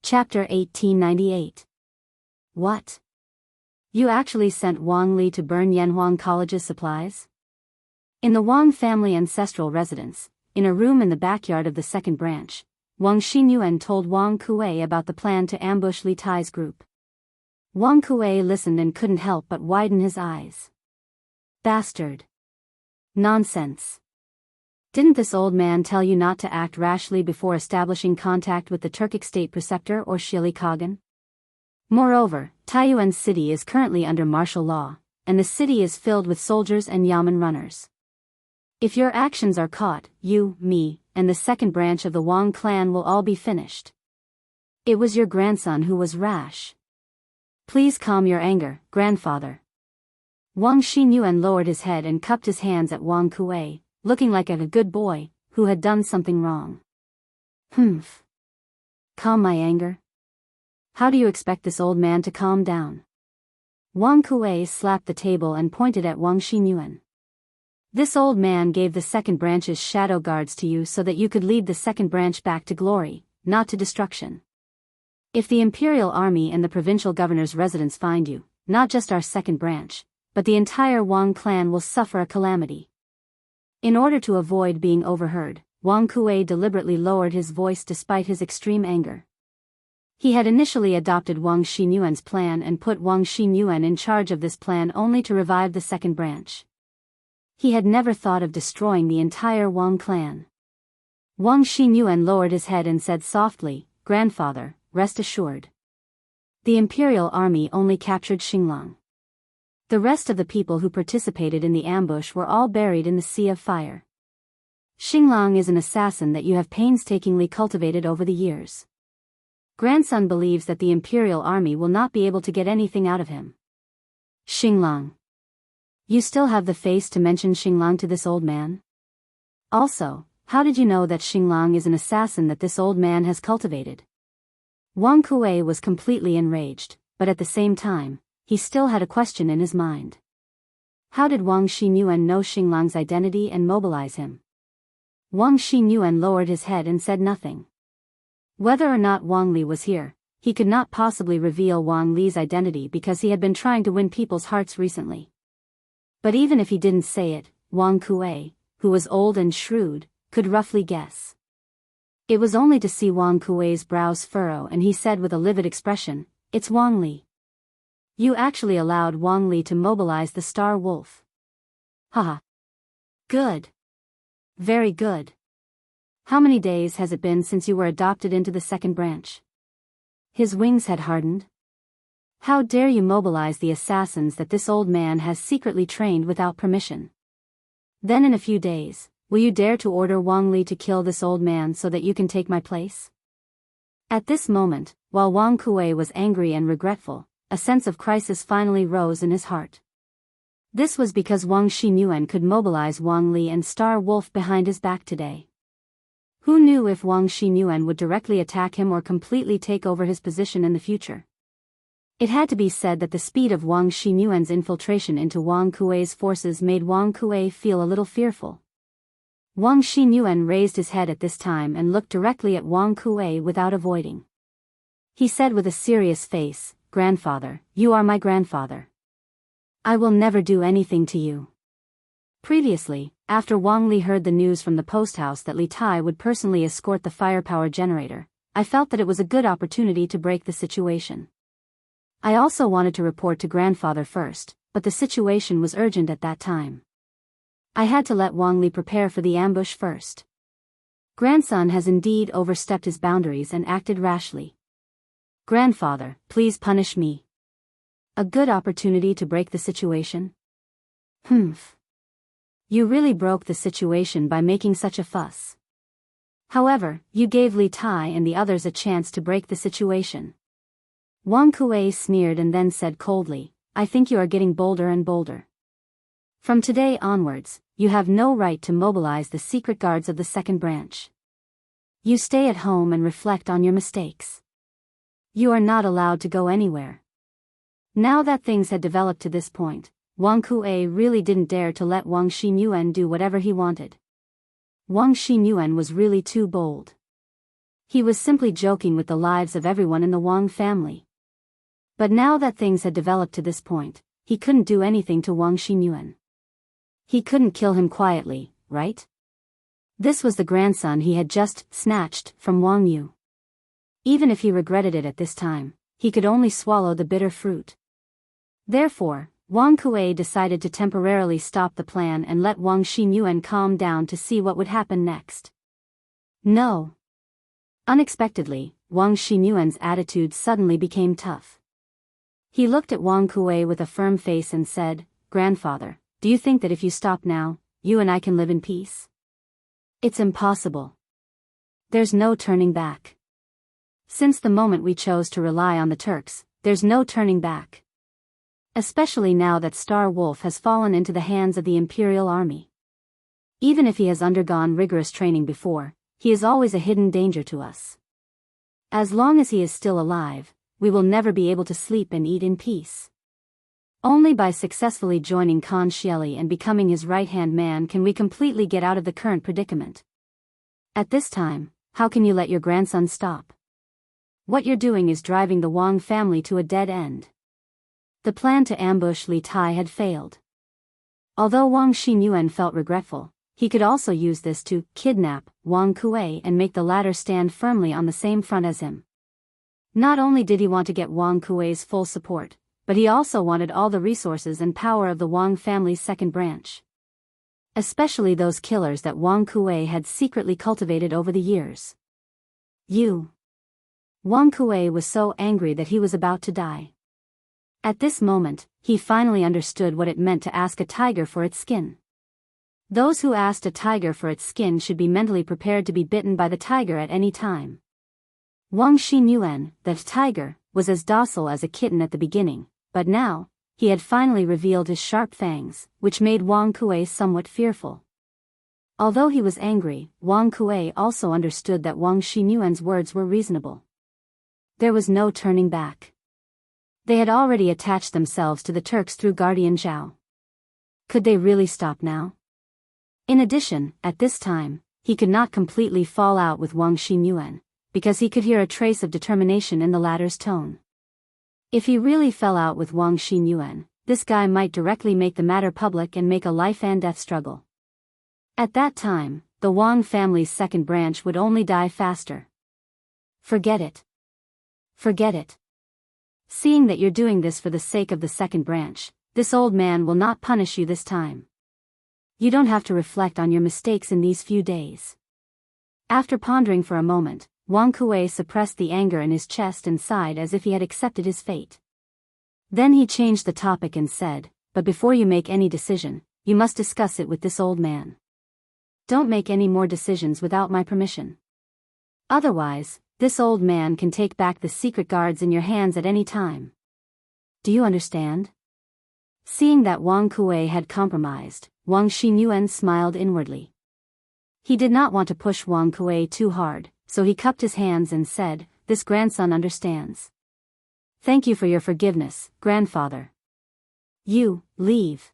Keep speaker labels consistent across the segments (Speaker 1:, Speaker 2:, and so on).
Speaker 1: Chapter 1898. What? You actually sent Wang Li to burn Yanhuang College's supplies? In the Wang family ancestral residence, in a room in the backyard of the second branch, Wang Xinyuan told Wang Kuei about the plan to ambush Li Tai's group. Wang Kuei listened and couldn't help but widen his eyes. Bastard. Nonsense. Didn't this old man tell you not to act rashly before establishing contact with the Turkic state preceptor or Shili Kagan? Moreover, Taiyuan city is currently under martial law, and the city is filled with soldiers and yamen runners. If your actions are caught, you, me, and the second branch of the Wang clan will all be finished. It was your grandson who was rash. Please calm your anger, grandfather. Wang Xinyuan lowered his head and cupped his hands at Wang Kuei, looking like a good boy who had done something wrong. Humph. Calm my anger? How do you expect this old man to calm down? Wang Kuei slapped the table and pointed at Wang Xinyuan. This old man gave the second branch's shadow guards to you so that you could lead the second branch back to glory, not to destruction. If the imperial army and the provincial governor's residence find you, not just our second branch, but the entire Wang clan will suffer a calamity. In order to avoid being overheard, Wang Kuei deliberately lowered his voice despite his extreme anger. He had initially adopted Wang Xinyuan's plan and put Wang Xinyuan in charge of this plan only to revive the second branch. He had never thought of destroying the entire Wang clan. Wang Xinyuan lowered his head and said softly, "Grandfather, rest assured. The imperial army only captured Xinglang. The rest of the people who participated in the ambush were all buried in the sea of fire. Xinglang is an assassin that you have painstakingly cultivated over the years. Grandson believes that the imperial army will not be able to get anything out of him." Xinglang. You still have the face to mention Xinglang to this old man? Also, how did you know that Xinglang is an assassin that this old man has cultivated? Wang Kuei was completely enraged, but at the same time, he still had a question in his mind. How did Wang Xinyuan know Xinglang's identity and mobilize him? Wang Xinyuan lowered his head and said nothing. Whether or not Wang Li was here, he could not possibly reveal Wang Li's identity because he had been trying to win people's hearts recently. But even if he didn't say it, Wang Kuei, who was old and shrewd, could roughly guess. It was only to see Wang Kuei's brows furrow and he said with a livid expression, "It's Wang Li. You actually allowed Wang Li to mobilize the Star Wolf. Haha. Good. Very good. How many days has it been since you were adopted into the second branch?" His wings had hardened. "How dare you mobilize the assassins that this old man has secretly trained without permission? Then in a few days, will you dare to order Wang Li to kill this old man so that you can take my place?" At this moment, while Wang Kuei was angry and regretful, a sense of crisis finally rose in his heart. This was because Wang Xinyuan could mobilize Wang Li and Star Wolf behind his back today. Who knew if Wang Xinyuan would directly attack him or completely take over his position in the future? It had to be said that the speed of Wang Xinyuan's infiltration into Wang Kuei's forces made Wang Kuei feel a little fearful. Wang Xinyuan raised his head at this time and looked directly at Wang Kuei without avoiding. He said with a serious face, "Grandfather, you are my grandfather. I will never do anything to you." Previously, after Wang Li heard the news from the post house that Li Tai would personally escort the firepower generator, I felt that it was a good opportunity to break the situation. I also wanted to report to grandfather first, but the situation was urgent at that time. I had to let Wang Li prepare for the ambush first. Grandson has indeed overstepped his boundaries and acted rashly. Grandfather, please punish me. A good opportunity to break the situation? Humph. You really broke the situation by making such a fuss. However, you gave Li Tai and the others a chance to break the situation. Wang Kuei sneered and then said coldly, "I think you are getting bolder and bolder. From today onwards, you have no right to mobilize the secret guards of the second branch. You stay at home and reflect on your mistakes. You are not allowed to go anywhere." Now that things had developed to this point, Wang Kuei really didn't dare to let Wang Xinyuan do whatever he wanted. Wang Xinyuan was really too bold. He was simply joking with the lives of everyone in the Wang family. But now that things had developed to this point, he couldn't do anything to Wang Xinyuan. He couldn't kill him quietly, right? This was the grandson he had just snatched from Wang Yu. Even if he regretted it at this time, he could only swallow the bitter fruit. Therefore, Wang Kuei decided to temporarily stop the plan and let Wang Xinyuan calm down to see what would happen next. No. Unexpectedly, Wang Xinyuan's attitude suddenly became tough. He looked at Wang Kuei with a firm face and said, "Grandfather, do you think that if you stop now, you and I can live in peace? It's impossible. There's no turning back. Since the moment we chose to rely on the Turks, there's no turning back. Especially now that Star Wolf has fallen into the hands of the Imperial Army. Even if he has undergone rigorous training before, he is always a hidden danger to us. As long as he is still alive, we will never be able to sleep and eat in peace. Only by successfully joining Khan Shieli and becoming his right-hand man can we completely get out of the current predicament. At this time, how can you let your grandson stop? What you're doing is driving the Wang family to a dead end." The plan to ambush Li Tai had failed. Although Wang Xinyuan felt regretful, he could also use this to kidnap Wang Kuei and make the latter stand firmly on the same front as him. Not only did he want to get Wang Kuei's full support, but he also wanted all the resources and power of the Wang family's second branch. Especially those killers that Wang Kuei had secretly cultivated over the years. Wang Kuei was so angry that he was about to die. At this moment, he finally understood what it meant to ask a tiger for its skin. Those who asked a tiger for its skin should be mentally prepared to be bitten by the tiger at any time. Wang Xinyuan, the tiger, was as docile as a kitten at the beginning, but now, he had finally revealed his sharp fangs, which made Wang Kuei somewhat fearful. Although he was angry, Wang Kuei also understood that Wang Xinyuan's words were reasonable. There was no turning back. They had already attached themselves to the Turks through Guardian Zhao. Could they really stop now? In addition, at this time, he could not completely fall out with Wang Xinyuan, because he could hear a trace of determination in the latter's tone. If he really fell out with Wang Xinyuan, this guy might directly make the matter public and make a life-and-death struggle. At that time, the Wang family's second branch would only die faster. Forget it. Forget it. Seeing that you're doing this for the sake of the second branch, this old man will not punish you this time. You don't have to reflect on your mistakes in these few days. After pondering for a moment, Wang Kuei suppressed the anger in his chest and sighed as if he had accepted his fate. Then he changed the topic and said, "But before you make any decision, you must discuss it with this old man. Don't make any more decisions without my permission. Otherwise, this old man can take back the secret guards in your hands at any time. Do you understand?" Seeing that Wang Kuei had compromised, Wang Xinyuan smiled inwardly. He did not want to push Wang Kuei too hard, so he cupped his hands and said, "This grandson understands. Thank you for your forgiveness, grandfather. You, leave."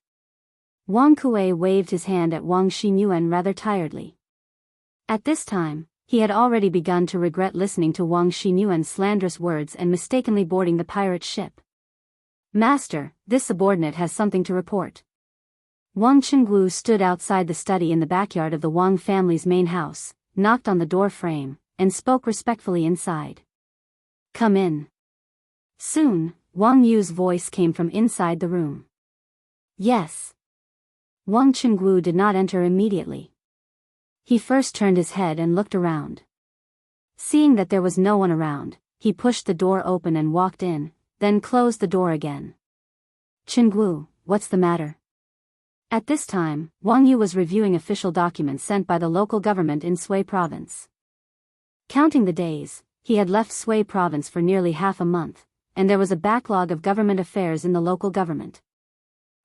Speaker 1: Wang Kuei waved his hand at Wang Xinyuan rather tiredly. At this time, he had already begun to regret listening to Wang Xinyuan's slanderous words and mistakenly boarding the pirate ship. "Master, this subordinate has something to report." Wang Chengwu stood outside the study in the backyard of the Wang family's main house, knocked on the door frame, and spoke respectfully inside. "Come in." Soon, Wang Yu's voice came from inside the room. "Yes." Wang Chengwu did not enter immediately. He first turned his head and looked around. Seeing that there was no one around, he pushed the door open and walked in, then closed the door again. "Chengwu, what's the matter?" At this time, Wang Yu was reviewing official documents sent by the local government in Sui province. Counting the days, he had left Sui province for nearly half a month, and there was a backlog of government affairs in the local government.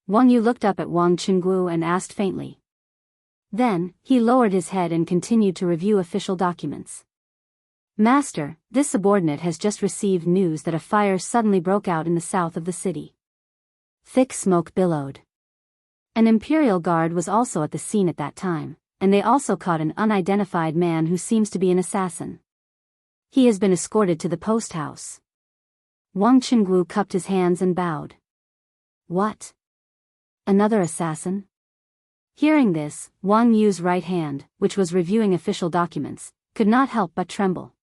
Speaker 1: Wang Yu looked up at Wang Chengwu and asked faintly. Then, he lowered his head and continued to review official documents. "Master, this subordinate has just received news that a fire suddenly broke out in the south of the city." Thick smoke billowed. An imperial guard was also at the scene at that time, and they also caught an unidentified man who seems to be an assassin. He has been escorted to the post house. Wang Qinggu cupped his hands and bowed. What? Another assassin? Hearing this, Wang Yu's right hand, which was reviewing official documents, could not help but tremble.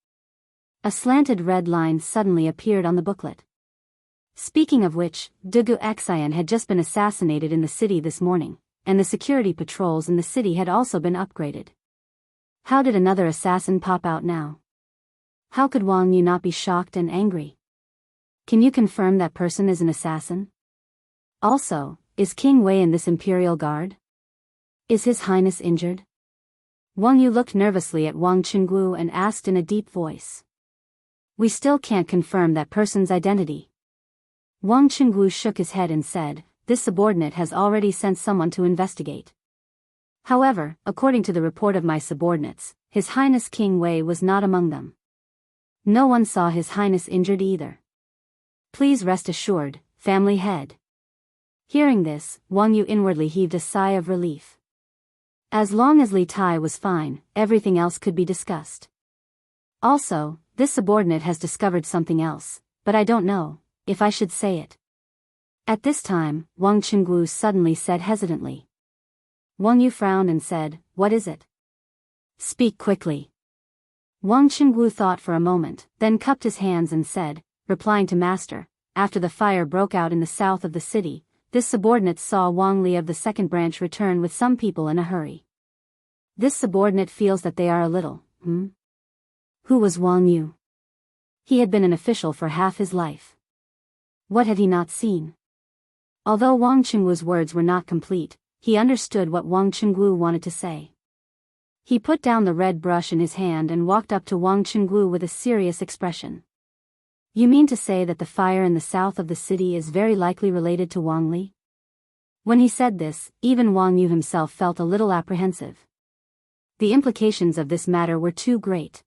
Speaker 1: A slanted red line suddenly appeared on the booklet. Speaking of which, Wuxia Xianxia had just been assassinated in the city this morning, and the security patrols in the city had also been upgraded. How did another assassin pop out now? How could Wang Yu not be shocked and angry? Can you confirm that person is an assassin? Also, is King Wei in this Imperial Guard? Is His Highness injured? Wang Yu looked nervously at Wang Qinggu and asked in a deep voice. We still can't confirm that person's identity. Wang Qinggu shook his head and said, this subordinate has already sent someone to investigate. However, according to the report of my subordinates, His Highness King Wei was not among them. No one saw His Highness injured either. Please rest assured, family head. Hearing this, Wang Yu inwardly heaved a sigh of relief. As long as Li Tai was fine, everything else could be discussed. Also, this subordinate has discovered something else, but I don't know if I should say it. At this time, Wang Qinggu suddenly said hesitantly. Wang Yu frowned and said, what is it? Speak quickly. Wang Qinggu thought for a moment, then cupped his hands and said, replying to Master, after the fire broke out in the south of the city, this subordinate saw Wang Li of the second branch return with some people in a hurry. This subordinate feels that they are a little, Who was Wang Yu? He had been an official for half his life. What had he not seen? Although Wang Qinggu's words were not complete, he understood what Wang Qinggu wanted to say. He put down the red brush in his hand and walked up to Wang Qinggu with a serious expression. You mean to say that the fire in the south of the city is very likely related to Wang Li? When he said this, even Wang Yu himself felt a little apprehensive. The implications of this matter were too great.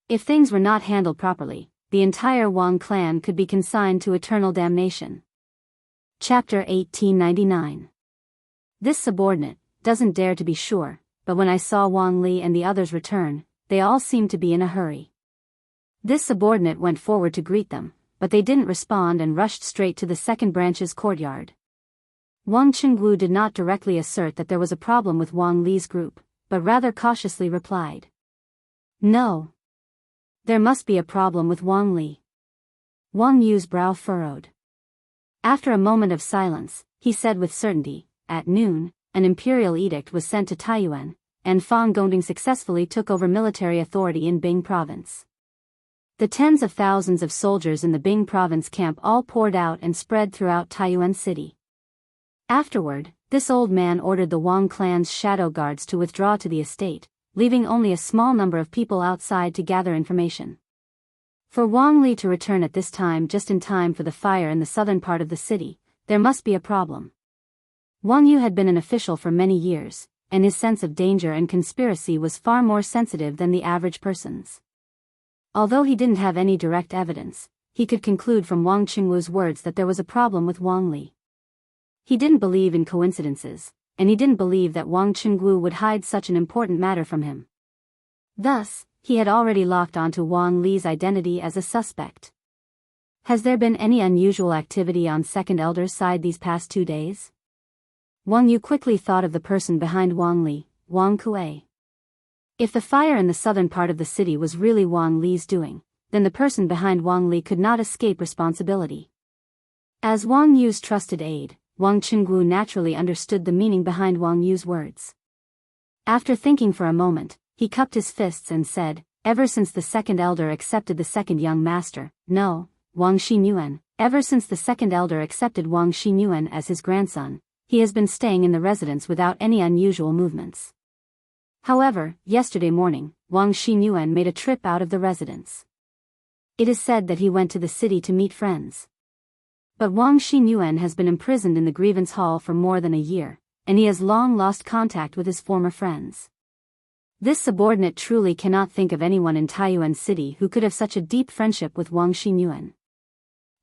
Speaker 1: If things were not handled properly, the entire Wang clan could be consigned to eternal damnation. Chapter 1899. This subordinate doesn't dare to be sure, but when I saw Wang Li and the others return, they all seemed to be in a hurry. This subordinate went forward to greet them, but they didn't respond and rushed straight to the second branch's courtyard. Wang Qinggu did not directly assert that there was a problem with Wang Li's group, but rather cautiously replied. No. There must be a problem with Wang Li. Wang Yu's brow furrowed. After a moment of silence, he said with certainty, at noon, an imperial edict was sent to Taiyuan, and Fang Gongding successfully took over military authority in Bing province. The tens of thousands of soldiers in the Bing province camp all poured out and spread throughout Taiyuan city. Afterward, this old man ordered the Wang clan's shadow guards to withdraw to the estate, leaving only a small number of people outside to gather information. For Wang Li to return at this time just in time for the fire in the southern part of the city, there must be a problem. Wang Yu had been an official for many years, and his sense of danger and conspiracy was far more sensitive than the average person's. Although he didn't have any direct evidence, he could conclude from Wang Qinggu's words that there was a problem with Wang Li. He didn't believe in coincidences, and he didn't believe that Wang Qinggu would hide such an important matter from him. Thus, he had already locked onto Wang Li's identity as a suspect. Has there been any unusual activity on Second Elder's side these past 2 days? Wang Yu quickly thought of the person behind Wang Li, Wang Kuei. If the fire in the southern part of the city was really Wang Li's doing, then the person behind Wang Li could not escape responsibility. As Wang Yu's trusted aide, Wang Qinggu naturally understood the meaning behind Wang Yu's words. After thinking for a moment, he cupped his fists and said, ever since the second elder accepted the second young master, Wang Xinyuan, ever since the second elder accepted Wang Xinyuan as his grandson, he has been staying in the residence without any unusual movements. However, yesterday morning, Wang Xinyuan made a trip out of the residence. It is said that he went to the city to meet friends. But Wang Xinyuan has been imprisoned in the grievance hall for more than a year, and he has long lost contact with his former friends. This subordinate truly cannot think of anyone in Taiyuan City who could have such a deep friendship with Wang Xinyuan.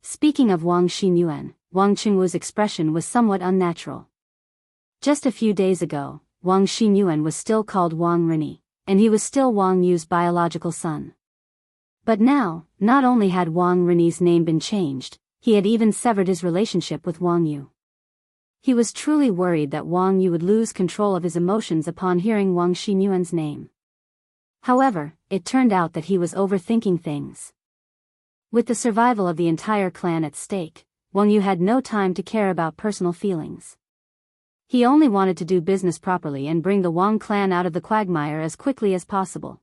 Speaker 1: Speaking of Wang Xinyuan, Wang Qinggu's expression was somewhat unnatural. Just a few days ago, Wang Xinyuan was still called Wang Rini, and he was still Wang Yu's biological son. But now, not only had Wang Renyi's name been changed, he had even severed his relationship with Wang Yu. He was truly worried that Wang Yu would lose control of his emotions upon hearing Wang Xinyuan's name. However, it turned out that he was overthinking things. With the survival of the entire clan at stake, Wang Yu had no time to care about personal feelings. He only wanted to do business properly and bring the Wang clan out of the quagmire as quickly as possible.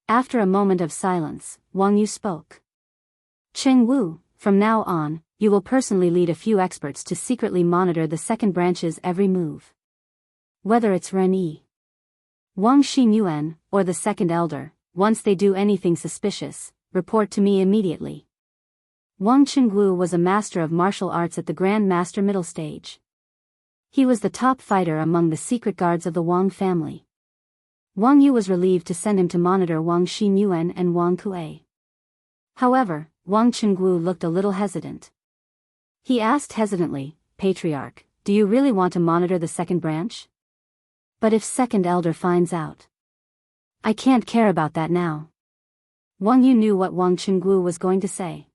Speaker 1: After a moment of silence, Wang Yu spoke. Cheng Wu, from now on, you will personally lead a few experts to secretly monitor the second branch's every move. Whether it's Renyi, Wang Xinyuan, or the second elder, once they do anything suspicious, report to me immediately. Wang Chengwu was a master of martial arts at the Grand Master middle stage. He was the top fighter among the secret guards of the Wang family. Wang Yu was relieved to send him to monitor Wang Xinyuan and Wang Kuei. However, Wang Chengwu looked a little hesitant. He asked hesitantly, Patriarch, do you really want to monitor the second branch? But if second elder finds out? I can't care about that now. Wang Yu knew what Wang Chengwu was going to say.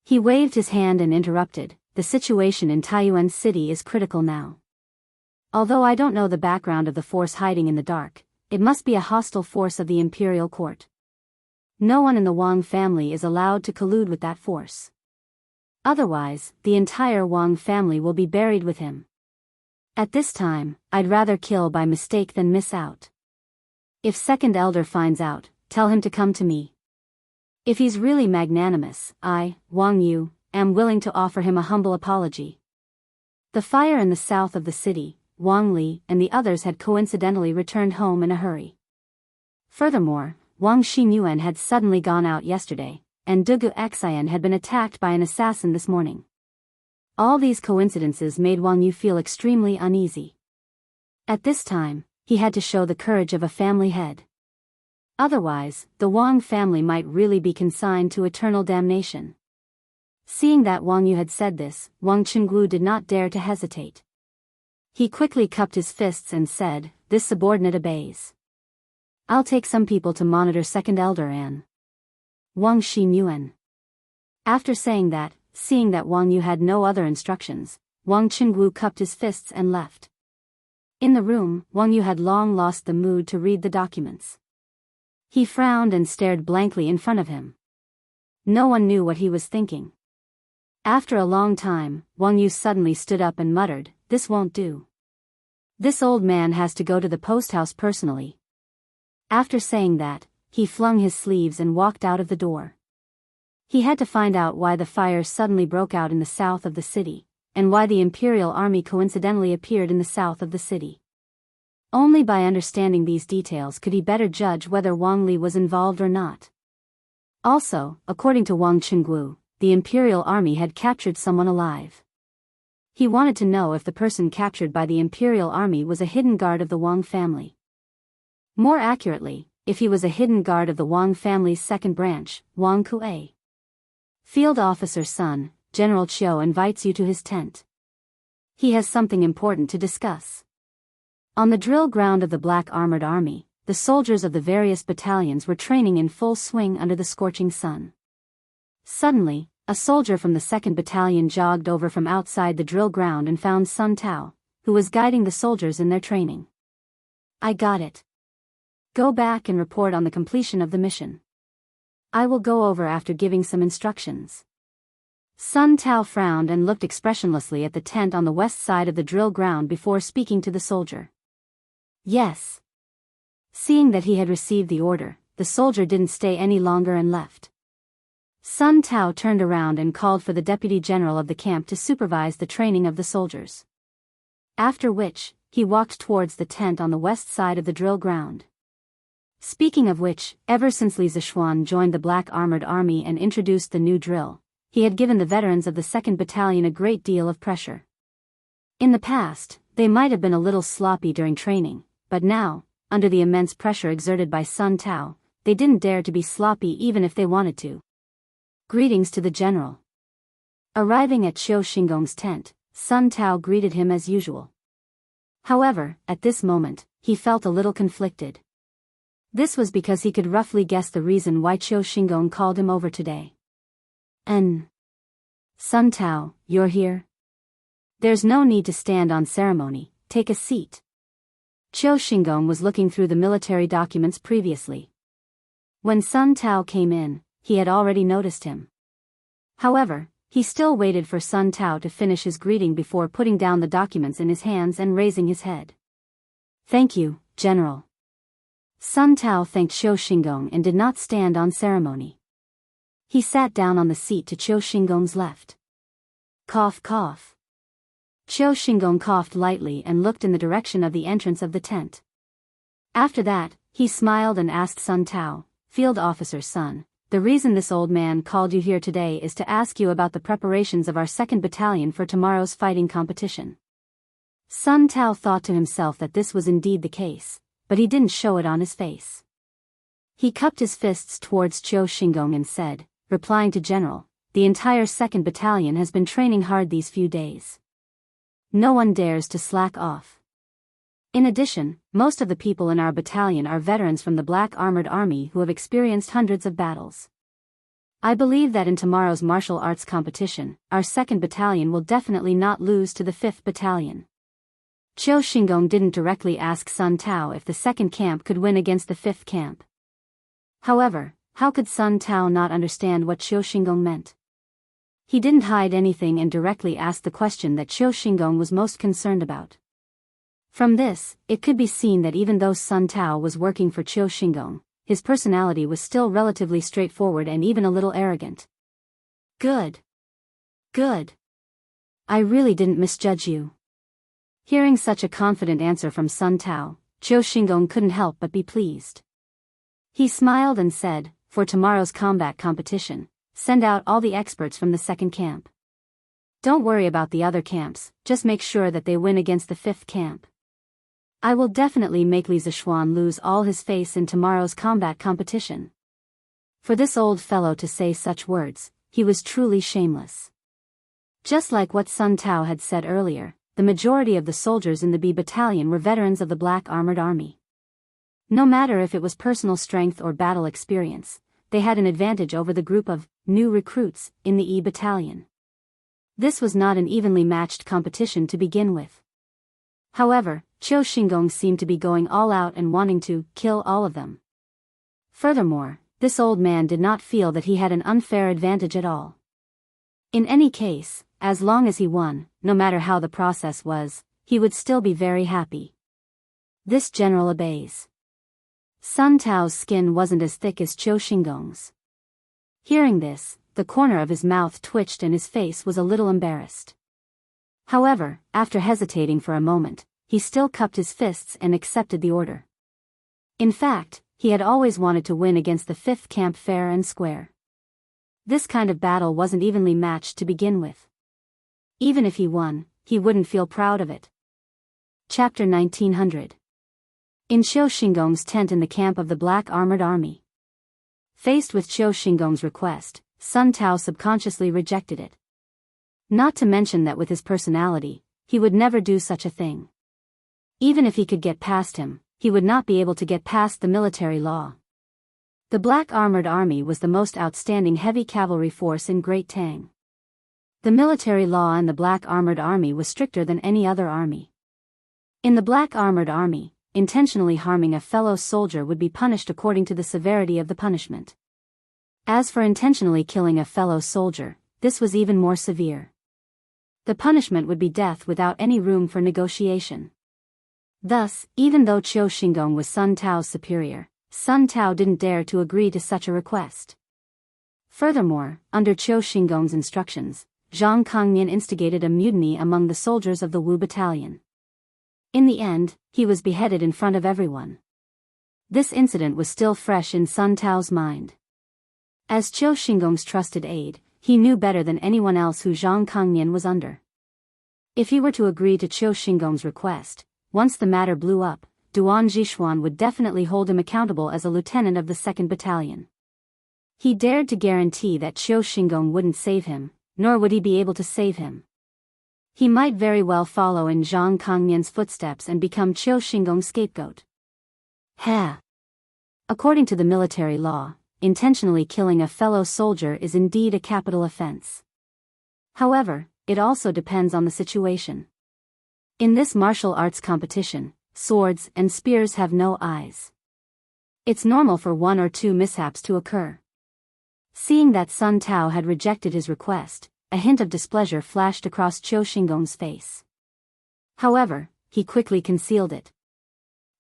Speaker 1: He waved his hand and interrupted, the situation in Taiyuan City is critical now. Although I don't know the background of the force hiding in the dark, it must be a hostile force of the imperial court. No one in the Wang family is allowed to collude with that force. Otherwise, the entire Wang family will be buried with him. At this time, I'd rather kill by mistake than miss out. If second elder finds out, tell him to come to me. If he's really magnanimous, I, Wang Yu, am willing to offer him a humble apology. The fire in the south of the city, Wang Li and the others had coincidentally returned home in a hurry. Furthermore, Wang Xinyuan had suddenly gone out yesterday, and Dugu Xian had been attacked by an assassin this morning. All these coincidences made Wang Yu feel extremely uneasy. At this time, he had to show the courage of a family head. Otherwise, the Wang family might really be consigned to eternal damnation. Seeing that Wang Yu had said this, Wang Chengwu did not dare to hesitate. He quickly cupped his fists and said, this subordinate obeys. I'll take some people to monitor second elder and Wang Xinyuan. After saying that, seeing that Wang Yu had no other instructions, Wang Chengwu cupped his fists and left. In the room, Wang Yu had long lost the mood to read the documents. He frowned and stared blankly in front of him. No one knew what he was thinking. After a long time, Wang Yu suddenly stood up and muttered, this won't do. This old man has to go to the post house personally. After saying that, he flung his sleeves and walked out of the door. He had to find out why the fire suddenly broke out in the south of the city, and why the imperial army coincidentally appeared in the south of the city. Only by understanding these details could he better judge whether Wang Li was involved or not. Also, according to Wang Chengwu, the imperial army had captured someone alive. He wanted to know if the person captured by the imperial army was a hidden guard of the Wang family. More accurately, if he was a hidden guard of the Wang family's second branch, Wang Kuei. Field Officer Sun, General Chiu invites you to his tent. He has something important to discuss. On the drill ground of the Black Armored Army, the soldiers of the various battalions were training in full swing under the scorching sun. Suddenly, a soldier from the 2nd Battalion jogged over from outside the drill ground and found Sun Tao, who was guiding the soldiers in their training. I got it. Go back and report on the completion of the mission. I will go over after giving some instructions. Sun Tao frowned and looked expressionlessly at the tent on the west side of the drill ground before speaking to the soldier. Yes. Seeing that he had received the order, the soldier didn't stay any longer and left. Sun Tao turned around and called for the deputy general of the camp to supervise the training of the soldiers. After which, he walked towards the tent on the west side of the drill ground. Speaking of which, ever since Li Zishuan joined the Black Armored Army and introduced the new drill, he had given the veterans of the 2nd Battalion a great deal of pressure. In the past, they might have been a little sloppy during training, but now, under the immense pressure exerted by Sun Tao, they didn't dare to be sloppy even if they wanted to. Greetings to the general. Arriving at Qiu Xinggong's tent, Sun Tao greeted him as usual. However, at this moment, he felt a little conflicted. This was because he could roughly guess the reason why Qiu Xingong called him over today. Sun Tao, you're here? There's no need to stand on ceremony, take a seat. Qiu Xingong was looking through the military documents previously. When Sun Tao came in, he had already noticed him. However, he still waited for Sun Tao to finish his greeting before putting down the documents in his hands and raising his head. Thank you, General. Sun Tao thanked Qiu Xingong and did not stand on ceremony. He sat down on the seat to Qiu Xingong's left. Cough cough. Qiu Xingong coughed lightly and looked in the direction of the entrance of the tent. After that, he smiled and asked Sun Tao, Field Officer's son, the reason this old man called you here today is to ask you about the preparations of our 2nd Battalion for tomorrow's fighting competition. Sun Tao thought to himself that this was indeed the case, but he didn't show it on his face. He cupped his fists towards Qiu Xingong and said, replying to General, the entire 2nd Battalion has been training hard these few days. No one dares to slack off. In addition, most of the people in our battalion are veterans from the Black Armored Army who have experienced hundreds of battles. I believe that in tomorrow's martial arts competition, our 2nd Battalion will definitely not lose to the 5th Battalion. Qiu Xingong didn't directly ask Sun Tao if the 2nd camp could win against the 5th camp. However, how could Sun Tao not understand what Qiu Xingong meant? He didn't hide anything and directly asked the question that Qiu Xingong was most concerned about. From this, it could be seen that even though Sun Tao was working for Qiu Xingong, his personality was still relatively straightforward and even a little arrogant. Good. Good. I really didn't misjudge you. Hearing such a confident answer from Sun Tao, Qiu Xingong couldn't help but be pleased. He smiled and said, for tomorrow's combat competition, send out all the experts from the 2nd camp. Don't worry about the other camps, just make sure that they win against the 5th camp. I will definitely make Li Zishuan lose all his face in tomorrow's combat competition. For this old fellow to say such words, he was truly shameless. Just like what Sun Tao had said earlier, the majority of the soldiers in the B Battalion were veterans of the Black Armored Army. No matter if it was personal strength or battle experience, they had an advantage over the group of new recruits in the E Battalion. This was not an evenly matched competition to begin with. However, Qiu Xingong seemed to be going all out and wanting to kill all of them. Furthermore, this old man did not feel that he had an unfair advantage at all. In any case, as long as he won, no matter how the process was, he would still be very happy. This general obeys. Sun Tao's skin wasn't as thick as Qiu Xingong's. Hearing this, the corner of his mouth twitched and his face was a little embarrassed. However, after hesitating for a moment, he still cupped his fists and accepted the order. In fact, he had always wanted to win against the 5th camp fair and square. This kind of battle wasn't evenly matched to begin with. Even if he won, he wouldn't feel proud of it. Chapter 1900. In Qiu Xingong's tent in the camp of the Black Armored Army. Faced with Qiu Xingong's request, Sun Tao subconsciously rejected it. Not to mention that with his personality, he would never do such a thing. Even if he could get past him, he would not be able to get past the military law. The Black Armored Army was the most outstanding heavy cavalry force in Great Tang. The military law in the Black Armored Army was stricter than any other army. In the Black Armored Army, intentionally harming a fellow soldier would be punished according to the severity of the punishment. As for intentionally killing a fellow soldier, this was even more severe. The punishment would be death without any room for negotiation. Thus, even though Qiu Xingong was Sun Tao's superior, Sun Tao didn't dare to agree to such a request. Furthermore, under Qiu Xingong's instructions, Zhang Kongnian instigated a mutiny among the soldiers of the Wu Battalion. In the end, he was beheaded in front of everyone. This incident was still fresh in Sun Tao's mind. As Qiu Xingong's trusted aide, he knew better than anyone else who Zhang Kongnian was under. If he were to agree to Qiu Xingong's request, once the matter blew up, Duan Zhishuan would definitely hold him accountable as a lieutenant of the 2nd Battalion. He dared to guarantee that Qiu Xingong wouldn't save him, nor would he be able to save him. He might very well follow in Zhang Kongnian's footsteps and become Qiu Xingong's scapegoat. Ha! According to the military law, intentionally killing a fellow soldier is indeed a capital offense. However, it also depends on the situation. In this martial arts competition, swords and spears have no eyes. It's normal for one or two mishaps to occur. Seeing that Sun Tao had rejected his request, a hint of displeasure flashed across Qiu Xinggong's face. However, he quickly concealed it.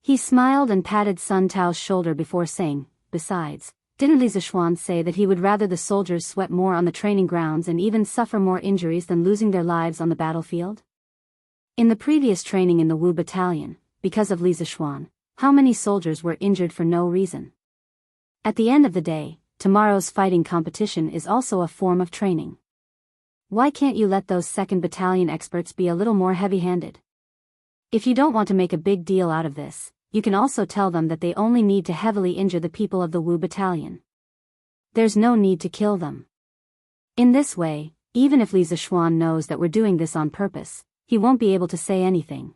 Speaker 1: He smiled and patted Sun Tao's shoulder before saying, "Besides, didn't Li Zishuan say that he would rather the soldiers sweat more on the training grounds and even suffer more injuries than losing their lives on the battlefield?" In the previous training in the Wu Battalion, because of Li Zishuan, how many soldiers were injured for no reason? At the end of the day, tomorrow's fighting competition is also a form of training. Why can't you let those 2nd Battalion experts be a little more heavy-handed? If you don't want to make a big deal out of this, you can also tell them that they only need to heavily injure the people of the Wu Battalion. There's no need to kill them. In this way, even if Li Zishuan knows that we're doing this on purpose, he won't be able to say anything.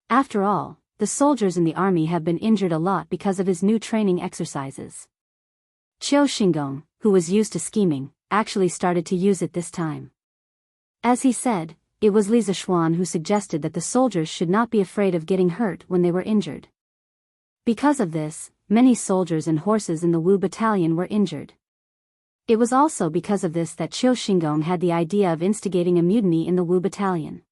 Speaker 1: After all, the soldiers in the army have been injured a lot because of his new training exercises. Qiu Xinggong, who was used to scheming, actually started to use it this time. As he said, it was Li Zishuan who suggested that the soldiers should not be afraid of getting hurt when they were injured. Because of this, many soldiers and horses in the Wu Battalion were injured. It was also because of this that Qiu Xinggong had the idea of instigating a mutiny in the Wu Battalion.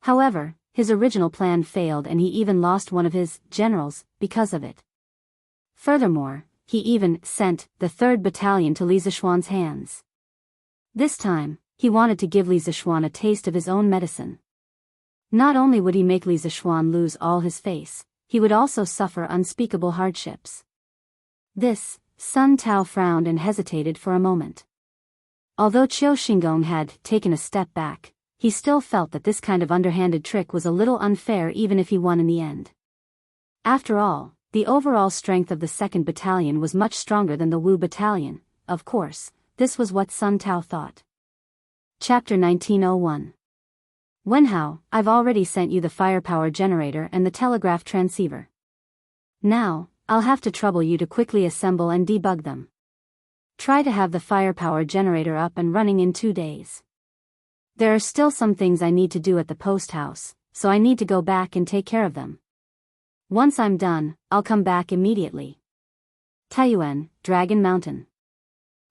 Speaker 1: However, his original plan failed and he even lost one of his generals because of it. Furthermore, he even sent the 3rd Battalion to Li Zishuan's hands. This time, he wanted to give Li Zishuan a taste of his own medicine. Not only would he make Li Zishuan lose all his face, he would also suffer unspeakable hardships. This, Sun Tao frowned and hesitated for a moment. Although Qiu Xinggong had taken a step back, he still felt that this kind of underhanded trick was a little unfair even if he won in the end. After all, the overall strength of the 2nd Battalion was much stronger than the Wu Battalion. Of course, this was what Sun Tao thought. Chapter 1901. Wenhao, I've already sent you the firepower generator and the telegraph transceiver. Now, I'll have to trouble you to quickly assemble and debug them. Try to have the firepower generator up and running in 2 days. There are still some things I need to do at the post house, so I need to go back and take care of them. Once I'm done, I'll come back immediately. Taiyuan, Dragon Mountain.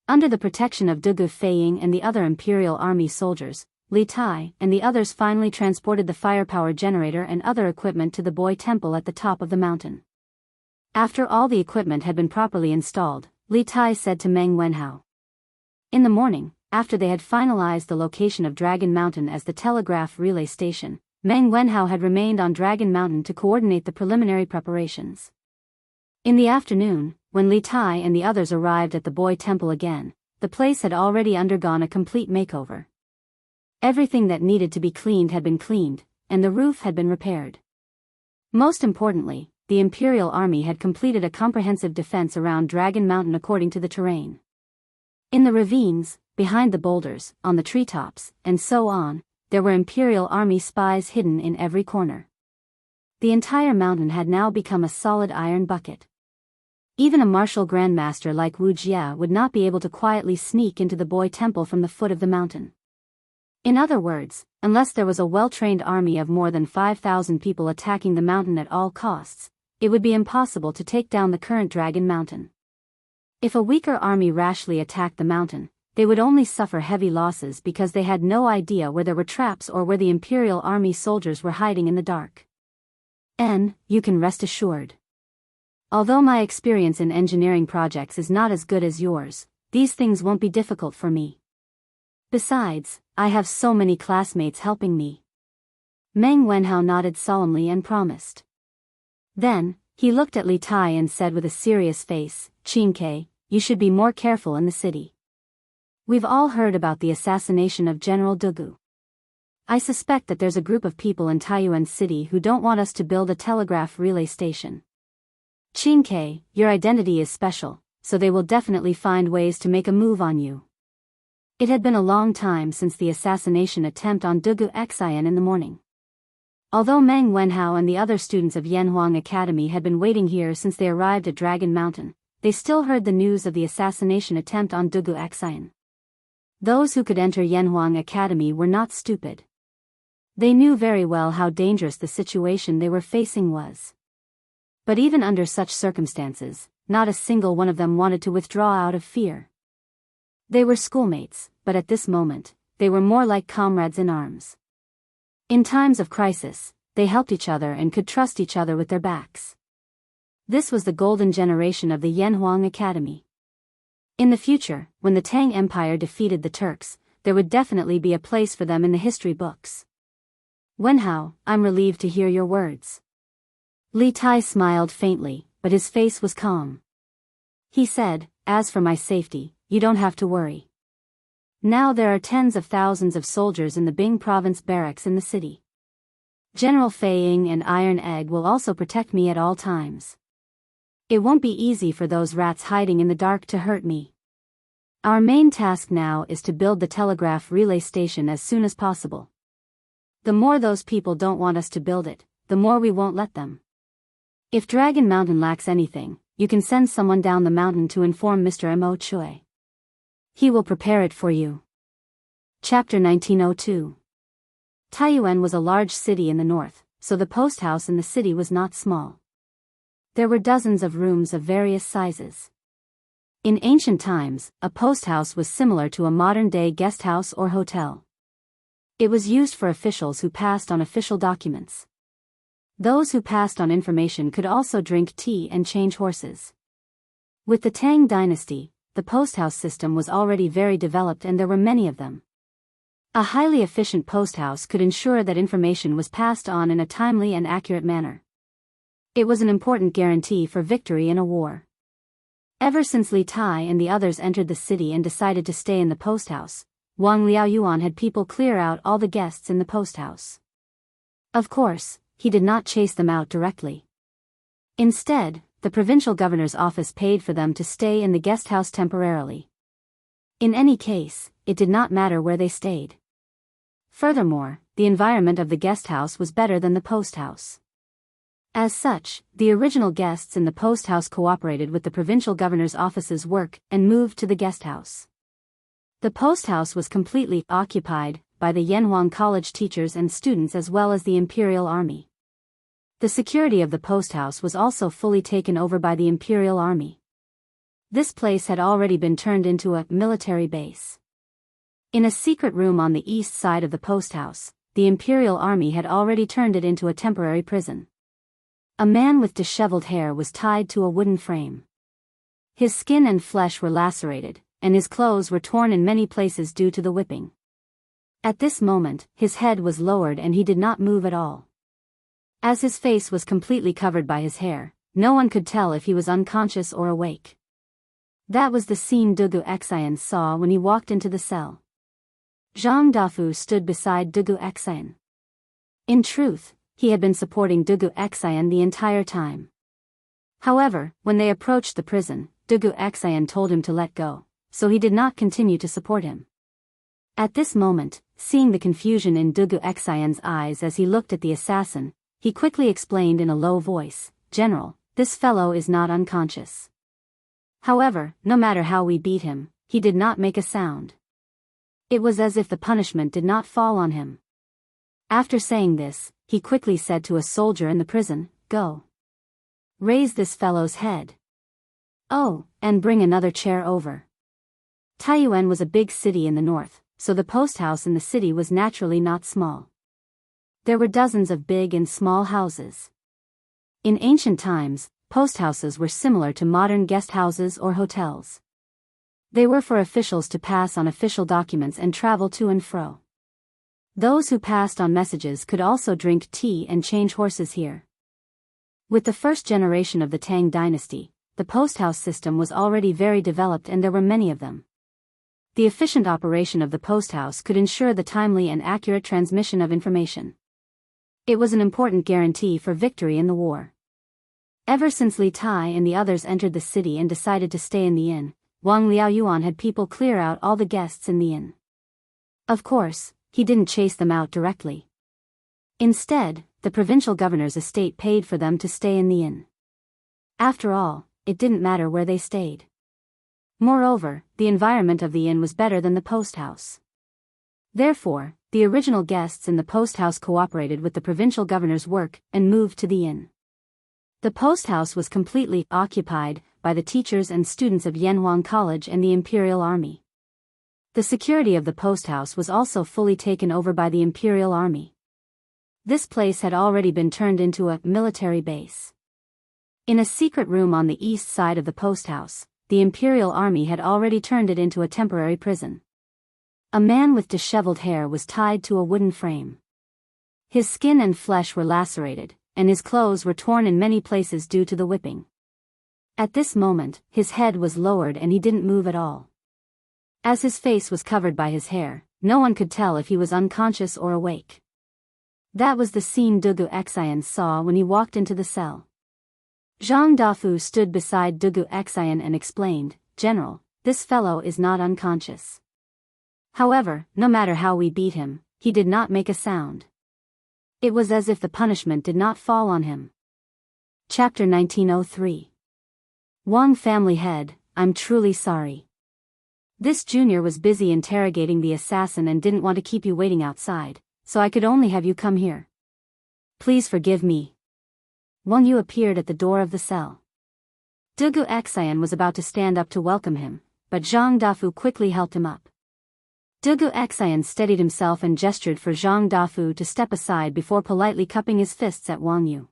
Speaker 1: Under the protection of Dugu Feiying and the other Imperial Army soldiers, Li Tai and the others finally transported the firepower generator and other equipment to the Boy Temple at the top of the mountain. After all the equipment had been properly installed, Li Tai said to Meng Wenhao. In the morning, after they had finalized the location of Dragon Mountain as the telegraph relay station, Meng Wenhao had remained on Dragon Mountain to coordinate the preliminary preparations. In the afternoon, when Li Tai and the others arrived at the Boy Temple again, the place had already undergone a complete makeover. Everything that needed to be cleaned had been cleaned, and the roof had been repaired. Most importantly, the Imperial Army had completed a comprehensive defense around Dragon Mountain according to the terrain. In the ravines, behind the boulders, on the treetops, and so on, there were Imperial Army spies hidden in every corner. The entire mountain had now become a solid iron bucket. Even a martial grandmaster like Wu Jia would not be able to quietly sneak into the Boy Temple from the foot of the mountain. In other words, unless there was a well-trained army of more than 5,000 people attacking the mountain at all costs, it would be impossible to take down the current Dragon Mountain. If a weaker army rashly attacked the mountain, they would only suffer heavy losses because they had no idea where there were traps or where the Imperial Army soldiers were hiding in the dark. You can rest assured. Although my experience in engineering projects is not as good as yours, these things won't be difficult for me. Besides, I have so many classmates helping me. Meng Wenhao nodded solemnly and promised. Then, he looked at Li Tai and said with a serious face, "Qingke, you should be more careful in the city. We've all heard about the assassination of General Dugu. I suspect that there's a group of people in Taiyuan City who don't want us to build a telegraph relay station. Qingke, your identity is special, so they will definitely find ways to make a move on you." It had been a long time since the assassination attempt on Dugu Xian in the morning. Although Meng Wenhao and the other students of Yanhuang Academy had been waiting here since they arrived at Dragon Mountain, they still heard the news of the assassination attempt on Dugu Xian. Those who could enter Yanhuang Academy were not stupid. They knew very well how dangerous the situation they were facing was. But even under such circumstances, not a single one of them wanted to withdraw out of fear. They were schoolmates, but at this moment, they were more like comrades in arms. In times of crisis, they helped each other and could trust each other with their backs. This was the golden generation of the Yanhuang Academy. In the future, when the Tang Empire defeated the Turks, there would definitely be a place for them in the history books. Wenhao, I'm relieved to hear your words. Li Tai smiled faintly, but his face was calm. He said, as for my safety, you don't have to worry. Now there are tens of thousands of soldiers in the Bing province barracks in the city. General Fei Ying and Iron Egg will also protect me at all times. It won't be easy for those rats hiding in the dark to hurt me. Our main task now is to build the telegraph relay station as soon as possible. The more those people don't want us to build it, the more we won't let them. If Dragon Mountain lacks anything, you can send someone down the mountain to inform Mr. Mo Chui. He will prepare it for you. Chapter 1902. Taiyuan was a large city in the north, so the post house in the city was not small. There were dozens of rooms of various sizes. In ancient times, a post house was similar to a modern-day guest house or hotel. It was used for officials who passed on official documents. Those who passed on information could also drink tea and change horses. With the Tang dynasty, the post house system was already very developed and there were many of them. A highly efficient post house could ensure that information was passed on in a timely and accurate manner. It was an important guarantee for victory in a war. Ever since Li Tai and the others entered the city and decided to stay in the post house, Wang Liaoyuan had people clear out all the guests in the post house. Of course, he did not chase them out directly. Instead, the provincial governor's office paid for them to stay in the guest house temporarily. In any case, it did not matter where they stayed. Furthermore, the environment of the guest house was better than the post house. As such, the original guests in the post house cooperated with the provincial governor's office's work and moved to the guest house. The post house was completely occupied by the Yanhuang College teachers and students as well as the Imperial Army. The security of the post house was also fully taken over by the Imperial Army. This place had already been turned into a military base. In a secret room on the east side of the post house, the Imperial Army had already turned it into a temporary prison. A man with disheveled hair was tied to a wooden frame. His skin and flesh were lacerated, and his clothes were torn in many places due to the whipping. At this moment, his head was lowered and he did not move at all. As his face was completely covered by his hair, no one could tell if he was unconscious or awake. That was the scene Dugu Xian saw when he walked into the cell. Zhang Dafu stood beside Dugu Xian. In truth, he had been supporting Dugu Xian the entire time. However, when they approached the prison, Dugu Xian told him to let go, so he did not continue to support him. At this moment, seeing the confusion in Dugu Xian's eyes as he looked at the assassin, he quickly explained in a low voice, "General, this fellow is not unconscious." However, no matter how we beat him, he did not make a sound. It was as if the punishment did not fall on him. After saying this, he quickly said to a soldier in the prison, "Go. Raise this fellow's head. Oh, and bring another chair over." Taiyuan was a big city in the north, so the post house in the city was naturally not small. There were dozens of big and small houses. In ancient times, post houses were similar to modern guest houses or hotels. They were for officials to pass on official documents and travel to and fro. Those who passed on messages could also drink tea and change horses here. With the first generation of the Tang dynasty, the post house system was already very developed and there were many of them. The efficient operation of the post house could ensure the timely and accurate transmission of information. It was an important guarantee for victory in the war. Ever since Li Tai and the others entered the city and decided to stay in the inn, Wang Liaoyuan had people clear out all the guests in the inn. Of course, he didn't chase them out directly. Instead, the provincial governor's estate paid for them to stay in the inn. After all, it didn't matter where they stayed. Moreover, the environment of the inn was better than the post house. Therefore, the original guests in the post house cooperated with the provincial governor's work and moved to the inn. The post house was completely occupied by the teachers and students of Yanhuang College and the Imperial Army. The security of the post house was also fully taken over by the Imperial Army. This place had already been turned into a military base. In a secret room on the east side of the post house, the Imperial Army had already turned it into a temporary prison. A man with disheveled hair was tied to a wooden frame. His skin and flesh were lacerated, and his clothes were torn in many places due to the whipping. At this moment, his head was lowered and he didn't move at all. As his face was covered by his hair, no one could tell if he was unconscious or awake. That was the scene Dugu Xian saw when he walked into the cell. Zhang Dafu stood beside Dugu Xian and explained, "General, this fellow is not unconscious. However, no matter how we beat him, he did not make a sound." It was as if the punishment did not fall on him. Chapter 1903. Wang family head, I'm truly sorry. This junior was busy interrogating the assassin and didn't want to keep you waiting outside, so I could only have you come here. Please forgive me. Wang Yu appeared at the door of the cell. Dugu Xian was about to stand up to welcome him, but Zhang Dafu quickly helped him up. Dugu Xian steadied himself and gestured for Zhang Dafu to step aside before politely cupping his fists at Wang Yu.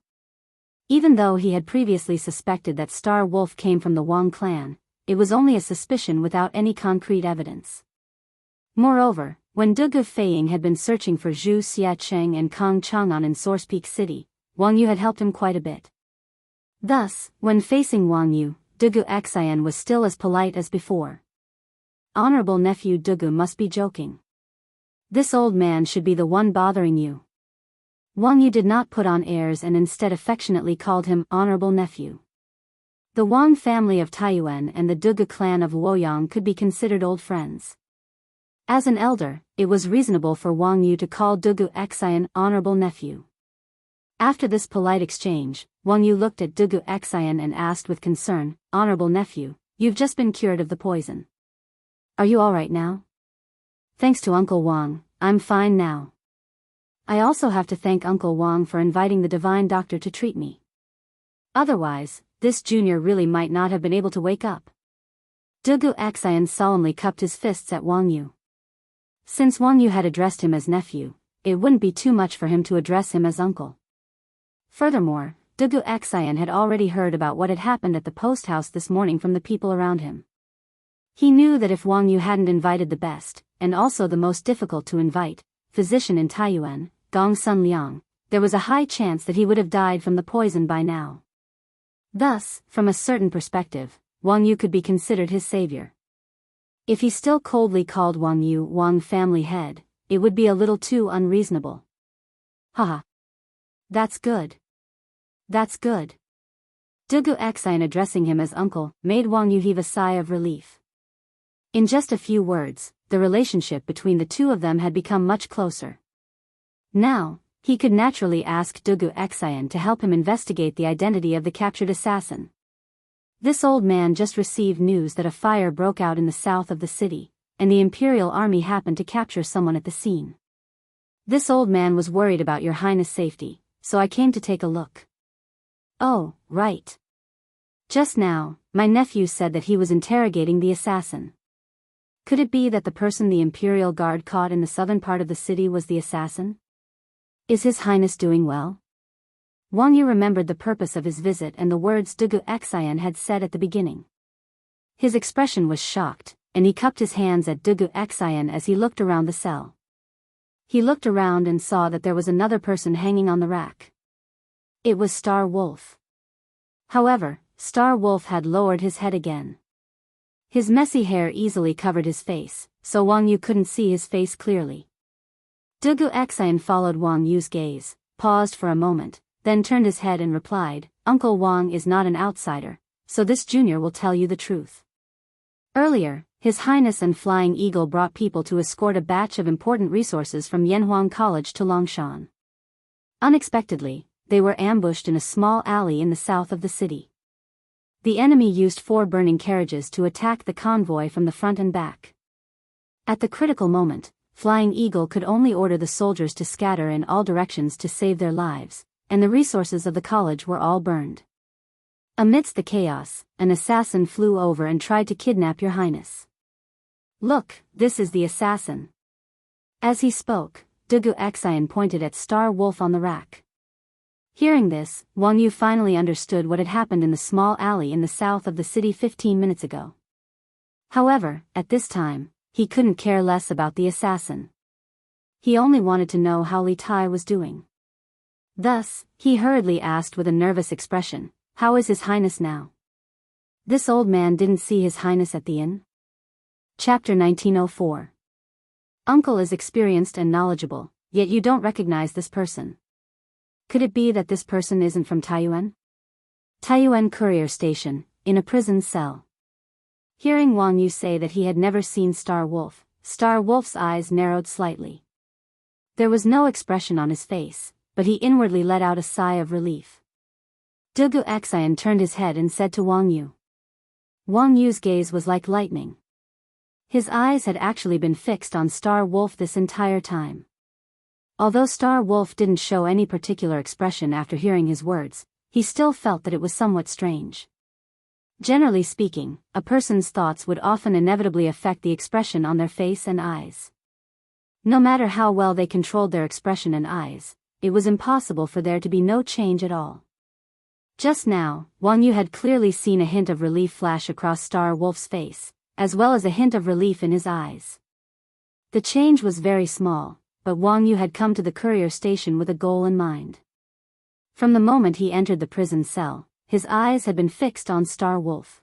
Speaker 1: Even though he had previously suspected that Star Wolf came from the Wang clan, it was only a suspicion without any concrete evidence. Moreover, when Dugu Feiying had been searching for Zhu Xiacheng and Kong Chang'an in Source Peak City, Wang Yu had helped him quite a bit. Thus, when facing Wang Yu, Dugu Xian was still as polite as before. Honorable nephew Dugu must be joking. This old man should be the one bothering you. Wang Yu did not put on airs and instead affectionately called him honorable nephew. The Wang family of Taiyuan and the Dugu clan of Luoyang could be considered old friends. As an elder, it was reasonable for Wang Yu to call Dugu Xian honorable nephew. After this polite exchange, Wang Yu looked at Dugu Xian and asked with concern, "Honorable nephew, you've just been cured of the poison. Are you all right now?" "Thanks to Uncle Wang, I'm fine now. I also have to thank Uncle Wang for inviting the divine doctor to treat me. Otherwise, this junior really might not have been able to wake up." Dugu Xian solemnly cupped his fists at Wang Yu. Since Wang Yu had addressed him as nephew, it wouldn't be too much for him to address him as uncle. Furthermore, Dugu Xian had already heard about what had happened at the post house this morning from the people around him. He knew that if Wang Yu hadn't invited the best, and also the most difficult to invite, physician in Taiyuan, Gong Sun Liang, there was a high chance that he would have died from the poison by now. Thus, from a certain perspective, Wang Yu could be considered his savior. If he still coldly called Wang Yu Wang family head, it would be a little too unreasonable. Haha. That's good. That's good. Dugu Xian addressing him as uncle made Wang Yu heave a sigh of relief. In just a few words, the relationship between the two of them had become much closer. Now, he could naturally ask Dugu Xian to help him investigate the identity of the captured assassin. This old man just received news that a fire broke out in the south of the city, and the Imperial Army happened to capture someone at the scene. This old man was worried about your highness' safety, so I came to take a look. Oh, right. Just now, my nephew said that he was interrogating the assassin. Could it be that the person the Imperial Guard caught in the southern part of the city was the assassin? Is His Highness doing well? Wang Yu remembered the purpose of his visit and the words Dugu Xian had said at the beginning. His expression was shocked, and he cupped his hands at Dugu Xian as he looked around the cell. He looked around and saw that there was another person hanging on the rack. It was Star Wolf. However, Star Wolf had lowered his head again. His messy hair easily covered his face, so Wang Yu couldn't see his face clearly. Dugu Xian followed Wang Yu's gaze, paused for a moment, then turned his head and replied, "Uncle Wang is not an outsider, so this junior will tell you the truth. Earlier, His Highness and Flying Eagle brought people to escort a batch of important resources from Yanhuang College to Longshan. Unexpectedly, they were ambushed in a small alley in the south of the city. The enemy used 4 burning carriages to attack the convoy from the front and back. At the critical moment, Flying Eagle could only order the soldiers to scatter in all directions to save their lives, and the resources of the college were all burned. Amidst the chaos, an assassin flew over and tried to kidnap Your Highness. Look, this is the assassin. As he spoke, Dugu Xian pointed at Star Wolf on the rack. Hearing this, Wang Yu finally understood what had happened in the small alley in the south of the city 15 minutes ago. However, at this time, he couldn't care less about the assassin. He only wanted to know how Li Tai was doing. Thus, he hurriedly asked with a nervous expression, "How is His Highness now?" This old man didn't see His Highness at the inn? Chapter 1904. Uncle is experienced and knowledgeable, yet you don't recognize this person. Could it be that this person isn't from Taiyuan? Taiyuan Courier Station, in a prison cell. Hearing Wang Yu say that he had never seen Star Wolf's eyes narrowed slightly. There was no expression on his face, but he inwardly let out a sigh of relief. Dugu Xian turned his head and said to Wang Yu. Wang Yu's gaze was like lightning. His eyes had actually been fixed on Star Wolf this entire time. Although Star Wolf didn't show any particular expression after hearing his words, he still felt that it was somewhat strange. Generally speaking, a person's thoughts would often inevitably affect the expression on their face and eyes. No matter how well they controlled their expression and eyes, it was impossible for there to be no change at all. Just now, Wang Yu had clearly seen a hint of relief flash across Star Wolf's face, as well as a hint of relief in his eyes. The change was very small, but Wang Yu had come to the courier station with a goal in mind. From the moment he entered the prison cell, his eyes had been fixed on Star Wolf.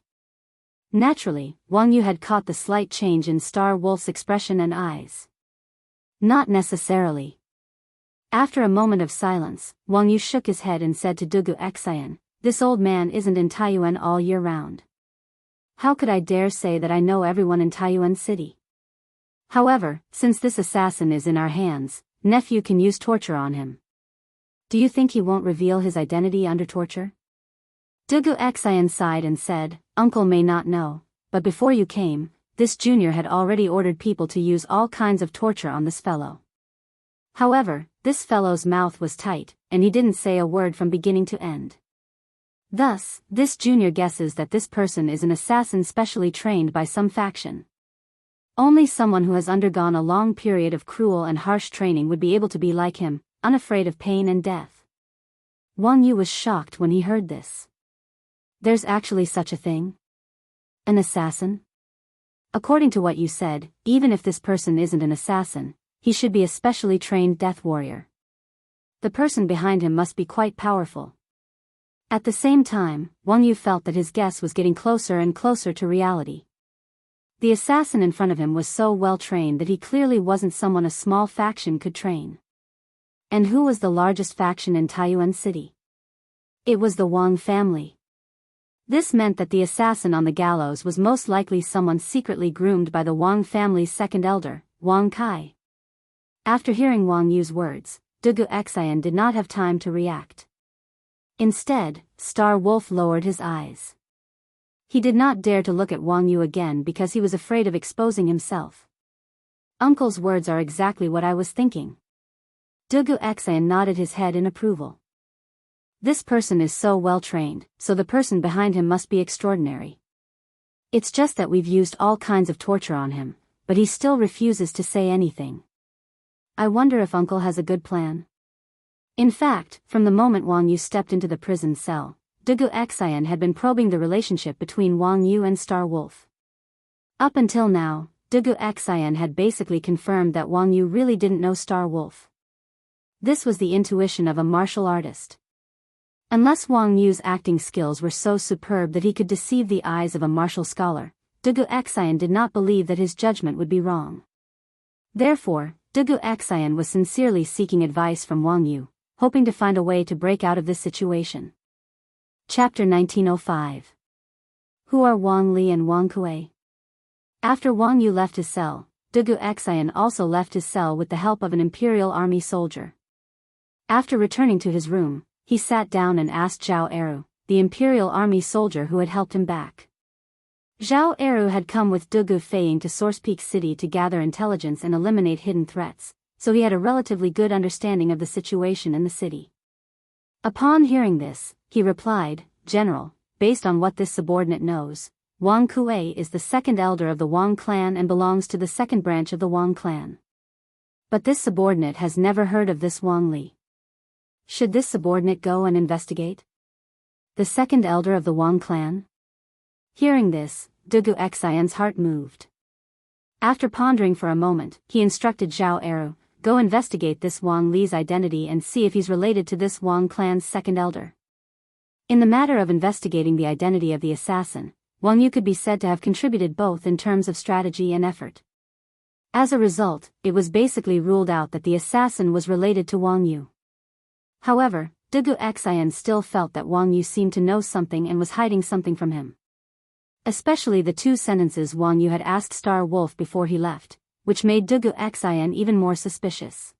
Speaker 1: Naturally, Wang Yu had caught the slight change in Star Wolf's expression and eyes. Not necessarily. After a moment of silence, Wang Yu shook his head and said to Dugu Xian, "This old man isn't in Taiyuan all year round. How could I dare say that I know everyone in Taiyuan City? However, since this assassin is in our hands, nephew can use torture on him. Do you think he won't reveal his identity under torture?" Dugu Xian sighed and said, "Uncle may not know, but before you came, this junior had already ordered people to use all kinds of torture on this fellow. However, this fellow's mouth was tight, and he didn't say a word from beginning to end. Thus, this junior guesses that this person is an assassin specially trained by some faction. Only someone who has undergone a long period of cruel and harsh training would be able to be like him, unafraid of pain and death." Wang Yu was shocked when he heard this. There's actually such a thing? An assassin? According to what you said, even if this person isn't an assassin, he should be a specially trained death warrior. The person behind him must be quite powerful. At the same time, Wang Yu felt that his guess was getting closer and closer to reality. The assassin in front of him was so well trained that he clearly wasn't someone a small faction could train. And who was the largest faction in Taiyuan City? It was the Wang family. This meant that the assassin on the gallows was most likely someone secretly groomed by the Wang family's second elder, Wang Kai. After hearing Wang Yu's words, Dugu Xian did not have time to react. Instead, Star Wolf lowered his eyes. He did not dare to look at Wang Yu again because he was afraid of exposing himself. "Uncle's words are exactly what I was thinking." Dugu Xian nodded his head in approval. This person is so well trained, so the person behind him must be extraordinary. It's just that we've used all kinds of torture on him, but he still refuses to say anything. I wonder if Uncle has a good plan. In fact, from the moment Wang Yu stepped into the prison cell, Dugu Xian had been probing the relationship between Wang Yu and Star Wolf. Up until now, Dugu Xian had basically confirmed that Wang Yu really didn't know Star Wolf. This was the intuition of a martial artist. Unless Wang Yu's acting skills were so superb that he could deceive the eyes of a martial scholar, Dugu Xian did not believe that his judgment would be wrong. Therefore, Dugu Xian was sincerely seeking advice from Wang Yu, hoping to find a way to break out of this situation. Chapter 1905. Who are Wang Li and Wang Kuei? After Wang Yu left his cell, Dugu Xian also left his cell with the help of an imperial army soldier. After returning to his room, he sat down and asked Zhao Eru, the imperial army soldier who had helped him back. Zhao Eru had come with Dugu Feiying to Source Peak City to gather intelligence and eliminate hidden threats, so he had a relatively good understanding of the situation in the city. Upon hearing this, he replied, "General, based on what this subordinate knows, Wang Kuei is the second elder of the Wang clan and belongs to the second branch of the Wang clan. But this subordinate has never heard of this Wang Li. Should this subordinate go and investigate? The second elder of the Wang clan?" Hearing this, Dugu Xian's heart moved. After pondering for a moment, he instructed Zhao Eru, "Go investigate this Wang Li's identity and see if he's related to this Wang clan's second elder." In the matter of investigating the identity of the assassin, Wang Yu could be said to have contributed both in terms of strategy and effort. As a result, it was basically ruled out that the assassin was related to Wang Yu. However, Dugu Xian still felt that Wang Yu seemed to know something and was hiding something from him. Especially the 2 sentences Wang Yu had asked Star Wolf before he left, which made Dugu Xian even more suspicious.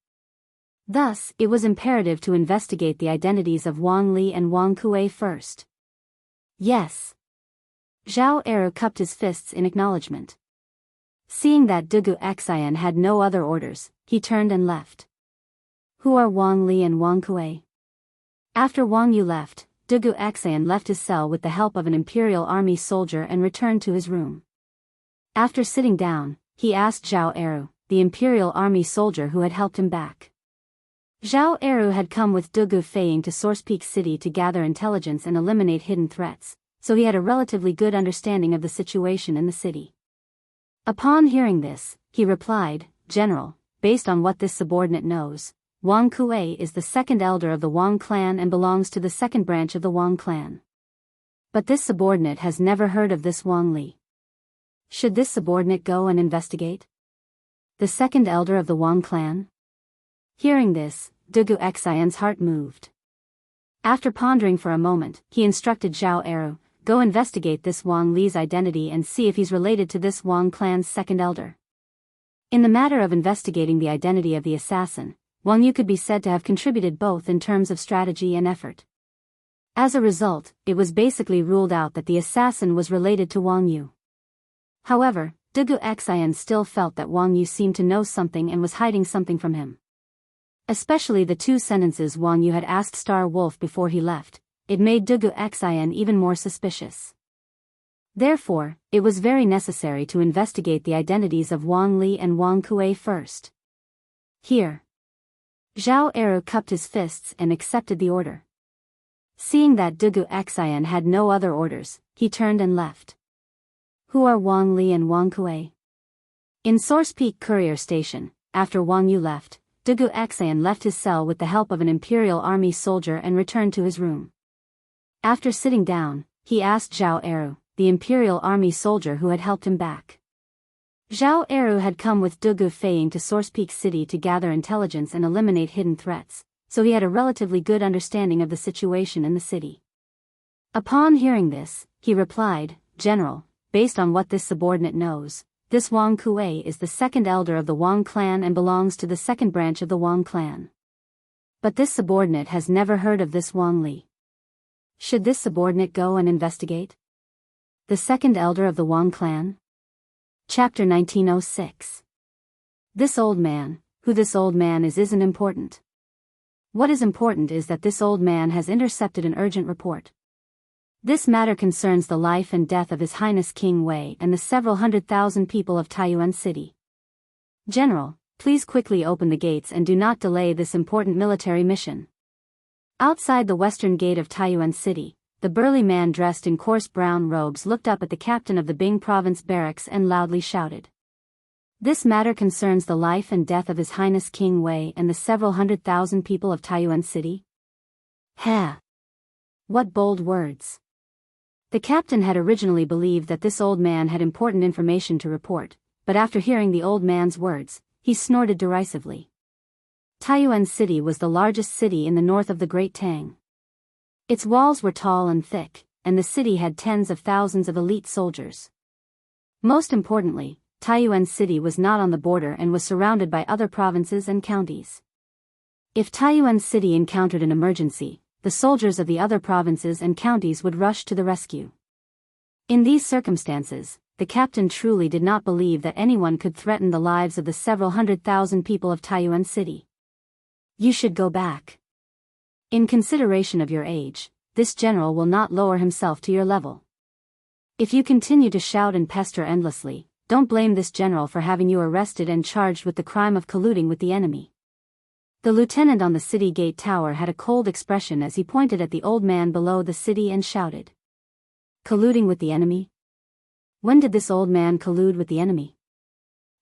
Speaker 1: Thus, it was imperative to investigate the identities of Wang Li and Wang Kuei first. Yes. Zhao Eru cupped his fists in acknowledgement. Seeing that Dugu Xian had no other orders, he turned and left. Who are Wang Li and Wang Kuei? After Wang Yu left, Dugu Xian left his cell with the help of an imperial army soldier and returned to his room. After sitting down, he asked Zhao Eru, the imperial army soldier who had helped him back. Zhao Eru had come with Dugu Feiying to Source Peak City to gather intelligence and eliminate hidden threats, so he had a relatively good understanding of the situation in the city. Upon hearing this, he replied, "General, based on what this subordinate knows, Wang Kuei is the second elder of the Wang clan and belongs to the second branch of the Wang clan. But this subordinate has never heard of this Wang Li. Should this subordinate go and investigate? The second elder of the Wang clan?" Hearing this, Dugu Xian's heart moved. After pondering for a moment, he instructed Zhao Eru, "Go investigate this Wang Li's identity and see if he's related to this Wang clan's second elder." In the matter of investigating the identity of the assassin, Wang Yu could be said to have contributed both in terms of strategy and effort. As a result, it was basically ruled out that the assassin was related to Wang Yu. However, Dugu Xian still felt that Wang Yu seemed to know something and was hiding something from him. Especially the 2 sentences Wang Yu had asked Star Wolf before he left, it made Dugu Xian even more suspicious. Therefore, it was very necessary to investigate the identities of Wang Li and Wang Kuei first. Here. Zhao Eru cupped his fists and accepted the order. Seeing that Dugu Xian had no other orders, he turned and left. Who are Wang Li and Wang Kuei? In Source Peak Courier Station, after Wang Yu left, Dugu Xian left his cell with the help of an imperial army soldier and returned to his room. After sitting down, he asked Zhao Eru, the imperial army soldier who had helped him back. Zhao Eru had come with Dugu Feiying to Source Peak City to gather intelligence and eliminate hidden threats, so he had a relatively good understanding of the situation in the city. Upon hearing this, he replied, "General, based on what this subordinate knows, this Wang Kuei is the second elder of the Wang clan and belongs to the second branch of the Wang clan. But this subordinate has never heard of this Wang Li. Should this subordinate go and investigate? The second elder of the Wang clan?" Chapter 1906. This old man, who this old man is isn't important. What is important is that this old man has intercepted an urgent report. This matter concerns the life and death of His Highness King Wei and the several 100,000 people of Taiyuan City. General, please quickly open the gates and do not delay this important military mission. Outside the western gate of Taiyuan City, the burly man dressed in coarse brown robes looked up at the captain of the Bing province barracks and loudly shouted. This matter concerns the life and death of His Highness King Wei and the several 100,000 people of Taiyuan City. Ha! What bold words! The captain had originally believed that this old man had important information to report, but after hearing the old man's words, he snorted derisively. Taiyuan City was the largest city in the north of the Great Tang. Its walls were tall and thick, and the city had tens of thousands of elite soldiers. Most importantly, Taiyuan City was not on the border and was surrounded by other provinces and counties. If Taiyuan City encountered an emergency, the soldiers of the other provinces and counties would rush to the rescue. In these circumstances, the captain truly did not believe that anyone could threaten the lives of the several 100,000 people of Taiyuan City. You should go back. In consideration of your age, this general will not lower himself to your level. If you continue to shout and pester endlessly, don't blame this general for having you arrested and charged with the crime of colluding with the enemy. The lieutenant on the city gate tower had a cold expression as he pointed at the old man below the city and shouted. Colluding with the enemy? When did this old man collude with the enemy?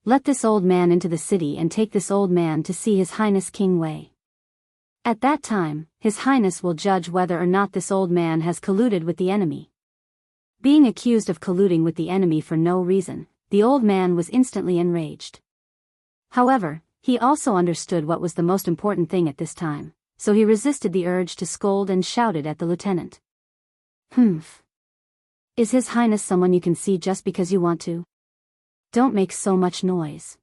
Speaker 1: Let this old man into the city and take this old man to see His Highness King Wei. At that time, His Highness will judge whether or not this old man has colluded with the enemy. Being accused of colluding with the enemy for no reason, the old man was instantly enraged. However, he also understood what was the most important thing at this time, so he resisted the urge to scold and shouted at the lieutenant. Humph. Is His Highness someone you can see just because you want to? Don't make so much noise.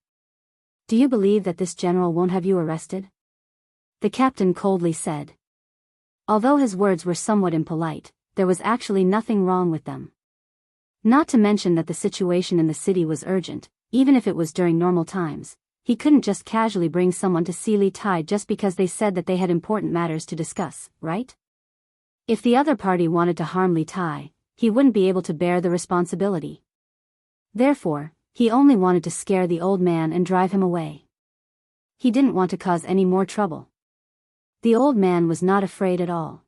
Speaker 1: Do you believe that this general won't have you arrested? The captain coldly said. Although his words were somewhat impolite, there was actually nothing wrong with them. Not to mention that the situation in the city was urgent, even if it was during normal times. He couldn't just casually bring someone to see Li Tai just because they said that they had important matters to discuss, right? If the other party wanted to harm Li Tai, he wouldn't be able to bear the responsibility. Therefore, he only wanted to scare the old man and drive him away. He didn't want to cause any more trouble. The old man was not afraid at all.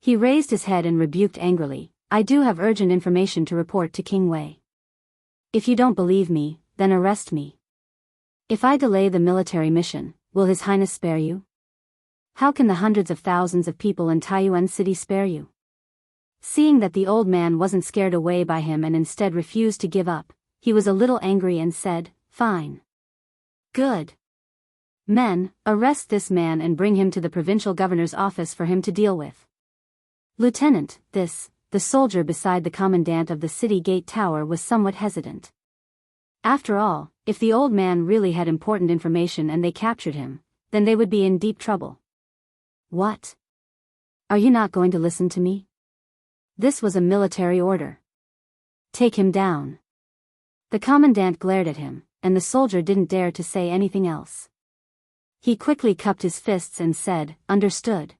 Speaker 1: He raised his head and rebuked angrily, I do have urgent information to report to King Wei. If you don't believe me, then arrest me. If I delay the military mission, will His Highness spare you? How can the hundreds of thousands of people in Taiyuan City spare you? Seeing that the old man wasn't scared away by him and instead refused to give up, he was a little angry and said, Fine. Good. Men, arrest this man and bring him to the provincial governor's office for him to deal with. Lieutenant, the soldier beside the commandant of the city gate tower was somewhat hesitant. After all, if the old man really had important information and they captured him, then they would be in deep trouble. What? Are you not going to listen to me? This was a military order. Take him down. The commandant glared at him, and the soldier didn't dare to say anything else. He quickly cupped his fists and said, Understood.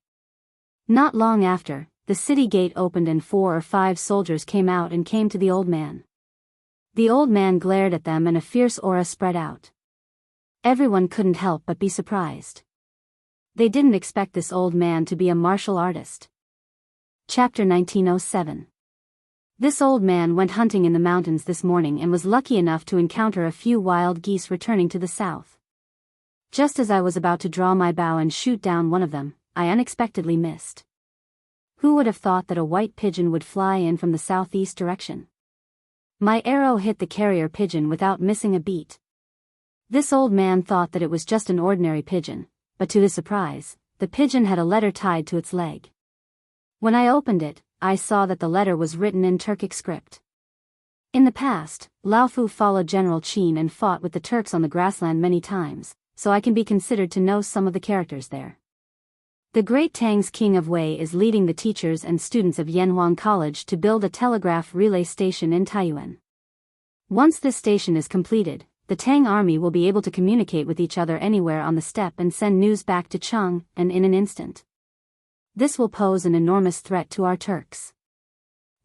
Speaker 1: Not long after, the city gate opened and 4 or 5 soldiers came out and came to the old man. The old man glared at them and a fierce aura spread out. Everyone couldn't help but be surprised. They didn't expect this old man to be a martial artist. Chapter 1907. This old man went hunting in the mountains this morning and was lucky enough to encounter a few wild geese returning to the south. Just as I was about to draw my bow and shoot down one of them, I unexpectedly missed. Who would have thought that a white pigeon would fly in from the southeast direction? My arrow hit the carrier pigeon without missing a beat. This old man thought that it was just an ordinary pigeon, but to his surprise, the pigeon had a letter tied to its leg. When I opened it, I saw that the letter was written in Turkic script. In the past, Laofu followed General Qin and fought with the Turks on the grassland many times, so I can be considered to know some of the characters there. The Great Tang's King of Wei is leading the teachers and students of Yanhuang College to build a telegraph relay station in Taiyuan. Once this station is completed, the Tang army will be able to communicate with each other anywhere on the steppe and send news back to Chang, and in an instant. This will pose an enormous threat to our Turks.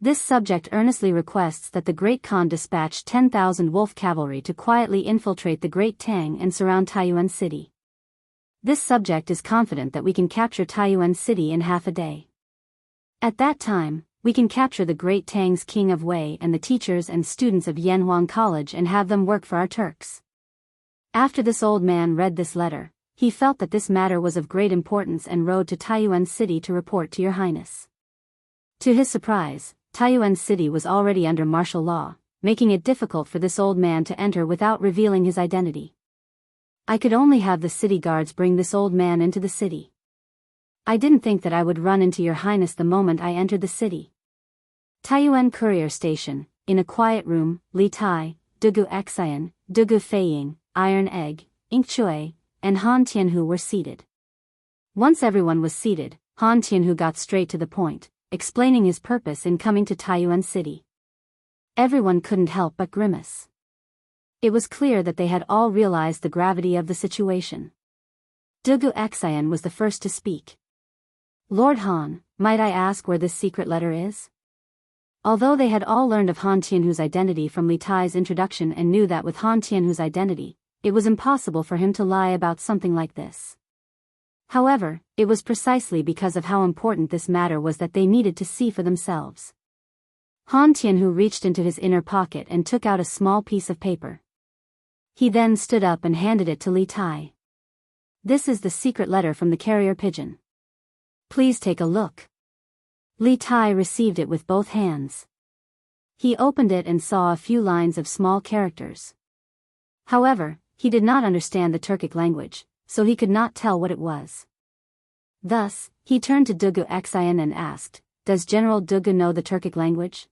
Speaker 1: This subject earnestly requests that the Great Khan dispatch 10,000 wolf cavalry to quietly infiltrate the Great Tang and surround Taiyuan City. This subject is confident that we can capture Taiyuan City in half a day. At that time, we can capture the Great Tang's King of Wei and the teachers and students of Yanhuang College and have them work for our Turks. After this old man read this letter, he felt that this matter was of great importance and rode to Taiyuan City to report to Your Highness. To his surprise, Taiyuan City was already under martial law, making it difficult for this old man to enter without revealing his identity. I could only have the city guards bring this old man into the city. I didn't think that I would run into Your Highness the moment I entered the city. Taiyuan Courier Station, in a quiet room, Li Tai, Dugu Xian, Dugu Feiying, Iron Egg, Ink Chui, and Han Tianhu were seated. Once everyone was seated, Han Tianhu got straight to the point, explaining his purpose in coming to Taiyuan City. Everyone couldn't help but grimace. It was clear that they had all realized the gravity of the situation. Dugu Xian was the first to speak. Lord Han, might I ask where this secret letter is? Although they had all learned of Han Tianhu's identity from Li Tai's introduction and knew that with Han Tianhu's identity, it was impossible for him to lie about something like this. However, it was precisely because of how important this matter was that they needed to see for themselves. Han Tianhu reached into his inner pocket and took out a small piece of paper. He then stood up and handed it to Li Tai. This is the secret letter from the carrier pigeon. Please take a look. Li Tai received it with both hands. He opened it and saw a few lines of small characters. However, he did not understand the Turkic language, so he could not tell what it was. Thus, he turned to Dugu Xian and asked, "Does General Dugu know the Turkic language?"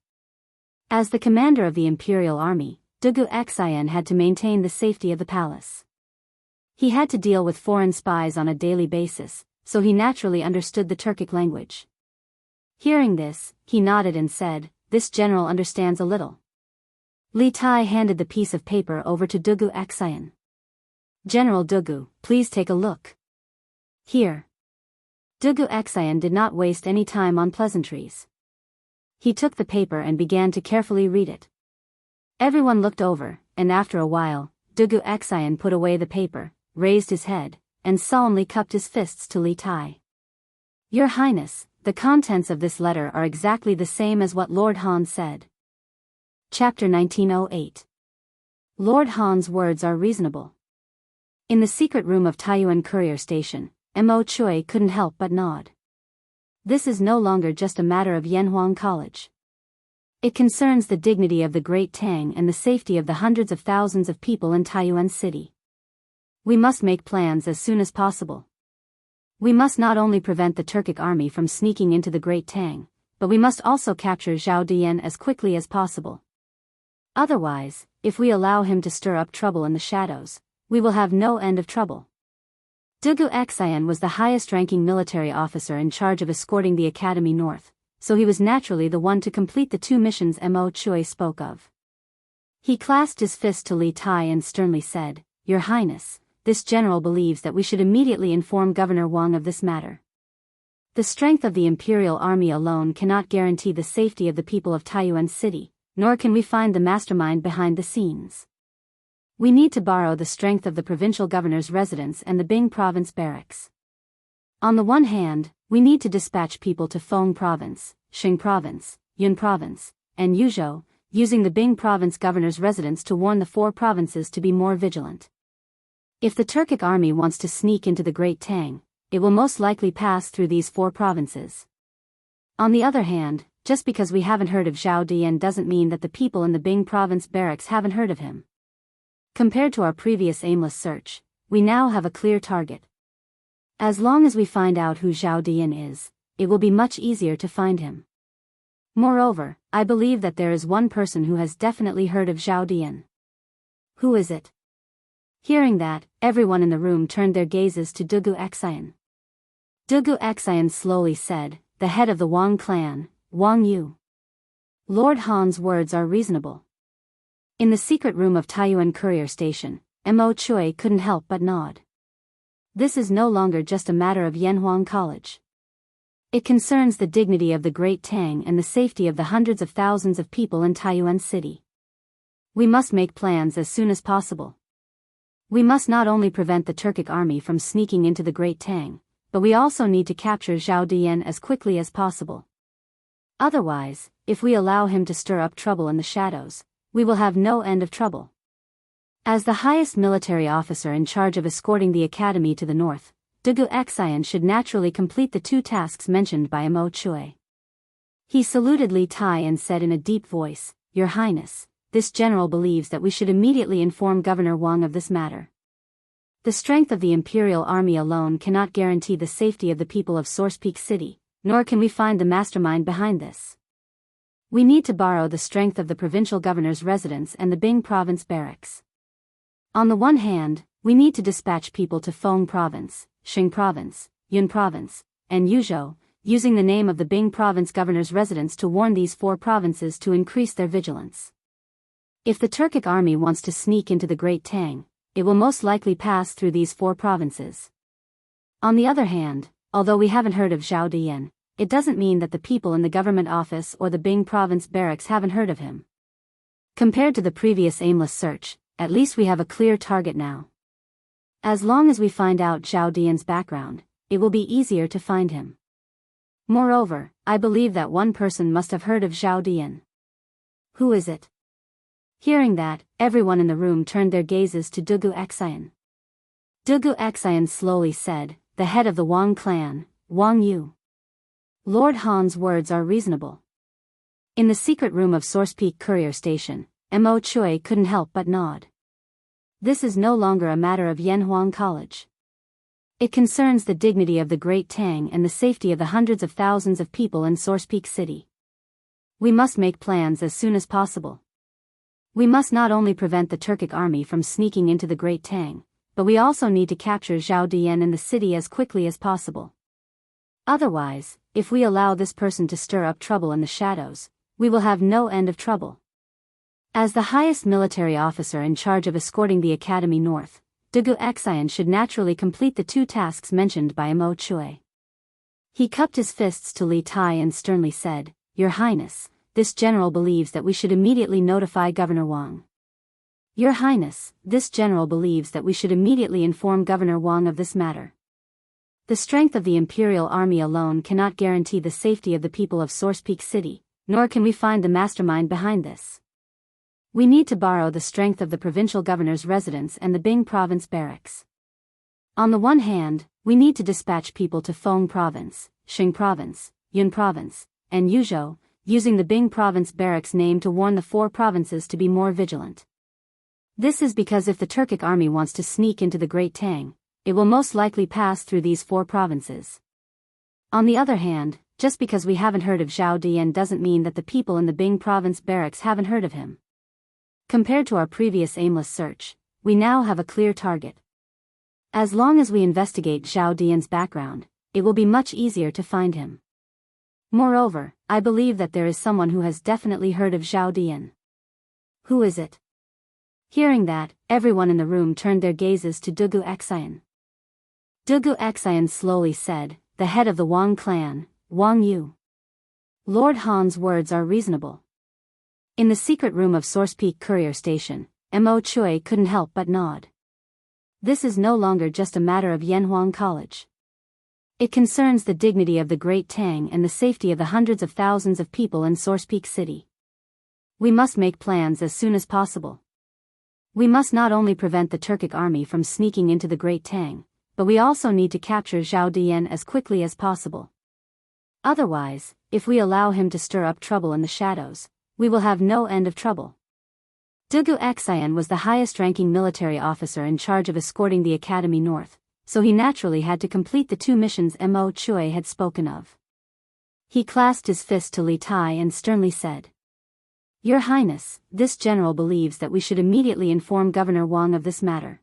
Speaker 1: As the commander of the imperial army, Dugu Xian had to maintain the safety of the palace. He had to deal with foreign spies on a daily basis, so he naturally understood the Turkic language. Hearing this, he nodded and said, "This general understands a little." Li Tai handed the piece of paper over to Dugu Xian. "General Dugu, please take a look." "Here." Dugu Xian did not waste any time on pleasantries. He took the paper and began to carefully read it. Everyone looked over, and after a while, Dugu Xian put away the paper, raised his head, and solemnly cupped his fists to Li Tai. "Your Highness, the contents of this letter are exactly the same as what Lord Han said." Chapter 1908. Lord Han's words are reasonable. In the secret room of Taiyuan Courier Station, Mo Chui couldn't help but nod. This is no longer just a matter of Yanhuang College. It concerns the dignity of the Great Tang and the safety of the hundreds of thousands of people in Taiyuan City. We must make plans as soon as possible. We must not only prevent the Turkic army from sneaking into the Great Tang, but we must also capture Zhao Dian as quickly as possible. Otherwise, if we allow him to stir up trouble in the shadows, we will have no end of trouble. Dugu Xian was the highest-ranking military officer in charge of escorting the academy north, so he was naturally the one to complete the two missions Mo Chui spoke of. He clasped his fist to Li Tai and sternly said, "Your Highness, this general believes that we should immediately inform Governor Wang of this matter. The strength of the imperial army alone cannot guarantee the safety of the people of Taiyuan City, nor can we find the mastermind behind the scenes. We need to borrow the strength of the provincial governor's residence and the Bing province barracks. On the one hand, we need to dispatch people to Feng province, Xing province, Yun province, and Yuzhou, using the Bing province governor's residence to warn the four provinces to be more vigilant. If the Turkic army wants to sneak into the Great Tang, it will most likely pass through these four provinces. On the other hand, just because we haven't heard of Zhao Dian doesn't mean that the people in the Bing province barracks haven't heard of him. Compared to our previous aimless search, we now have a clear target. As long as we find out who Zhao Dian is, it will be much easier to find him. Moreover, I believe that there is one person who has definitely heard of Zhao Dian. Who is it?" Hearing that, everyone in the room turned their gazes to Dugu Xian. Dugu Xian slowly said, "The head of the Wang clan, Wang Yu." Lord Han's words are reasonable. In the secret room of Taiyuan Courier Station, Mo Chui couldn't help but nod. This is no longer just a matter of Yanhuang College. It concerns the dignity of the Great Tang and the safety of the hundreds of thousands of people in Taiyuan City. We must make plans as soon as possible. We must not only prevent the Turkic army from sneaking into the Great Tang, but we also need to capture Zhao Dian as quickly as possible. Otherwise, if we allow him to stir up trouble in the shadows, we will have no end of trouble. As the highest military officer in charge of escorting the academy to the north, Dugu Xian should naturally complete the two tasks mentioned by Mo Chui. He saluted Li Tai and said in a deep voice, "Your Highness, this general believes that we should immediately inform Governor Wang of this matter. The strength of the imperial army alone cannot guarantee the safety of the people of Source Peak City, nor can we find the mastermind behind this. We need to borrow the strength of the provincial governor's residence and the Bing province barracks. On the one hand, we need to dispatch people to Feng province, Xing province, Yun Province, and Yuzhou, using the name of the Bing Province governor's residence to warn these 4 provinces to increase their vigilance. If the Turkic army wants to sneak into the Great Tang, it will most likely pass through these 4 provinces. On the other hand, although we haven't heard of Zhao Diyan, it doesn't mean that the people in the government office or the Bing Province barracks haven't heard of him. Compared to the previous aimless search, at least we have a clear target now. As long as we find out Zhao Diyan's background, it will be easier to find him. Moreover, I believe that one person must have heard of Zhao Diyan. Who is it? Hearing that, everyone in the room turned their gazes to Dugu Xian. Dugu Xian slowly said, the head of the Wang clan, Wang Yu. Lord Han's words are reasonable. In the secret room of Source Peak Courier Station, Mo Chui couldn't help but nod. This is no longer a matter of Yanhuang College. It concerns the dignity of the Great Tang and the safety of the hundreds of thousands of people in Source Peak City. We must make plans as soon as possible. We must not only prevent the Turkic army from sneaking into the Great Tang, but we also need to capture Zhao Diyan in the city as quickly as possible. Otherwise, if we allow this person to stir up trouble in the shadows, we will have no end of trouble. As the highest military officer in charge of escorting the Academy North, Dugu Xian should naturally complete the 2 tasks mentioned by Mo Chui. He cupped his fists to Li Tai and sternly said, Your Highness, this general believes that we should immediately notify Governor Wang. Your Highness, this general believes that we should immediately inform Governor Wang of this matter. The strength of the Imperial Army alone cannot guarantee the safety of the people of Source Peak City, nor can we find the mastermind behind this. We need to borrow the strength of the provincial governor's residence and the Bing Province barracks. On the one hand, we need to dispatch people to Feng Province, Xing Province, Yun Province, and Yuzhou, using the Bing Province barracks name to warn the 4 provinces to be more vigilant. This is because if the Turkic army wants to sneak into the Great Tang, it will most likely pass through these 4 provinces. On the other hand, just because we haven't heard of Zhao Diyan doesn't mean that the people in the Bing Province barracks haven't heard of him. Compared to our previous aimless search, we now have a clear target. As long as we investigate Zhao Diyan's background, it will be much easier to find him. Moreover, I believe that there is someone who has definitely heard of Zhao Diyan. Who is it? Hearing that, everyone in the room turned their gazes to Dugu Xian. Dugu Xian slowly said, the head of the Wang clan, Wang Yu. Lord Han's words are reasonable. In the secret room of Source Peak Courier Station, Mo Chui couldn't help but nod. This is no longer just a matter of Yanhuang College. It concerns the dignity of the Great Tang and the safety of the hundreds of thousands of people in Source Peak City. We must make plans as soon as possible. We must not only prevent the Turkic army from sneaking into the Great Tang, but we also need to capture Zhao Diyan as quickly as possible. Otherwise, if we allow him to stir up trouble in the shadows, we will have no end of trouble. Dugu Xian was the highest-ranking military officer in charge of escorting the Academy North, so he naturally had to complete the 2 missions Mo Chui had spoken of. He clasped his fist to Li Tai and sternly said, Your Highness, this general believes that we should immediately inform Governor Wang of this matter.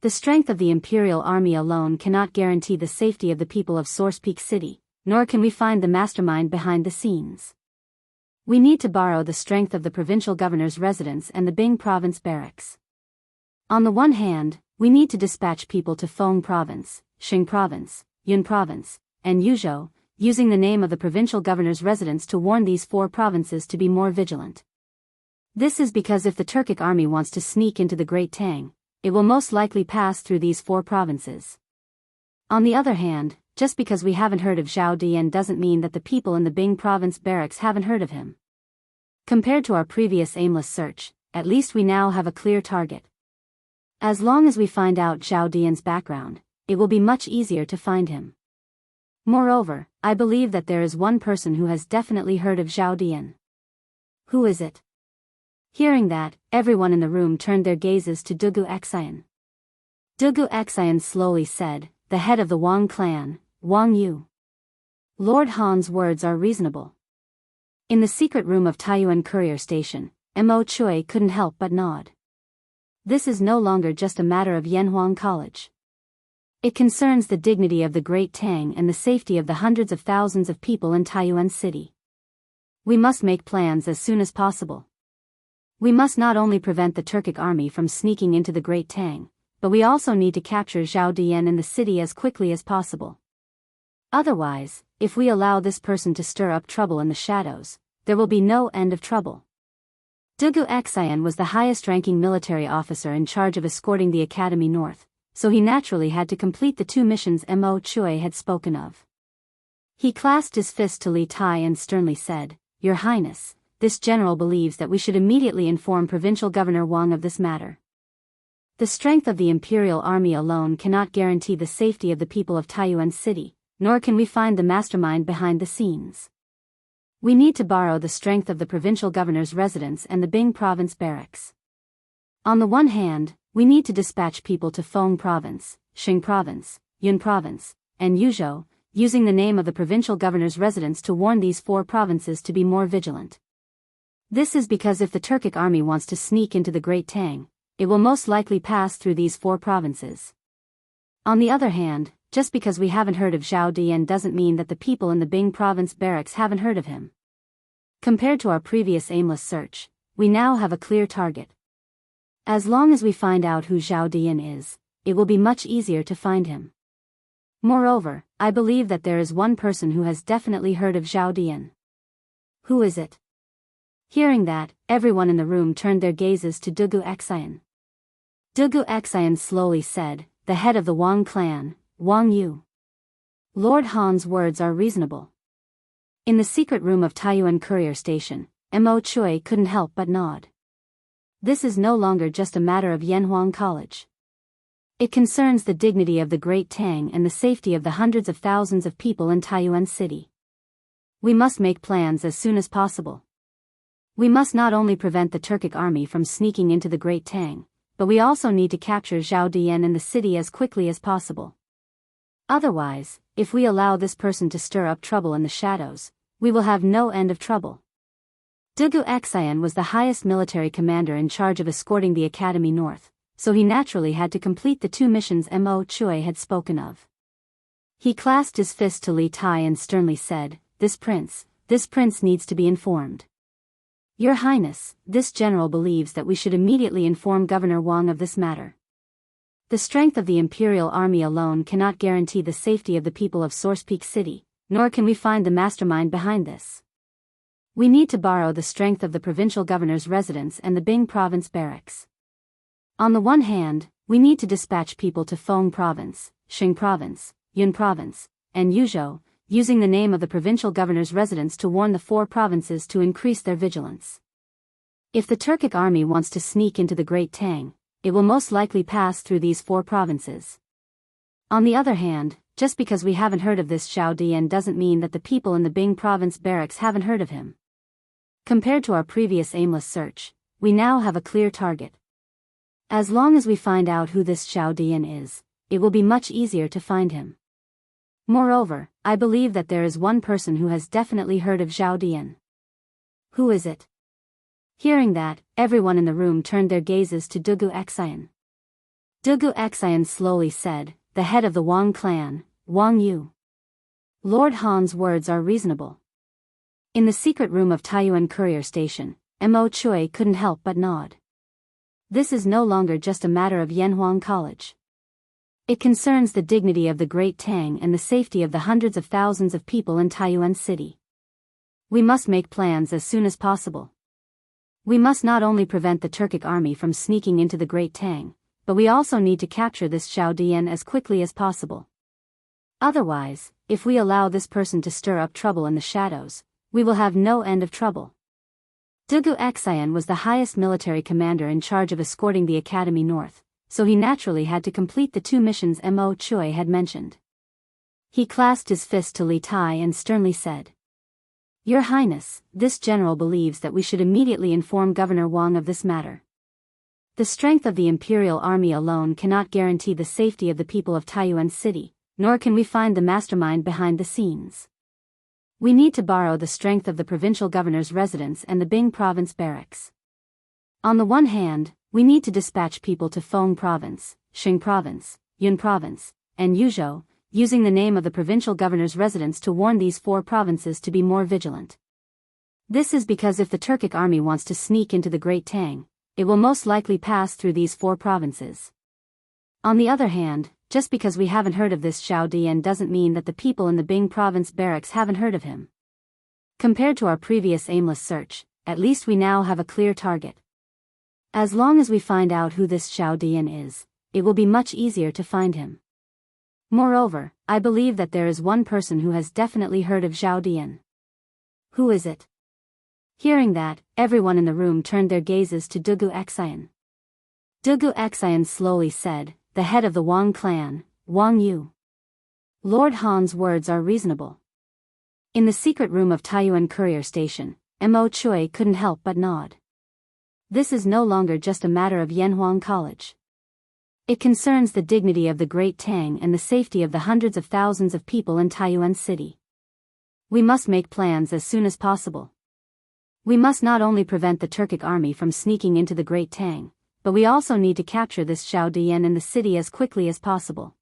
Speaker 1: The strength of the Imperial Army alone cannot guarantee the safety of the people of Source Peak City, nor can we find the mastermind behind the scenes. We need to borrow the strength of the provincial governor's residence and the Bing Province barracks. On the one hand, we need to dispatch people to Feng Province, Xing Province, Yun Province, and Yuzhou, using the name of the provincial governor's residence to warn these 4 provinces to be more vigilant. This is because if the Turkic army wants to sneak into the Great Tang, it will most likely pass through these 4 provinces. On the other hand, just because we haven't heard of Zhao Diyan doesn't mean that the people in the Bing Province barracks haven't heard of him. Compared to our previous aimless search, at least we now have a clear target. As long as we find out Zhao Diyan's background, it will be much easier to find him. Moreover, I believe that there is one person who has definitely heard of Zhao Diyan. Who is it? Hearing that, everyone in the room turned their gazes to Dugu Xian. Dugu Xian slowly said, the head of the Wang clan, Wang Yu. Lord Han's words are reasonable. In the secret room of Taiyuan Courier Station, Mo Chui couldn't help but nod. This is no longer just a matter of Yanhuang College. It concerns the dignity of the Great Tang and the safety of the hundreds of thousands of people in Taiyuan City. We must make plans as soon as possible. We must not only prevent the Turkic army from sneaking into the Great Tang, but we also need to capture Zhao Dian in the city as quickly as possible. Otherwise, if we allow this person to stir up trouble in the shadows, there will be no end of trouble. Wuxia Xianxia was the highest-ranking military officer in charge of escorting the Academy north, so he naturally had to complete the 2 missions Mo Chui had spoken of. He clasped his fist to Li Tai and sternly said, "Your Highness, this general believes that we should immediately inform Provincial Governor Wang of this matter. The strength of the Imperial Army alone cannot guarantee the safety of the people of Taiyuan City, nor can we find the mastermind behind the scenes. We need to borrow the strength of the Provincial Governor's residence and the Bing Province barracks. On the one hand, we need to dispatch people to Feng Province, Xing Province, Yun Province, and Yuzhou, using the name of the Provincial Governor's residence to warn these 4 provinces to be more vigilant. This is because if the Turkic army wants to sneak into the Great Tang, it will most likely pass through these 4 provinces. On the other hand, just because we haven't heard of Zhao Dian doesn't mean that the people in the Bing Province barracks haven't heard of him. Compared to our previous aimless search, we now have a clear target. As long as we find out who Zhao Dian is, it will be much easier to find him. Moreover, I believe that there is one person who has definitely heard of Zhao Dian. Who is it?" Hearing that, everyone in the room turned their gazes to Wuxia Xianxia. Wuxia Xianxia slowly said, "The head of the Wang clan, Wang Yu." Lord Han's words are reasonable. In the secret room of Taiyuan Courier Station, Mo Chui couldn't help but nod. This is no longer just a matter of Yanhuang College. It concerns the dignity of the Great Tang and the safety of the hundreds of thousands of people in Taiyuan City. We must make plans as soon as possible. We must not only prevent the Turkic army from sneaking into the Great Tang, but we also need to capture Zhao Dian in the city as quickly as possible. Otherwise, if we allow this person to stir up trouble in the shadows, we will have no end of trouble. Wuxia Xianxia was the highest military commander in charge of escorting the Academy north, so he naturally had to complete the 2 missions Mo Chui had spoken of. He clasped his fist to Li Tai and sternly said, This prince needs to be informed. Your Highness, this general believes that we should immediately inform Governor Wang of this matter. The strength of the Imperial Army alone cannot guarantee the safety of the people of Source Peak City, nor can we find the mastermind behind this. We need to borrow the strength of the Provincial Governor's residence and the Bing Province barracks. On the one hand, we need to dispatch people to Feng Province, Xing Province, Yun Province, and Yuzhou, using the name of the Provincial Governor's residence to warn the 4 provinces to increase their vigilance. If the Turkic army wants to sneak into the Great Tang, it will most likely pass through these 4 provinces. On the other hand, just because we haven't heard of this Zhao Dian doesn't mean that the people in the Bing Province barracks haven't heard of him. Compared to our previous aimless search, we now have a clear target. As long as we find out who this Zhao Dian is, it will be much easier to find him. Moreover, I believe that there is one person who has definitely heard of Zhao Dian. Who is it? Hearing that, everyone in the room turned their gazes to Wuxia Xianxia. Wuxia Xianxia slowly said, "The head of the Wang clan, Wang Yu." Lord Han's words are reasonable. In the secret room of Taiyuan Courier Station, Mo Chui couldn't help but nod. This is no longer just a matter of Yanhuang College. It concerns the dignity of the Great Tang and the safety of the hundreds of thousands of people in Taiyuan City. We must make plans as soon as possible. We must not only prevent the Turkic army from sneaking into the Great Tang, but we also need to capture this Zhao Dian as quickly as possible. Otherwise, if we allow this person to stir up trouble in the shadows, we will have no end of trouble. Wuxia Xianxia was the highest military commander in charge of escorting the Academy north, so he naturally had to complete the 2 missions Mo Chui had mentioned. He clasped his fist to Li Tai and sternly said, Your Highness, this general believes that we should immediately inform Governor Wang of this matter. The strength of the Imperial Army alone cannot guarantee the safety of the people of Taiyuan City, nor can we find the mastermind behind the scenes. We need to borrow the strength of the Provincial Governor's residence and the Bing Province barracks. On the one hand, we need to dispatch people to Feng Province, Xing Province, Yun Province, and Yuzhou, using the name of the provincial governor's residence to warn these 4 provinces to be more vigilant. This is because if the Turkic army wants to sneak into the Great Tang, it will most likely pass through these 4 provinces. On the other hand, just because we haven't heard of this Xiao Dian doesn't mean that the people in the Bing province barracks haven't heard of him. Compared to our previous aimless search, at least we now have a clear target. As long as we find out who this Xiao Dian is, it will be much easier to find him. Moreover, I believe that there is one person who has definitely heard of Xiao Dian. Who is it? Hearing that, everyone in the room turned their gazes to Dugu Xian. Dugu Xian slowly said, "The head of the Wang clan, Wang Yu." Lord Han's words are reasonable. In the secret room of Taiyuan courier station, Mo Chui couldn't help but nod. This is no longer just a matter of Yanhuang College. It concerns the dignity of the Great Tang and the safety of the hundreds of thousands of people in Taiyuan City. We must make plans as soon as possible. We must not only prevent the Turkic army from sneaking into the Great Tang, but we also need to capture this Xiao Dian in the city as quickly as possible.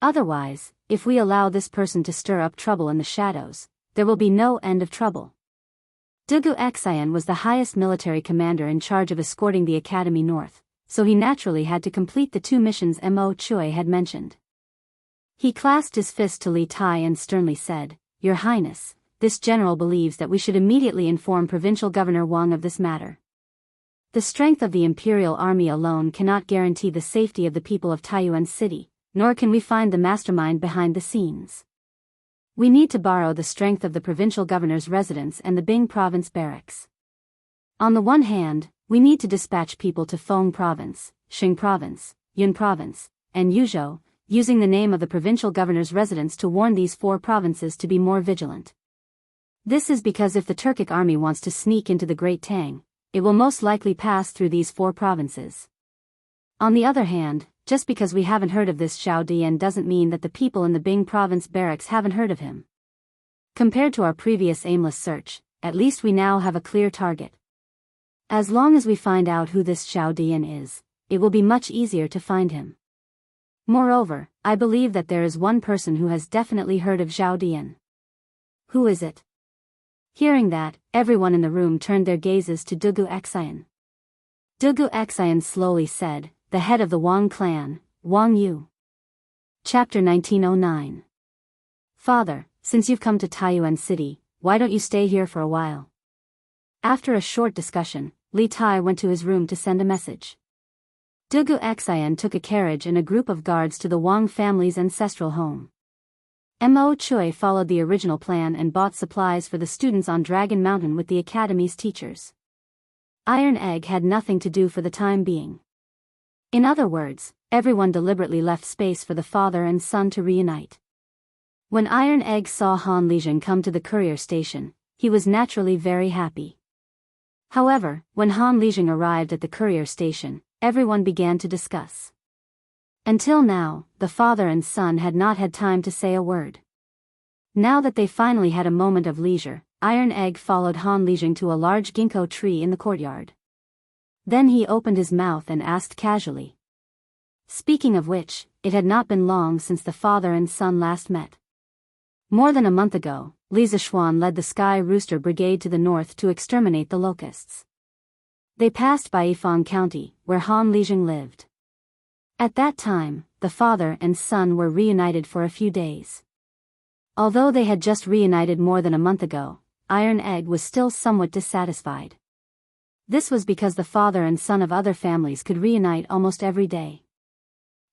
Speaker 1: Otherwise, if we allow this person to stir up trouble in the shadows, there will be no end of trouble. Dugu Xian was the highest military commander in charge of escorting the Academy north, so he naturally had to complete the 2 missions Mo Chui had mentioned. He clasped his fist to Li Tai and sternly said, "Your Highness, this general believes that we should immediately inform Provincial Governor Wang of this matter. The strength of the Imperial Army alone cannot guarantee the safety of the people of Taiyuan City, nor can we find the mastermind behind the scenes. We need to borrow the strength of the provincial governor's residence and the Bing province barracks. On the one hand, we need to dispatch people to Feng province, Xing province, Yun province, and Yuzhou, using the name of the provincial governor's residence to warn these 4 provinces to be more vigilant. This is because if the Turkic army wants to sneak into the Great Tang, it will most likely pass through these 4 provinces. On the other hand, just because we haven't heard of this Xiao Dian doesn't mean that the people in the Bing province barracks haven't heard of him. Compared to our previous aimless search, at least we now have a clear target. As long as we find out who this Xiao Dian is, it will be much easier to find him. Moreover, I believe that there is one person who has definitely heard of Xiao Dian. Who is it? Hearing that, everyone in the room turned their gazes to Dugu Xian. Dugu Xian slowly said, "The head of the Wang clan, Wang Yu." Chapter 1909. Father, since you've come to Taiyuan City, why don't you stay here for a while? After a short discussion, Li Tai went to his room to send a message. Dugu Xian took a carriage and a group of guards to the Wang family's ancestral home. Mo Chui followed the original plan and bought supplies for the students on Dragon Mountain with the Academy's teachers. Iron Egg had nothing to do for the time being. In other words, everyone deliberately left space for the father and son to reunite. When Iron Egg saw Han Lijing come to the courier station, he was naturally very happy. However, when Han Lijing arrived at the courier station, everyone began to discuss. Until now, the father and son had not had time to say a word. Now that they finally had a moment of leisure, Iron Egg followed Han Lijing to a large ginkgo tree in the courtyard. Then he opened his mouth and asked casually. Speaking of which, it had not been long since the father and son last met. More than a month ago, Li Zishuan led the Sky Rooster Brigade to the north to exterminate the locusts. They passed by Yifang County, where Han Lijing lived. At that time, the father and son were reunited for a few days. Although they had just reunited more than a month ago, Iron Egg was still somewhat dissatisfied. This was because the father and son of other families could reunite almost every day.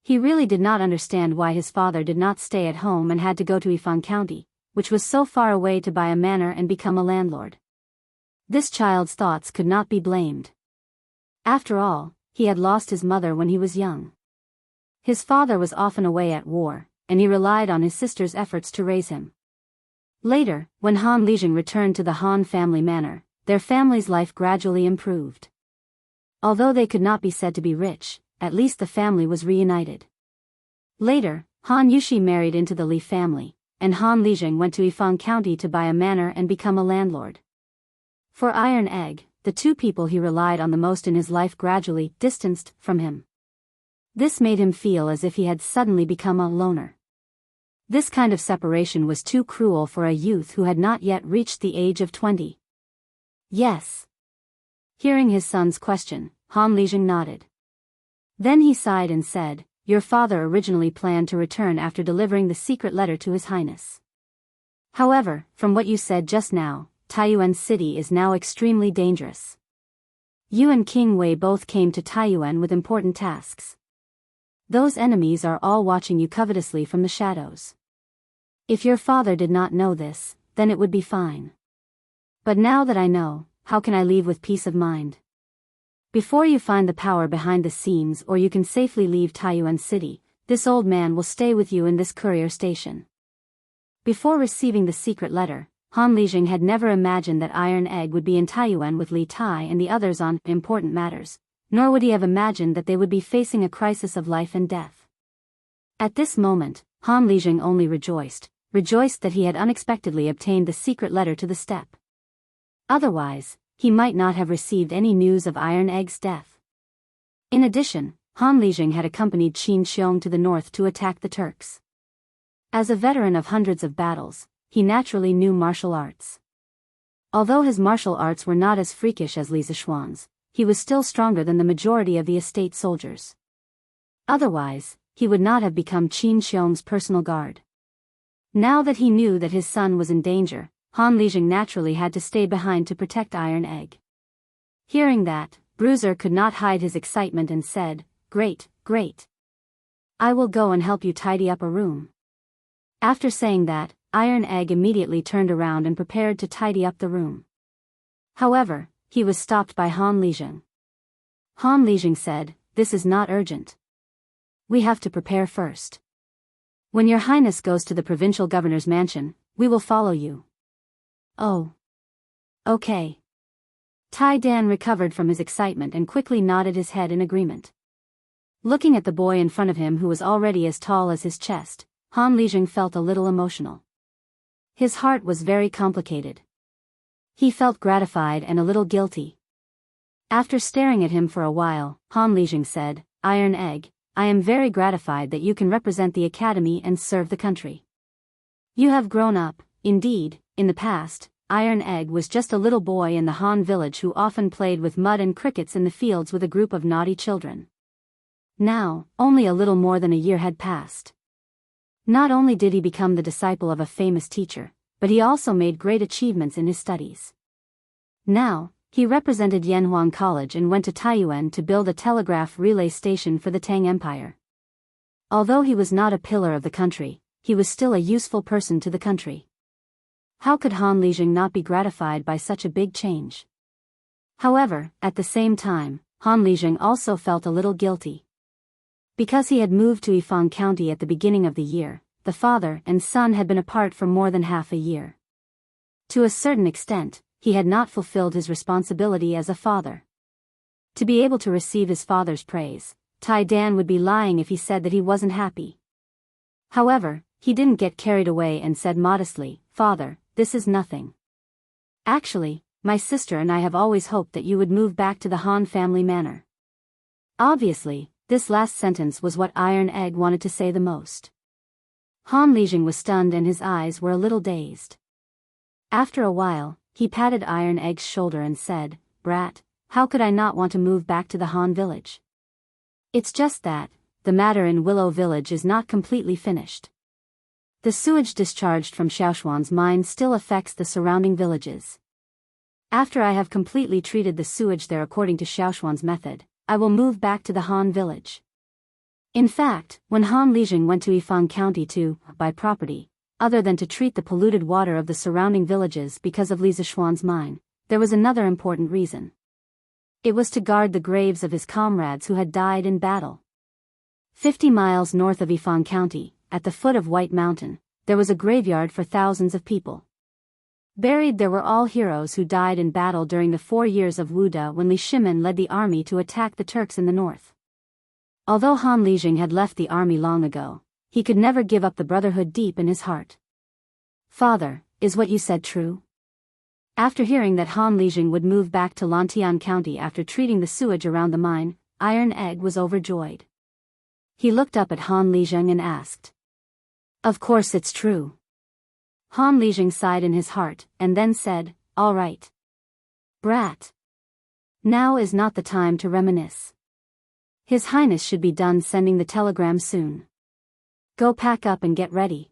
Speaker 1: He really did not understand why his father did not stay at home and had to go to Yifang County, which was so far away to buy a manor and become a landlord. This child's thoughts could not be blamed. After all, he had lost his mother when he was young. His father was often away at war, and he relied on his sister's efforts to raise him. Later, when Han Lijing returned to the Han family manor, their family's life gradually improved. Although they could not be said to be rich, at least the family was reunited. Later, Han Yushi married into the Li family, and Han Lijing went to Yifang County to buy a manor and become a landlord. For Iron Egg, the two people he relied on the most in his life gradually distanced from him. This made him feel as if he had suddenly become a loner. This kind of separation was too cruel for a youth who had not yet reached the age of 20. Yes. Hearing his son's question, Han Lijing nodded. Then he sighed and said, "Your father originally planned to return after delivering the secret letter to His Highness. However, from what you said just now, Taiyuan City is now extremely dangerous. You and King Wei both came to Taiyuan with important tasks. Those enemies are all watching you covetously from the shadows. If your father did not know this, then it would be fine. But now that I know, how can I leave with peace of mind? Before you find the power behind the scenes or you can safely leave Taiyuan City, this old man will stay with you in this courier station." Before receiving the secret letter, Han Lijing had never imagined that Iron Egg would be in Taiyuan with Li Tai and the others on important matters, nor would he have imagined that they would be facing a crisis of life and death. At this moment, Han Lijing only rejoiced that he had unexpectedly obtained the secret letter to the steppe. Otherwise, he might not have received any news of Iron Egg's death. In addition, Han Lijing had accompanied Qin Xiong to the north to attack the Turks. As a veteran of hundreds of battles, he naturally knew martial arts. Although his martial arts were not as freakish as Li Zishuan's, he was still stronger than the majority of the estate soldiers. Otherwise, he would not have become Qin Xiong's personal guard. Now that he knew that his son was in danger, Han Lijing naturally had to stay behind to protect Iron Egg. Hearing that, Bruiser could not hide his excitement and said, "Great, great. I will go and help you tidy up a room." After saying that, Iron Egg immediately turned around and prepared to tidy up the room. However, he was stopped by Han Lijing. Han Lijing said, "This is not urgent. We have to prepare first. When your highness goes to the provincial governor's mansion, we will follow you." "Oh. Okay." Tai Dan recovered from his excitement and quickly nodded his head in agreement. Looking at the boy in front of him who was already as tall as his chest, Han Lijing felt a little emotional. His heart was very complicated. He felt gratified and a little guilty. After staring at him for a while, Han Lijing said, "Iron Egg, I am very gratified that you can represent the academy and serve the country. You have grown up. Indeed, in the past, Iron Egg was just a little boy in the Han village who often played with mud and crickets in the fields with a group of naughty children. Now, only a little more than a year had passed. Not only did he become the disciple of a famous teacher, but he also made great achievements in his studies. Now, he represented Yanhuang College and went to Taiyuan to build a telegraph relay station for the Tang Empire. Although he was not a pillar of the country, he was still a useful person to the country. How could Han Lijing not be gratified by such a big change? However, at the same time, Han Lijing also felt a little guilty. Because he had moved to Yifang County at the beginning of the year, the father and son had been apart for more than half a year. To a certain extent, he had not fulfilled his responsibility as a father. To be able to receive his father's praise, Tai Dan would be lying if he said that he wasn't happy. However, he didn't get carried away and said modestly, "Father, this is nothing. Actually, my sister and I have always hoped that you would move back to the Han family manor." Obviously, this last sentence was what Iron Egg wanted to say the most. Han Lijing was stunned and his eyes were a little dazed. After a while, he patted Iron Egg's shoulder and said, "Brat, how could I not want to move back to the Han village? It's just that, the matter in Willow Village is not completely finished. The sewage discharged from Xiaoshuan's mine still affects the surrounding villages. After I have completely treated the sewage there according to Xiaoshuan's method, I will move back to the Han village." In fact, when Han Lijing went to Yifang County to buy property, other than to treat the polluted water of the surrounding villages because of Li Zishuan's mine, there was another important reason. It was to guard the graves of his comrades who had died in battle. 50 miles north of Yifang County, at the foot of White Mountain, there was a graveyard for thousands of people. Buried there were all heroes who died in battle during the 4 years of Wuda when Li Shimin led the army to attack the Turks in the north. Although Han Lijing had left the army long ago, he could never give up the brotherhood deep in his heart. "Father, is what you said true?" After hearing that Han Lijing would move back to Lantian County after treating the sewage around the mine, Iron Egg was overjoyed. He looked up at Han Lijing and asked. Of course it's true. Han Lijing sighed in his heart, and then said, all right. Brat. Now is not the time to reminisce. His Highness should be done sending the telegram soon. Go pack up and get ready.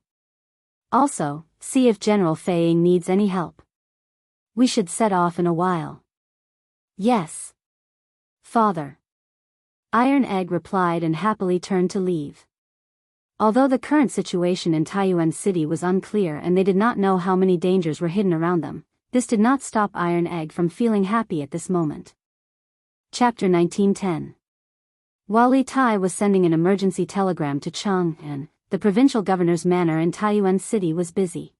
Speaker 1: Also, see if General Fei Ying needs any help. We should set off in a while. Yes. Father. Iron Egg replied and happily turned to leave. Although the current situation in Taiyuan City was unclear and they did not know how many dangers were hidden around them, this did not stop Iron Egg from feeling happy at this moment. Chapter 1910. While Li Tai was sending an emergency telegram to Chang'an, the provincial governor's manor in Taiyuan City was busy.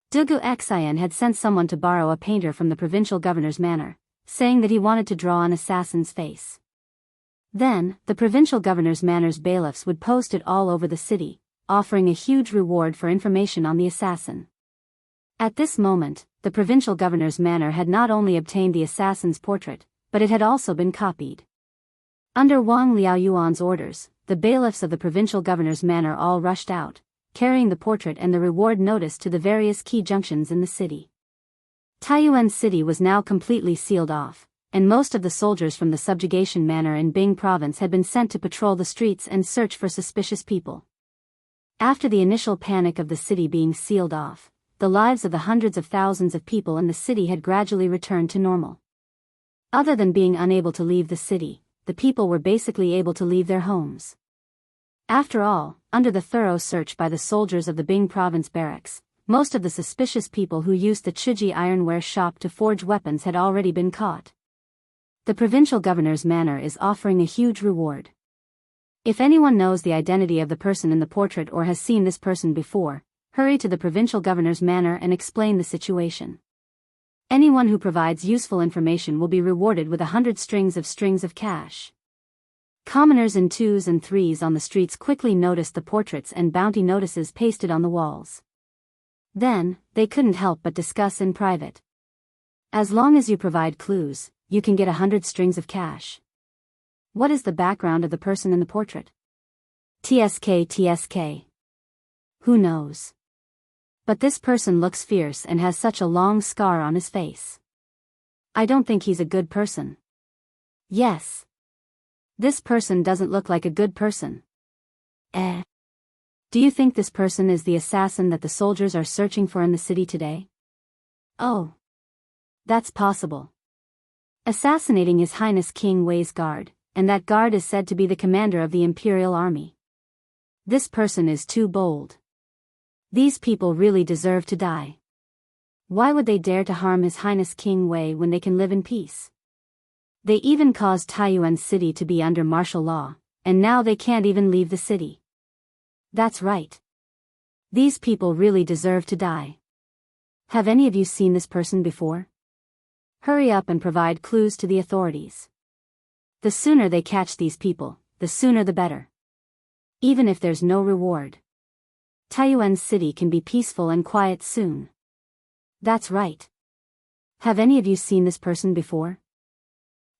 Speaker 1: Dugu Xian had sent someone to borrow a painter from the provincial governor's manor, saying that he wanted to draw an assassin's face. Then, the provincial governor's manor's bailiffs would post it all over the city, offering a huge reward for information on the assassin. At this moment, the provincial governor's manor had not only obtained the assassin's portrait, but it had also been copied. Under Wang Liaoyuan's orders, the bailiffs of the provincial governor's manor all rushed out, carrying the portrait and the reward notice to the various key junctions in the city. Taiyuan City was now completely sealed off, and most of the soldiers from the subjugation manor in Bing province had been sent to patrol the streets and search for suspicious people. After the initial panic of the city being sealed off, the lives of the hundreds of thousands of people in the city had gradually returned to normal. Other than being unable to leave the city, the people were basically able to leave their homes. After all, under the thorough search by the soldiers of the Bing province barracks, most of the suspicious people who used the Chiji ironware shop to forge weapons had already been caught. The provincial governor's manor is offering a huge reward. If anyone knows the identity of the person in the portrait or has seen this person before, hurry to the provincial governor's manor and explain the situation. Anyone who provides useful information will be rewarded with 100 strings of cash. Commoners in 2s and 3s on the streets quickly noticed the portraits and bounty notices pasted on the walls. Then, they couldn't help but discuss in private. As long as you provide clues, you can get 100 strings of cash. What is the background of the person in the portrait? TSK. Who knows? But this person looks fierce and has such a long scar on his face. I don't think he's a good person. Yes. This person doesn't look like a good person. Do you think this person is the assassin that the soldiers are searching for in the city today? Oh. That's possible. Assassinating His Highness King Wei's guard, and that guard is said to be the commander of the Imperial Army. This person is too bold. These people really deserve to die. Why would they dare to harm His Highness King Wei when they can live in peace? They even caused Taiyuan City to be under martial law, and now they can't even leave the city. That's right. These people really deserve to die. Have any of you seen this person before? Hurry up and provide clues to the authorities. The sooner they catch these people, the sooner the better. Even if there's no reward. Taiyuan City can be peaceful and quiet soon. That's right. Have any of you seen this person before?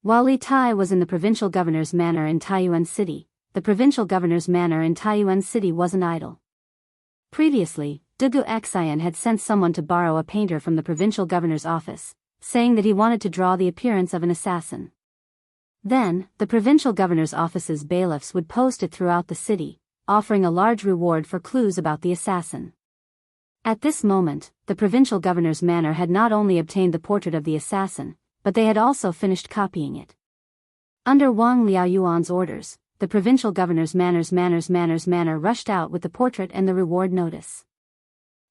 Speaker 1: While Li Tai was in the provincial governor's manor in Taiyuan City, the provincial governor's manor in Taiyuan City wasn't idle. Previously, Dugu Xian had sent someone to borrow a painter from the provincial governor's office, saying that he wanted to draw the appearance of an assassin. Then, the provincial governor's office's bailiffs would post it throughout the city, offering a large reward for clues about the assassin. At this moment, the provincial governor's manor had not only obtained the portrait of the assassin, but they had also finished copying it. Under Wang Liaoyuan's orders, the provincial governor's manor rushed out with the portrait and the reward notice.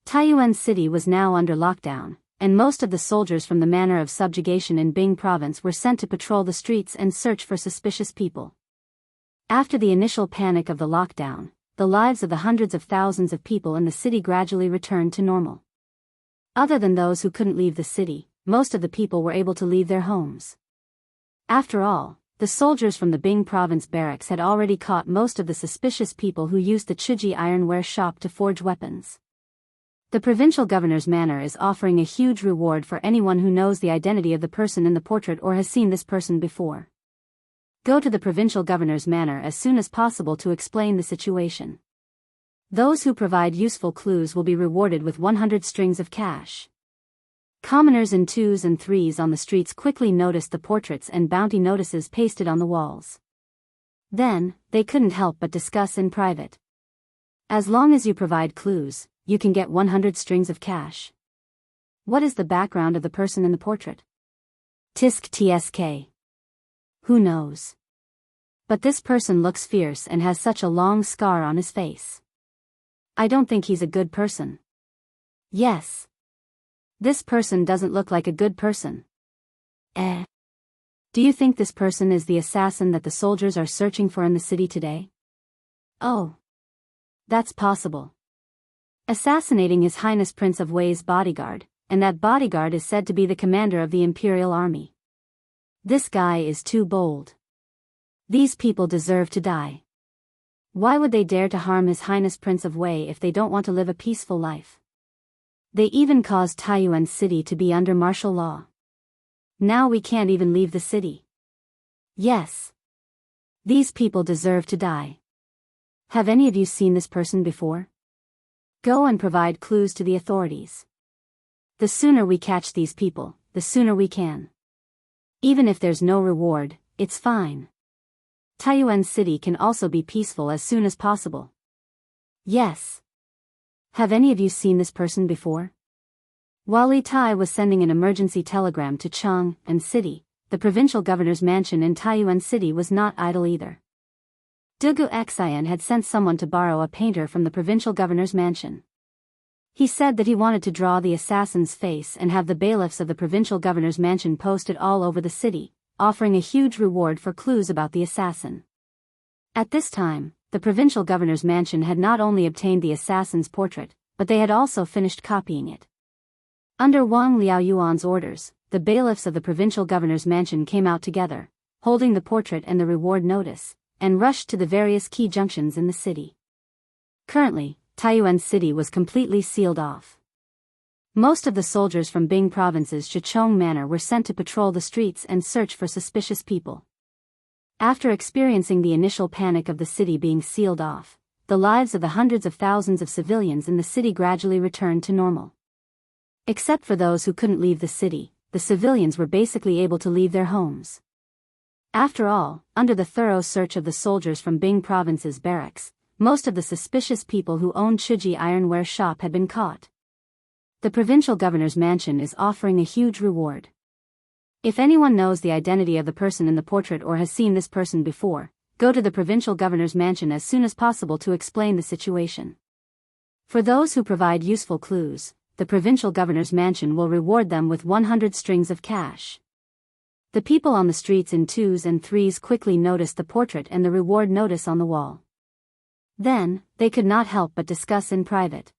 Speaker 1: Taiyuan City was now under lockdown, and most of the soldiers from the manor of subjugation in Bing province were sent to patrol the streets and search for suspicious people. After the initial panic of the lockdown, the lives of the hundreds of thousands of people in the city gradually returned to normal. Other than those who couldn't leave the city, most of the people were able to leave their homes. After all, the soldiers from the Bing province barracks had already caught most of the suspicious people who used the Chiji ironware shop to forge weapons. The provincial governor's manor is offering a huge reward for anyone who knows the identity of the person in the portrait or has seen this person before. Go to the provincial governor's manor as soon as possible to explain the situation. Those who provide useful clues will be rewarded with 100 strings of cash. Commoners in 2s and 3s on the streets quickly noticed the portraits and bounty notices pasted on the walls. Then, they couldn't help but discuss in private. As long as you provide clues, you can get 100 strings of cash. What is the background of the person in the portrait? Tisk tsk. Who knows? But this person looks fierce and has such a long scar on his face. I don't think he's a good person. Yes. This person doesn't look like a good person. Do you think this person is the assassin that the soldiers are searching for in the city today? Oh. That's possible. Assassinating His Highness Prince of Wei's bodyguard, and that bodyguard is said to be the commander of the Imperial Army. This guy is too bold. These people deserve to die. Why would they dare to harm His Highness Prince of Wei if they don't want to live a peaceful life? They even caused Taiyuan City to be under martial law. Now we can't even leave the city. Yes. These people deserve to die. Have any of you seen this person before? Go and provide clues to the authorities. The sooner we catch these people, the sooner we can. Even if there's no reward, it's fine. Taiyuan City can also be peaceful as soon as possible. Yes. Have any of you seen this person before? While Li Tai was sending an emergency telegram to Jianghu City, the provincial governor's mansion in Taiyuan City was not idle either. Wuxia Xianxia had sent someone to borrow a painter from the provincial governor's mansion. He said that he wanted to draw the assassin's face and have the bailiffs of the provincial governor's mansion posted all over the city, offering a huge reward for clues about the assassin. At this time, the provincial governor's mansion had not only obtained the assassin's portrait, but they had also finished copying it. Under Wang Liaoyuan's orders, the bailiffs of the provincial governor's mansion came out together, holding the portrait and the reward notice, and rushed to the various key junctions in the city. Currently, Taiyuan City was completely sealed off. Most of the soldiers from Bing Province's Shichong Manor were sent to patrol the streets and search for suspicious people. After experiencing the initial panic of the city being sealed off, the lives of the hundreds of thousands of civilians in the city gradually returned to normal. Except for those who couldn't leave the city, the civilians were basically able to leave their homes. After all, under the thorough search of the soldiers from Bing Province's barracks, most of the suspicious people who owned Chiji Ironware Shop had been caught. The provincial governor's mansion is offering a huge reward. If anyone knows the identity of the person in the portrait or has seen this person before, go to the provincial governor's mansion as soon as possible to explain the situation. For those who provide useful clues, the provincial governor's mansion will reward them with 100 strings of cash. The people on the streets in 2s and 3s quickly noticed the portrait and the reward notice on the wall. Then, they could not help but discuss in private.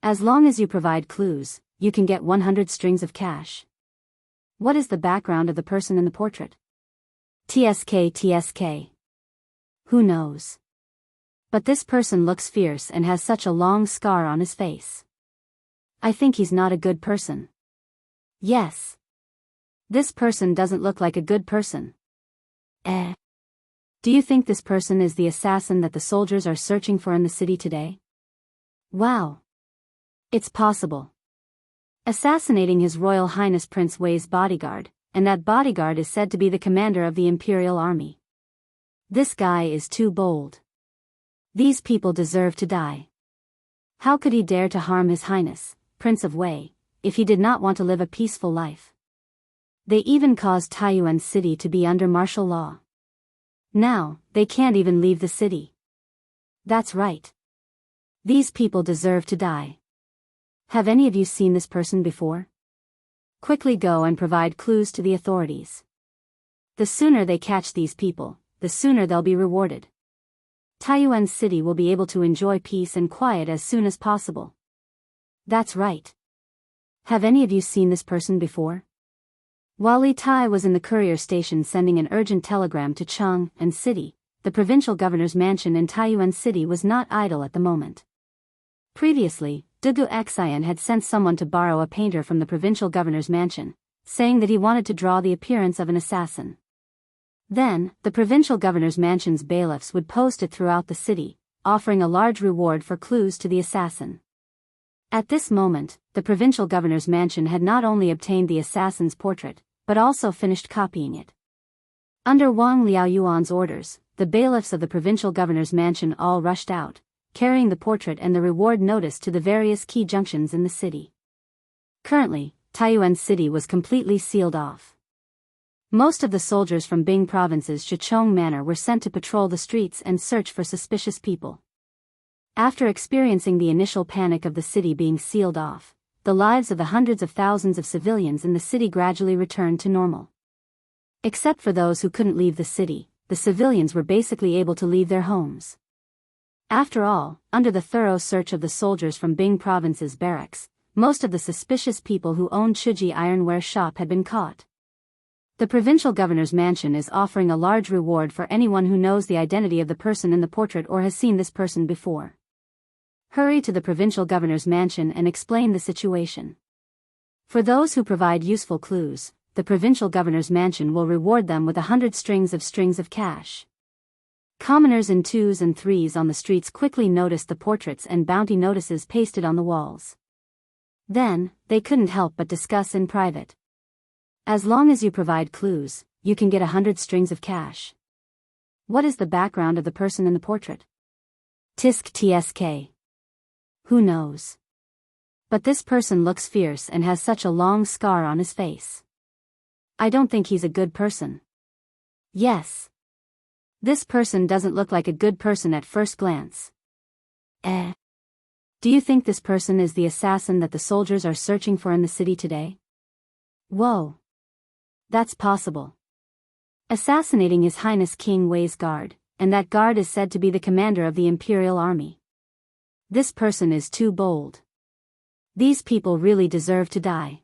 Speaker 1: As long as you provide clues, you can get 100 strings of cash. What is the background of the person in the portrait? Tsk. Who knows? But this person looks fierce and has such a long scar on his face. I think he's not a good person. Yes. This person doesn't look like a good person. Do you think this person is the assassin that the soldiers are searching for in the city today? Wow. It's possible. Assassinating His Royal Highness Prince Wei's bodyguard, and that bodyguard is said to be the commander of the Imperial Army. This guy is too bold. These people deserve to die. How could he dare to harm His Highness, Prince of Wei, if he did not want to live a peaceful life? They even caused Taiyuan City to be under martial law. Now, they can't even leave the city. That's right. These people deserve to die. Have any of you seen this person before? Quickly go and provide clues to the authorities. The sooner they catch these people, the sooner they'll be rewarded. Taiyuan City will be able to enjoy peace and quiet as soon as possible. That's right. Have any of you seen this person before? While Li Tai was in the courier station sending an urgent telegram to Jianghu City, the provincial governor's mansion in Taiyuan City was not idle at the moment. Previously, Wuxia Xianxia had sent someone to borrow a painter from the provincial governor's mansion, saying that he wanted to draw the appearance of an assassin. Then, the provincial governor's mansion's bailiffs would post it throughout the city, offering a large reward for clues to the assassin. At this moment, the provincial governor's mansion had not only obtained the assassin's portrait, but also finished copying it. Under Wang Liaoyuan's orders, the bailiffs of the provincial governor's mansion all rushed out, carrying the portrait and the reward notice to the various key junctions in the city. Currently, Taiyuan City was completely sealed off. Most of the soldiers from Bing Province's Shichong Manor were sent to patrol the streets and search for suspicious people. After experiencing the initial panic of the city being sealed off, the lives of the hundreds of thousands of civilians in the city gradually returned to normal. Except for those who couldn't leave the city, the civilians were basically able to leave their homes. After all, under the thorough search of the soldiers from Bing Province's barracks, most of the suspicious people who owned Chuji Ironware Shop had been caught. The provincial governor's mansion is offering a large reward for anyone who knows the identity of the person in the portrait or has seen this person before. Hurry to the provincial governor's mansion and explain the situation. For those who provide useful clues, the provincial governor's mansion will reward them with 100 strings of cash. Commoners in 2s and 3s on the streets quickly noticed the portraits and bounty notices pasted on the walls. Then, they couldn't help but discuss in private. As long as you provide clues, you can get 100 strings of cash. What is the background of the person in the portrait? Tisk tsk. Who knows? But this person looks fierce and has such a long scar on his face. I don't think he's a good person. Yes. This person doesn't look like a good person at first glance. Do you think this person is the assassin that the soldiers are searching for in the city today? Whoa. That's possible. Assassinating His Highness King Wei's guard, and that guard is said to be the commander of the Imperial Army. This person is too bold. These people really deserve to die.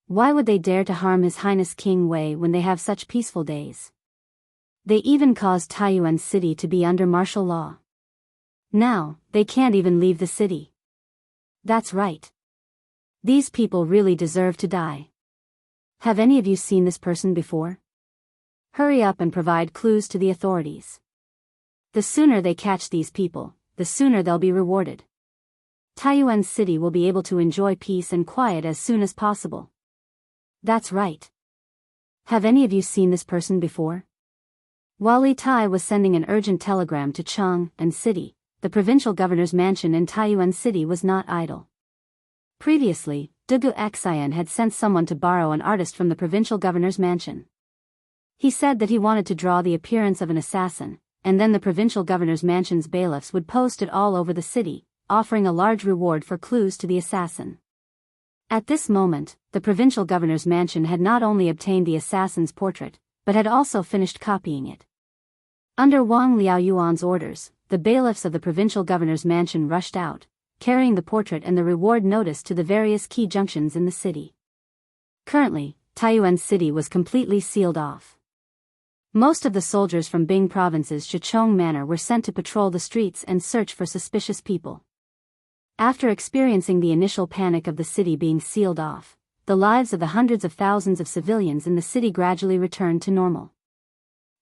Speaker 1: Why would they dare to harm His Highness King Wei when they have such peaceful days? They even caused Taiyuan City to be under martial law. Now, they can't even leave the city. That's right. These people really deserve to die. Have any of you seen this person before? Hurry up and provide clues to the authorities. The sooner they catch these people, the sooner they'll be rewarded. Taiyuan City will be able to enjoy peace and quiet as soon as possible. That's right. Have any of you seen this person before? While Li Tai was sending an urgent telegram to Chang'an City, the provincial governor's mansion in Taiyuan City was not idle. Previously, Dugu Xian had sent someone to borrow an artist from the provincial governor's mansion. He said that he wanted to draw the appearance of an assassin, and then the provincial governor's mansion's bailiffs would post it all over the city, offering a large reward for clues to the assassin. At this moment, the provincial governor's mansion had not only obtained the assassin's portrait, but had also finished copying it. Under Wang Liaoyuan's orders, the bailiffs of the provincial governor's mansion rushed out, carrying the portrait and the reward notice to the various key junctions in the city. Currently, Taiyuan City was completely sealed off. Most of the soldiers from Bing Province's Shichong Manor were sent to patrol the streets and search for suspicious people. After experiencing the initial panic of the city being sealed off, the lives of the hundreds of thousands of civilians in the city gradually returned to normal.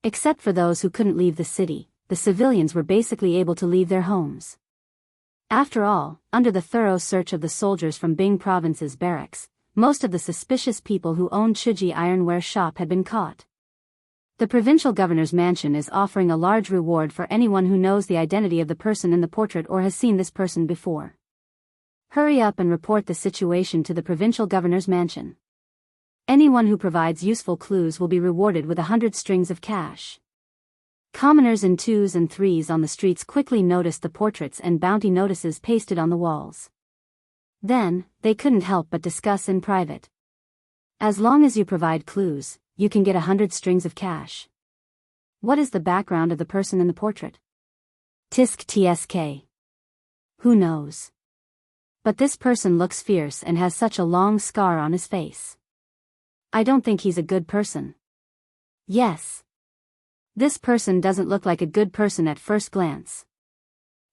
Speaker 1: Except for those who couldn't leave the city, the civilians were basically able to leave their homes. After all, under the thorough search of the soldiers from Bing Province's barracks, most of the suspicious people who owned Chuji Ironware Shop had been caught. The provincial governor's mansion is offering a large reward for anyone who knows the identity of the person in the portrait or has seen this person before. Hurry up and report the situation to the provincial governor's mansion. Anyone who provides useful clues will be rewarded with 100 strings of cash. Commoners in 2s and 3s on the streets quickly noticed the portraits and bounty notices pasted on the walls. Then, they couldn't help but discuss in private. As long as you provide clues, you can get 100 strings of cash. What is the background of the person in the portrait? Tisk tsk. Who knows? But this person looks fierce and has such a long scar on his face. I don't think he's a good person. Yes. This person doesn't look like a good person at first glance.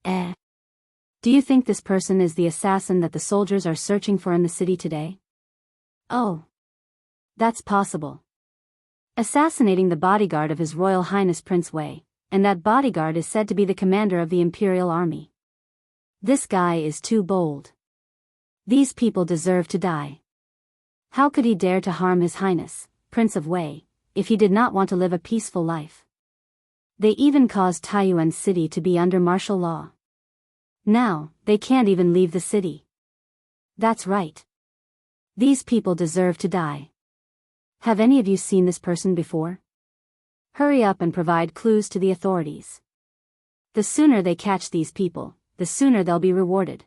Speaker 1: Do you think this person is the assassin that the soldiers are searching for in the city today? Oh. That's possible. assassinating the bodyguard of His Royal Highness Prince Wei, and that bodyguard is said to be the commander of the Imperial Army. This guy is too bold. These people deserve to die. How could he dare to harm His Highness, Prince of Wei, if he did not want to live a peaceful life? They even caused Taiyuan City to be under martial law. Now, they can't even leave the city. That's right. These people deserve to die. Have any of you seen this person before? Hurry up and provide clues to the authorities. The sooner they catch these people, the sooner they'll be rewarded.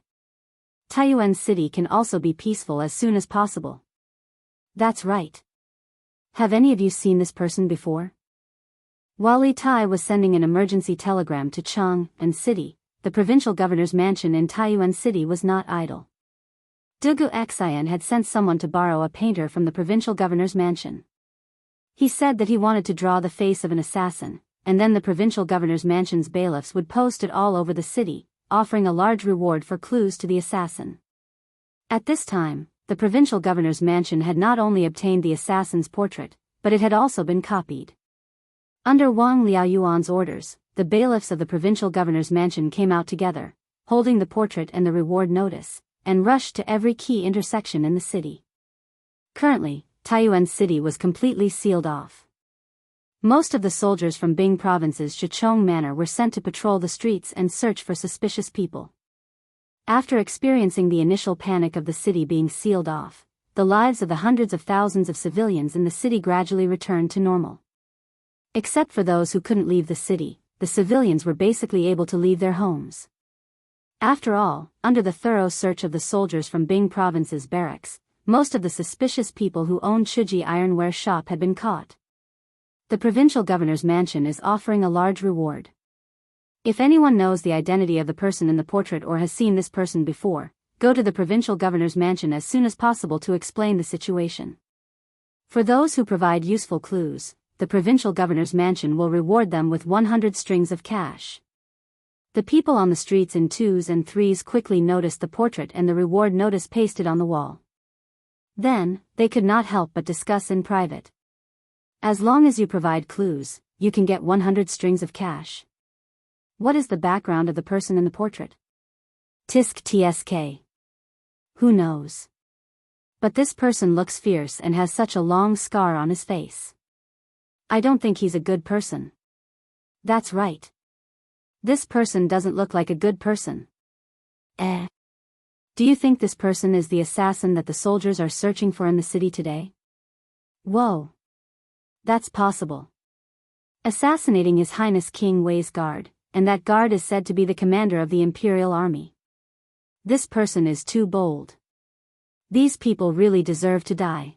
Speaker 1: Taiyuan City can also be peaceful as soon as possible. That's right. Have any of you seen this person before? While Li Tai was sending an emergency telegram to Chang'an City, the provincial governor's mansion in Taiyuan City was not idle. Dugu Xian had sent someone to borrow a painter from the provincial governor's mansion. He said that he wanted to draw the face of an assassin, and then the provincial governor's mansion's bailiffs would post it all over the city, offering a large reward for clues to the assassin. At this time, the provincial governor's mansion had not only obtained the assassin's portrait, but it had also been copied. Under Wang Liaoyuan's orders, the bailiffs of the provincial governor's mansion came out together, holding the portrait and the reward notice, and rushed to every key intersection in the city. Currently, Taiyuan City was completely sealed off. Most of the soldiers from Bing Province's Shichong Manor were sent to patrol the streets and search for suspicious people. After experiencing the initial panic of the city being sealed off, the lives of the hundreds of thousands of civilians in the city gradually returned to normal. Except for those who couldn't leave the city, the civilians were basically able to leave their homes. After all, under the thorough search of the soldiers from Bing Province's barracks, most of the suspicious people who owned Chuji Ironware Shop had been caught. The provincial governor's mansion is offering a large reward. If anyone knows the identity of the person in the portrait or has seen this person before, go to the provincial governor's mansion as soon as possible to explain the situation. For those who provide useful clues, the provincial governor's mansion will reward them with 100 strings of cash. The people on the streets in twos and threes quickly noticed the portrait and the reward notice pasted on the wall. Then, they could not help but discuss in private. As long as you provide clues, you can get 100 strings of cash. What is the background of the person in the portrait? Tisk tsk. Who knows? But this person looks fierce and has such a long scar on his face. I don't think he's a good person. That's right. This person doesn't look like a good person. Do you think this person is the assassin that the soldiers are searching for in the city today? Whoa. That's possible. Assassinating His Highness King Wei's guard, and that guard is said to be the commander of the Imperial Army. This person is too bold. These people really deserve to die.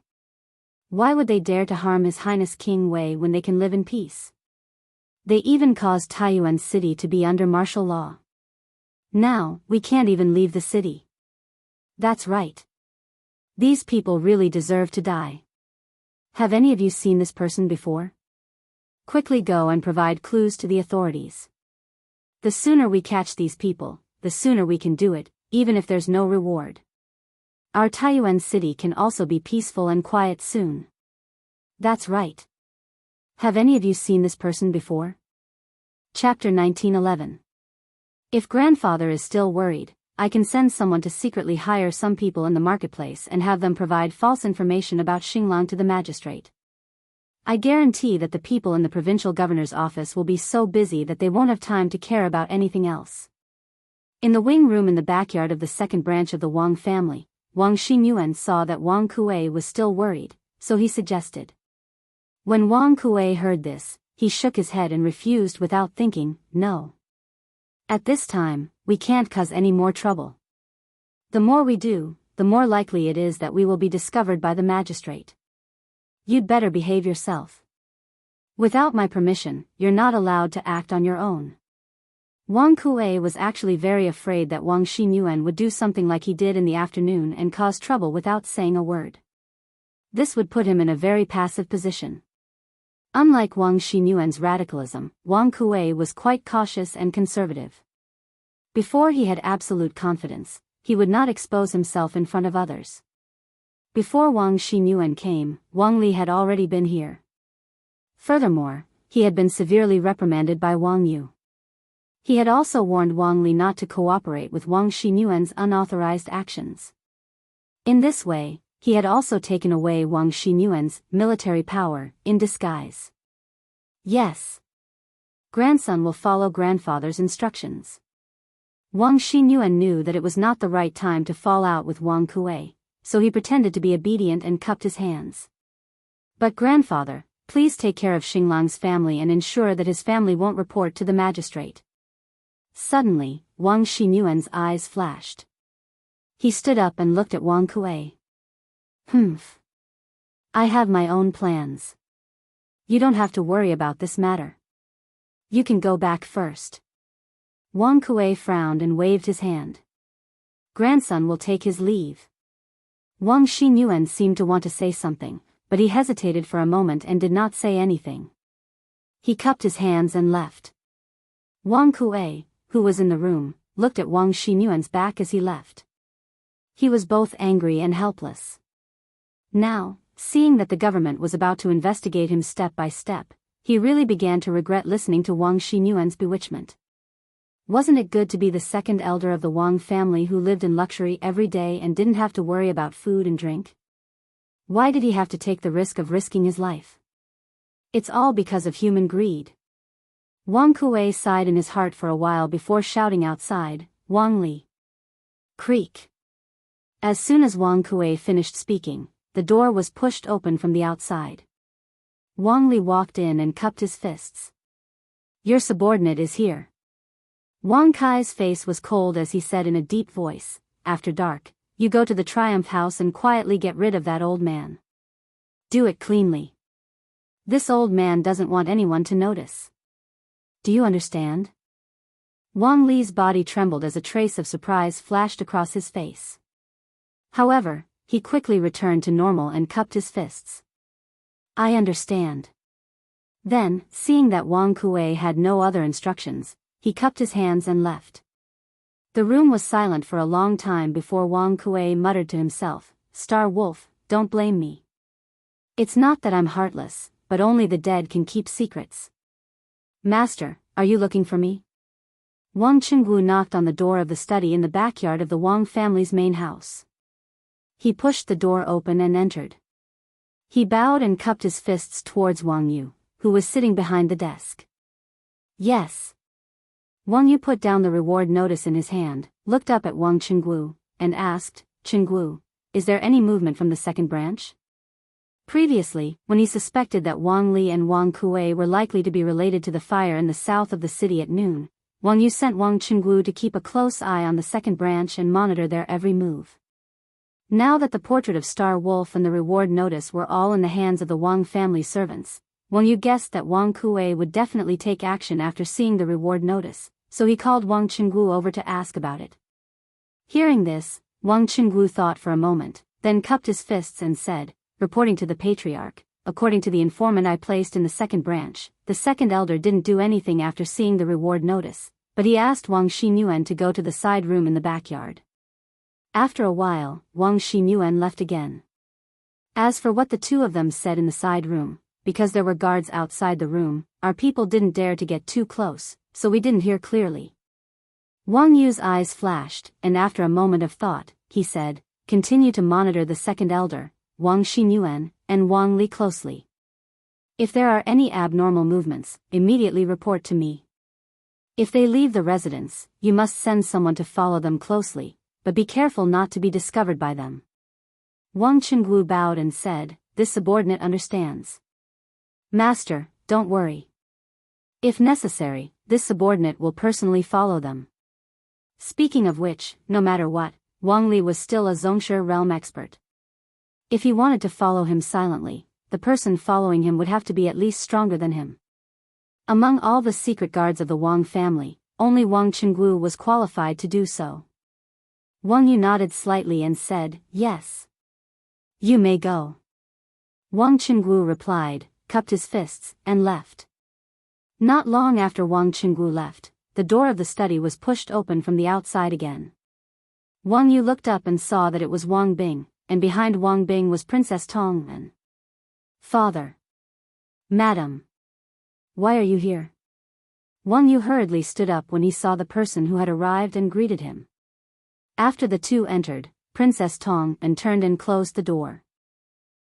Speaker 1: Why would they dare to harm His Highness King Wei when they can live in peace? They even caused Taiyuan City to be under martial law. Now, we can't even leave the city. That's right. These people really deserve to die. Have any of you seen this person before? Quickly go and provide clues to the authorities. The sooner we catch these people, the sooner we can do it, even if there's no reward. Our Taiyuan City can also be peaceful and quiet soon. That's right. Have any of you seen this person before? Chapter 1911. If grandfather is still worried, I can send someone to secretly hire some people in the marketplace and have them provide false information about Xinglang to the magistrate. I guarantee that the people in the provincial governor's office will be so busy that they won't have time to care about anything else. In the wing room in the backyard of the second branch of the Wang family, Wang Xingyuan saw that Wang Kuei was still worried, so he suggested. When Wang Kuei heard this, he shook his head and refused without thinking, no. At this time, we can't cause any more trouble. The more we do, the more likely it is that we will be discovered by the magistrate. You'd better behave yourself. Without my permission, you're not allowed to act on your own. Wang Kuei was actually very afraid that Wang Xingyuan would do something like he did in the afternoon and cause trouble without saying a word. This would put him in a very passive position. Unlike Wang Xingyuan's radicalism, Wang Kuei was quite cautious and conservative. Before he had absolute confidence, he would not expose himself in front of others. Before Wang Xingyuan came, Wang Li had already been here. Furthermore, he had been severely reprimanded by Wang Yu. He had also warned Wang Li not to cooperate with Wang Xinyuan's unauthorized actions. In this way, he had also taken away Wang Xinyuan's military power in disguise. Yes. Grandson will follow grandfather's instructions. Wang Xinyuan knew that it was not the right time to fall out with Wang Kuei, so he pretended to be obedient and cupped his hands. But grandfather, please take care of Xinglang's family and ensure that his family won't report to the magistrate. Suddenly, Wang Xinyuan's eyes flashed. He stood up and looked at Wang Kuei. Humph. I have my own plans. You don't have to worry about this matter. You can go back first. Wang Kuei frowned and waved his hand. Grandson will take his leave. Wang Xinyuan seemed to want to say something, but he hesitated for a moment and did not say anything. He cupped his hands and left. Wang Kuei, who was in the room, looked at Wang Xinyuan's back as he left. He was both angry and helpless. Now, seeing that the government was about to investigate him step by step, he really began to regret listening to Wang Xinyuan's bewitchment. Wasn't it good to be the second elder of the Wang family who lived in luxury every day and didn't have to worry about food and drink? Why did he have to take the risk of risking his life? It's all because of human greed. Wang Kuei sighed in his heart for a while before shouting outside, Wang Li. Creak. As soon as Wang Kuei finished speaking, the door was pushed open from the outside. Wang Li walked in and cupped his fists. Your subordinate is here. Wang Kai's face was cold as he said in a deep voice, after dark, you go to the Triumph House and quietly get rid of that old man. Do it cleanly. This old man doesn't want anyone to notice. Do you understand? Wang Li's body trembled as a trace of surprise flashed across his face. However, he quickly returned to normal and cupped his fists. I understand. Then, seeing that Wang Kuei had no other instructions, he cupped his hands and left. The room was silent for a long time before Wang Kuei muttered to himself, Star Wolf, don't blame me. It's not that I'm heartless, but only the dead can keep secrets. Master, are you looking for me? Wang Qingwu knocked on the door of the study in the backyard of the Wang family's main house. He pushed the door open and entered. He bowed and cupped his fists towards Wang Yu, who was sitting behind the desk. Yes. Wang Yu put down the reward notice in his hand, looked up at Wang Qingwu, and asked, Qingwu, is there any movement from the second branch? Previously, when he suspected that Wang Li and Wang Kuei were likely to be related to the fire in the south of the city at noon, Wang Yu sent Wang Qingwu to keep a close eye on the second branch and monitor their every move. Now that the portrait of Star Wolf and the reward notice were all in the hands of the Wang family servants, Wang Yu guessed that Wang Kuei would definitely take action after seeing the reward notice, so he called Wang Qingwu over to ask about it. Hearing this, Wang Qingwu thought for a moment, then cupped his fists and said, reporting to the patriarch, according to the informant I placed in the second branch, the second elder didn't do anything after seeing the reward notice, but he asked Wang Xinyuan to go to the side room in the backyard. After a while, Wang Xinyuan left again. As for what the two of them said in the side room, because there were guards outside the room, our people didn't dare to get too close, so we didn't hear clearly. Wang Yu's eyes flashed, and after a moment of thought, he said, continue to monitor the second elder, Wang Xinyuan, and Wang Li closely. If there are any abnormal movements, immediately report to me. If they leave the residence, you must send someone to follow them closely, but be careful not to be discovered by them. Wang Qingwu bowed and said, this subordinate understands. Master, don't worry. If necessary, this subordinate will personally follow them. Speaking of which, no matter what, Wang Li was still a Zhongshe realm expert. If he wanted to follow him silently, the person following him would have to be at least stronger than him. Among all the secret guards of the Wang family, only Wang Qingwu was qualified to do so. Wang Yu nodded slightly and said, yes. You may go. Wang Qingwu replied, cupped his fists, and left. Not long after Wang Qingwu left, the door of the study was pushed open from the outside again. Wang Yu looked up and saw that it was Wang Bing, and behind Wang Bing was Princess Tong and Father. Madam. Why are you here? Wang Yu hurriedly stood up when he saw the person who had arrived and greeted him. After the two entered, Princess Tong and turned and closed the door.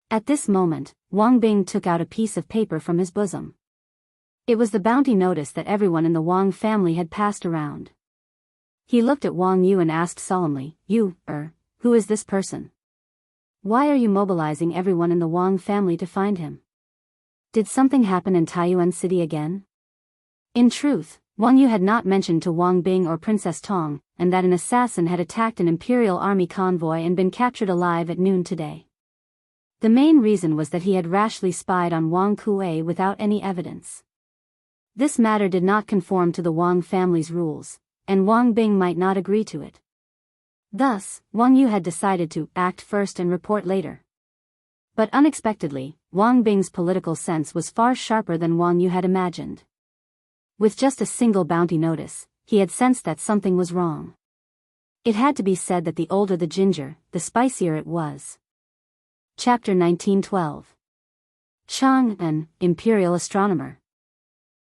Speaker 1: At this moment, Wang Bing took out a piece of paper from his bosom. It was the bounty notice that everyone in the Wang family had passed around. He looked at Wang Yu and asked solemnly, who is this person? Why are you mobilizing everyone in the Wang family to find him? Did something happen in Taiyuan City again? In truth, Wang Yu had not mentioned to Wang Bing or Princess Tong, and that an assassin had attacked an imperial army convoy and been captured alive at noon today. The main reason was that he had rashly spied on Wang Kuei without any evidence. This matter did not conform to the Wang family's rules, and Wang Bing might not agree to it. Thus, Wang Yu had decided to act first and report later. But unexpectedly, Wang Bing's political sense was far sharper than Wang Yu had imagined. With just a single bounty notice, he had sensed that something was wrong. It had to be said that the older the ginger, the spicier it was. Chapter 1912. Chang, an imperial astronomer.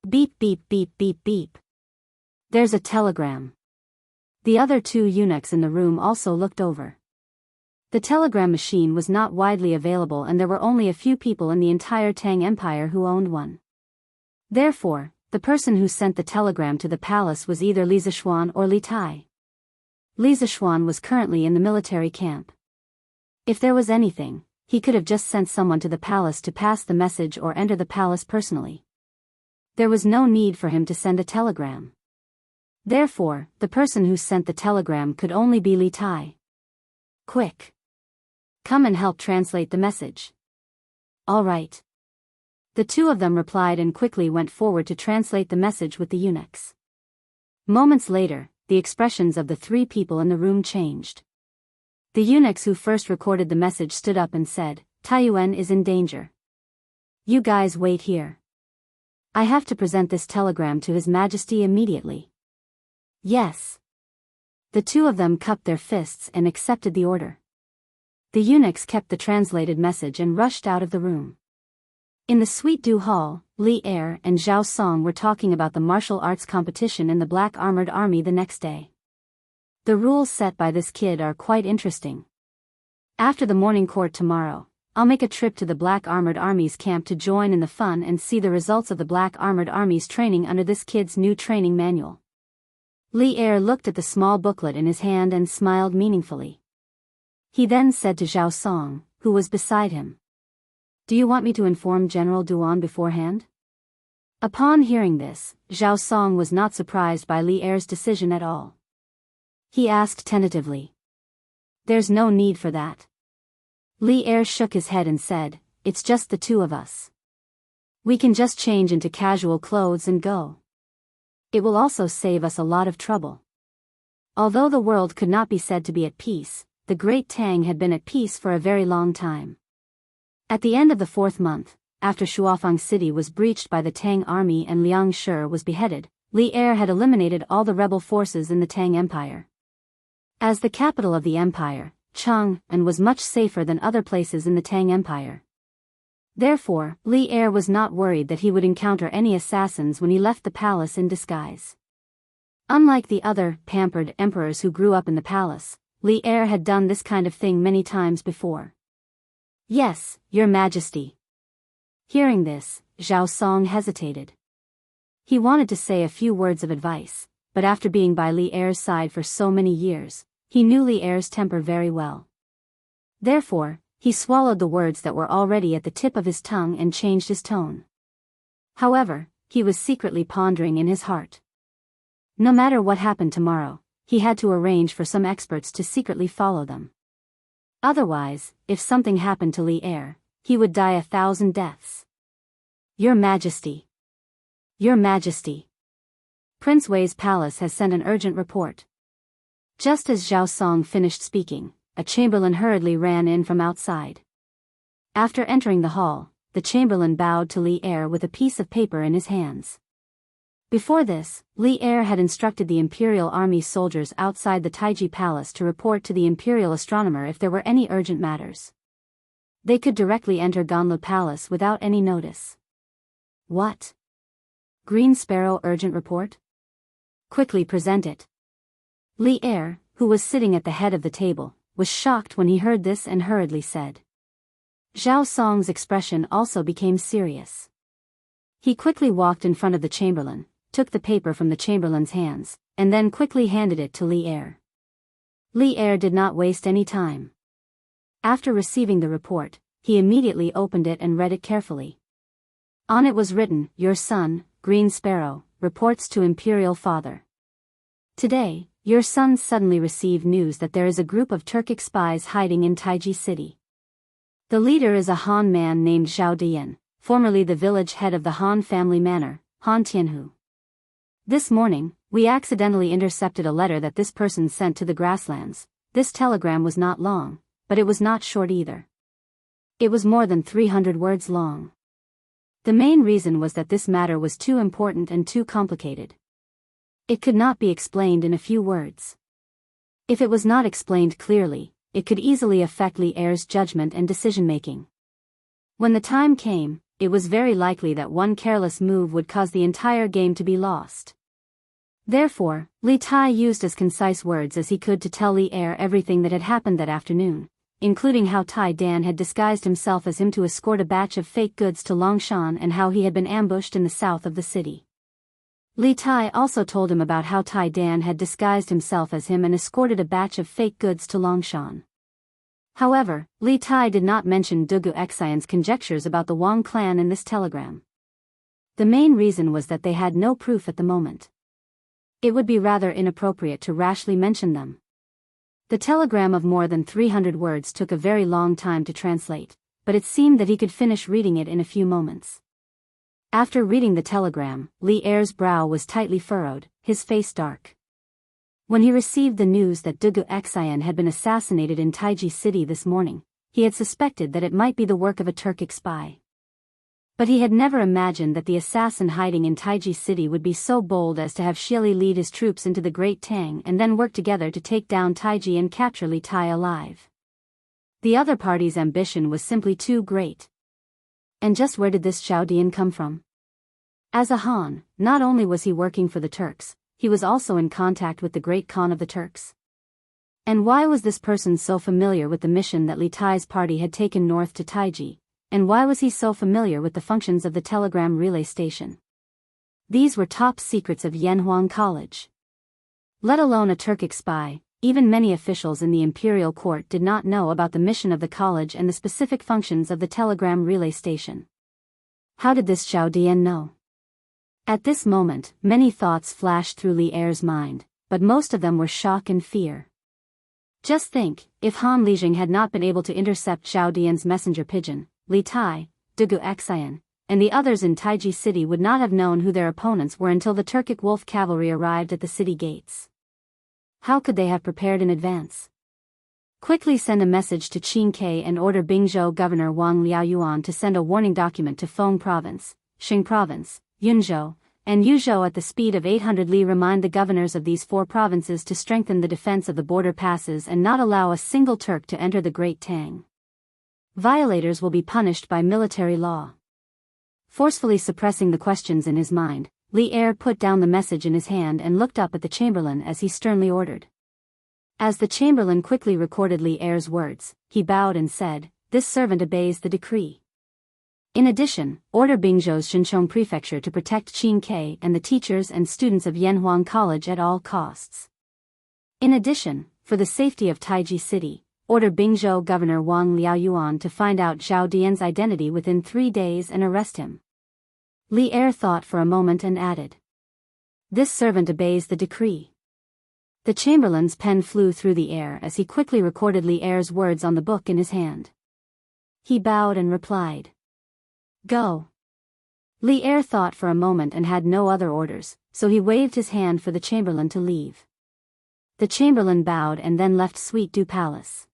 Speaker 1: Beep beep beep beep beep. There's a telegram. The other two eunuchs in the room also looked over. The telegram machine was not widely available and there were only a few people in the entire Tang Empire who owned one. Therefore, the person who sent the telegram to the palace was either Li Zishuan or Li Tai. Li Zishuan was currently in the military camp. If there was anything, he could have just sent someone to the palace to pass the message or enter the palace personally. There was no need for him to send a telegram. Therefore, the person who sent the telegram could only be Li Tai. Quick! Come and help translate the message. All right. The two of them replied and quickly went forward to translate the message with the eunuchs. Moments later, the expressions of the three people in the room changed. The eunuchs who first recorded the message stood up and said, Taiyuan is in danger. You guys wait here. I have to present this telegram to His Majesty immediately. Yes. The two of them cupped their fists and accepted the order. The eunuchs kept the translated message and rushed out of the room. In the Sweet Dew Hall, Li Er and Zhao Song were talking about the martial arts competition in the Black Armored Army the next day. The rules set by this kid are quite interesting. After the morning court tomorrow, I'll make a trip to the Black Armored Army's camp to join in the fun and see the results of the Black Armored Army's training under this kid's new training manual. Li Er looked at the small booklet in his hand and smiled meaningfully. He then said to Zhao Song, who was beside him, Do you want me to inform General Duan beforehand? Upon hearing this, Zhao Song was not surprised by Li Er's decision at all. He asked tentatively. There's no need for that. Li Er shook his head and said, It's just the two of us. We can just change into casual clothes and go. It will also save us a lot of trouble. Although the world could not be said to be at peace, the Great Tang had been at peace for a very long time. At the end of the 4th month, after Shuafang City was breached by the Tang army and Liang Shi was beheaded, Li Er had eliminated all the rebel forces in the Tang Empire. As the capital of the empire, Chang'an was much safer than other places in the Tang Empire. Therefore, Li Er was not worried that he would encounter any assassins when he left the palace in disguise. Unlike the other pampered emperors who grew up in the palace, Li Er had done this kind of thing many times before. Yes, Your Majesty. Hearing this, Zhao Song hesitated. He wanted to say a few words of advice, but after being by Li Er's side for so many years, he knew Li Er's temper very well. Therefore, he swallowed the words that were already at the tip of his tongue and changed his tone. However, he was secretly pondering in his heart. No matter what happened tomorrow, he had to arrange for some experts to secretly follow them. Otherwise, if something happened to Li Er, he would die 1,000 deaths. Your Majesty. Your Majesty. Prince Wei's palace has sent an urgent report. Just as Zhao Song finished speaking, a chamberlain hurriedly ran in from outside. After entering the hall, the chamberlain bowed to Li Er with a piece of paper in his hands. Before this, Li Er had instructed the Imperial Army soldiers outside the Taiji Palace to report to the Imperial Astronomer if there were any urgent matters. They could directly enter Ganlu Palace without any notice. What? Green Sparrow urgent report? Quickly present it. Li Er, who was sitting at the head of the table, was shocked when he heard this and hurriedly said. Zhao Song's expression also became serious. He quickly walked in front of the chamberlain, took the paper from the chamberlain's hands, and then quickly handed it to Li Er. Li Er did not waste any time. After receiving the report, he immediately opened it and read it carefully. On it was written, "Your son, Green Sparrow, reports to Imperial Father. Today, your son suddenly received news that there is a group of Turkic spies hiding in Taiji City. The leader is a Han man named Zhao Dian, formerly the village head of the Han family manor, Han Tianhu. This morning, we accidentally intercepted a letter that this person sent to the grasslands. This telegram was not long, but it was not short either. It was more than 300 words long. The main reason was that this matter was too important and too complicated. It could not be explained in a few words. If it was not explained clearly, it could easily affect Li Er's judgment and decision-making. When the time came, it was very likely that one careless move would cause the entire game to be lost. Therefore, Li Tai used as concise words as he could to tell Li Er everything that had happened that afternoon, including how Tai Dan had disguised himself as him to escort a batch of fake goods to Longshan and how he had been ambushed in the south of the city. Li Tai also told him about how Tai Dan had disguised himself as him and escorted a batch of fake goods to Longshan. However, Li Tai did not mention Wuxia Xianxia's conjectures about the Wang clan in this telegram. The main reason was that they had no proof at the moment. It would be rather inappropriate to rashly mention them. The telegram of more than 300 words took a very long time to translate, but it seemed that he could finish reading it in a few moments. After reading the telegram, Li Er's brow was tightly furrowed, his face dark. When he received the news that Wuxia Xianxia had been assassinated in Taiji City this morning, he had suspected that it might be the work of a Turkic spy. But he had never imagined that the assassin hiding in Taiji City would be so bold as to have Xili lead his troops into the Great Tang and then work together to take down Taiji and capture Li Tai alive. The other party's ambition was simply too great. And just where did this Zhao Dian come from? As a Han, not only was he working for the Turks, he was also in contact with the Great Khan of the Turks. And why was this person so familiar with the mission that Li Tai's party had taken north to Taiji? And why was he so familiar with the functions of the telegram relay station? These were top secrets of Yanhuang College. Let alone a Turkic spy, even many officials in the imperial court did not know about the mission of the college and the specific functions of the telegram relay station. How did this Zhao Dian know? At this moment, many thoughts flashed through Li Er's mind, but most of them were shock and fear. Just think, if Han Lijing had not been able to intercept Zhao Dian's messenger pigeon, Li Tai, Wuxia Xianxia, and the others in Taiji City would not have known who their opponents were until the Turkic wolf cavalry arrived at the city gates. How could they have prepared in advance? Quickly send a message to Qingke and order Bingzhou Governor Wang Liaoyuan to send a warning document to Feng Province, Xing Province, Yunzhou, and Yuzhou at the speed of 800 li. Remind the governors of these four provinces to strengthen the defense of the border passes and not allow a single Turk to enter the Great Tang. Violators will be punished by military law. Forcefully suppressing the questions in his mind, Li Er put down the message in his hand and looked up at the chamberlain as he sternly ordered. As the chamberlain quickly recorded Li Er's words, he bowed and said, "This servant obeys the decree. In addition, order Bingzhou's Shenzhou Prefecture to protect Qingke and the teachers and students of Yanhuang College at all costs. In addition, for the safety of Taiji City, order Bingzhou Governor Wang Liaoyuan to find out Zhao Dian's identity within 3 days and arrest him." Li Er thought for a moment and added, "This servant obeys the decree." The chamberlain's pen flew through the air as he quickly recorded Li Er's words on the book in his hand. He bowed and replied, "Go." Li Er thought for a moment and had no other orders, so he waved his hand for the chamberlain to leave. The chamberlain bowed and then left Sweet Dew Palace.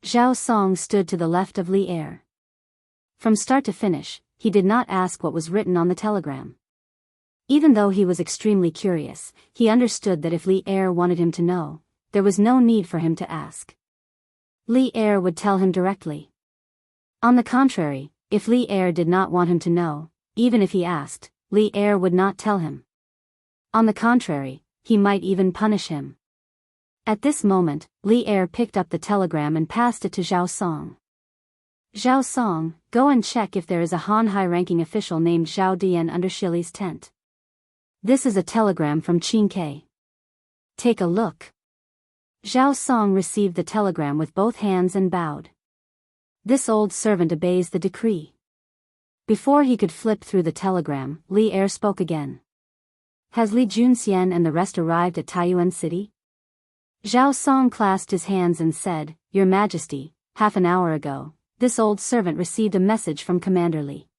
Speaker 1: Zhao Song stood to the left of Li Er. From start to finish, he did not ask what was written on the telegram. Even though he was extremely curious, he understood that if Li Er wanted him to know, there was no need for him to ask. Li Er would tell him directly. On the contrary, if Li Er did not want him to know, even if he asked, Li Er would not tell him. On the contrary, he might even punish him. At this moment, Li Er picked up the telegram and passed it to Zhao Song. Zhao Song, go and check if there is a Han high-ranking official named Zhao Dian under Shili's tent. This is a telegram from Qin Ke. Take a look. Zhao Song received the telegram with both hands and bowed. This old servant obeys the decree. Before he could flip through the telegram, Li Er spoke again. Has Li Junxian and the rest arrived at Taiyuan City? Zhao Song clasped his hands and said, Your Majesty, half an hour ago, this old servant received a message from Commander Li.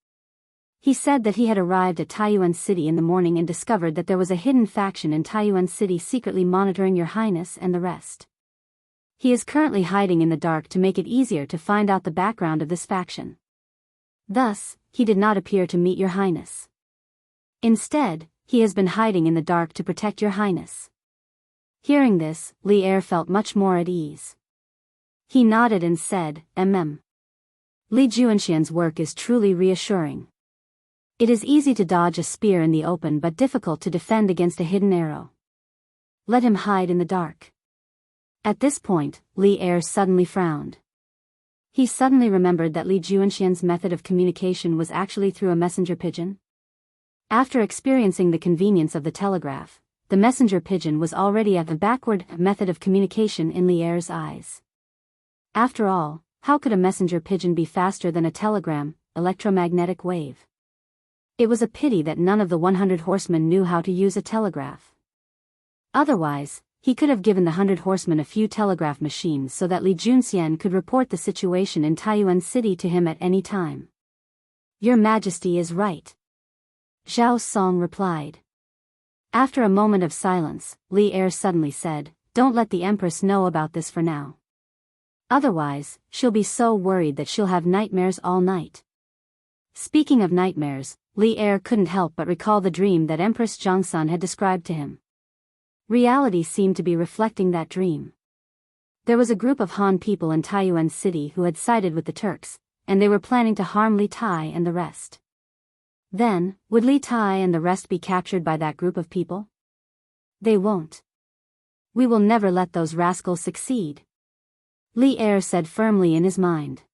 Speaker 1: He said that he had arrived at Taiyuan City in the morning and discovered that there was a hidden faction in Taiyuan City secretly monitoring Your Highness and the rest. He is currently hiding in the dark to make it easier to find out the background of this faction. Thus, he did not appear to meet Your Highness. Instead, he has been hiding in the dark to protect Your Highness. Hearing this, Li Er felt much more at ease. He nodded and said, Li Juanxian's work is truly reassuring. It is easy to dodge a spear in the open but difficult to defend against a hidden arrow. Let him hide in the dark. At this point, Li Er suddenly frowned. He suddenly remembered that Li Juanxian's method of communication was actually through a messenger pigeon. After experiencing the convenience of the telegraph, the messenger pigeon was already a backward method of communication in Li Er's eyes. After all, how could a messenger pigeon be faster than a telegram, electromagnetic wave? It was a pity that none of the 100 horsemen knew how to use a telegraph. Otherwise, he could have given the 100 horsemen a few telegraph machines so that Li Junxian could report the situation in Taiyuan City to him at any time. Your Majesty is right. Zhao Song replied. After a moment of silence, Li Er suddenly said, Don't let the Empress know about this for now. Otherwise, she'll be so worried that she'll have nightmares all night. Speaking of nightmares, Li Er couldn't help but recall the dream that Empress Jiangsun had described to him. Reality seemed to be reflecting that dream. There was a group of Han people in Taiyuan City who had sided with the Turks, and they were planning to harm Li Tai and the rest. Then, would Li Tai and the rest be captured by that group of people? They won't. We will never let those rascals succeed. Li Er said firmly in his mind.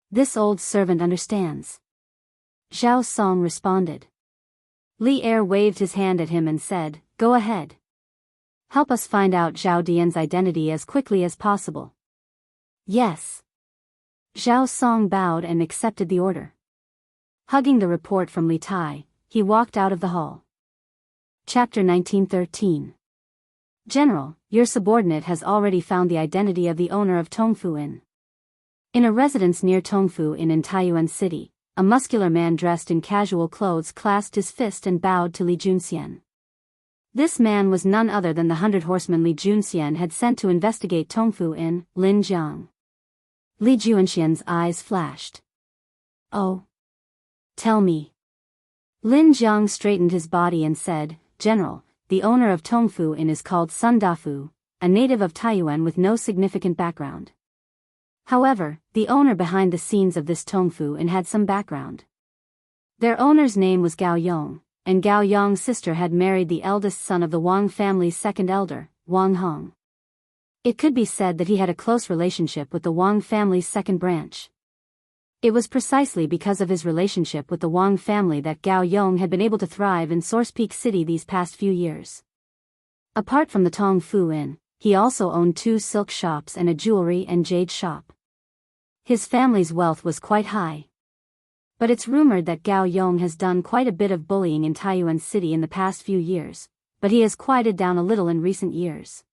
Speaker 1: This old servant understands. Zhao Song responded. Li Er waved his hand at him and said, Go ahead. Help us find out Zhao Dian's identity as quickly as possible. Yes. Zhao Song bowed and accepted the order. Hugging the report from Li Tai, he walked out of the hall. Chapter 1913. General, your subordinate has already found the identity of the owner of Tongfu Inn. In a residence near Tongfu Inn in Taiyuan City, a muscular man dressed in casual clothes clasped his fist and bowed to Li Junxian. This man was none other than the 100 horsemen Li Junxian had sent to investigate Tongfu Inn, Lin Jiang. Li Junxian's eyes flashed. Oh. Tell me. Lin Jiang straightened his body and said, General, the owner of Tongfu Inn is called Sun Dafu, a native of Taiyuan with no significant background. However, the owner behind the scenes of this Tongfu Inn had some background. Their owner's name was Gao Yong, and Gao Yong's sister had married the eldest son of the Wang family's second elder, Wang Hong. It could be said that he had a close relationship with the Wang family's second branch. It was precisely because of his relationship with the Wang family that Gao Yong had been able to thrive in Source Peak City these past few years. Apart from the Tongfu Inn, he also owned 2 silk shops and a jewelry and jade shop. His family's wealth was quite high. But it's rumored that Gao Yong has done quite a bit of bullying in Taiyuan City in the past few years, but he has quieted down a little in recent years.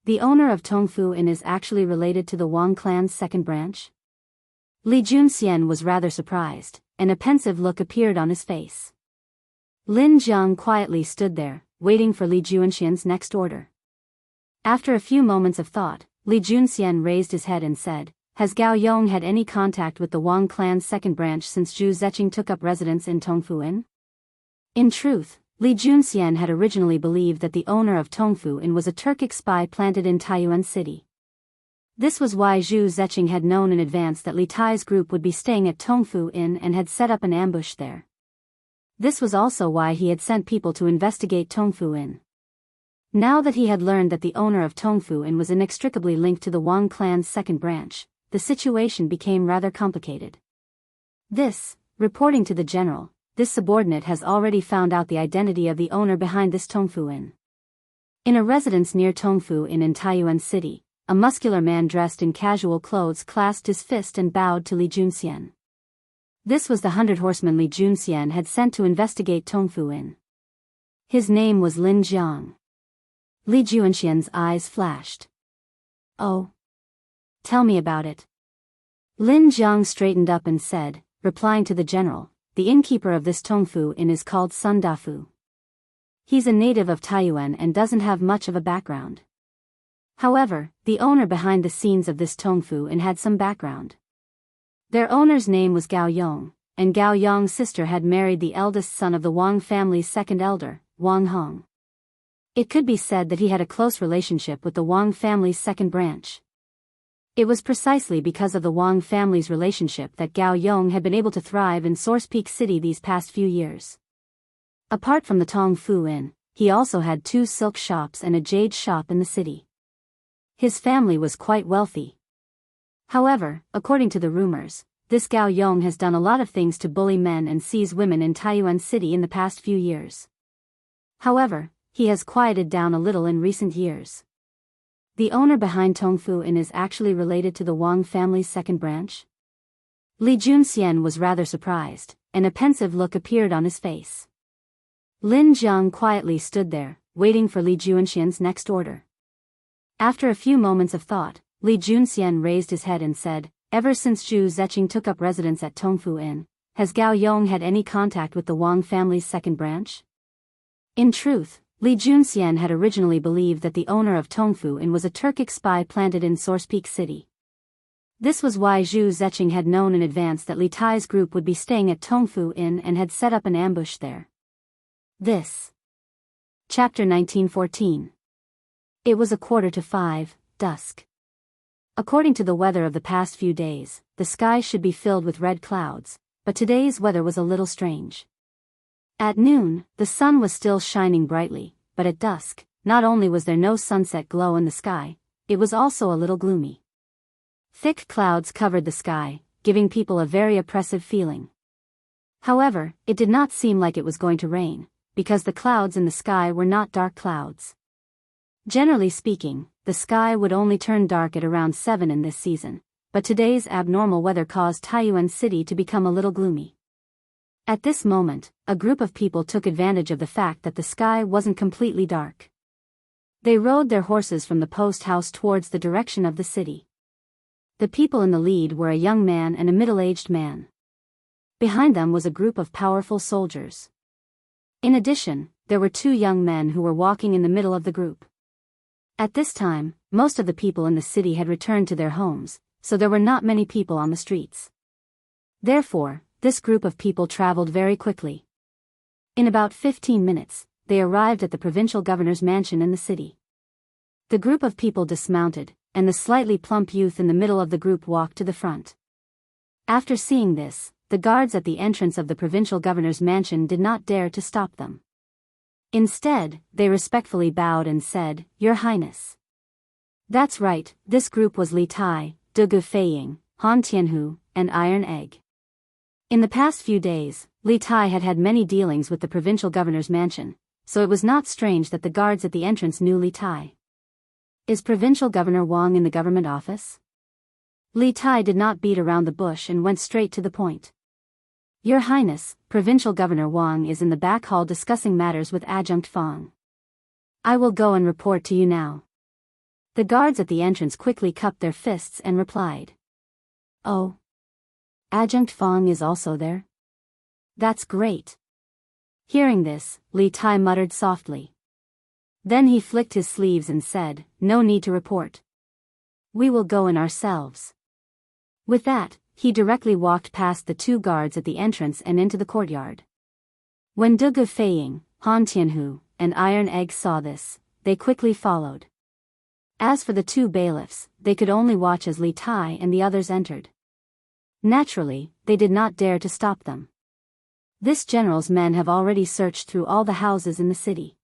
Speaker 1: The owner of Tongfu Inn is actually related to the Wang clan's second branch? Li Junxian was rather surprised, and a pensive look appeared on his face. Lin Jiang quietly stood there, waiting for Li Junxian's next order. After a few moments of thought, Li Junxian raised his head and said, Has Gao Yong had any contact with the Wang clan's second branch since Zhu Zeching took up residence in Tongfu Inn? In truth, Li Junxian had originally believed that the owner of Tongfu Inn was a Turkic spy planted in Taiyuan City. This was why Zhu Zeching had known in advance that Li Tai's group would be staying at Tongfu Inn and had set up an ambush there. This was also why he had sent people to investigate Tongfu Inn. Now that he had learned that the owner of Tongfu Inn was inextricably linked to the Wang clan's second branch, the situation became rather complicated. Reporting to the general, this subordinate has already found out the identity of the owner behind this Tongfu Inn. In a residence near Tongfu Inn in Taiyuan City, a muscular man dressed in casual clothes clasped his fist and bowed to Li Junxian. This was the 100 horsemen Li Junxian had sent to investigate Tongfu Inn. His name was Lin Jiang. Li Junxian's eyes flashed. "Oh. Tell me about it." Lin Jiang straightened up and said, replying to the general, "The innkeeper of this Tongfu Inn is called Sun Dafu. He's a native of Taiyuan and doesn't have much of a background. However, the owner behind the scenes of this Tongfu Inn had some background. Their owner's name was Gao Yong, and Gao Yong's sister had married the eldest son of the Wang family's second elder, Wang Hong. It could be said that he had a close relationship with the Wang family's second branch. It was precisely because of the Wang family's relationship that Gao Yong had been able to thrive in Source Peak City these past few years. Apart from the Tongfu Inn, he also had 2 silk shops and a jade shop in the city. His family was quite wealthy. However, according to the rumors, this Gao Yong has done a lot of things to bully men and seize women in Taiyuan City in the past few years. However, he has quieted down a little in recent years. The owner behind Tongfu Inn is actually related to the Wang family's second branch? Li Junxian was rather surprised, and a pensive look appeared on his face. Lin Jiang quietly stood there, waiting for Li Junxian's next order. After a few moments of thought, Li Junxian raised his head and said, "Ever since Zhu Zeqing took up residence at Tongfu Inn, has Gao Yong had any contact with the Wang family's second branch?" In truth, Li Junxian had originally believed that the owner of Tongfu Inn was a Turkic spy planted in Source Peak City. This was why Zhu Zeqing had known in advance that Li Tai's group would be staying at Tongfu Inn and had set up an ambush there. Chapter 1914. It was 4:45, dusk. According to the weather of the past few days, the sky should be filled with red clouds, but today's weather was a little strange. At noon, the sun was still shining brightly, but at dusk, not only was there no sunset glow in the sky, it was also a little gloomy. Thick clouds covered the sky, giving people a very oppressive feeling. However, it did not seem like it was going to rain, because the clouds in the sky were not dark clouds. Generally speaking, the sky would only turn dark at around 7 in this season, but today's abnormal weather caused Taiyuan City to become a little gloomy. At this moment, a group of people took advantage of the fact that the sky wasn't completely dark. They rode their horses from the post house towards the direction of the city. The people in the lead were a young man and a middle-aged man. Behind them was a group of powerful soldiers. In addition, there were 2 young men who were walking in the middle of the group. At this time, most of the people in the city had returned to their homes, so there were not many people on the streets. Therefore, this group of people traveled very quickly. In about 15 minutes, they arrived at the provincial governor's mansion in the city. The group of people dismounted, and the slightly plump youth in the middle of the group walked to the front. After seeing this, the guards at the entrance of the provincial governor's mansion did not dare to stop them. Instead, they respectfully bowed and said, "Your Highness." That's right, this group was Li Tai, Dugu Feiying, Han Tianhu, and Iron Egg. In the past few days, Li Tai had had many dealings with the provincial governor's mansion, so it was not strange that the guards at the entrance knew Li Tai. Is Provincial Governor Wang in the government office? Li Tai did not beat around the bush and went straight to the point. Your Highness, Provincial Governor Wang is in the back hall discussing matters with Adjunct Fang. I will go and report to you now. The guards at the entrance quickly cupped their fists and replied. Oh. Adjunct Fang is also there? That's great. Hearing this, Li Tai muttered softly. Then he flicked his sleeves and said, "No need to report. We will go in ourselves." With that, he directly walked past the 2 guards at the entrance and into the courtyard. When Dugu Feiying, Han Tianhu, and Iron Egg saw this, they quickly followed. As for the 2 bailiffs, they could only watch as Li Tai and the others entered. Naturally, they did not dare to stop them. This general's men have already searched through all the houses in the city.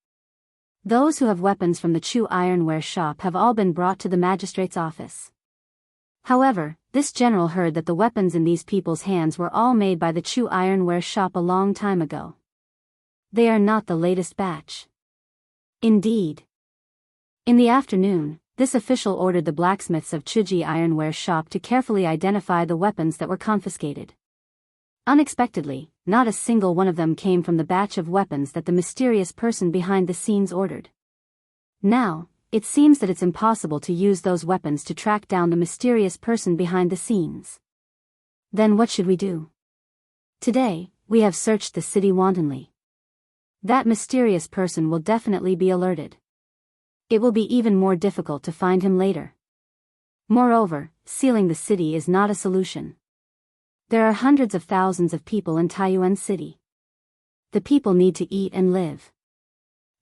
Speaker 1: Those who have weapons from the Chu ironware shop have all been brought to the magistrate's office. However, this general heard that the weapons in these people's hands were all made by the Chu ironware shop a long time ago. They are not the latest batch. Indeed. In the afternoon, this official ordered the blacksmiths of Chuji ironware shop to carefully identify the weapons that were confiscated. Unexpectedly, not a single one of them came from the batch of weapons that the mysterious person behind the scenes ordered. Now, it seems that it's impossible to use those weapons to track down the mysterious person behind the scenes. Then what should we do? Today, we have searched the city wantonly. That mysterious person will definitely be alerted. It will be even more difficult to find him later. Moreover, sealing the city is not a solution. There are hundreds of thousands of people in Taiyuan City. The people need to eat and live.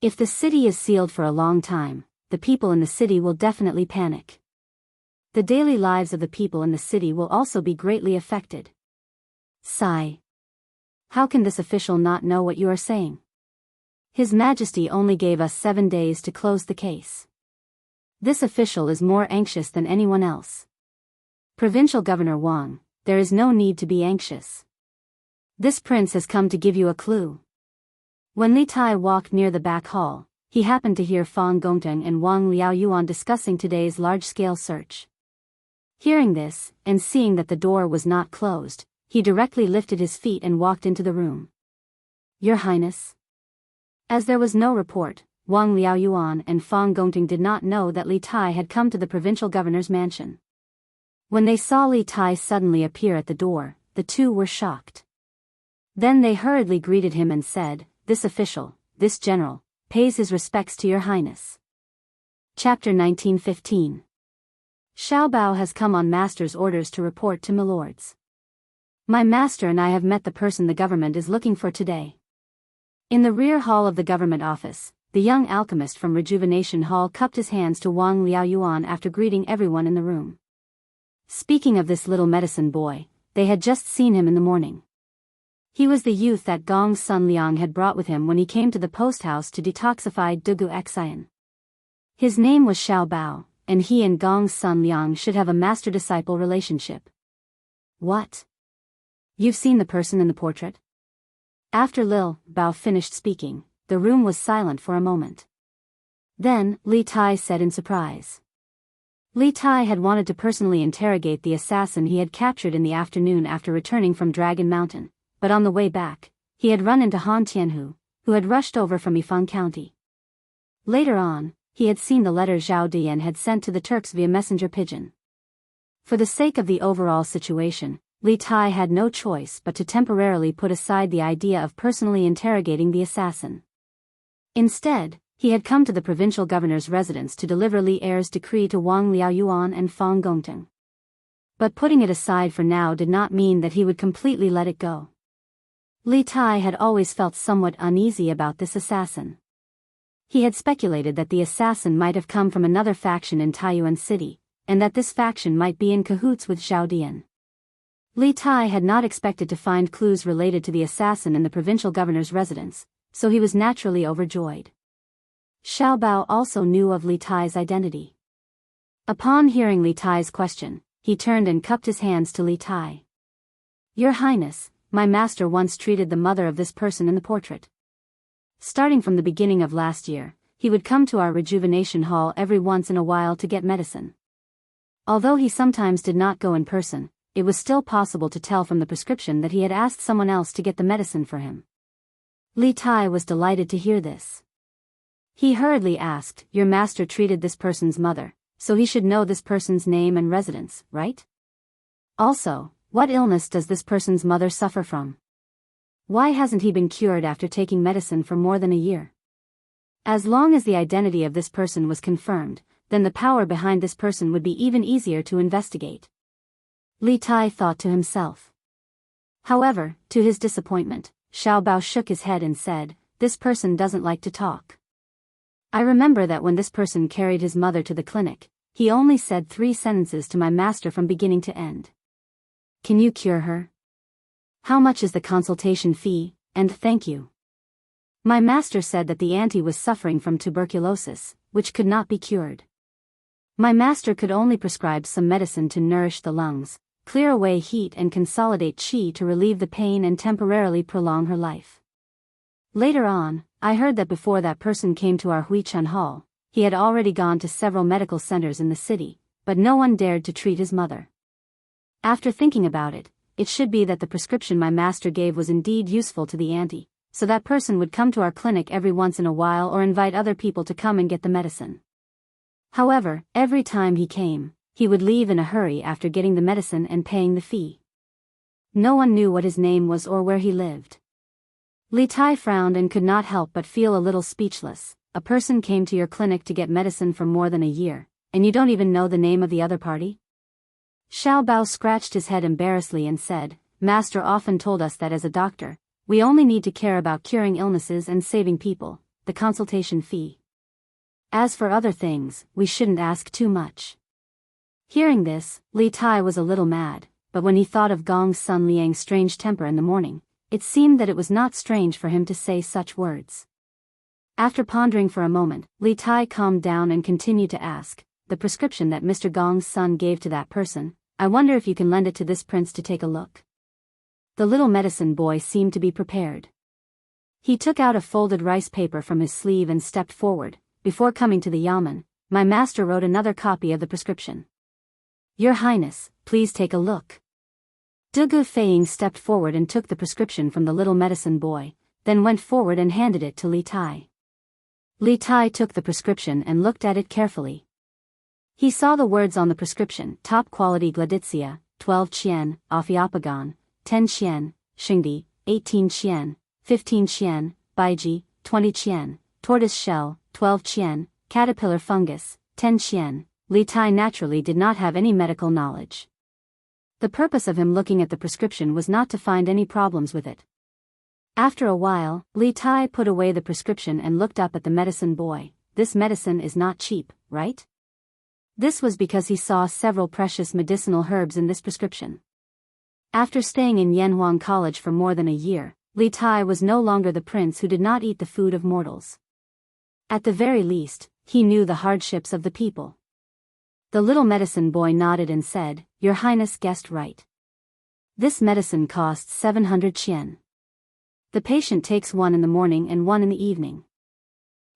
Speaker 1: If the city is sealed for a long time, the people in the city will definitely panic. The daily lives of the people in the city will also be greatly affected. Sigh. How can this official not know what you are saying? His Majesty only gave us 7 days to close the case. This official is more anxious than anyone else. Provincial Governor Wang, there is no need to be anxious. This prince has come to give you a clue. When Li Tai walked near the back hall, he happened to hear Fang Gongteng and Wang Liaoyuan discussing today's large-scale search. Hearing this, and seeing that the door was not closed, he directly lifted his feet and walked into the room. Your Highness? As there was no report, Wang Liaoyuan and Fang Gongteng did not know that Li Tai had come to the provincial governor's mansion. When they saw Li Tai suddenly appear at the door, the two were shocked. Then they hurriedly greeted him and said, "This official, this general, pays his respects to your highness." Chapter 1915. Xiao Bao has come on master's orders to report to milords. My master and I have met the person the government is looking for today. In the rear hall of the government office, the young alchemist from Rejuvenation Hall cupped his hands to Wang Liaoyuan after greeting everyone in the room. Speaking of this little medicine boy, they had just seen him in the morning. He was the youth that Gong's son Liang had brought with him when he came to the post house to detoxify Dugu Xian. His name was Xiao Bao, and he and Gong's son Liang should have a master-disciple relationship. What? You've seen the person in the portrait? After Lil Bao finished speaking, the room was silent for a moment. Then, Li Tai said in surprise. Li Tai had wanted to personally interrogate the assassin he had captured in the afternoon after returning from Dragon Mountain, but on the way back, he had run into Han Tianhu, who had rushed over from Yifang County. Later on, he had seen the letter Zhao Dian had sent to the Turks via messenger pigeon. For the sake of the overall situation, Li Tai had no choice but to temporarily put aside the idea of personally interrogating the assassin. Instead, he had come to the provincial governor's residence to deliver Li Er's decree to Wang Liaoyuan and Fang Gongteng. But putting it aside for now did not mean that he would completely let it go. Li Tai had always felt somewhat uneasy about this assassin. He had speculated that the assassin might have come from another faction in Taiyuan City, and that this faction might be in cahoots with Zhao Dian. Li Tai had not expected to find clues related to the assassin in the provincial governor's residence, so he was naturally overjoyed. Xiao Bao also knew of Li Tai's identity. Upon hearing Li Tai's question, he turned and cupped his hands to Li Tai. Your Highness, my master once treated the mother of this person in the portrait. Starting from the beginning of last year, he would come to our rejuvenation hall every once in a while to get medicine. Although he sometimes did not go in person, it was still possible to tell from the prescription that he had asked someone else to get the medicine for him. Li Tai was delighted to hear this. He hurriedly asked, your master treated this person's mother, so he should know this person's name and residence, right? Also, what illness does this person's mother suffer from? Why hasn't he been cured after taking medicine for more than a year? As long as the identity of this person was confirmed, then the power behind this person would be even easier to investigate. Li Tai thought to himself. However, to his disappointment, Xiao Bao shook his head and said, this person doesn't like to talk. I remember that when this person carried his mother to the clinic, he only said 3 sentences to my master from beginning to end. Can you cure her? How much is the consultation fee? and thank you. My master said that the auntie was suffering from tuberculosis, which could not be cured. My master could only prescribe some medicine to nourish the lungs, clear away heat and consolidate qi to relieve the pain and temporarily prolong her life. Later on, I heard that before that person came to our Huichun hall, he had already gone to several medical centers in the city, but no one dared to treat his mother. After thinking about it, it should be that the prescription my master gave was indeed useful to the auntie, so that person would come to our clinic every once in a while or invite other people to come and get the medicine. However, every time he came, he would leave in a hurry after getting the medicine and paying the fee. No one knew what his name was or where he lived. Li Tai frowned and could not help but feel a little speechless. A person came to your clinic to get medicine for more than a year, and you don't even know the name of the other party? Xiao Bao scratched his head embarrassedly and said, Master often told us that as a doctor, we only need to care about curing illnesses and saving people, the consultation fee. As for other things, we shouldn't ask too much. Hearing this, Li Tai was a little mad, but when he thought of Gong's son Liang's strange temper in the morning, it seemed that it was not strange for him to say such words. After pondering for a moment, Li Tai calmed down and continued to ask, the prescription that Mr. Gong's son gave to that person, I wonder if you can lend it to this prince to take a look. The little medicine boy seemed to be prepared. He took out a folded rice paper from his sleeve and stepped forward. Before coming to the yamen, my master wrote another copy of the prescription. Your Highness, please take a look. Dugu Feiying stepped forward and took the prescription from the little medicine boy, then went forward and handed it to Li Tai. Li Tai took the prescription and looked at it carefully. He saw the words on the prescription: top quality Gladitsia, 12 chien, Ophiophagon, 10 chien, Xingdi, 18 chien, 15 chien, Baiji, 20 chien, tortoise shell, 12 chien, caterpillar fungus, 10 chien. Li Tai naturally did not have any medical knowledge. The purpose of him looking at the prescription was not to find any problems with it. After a while, Li Tai put away the prescription and looked up at the medicine boy. This medicine is not cheap, right? This was because he saw several precious medicinal herbs in this prescription. After staying in Yanhuang College for more than a year, Li Tai was no longer the prince who did not eat the food of mortals. At the very least, he knew the hardships of the people. The little medicine boy nodded and said, Your Highness guessed right. This medicine costs 700 chien. The patient takes one in the morning and one in the evening.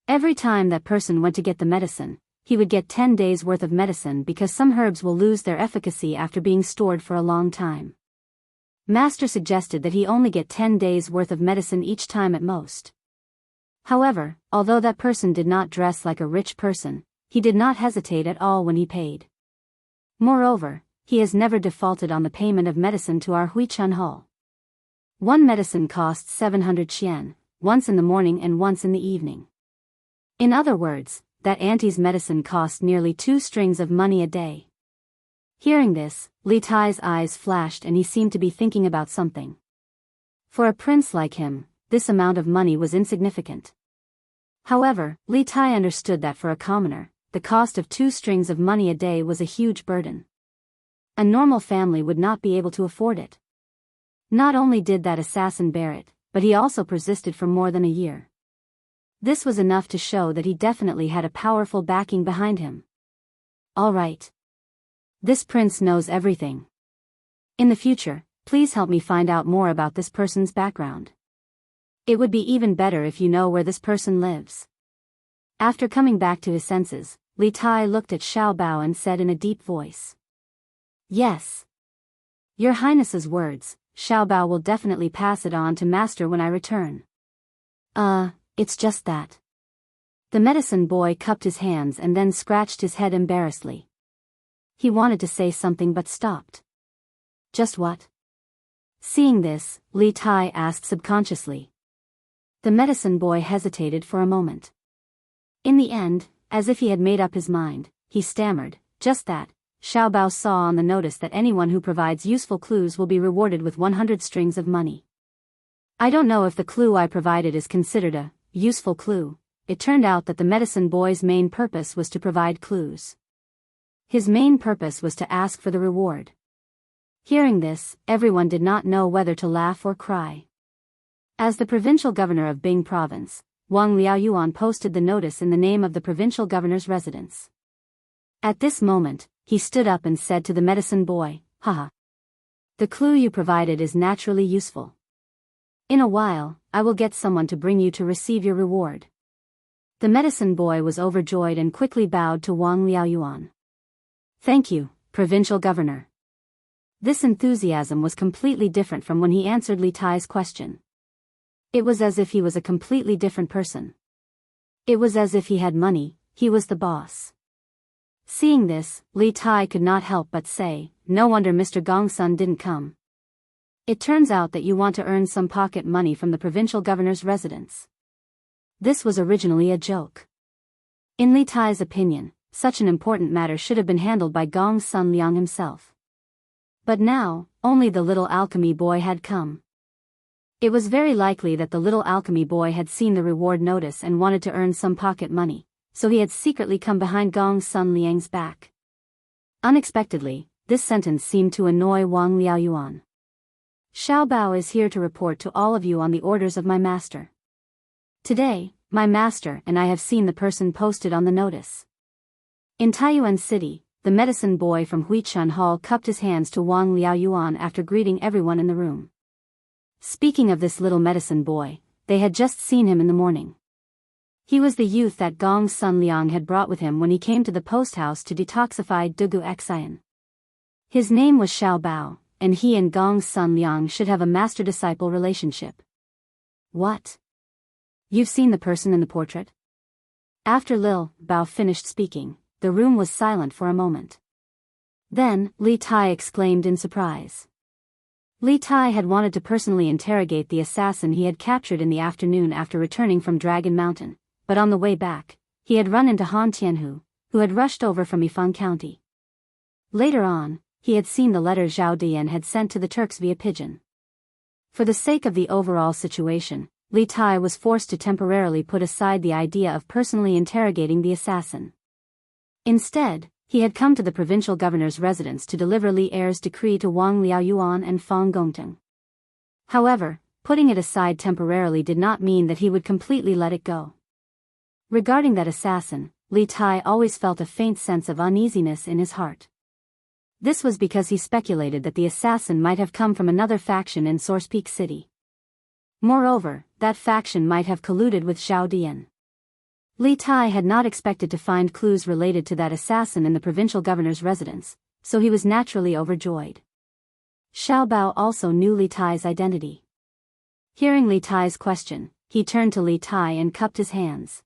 Speaker 1: Every time that person went to get the medicine, he would get 10 days worth of medicine because some herbs will lose their efficacy after being stored for a long time. Master suggested that he only get 10 days worth of medicine each time at most. However, although that person did not dress like a rich person, he did not hesitate at all when he paid. Moreover, he has never defaulted on the payment of medicine to our Huichun hall. One medicine costs 700 chien, once in the morning and once in the evening. In other words, that auntie's medicine cost nearly 2 strings of money a day. Hearing this, Li Tai's eyes flashed and he seemed to be thinking about something. For a prince like him, this amount of money was insignificant. However, Li Tai understood that for a commoner, the cost of 2 strings of money a day was a huge burden. A normal family would not be able to afford it. Not only did that assassin bear it, but he also persisted for more than a year. This was enough to show that he definitely had a powerful backing behind him. All right. This prince knows everything. In the future, please help me find out more about this person's background. It would be even better if you know where this person lives. After coming back to his senses, Li Tai looked at Xiao Bao and said in a deep voice. Yes. Your Highness's words, Xiao Bao will definitely pass it on to Master when I return. It's just that. The medicine boy cupped his hands and then scratched his head embarrassedly. He wanted to say something but stopped. Just what? Seeing this, Li Tai asked subconsciously. The medicine boy hesitated for a moment. In the end, as if he had made up his mind, he stammered, just that. Xiao Bao saw on the notice that anyone who provides useful clues will be rewarded with 100 strings of money. I don't know if the clue I provided is considered a useful clue. It turned out that the medicine boy's main purpose was to provide clues. His main purpose was to ask for the reward. Hearing this, everyone did not know whether to laugh or cry. As the provincial governor of Bing province, Wang Liaoyuan posted the notice in the name of the provincial governor's residence. At this moment, he stood up and said to the medicine boy, "Haha. The clue you provided is naturally useful. In a while, I will get someone to bring you to receive your reward." The medicine boy was overjoyed and quickly bowed to Wang Liaoyuan. "Thank you, provincial governor." This enthusiasm was completely different from when he answered Li Tai's question. It was as if he was a completely different person. It was as if he had money, he was the boss. Seeing this, Li Tai could not help but say, "No wonder Mr. Gongsun didn't come. It turns out that you want to earn some pocket money from the provincial governor's residence." This was originally a joke. In Li Tai's opinion, such an important matter should have been handled by Gongsun Liang himself. But now, only the little alchemy boy had come. It was very likely that the little alchemy boy had seen the reward notice and wanted to earn some pocket money, so he had secretly come behind Gongsun Liang's back. Unexpectedly, this sentence seemed to annoy Wang Liaoyuan. "Xiao Bao is here to report to all of you on the orders of my master. Today, my master and I have seen the person posted on the notice." In Taiyuan City, the medicine boy from Huichun Hall cupped his hands to Wang Liaoyuan after greeting everyone in the room. Speaking of this little medicine boy, they had just seen him in the morning. He was the youth that Gongsun Liang had brought with him when he came to the post house to detoxify Dugu Xian. His name was Xiao Bao, and he and Gongsun Liang should have a master-disciple relationship. "What? You've seen the person in the portrait?" After Lil Bao finished speaking, the room was silent for a moment. Then, Li Tai exclaimed in surprise. Li Tai had wanted to personally interrogate the assassin he had captured in the afternoon after returning from Dragon Mountain, but on the way back, he had run into Han Tianhu, who had rushed over from Yifan County. Later on, he had seen the letter Zhao Dian had sent to the Turks via pigeon. For the sake of the overall situation, Li Tai was forced to temporarily put aside the idea of personally interrogating the assassin. Instead, he had come to the provincial governor's residence to deliver Li Er's decree to Wang Liaoyuan and Fang Gongteng. However, putting it aside temporarily did not mean that he would completely let it go. Regarding that assassin, Li Tai always felt a faint sense of uneasiness in his heart. This was because he speculated that the assassin might have come from another faction in Source Peak City. Moreover, that faction might have colluded with Zhao Dian. Li Tai had not expected to find clues related to that assassin in the provincial governor's residence, so he was naturally overjoyed. Xiao Bao also knew Li Tai's identity. Hearing Li Tai's question, he turned to Li Tai and cupped his hands.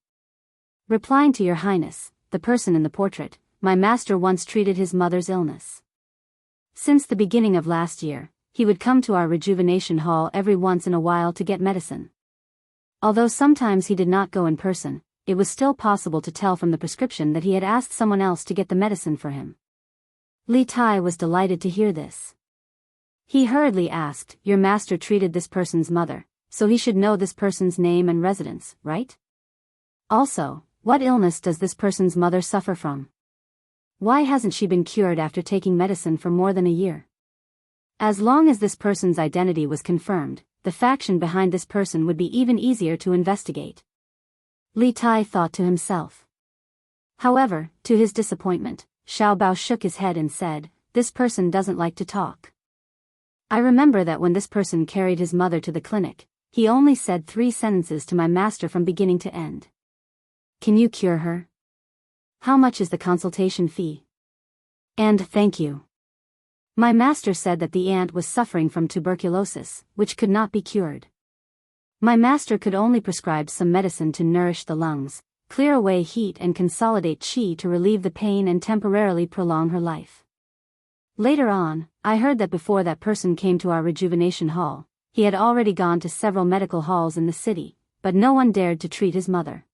Speaker 1: "Replying to your highness, the person in the portrait, my master once treated his mother's illness. Since the beginning of last year, he would come to our rejuvenation hall every once in a while to get medicine. Although sometimes he did not go in person, it was still possible to tell from the prescription that he had asked someone else to get the medicine for him." Li Tai was delighted to hear this. He hurriedly asked, "Your master treated this person's mother, so he should know this person's name and residence, right? Also, what illness does this person's mother suffer from? Why hasn't she been cured after taking medicine for more than a year?" As long as this person's identity was confirmed, the faction behind this person would be even easier to investigate. Li Tai thought to himself. However, to his disappointment, Xiao Bao shook his head and said, "This person doesn't like to talk. I remember that when this person carried his mother to the clinic, he only said 3 sentences to my master from beginning to end. Can you cure her? How much is the consultation fee? And thank you. My master said that the aunt was suffering from tuberculosis, which could not be cured. My master could only prescribe some medicine to nourish the lungs, clear away heat and consolidate qi to relieve the pain and temporarily prolong her life. Later on, I heard that before that person came to our rejuvenation hall, he had already gone to several medical halls in the city, but no one dared to treat his mother.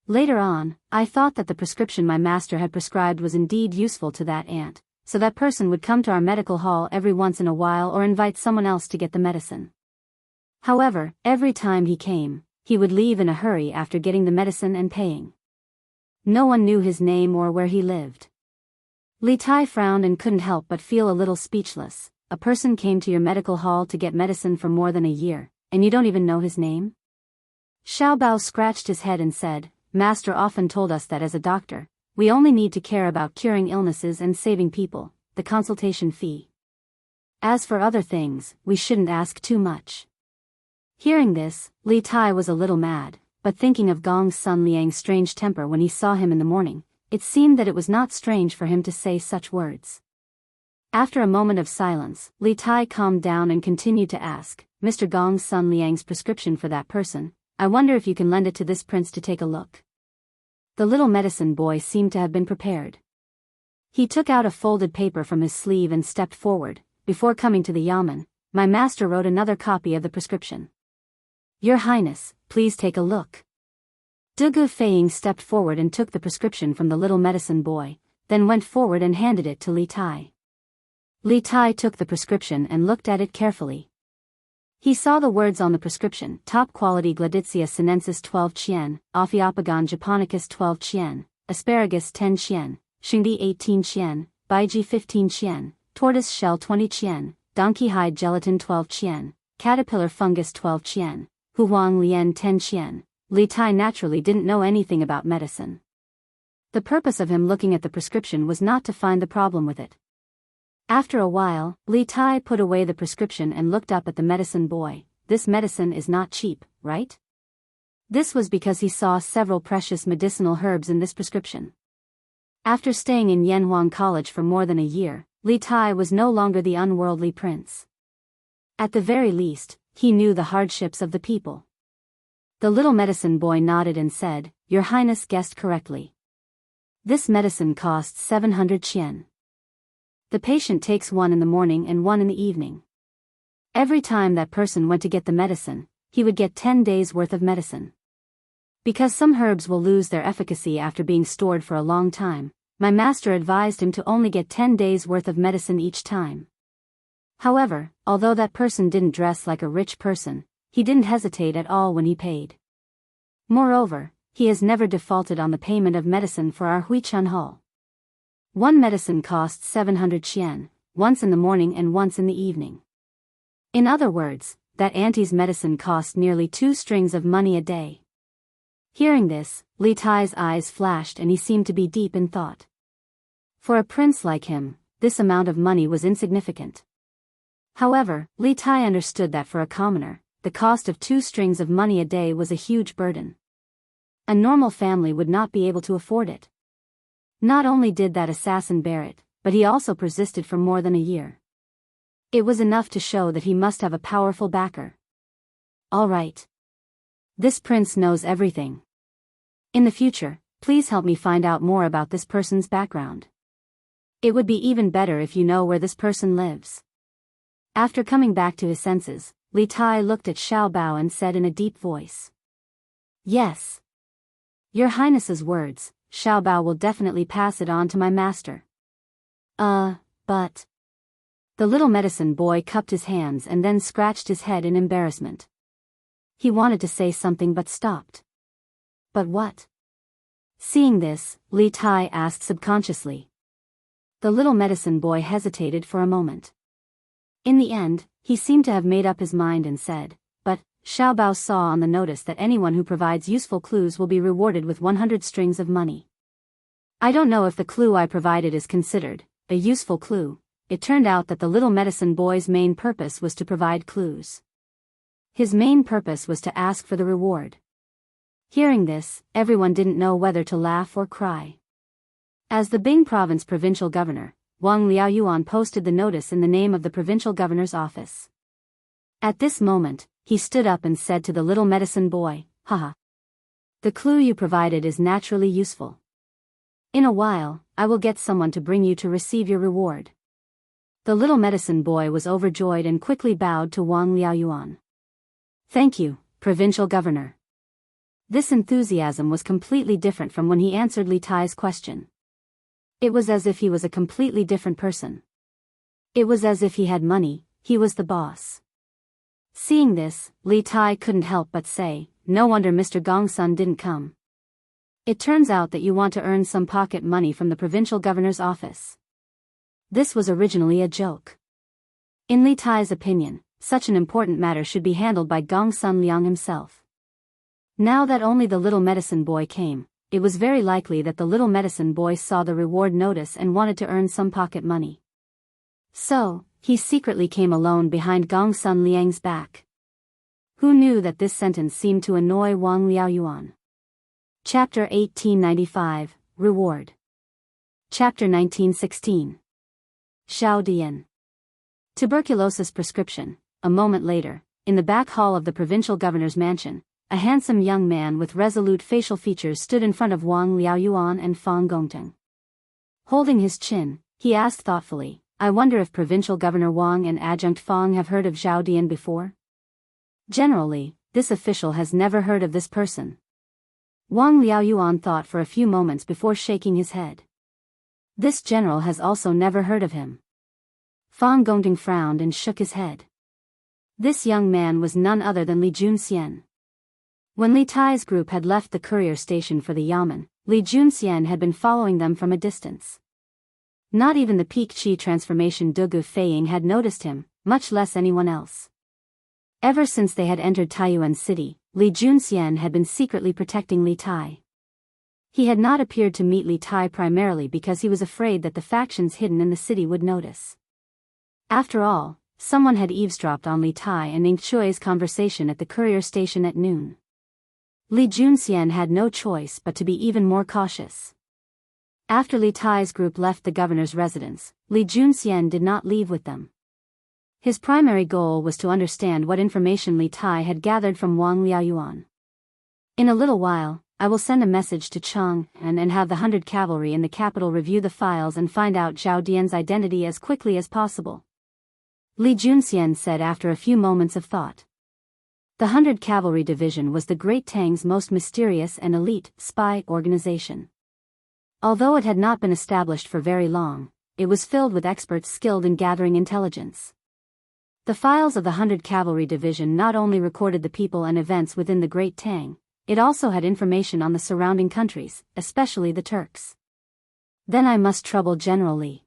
Speaker 1: Later on, I thought that the prescription my master had prescribed was indeed useful to that aunt, so that person would come to our medical hall every once in a while or invite someone else to get the medicine. However, every time he came, he would leave in a hurry after getting the medicine and paying. No one knew his name or where he lived." Li Tai frowned and couldn't help but feel a little speechless. A person came to your medical hall to get medicine for more than a year, and you don't even know his name? Xiao Bao scratched his head and said, Master often told us that as a doctor, we only need to care about curing illnesses and saving people, the consultation fee. As for other things, we shouldn't ask too much. Hearing this, Li Tai was a little mad, but thinking of Gong's son Liang's strange temper when he saw him in the morning, it seemed that it was not strange for him to say such words. After a moment of silence, Li Tai calmed down and continued to ask, Mr. Gong's son Liang's prescription for that person, I wonder if you can lend it to this prince to take a look. The little medicine boy seemed to have been prepared. He took out a folded paper from his sleeve and stepped forward. Before coming to the yamen, my master wrote another copy of the prescription. Your Highness, please take a look. Dugu Feiying stepped forward and took the prescription from the little medicine boy, then went forward and handed it to Li Tai. Li Tai took the prescription and looked at it carefully. He saw the words on the prescription: top quality Gladitsia sinensis 12 chien, Ophiopagon japonicus 12 chien, asparagus 10 chien, Xingdi 18 chien, Baiji 15 chien, tortoise shell 20 chien, donkey hide gelatin 12 chien, caterpillar fungus 12 chien, Huang Lian 10 chien. Li Tai naturally didn't know anything about medicine. The purpose of him looking at the prescription was not to find the problem with it. After a while, Li Tai put away the prescription and looked up at the medicine boy. This medicine is not cheap, right? This was because he saw several precious medicinal herbs in this prescription. After staying in Yanhuang College for more than a year, Li Tai was no longer the unworldly prince. At the very least, he knew the hardships of the people. The little medicine boy nodded and said, Your Highness guessed correctly. This medicine costs 700 chien. The patient takes one in the morning and one in the evening. Every time that person went to get the medicine, he would get 10 days worth of medicine. Because some herbs will lose their efficacy after being stored for a long time, my master advised him to only get 10 days worth of medicine each time. However, although that person didn't dress like a rich person, he didn't hesitate at all when he paid. Moreover, he has never defaulted on the payment of medicine for our Huichun Hall. One medicine costs 700 chien, once in the morning and once in the evening. In other words, that auntie's medicine cost nearly 2 strings of money a day. Hearing this, Li Tai's eyes flashed and he seemed to be deep in thought. For a prince like him, this amount of money was insignificant. However, Li Tai understood that for a commoner, the cost of 2 strings of money a day was a huge burden. A normal family would not be able to afford it. Not only did that assassin bear it, but he also persisted for more than a year. It was enough to show that he must have a powerful backer. All right. This prince knows everything. In the future, please help me find out more about this person's background. It would be even better if you know where this person lives. After coming back to his senses, Li Tai looked at Xiao Bao and said in a deep voice. Yes. Your Highness's words, Xiao Bao will definitely pass it on to my master. But... The little medicine boy cupped his hands and then scratched his head in embarrassment. He wanted to say something but stopped. But what? Seeing this, Li Tai asked subconsciously. The little medicine boy hesitated for a moment. In the end, he seemed to have made up his mind and said, But, Xiao Bao saw on the notice that anyone who provides useful clues will be rewarded with 100 strings of money. I don't know if the clue I provided is considered a useful clue. It turned out that the little medicine boy's main purpose was to provide clues. His main purpose was to ask for the reward. Hearing this, everyone didn't know whether to laugh or cry. As the Bing Province provincial governor, Wang Liaoyuan posted the notice in the name of the provincial governor's office. At this moment, he stood up and said to the little medicine boy, Haha. The clue you provided is naturally useful. In a while, I will get someone to bring you to receive your reward. The little medicine boy was overjoyed and quickly bowed to Wang Liaoyuan. Thank you, provincial governor. This enthusiasm was completely different from when he answered Li Tai's question. It was as if he was a completely different person. It was as if he had money, he was the boss. Seeing this, Li Tai couldn't help but say, No wonder Mr. Gongsun didn't come. It turns out that you want to earn some pocket money from the provincial governor's office. This was originally a joke. In Li Tai's opinion, such an important matter should be handled by Gongsun Liang himself. Now that only the little medicine boy came, it was very likely that the little medicine boy saw the reward notice and wanted to earn some pocket money. So, he secretly came alone behind Gongsun Liang's back. Who knew that this sentence seemed to annoy Wang Liaoyuan? Chapter 1895, Reward. Chapter 1916. Xiao Dian. Tuberculosis prescription. A moment later, in the back hall of the provincial governor's mansion, a handsome young man with resolute facial features stood in front of Wang Liaoyuan and Fang Gongteng. Holding his chin, he asked thoughtfully, I wonder if Provincial Governor Wang and Adjunct Fang have heard of Xiao Dian before? Generally, this official has never heard of this person. Wang Liaoyuan thought for a few moments before shaking his head. This general has also never heard of him. Fang Gongteng frowned and shook his head. This young man was none other than Li Junxian. When Li Tai's group had left the courier station for the Yamen, Li Junxian had been following them from a distance. Not even the Peak Chi transformation Dugu Feiying had noticed him, much less anyone else. Ever since they had entered Taiyuan City, Li Junxian had been secretly protecting Li Tai. He had not appeared to meet Li Tai primarily because he was afraid that the factions hidden in the city would notice. After all, someone had eavesdropped on Li Tai and Ning Chui's conversation at the courier station at noon. Li Junxian had no choice but to be even more cautious. After Li Tai's group left the governor's residence, Li Junxian did not leave with them. His primary goal was to understand what information Li Tai had gathered from Wang Liaoyuan. In a little while, I will send a message to Chang and have the 100 cavalry in the capital review the files and find out Xiao Dian's identity as quickly as possible. Li Junxian said after a few moments of thought. The 100 Cavalry Division was the Great Tang's most mysterious and elite spy organization. Although it had not been established for very long, it was filled with experts skilled in gathering intelligence. The files of the 100 Cavalry Division not only recorded the people and events within the Great Tang, it also had information on the surrounding countries, especially the Turks. Then I must trouble General Li.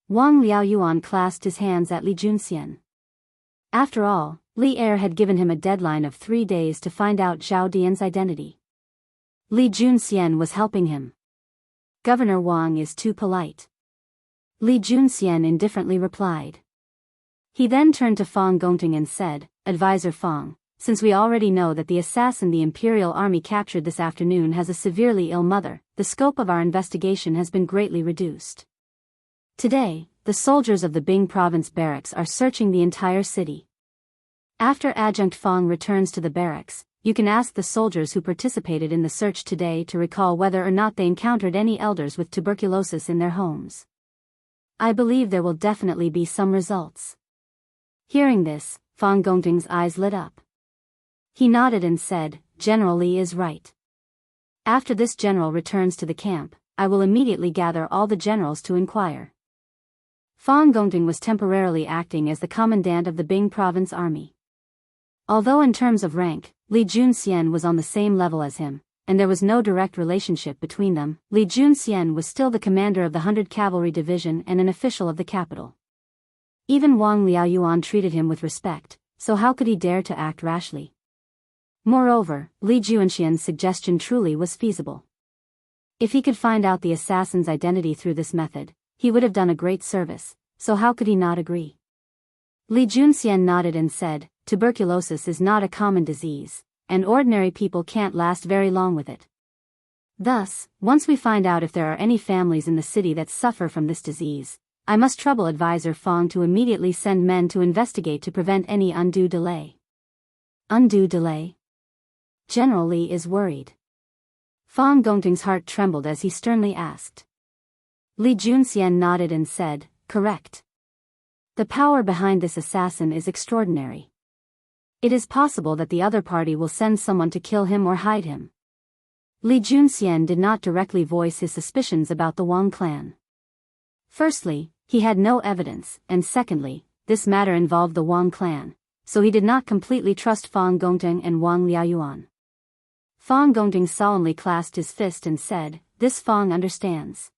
Speaker 1: Wang Liaoyuan clasped his hands at Li Junxian. After all, Li Er had given him a deadline of 3 days to find out Xiao Dian's identity. Li Junxian was helping him. Governor Wang is too polite. Li Junxian indifferently replied. He then turned to Fang Gongteng and said, Advisor Fang, since we already know that the assassin the Imperial Army captured this afternoon has a severely ill mother, the scope of our investigation has been greatly reduced. Today, the soldiers of the Bing Province barracks are searching the entire city. After Adjunct Fang returns to the barracks, you can ask the soldiers who participated in the search today to recall whether or not they encountered any elders with tuberculosis in their homes. I believe there will definitely be some results. Hearing this, Fang Gongteng's eyes lit up. He nodded and said, General Li is right. After this general returns to the camp, I will immediately gather all the generals to inquire. Fang Gongteng was temporarily acting as the commandant of the Bing Province Army. Although in terms of rank, Li Junxian was on the same level as him, and there was no direct relationship between them, Li Junxian was still the commander of the 100 Cavalry Division and an official of the capital. Even Wang Liaoyuan treated him with respect, so how could he dare to act rashly? Moreover, Li Junxian's suggestion truly was feasible. If he could find out the assassin's identity through this method, he would have done a great service, so how could he not agree? Li Junxian nodded and said, Tuberculosis is not a common disease, and ordinary people can't last very long with it. Thus, once we find out if there are any families in the city that suffer from this disease, I must trouble Advisor Fang to immediately send men to investigate to prevent any undue delay. Undue delay? General Li is worried. Fang Gongteng's heart trembled as he sternly asked. Li Junxian nodded and said, Correct. The power behind this assassin is extraordinary. It is possible that the other party will send someone to kill him or hide him. Li Junxian did not directly voice his suspicions about the Wang clan. Firstly, he had no evidence, and secondly, this matter involved the Wang clan, so he did not completely trust Fang Gongteng and Wang Liaoyuan. Fang Gongteng solemnly clasped his fist and said, This Fang understands.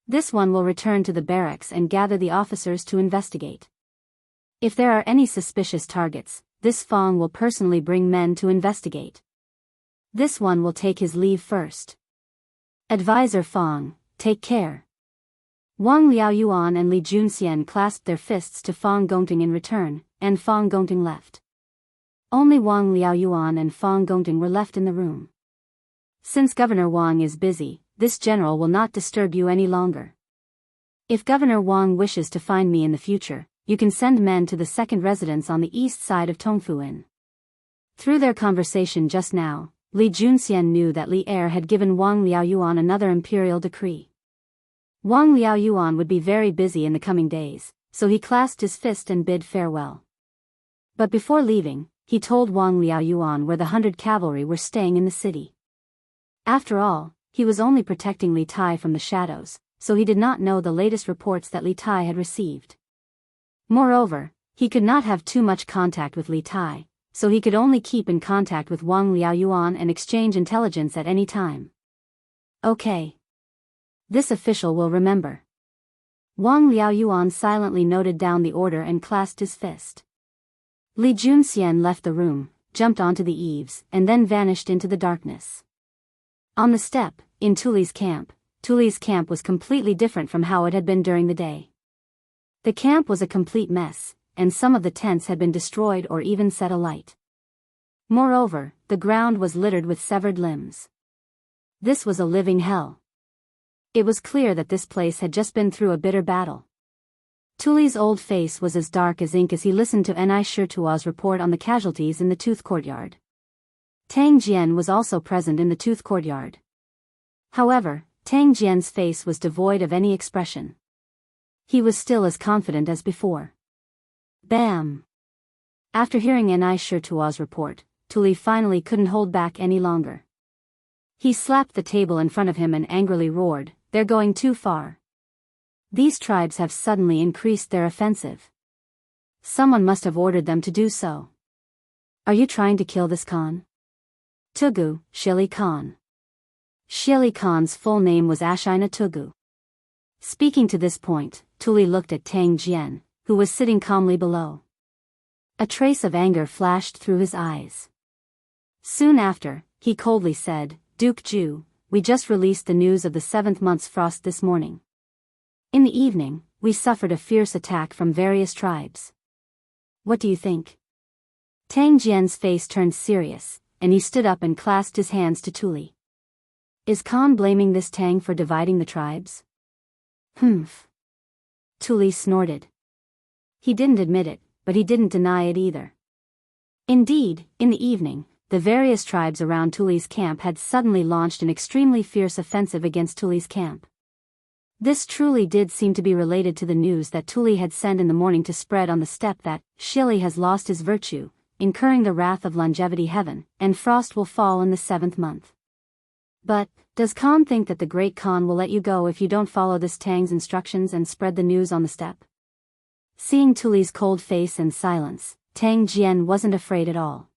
Speaker 1: This one will return to the barracks and gather the officers to investigate. If there are any suspicious targets, this Fong will personally bring men to investigate. This one will take his leave first. Advisor Fong, take care. Wang Liaoyuan and Li Junxian clasped their fists to Fong Gongting in return, and Fong Gongting left. Only Wang Liaoyuan and Fong Gongting were left in the room. Since Governor Wang is busy, this general will not disturb you any longer. If Governor Wang wishes to find me in the future, you can send men to the second residence on the east side of Tongfuan. Through their conversation just now, Li Junxian knew that Li Er had given Wang Liaoyuan another imperial decree. Wang Liaoyuan would be very busy in the coming days, so he clasped his fist and bid farewell. But before leaving, he told Wang Liaoyuan where the 100 cavalry were staying in the city. After all, he was only protecting Li Tai from the shadows, so he did not know the latest reports that Li Tai had received. Moreover, he could not have too much contact with Li Tai, so he could only keep in contact with Wang Liaoyuan and exchange intelligence at any time. Okay. This official will remember. Wang Liaoyuan silently noted down the order and clasped his fist. Li Junxian left the room, jumped onto the eaves, and then vanished into the darkness. On the steppe, in Tuli's camp was completely different from how it had been during the day. The camp was a complete mess, and some of the tents had been destroyed or even set alight. Moreover, the ground was littered with severed limbs. This was a living hell. It was clear that this place had just been through a bitter battle. Tuli's old face was as dark as ink as he listened to Enai Shirtua's report on the casualties in the Tooth Courtyard. Tang Jian was also present in the Tooth Courtyard. However, Tang Jian's face was devoid of any expression. He was still as confident as before. Bam! After hearing Enai Shirtua's report, Tuli finally couldn't hold back any longer. He slapped the table in front of him and angrily roared, "They're going too far. These tribes have suddenly increased their offensive. Someone must have ordered them to do so. Are you trying to kill this Khan?" Tugu, Shili Khan. Shili Khan's full name was Ashina Tugu. Speaking to this point, Tuli looked at Tang Jian, who was sitting calmly below. A trace of anger flashed through his eyes. Soon after, he coldly said, "Duke Ju, we just released the news of the 7th month's frost this morning. In the evening, we suffered a fierce attack from various tribes. What do you think?" Tang Jian's face turned serious, and he stood up and clasped his hands to Tuli. Is Khan blaming this Tang for dividing the tribes? Humph. Tuli snorted. He didn't admit it, but he didn't deny it either. Indeed, in the evening, the various tribes around Tuli's camp had suddenly launched an extremely fierce offensive against Tuli's camp. This truly did seem to be related to the news that Tuli had sent in the morning to spread on the steppe that Shili has lost his virtue, incurring the wrath of longevity heaven, and frost will fall in the 7th month. But, does Khan think that the great Khan will let you go if you don't follow this Tang's instructions and spread the news on the steppe? Seeing Tuli's cold face and silence, Tang Jian wasn't afraid at all.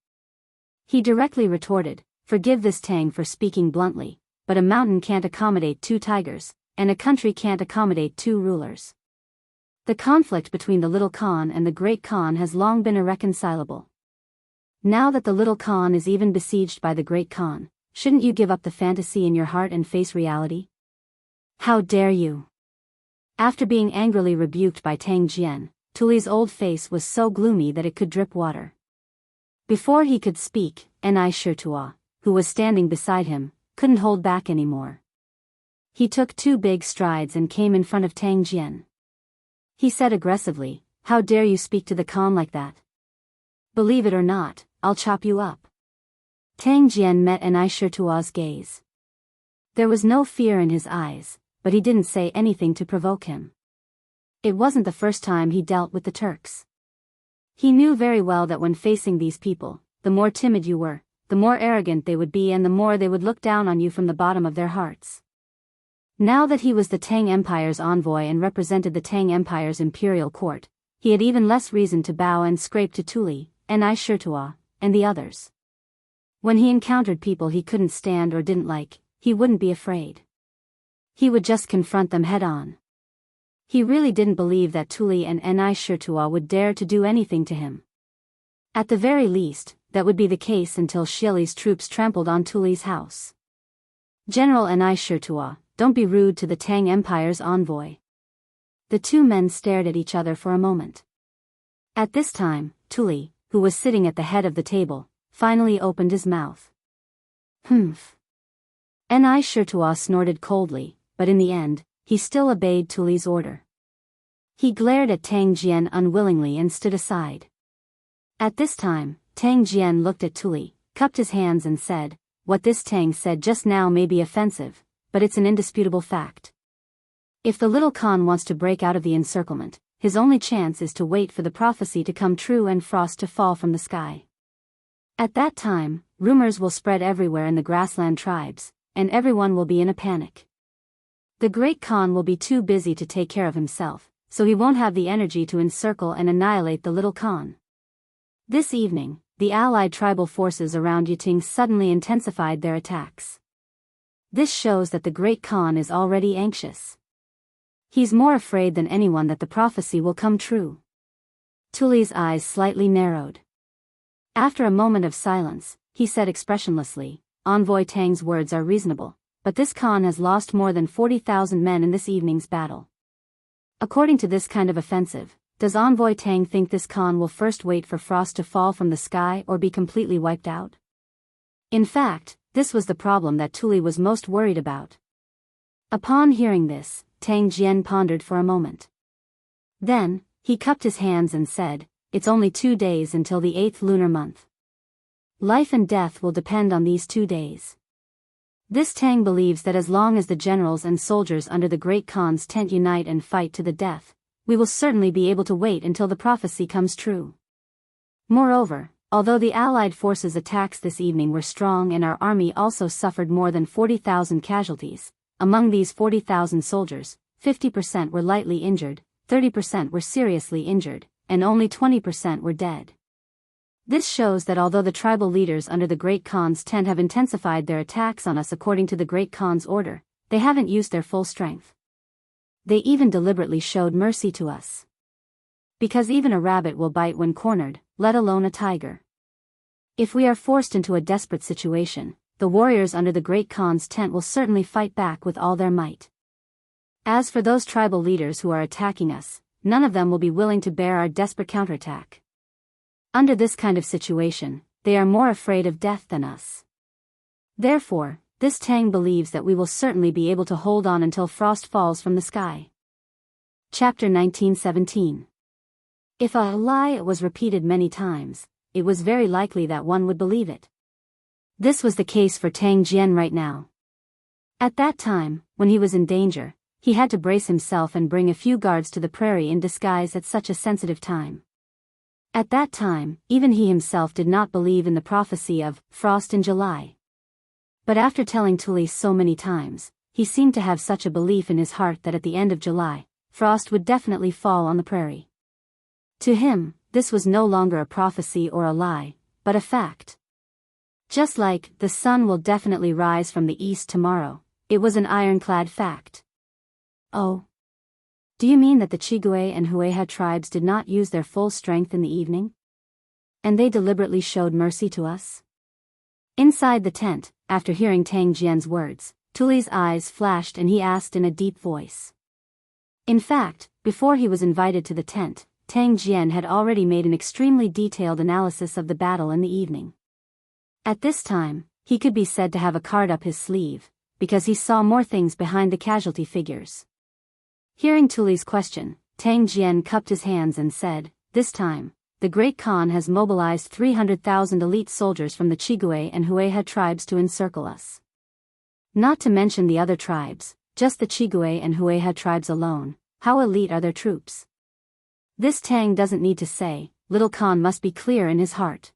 Speaker 1: He directly retorted, "Forgive this Tang for speaking bluntly, but a mountain can't accommodate 2 tigers, and a country can't accommodate 2 rulers. The conflict between the little Khan and the great Khan has long been irreconcilable. Now that the little Khan is even besieged by the great Khan, shouldn't you give up the fantasy in your heart and face reality? How dare you?" After being angrily rebuked by Tang Jian, Tuli's old face was so gloomy that it could drip water. Before he could speak, Enai Shirtua, who was standing beside him, couldn't hold back anymore. He took 2 big strides and came in front of Tang Jian. He said aggressively, "How dare you speak to the Khan like that? Believe it or not, I'll chop you up." Tang Jian met Enai Shirtua's gaze. There was no fear in his eyes, but he didn't say anything to provoke him. It wasn't the first time he dealt with the Turks. He knew very well that when facing these people, the more timid you were, the more arrogant they would be and the more they would look down on you from the bottom of their hearts. Now that he was the Tang Empire's envoy and represented the Tang Empire's imperial court, he had even less reason to bow and scrape to Tuli, Enai Shirtua, and the others. When he encountered people he couldn't stand or didn't like, he wouldn't be afraid. He would just confront them head-on. He really didn't believe that Tuli and Ni Shirtua would dare to do anything to him. At the very least, that would be the case until Xieli's troops trampled on Tuli's house. General Ni Shirtua, don't be rude to the Tang Empire's envoy. The two men stared at each other for a moment. At this time, Tuli, who was sitting at the head of the table, finally opened his mouth. Humph. Ni Shirtua snorted coldly, but in the end, he still obeyed Tuli's order. He glared at Tang Jian unwillingly and stood aside. At this time, Tang Jian looked at Tuli, cupped his hands and said, "What this Tang said just now may be offensive, but it's an indisputable fact. If the little Khan wants to break out of the encirclement, his only chance is to wait for the prophecy to come true and frost to fall from the sky. At that time, rumors will spread everywhere in the grassland tribes, and everyone will be in a panic. The Great Khan will be too busy to take care of himself, so he won't have the energy to encircle and annihilate the little Khan." This evening, the allied tribal forces around Yiting suddenly intensified their attacks. This shows that the Great Khan is already anxious. He's more afraid than anyone that the prophecy will come true. Tuli's eyes slightly narrowed. After a moment of silence, he said expressionlessly, "Envoy Tang's words are reasonable, but this Khan has lost more than 40,000 men in this evening's battle. According to this kind of offensive, does Envoy Tang think this Khan will first wait for frost to fall from the sky or be completely wiped out?" In fact, this was the problem that Tuli was most worried about. Upon hearing this, Tang Jian pondered for a moment. Then, he cupped his hands and said, "It's only 2 days until the 8th lunar month. Life and death will depend on these 2 days. This Tang believes that as long as the generals and soldiers under the Great Khan's tent unite and fight to the death, we will certainly be able to wait until the prophecy comes true. Moreover, although the Allied forces' attacks this evening were strong and our army also suffered more than 40,000 casualties, among these 40,000 soldiers, 50% were lightly injured, 30% were seriously injured, and only 20% were dead. This shows that although the tribal leaders under the Great Khan's tent have intensified their attacks on us according to the Great Khan's order, they haven't used their full strength. They even deliberately showed mercy to us. Because even a rabbit will bite when cornered, let alone a tiger. If we are forced into a desperate situation, the warriors under the Great Khan's tent will certainly fight back with all their might. As for those tribal leaders who are attacking us, none of them will be willing to bear our desperate counterattack. Under this kind of situation, they are more afraid of death than us. Therefore, this Tang believes that we will certainly be able to hold on until frost falls from the sky." Chapter 19:17. If a lie was repeated many times, it was very likely that one would believe it. This was the case for Tang Jian right now. At that time, when he was in danger, he had to brace himself and bring a few guards to the prairie in disguise at such a sensitive time. At that time, even he himself did not believe in the prophecy of frost in July. But after telling Tuli so many times, he seemed to have such a belief in his heart that at the end of July, frost would definitely fall on the prairie. To him, this was no longer a prophecy or a lie, but a fact. Just like, the sun will definitely rise from the east tomorrow, it was an ironclad fact. Oh. Do you mean that the Chigui and Hueha tribes did not use their full strength in the evening? And they deliberately showed mercy to us? Inside the tent, after hearing Tang Jian's words, Tuli's eyes flashed and he asked in a deep voice. In fact, before he was invited to the tent, Tang Jian had already made an extremely detailed analysis of the battle in the evening. At this time, he could be said to have a card up his sleeve, because he saw more things behind the casualty figures. Hearing Tuli's question, Tang Jian cupped his hands and said, "This time, the Great Khan has mobilized 300,000 elite soldiers from the Chigui and Hueha tribes to encircle us. Not to mention the other tribes, just the Chigui and Hueha tribes alone, how elite are their troops? This Tang doesn't need to say, little Khan must be clear in his heart.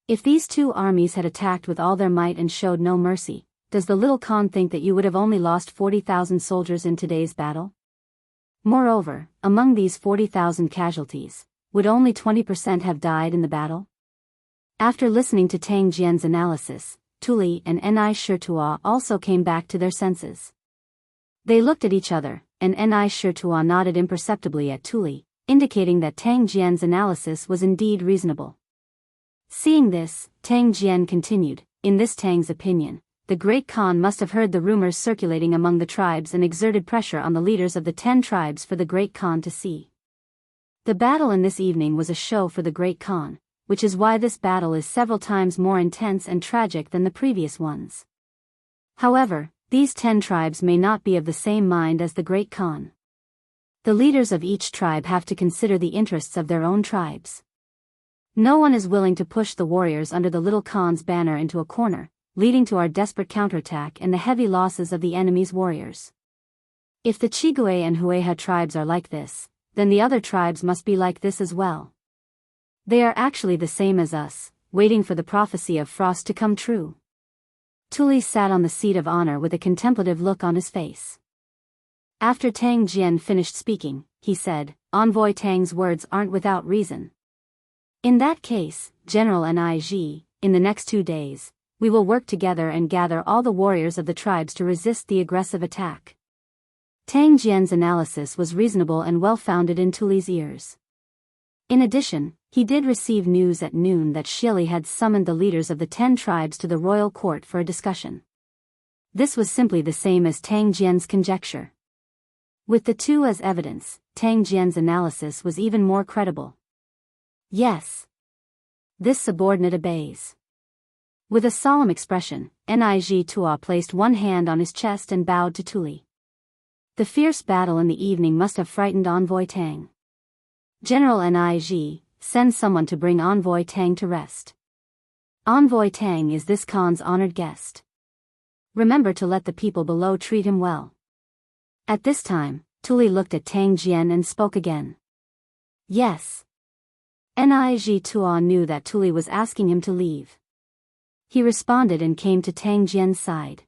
Speaker 1: If these two armies had attacked with all their might and showed no mercy, does the little Khan think that you would have only lost 40,000 soldiers in today's battle? Moreover, among these 40,000 casualties, would only 20% have died in the battle?" After listening to Tang Jian's analysis, Tuli and Ni Shirtua also came back to their senses. They looked at each other, and Ni Shirtua nodded imperceptibly at Tuli, indicating that Tang Jian's analysis was indeed reasonable. Seeing this, Tang Jian continued, in this Tang's opinion, the Great Khan must have heard the rumors circulating among the tribes and exerted pressure on the leaders of the 10 tribes for the Great Khan to see. The battle in this evening was a show for the Great Khan, which is why this battle is several times more intense and tragic than the previous ones. However, these 10 tribes may not be of the same mind as the Great Khan. The leaders of each tribe have to consider the interests of their own tribes. No one is willing to push the warriors under the Little Khan's banner into a corner, leading to our desperate counterattack and the heavy losses of the enemy's warriors. If the Chigue and Hueha tribes are like this, then the other tribes must be like this as well. They are actually the same as us, waiting for the prophecy of frost to come true. Tuli sat on the seat of honor with a contemplative look on his face. After Tang Jian finished speaking, he said, Envoy Tang's words aren't without reason. In that case, General Nij, in the next 2 days, we will work together and gather all the warriors of the tribes to resist the aggressive attack. Tang Jian's analysis was reasonable and well-founded in Tuli's ears. In addition, he did receive news at noon that Shili had summoned the leaders of the 10 tribes to the royal court for a discussion. This was simply the same as Tang Jian's conjecture. With the two as evidence, Tang Jian's analysis was even more credible. Yes. This subordinate obeys. With a solemn expression, Nij Tua placed one hand on his chest and bowed to Tuli. The fierce battle in the evening must have frightened Envoy Tang. General Nij, send someone to bring Envoy Tang to rest. Envoy Tang is this Khan's honored guest. Remember to let the people below treat him well. At this time, Tuli looked at Tang Jian and spoke again. Yes. Nij Tua knew that Tuli was asking him to leave. He responded and came to Tang Jian's side.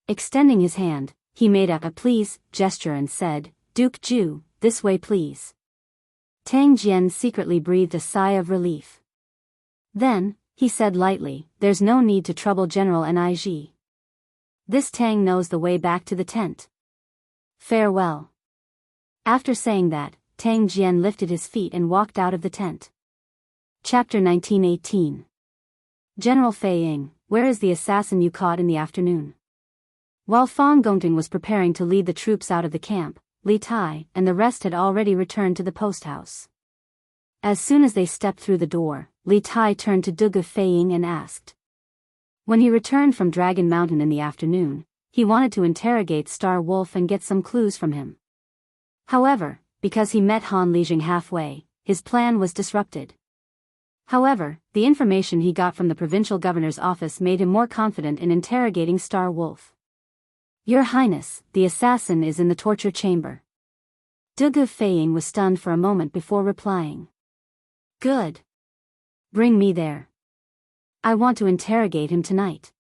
Speaker 1: Extending his hand, he made a please gesture and said, Duke Ju, this way please. Tang Jian secretly breathed a sigh of relief. Then, he said lightly, there's no need to trouble General Nij. This Tang knows the way back to the tent. Farewell. After saying that, Tang Jian lifted his feet and walked out of the tent. Chapter 1918. General Fei Ying, where is the assassin you caught in the afternoon? While Fang Gongting was preparing to lead the troops out of the camp, Li Tai and the rest had already returned to the post house. As soon as they stepped through the door, Li Tai turned to Dugu Fei Ying and asked. When he returned from Dragon Mountain in the afternoon, he wanted to interrogate Star Wolf and get some clues from him. However, because he met Han Lijing halfway, his plan was disrupted. However, the information he got from the provincial governor's office made him more confident in interrogating Star Wolf. Your Highness, the assassin is in the torture chamber. Dugu Fei Ying was stunned for a moment before replying. Good. Bring me there. I want to interrogate him tonight.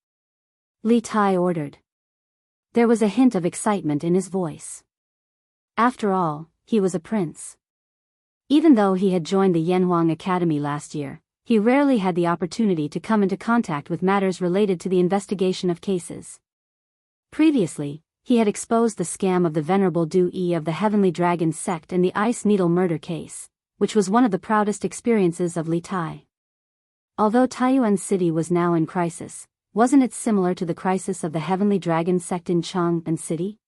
Speaker 1: Li Tai ordered. There was a hint of excitement in his voice. After all, he was a prince. Even though he had joined the Yanhuang Academy last year, he rarely had the opportunity to come into contact with matters related to the investigation of cases. Previously, he had exposed the scam of the Venerable Du Yi of the Heavenly Dragon sect and the Ice Needle murder case, which was one of the proudest experiences of Li Tai. Although Taiyuan City was now in crisis, wasn't it similar to the crisis of the Heavenly Dragon sect in Chang'an City?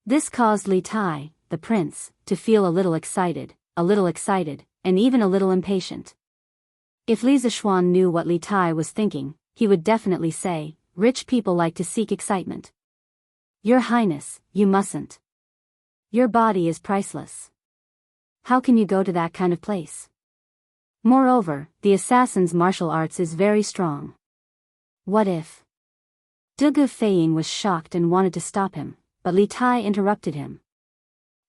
Speaker 1: This caused Li Tai, the prince, to feel a little excited, and even a little impatient. If Li Zishuan knew what Li Tai was thinking, he would definitely say, rich people like to seek excitement. Your Highness, you mustn't. Your body is priceless. How can you go to that kind of place? Moreover, the assassin's martial arts is very strong. What if? Dugu Fei Ying was shocked and wanted to stop him, but Li Tai interrupted him.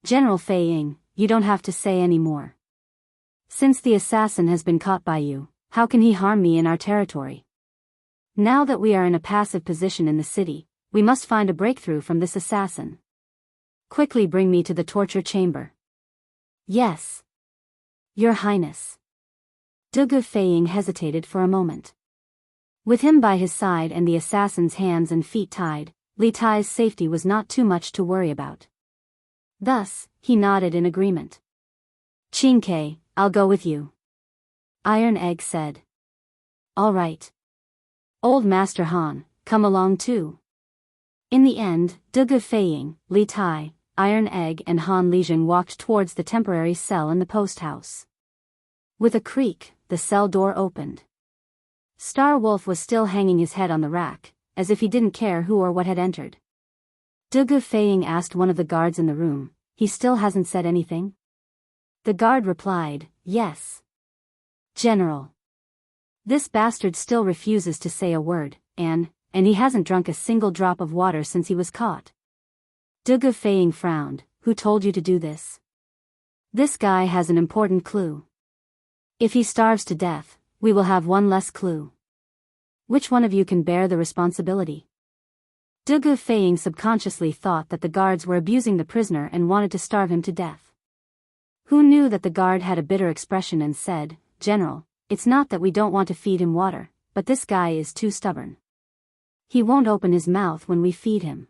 Speaker 1: General Fei Ying, you don't have to say any more. Since the assassin has been caught by you, how can he harm me in our territory? Now that we are in a passive position in the city, we must find a breakthrough from this assassin. Quickly bring me to the torture chamber. Yes. Your Highness. Dugu Fei Ying hesitated for a moment. With him by his side and the assassin's hands and feet tied, Li Tai's safety was not too much to worry about. Thus, he nodded in agreement. "Qingke, I'll go with you," Iron Egg said. "All right. Old Master Han, come along too." In the end, Dugu Feiying, Li Tai, Iron Egg and Han Lijun walked towards the temporary cell in the post house. With a creak, the cell door opened. Star Wolf was still hanging his head on the rack, as if he didn't care who or what had entered. Dugu Feiying asked one of the guards in the room, "He still hasn't said anything?" The guard replied, "Yes, General. This bastard still refuses to say a word, and he hasn't drunk a single drop of water since he was caught." Dugu Feiying frowned. "Who told you to do this?" "This guy has an important clue. If he starves to death, we will have one less clue. Which one of you can bear the responsibility?" Dugu Feiying subconsciously thought that the guards were abusing the prisoner and wanted to starve him to death. Who knew that the guard had a bitter expression and said, "General, it's not that we don't want to feed him water, but this guy is too stubborn. He won't open his mouth when we feed him.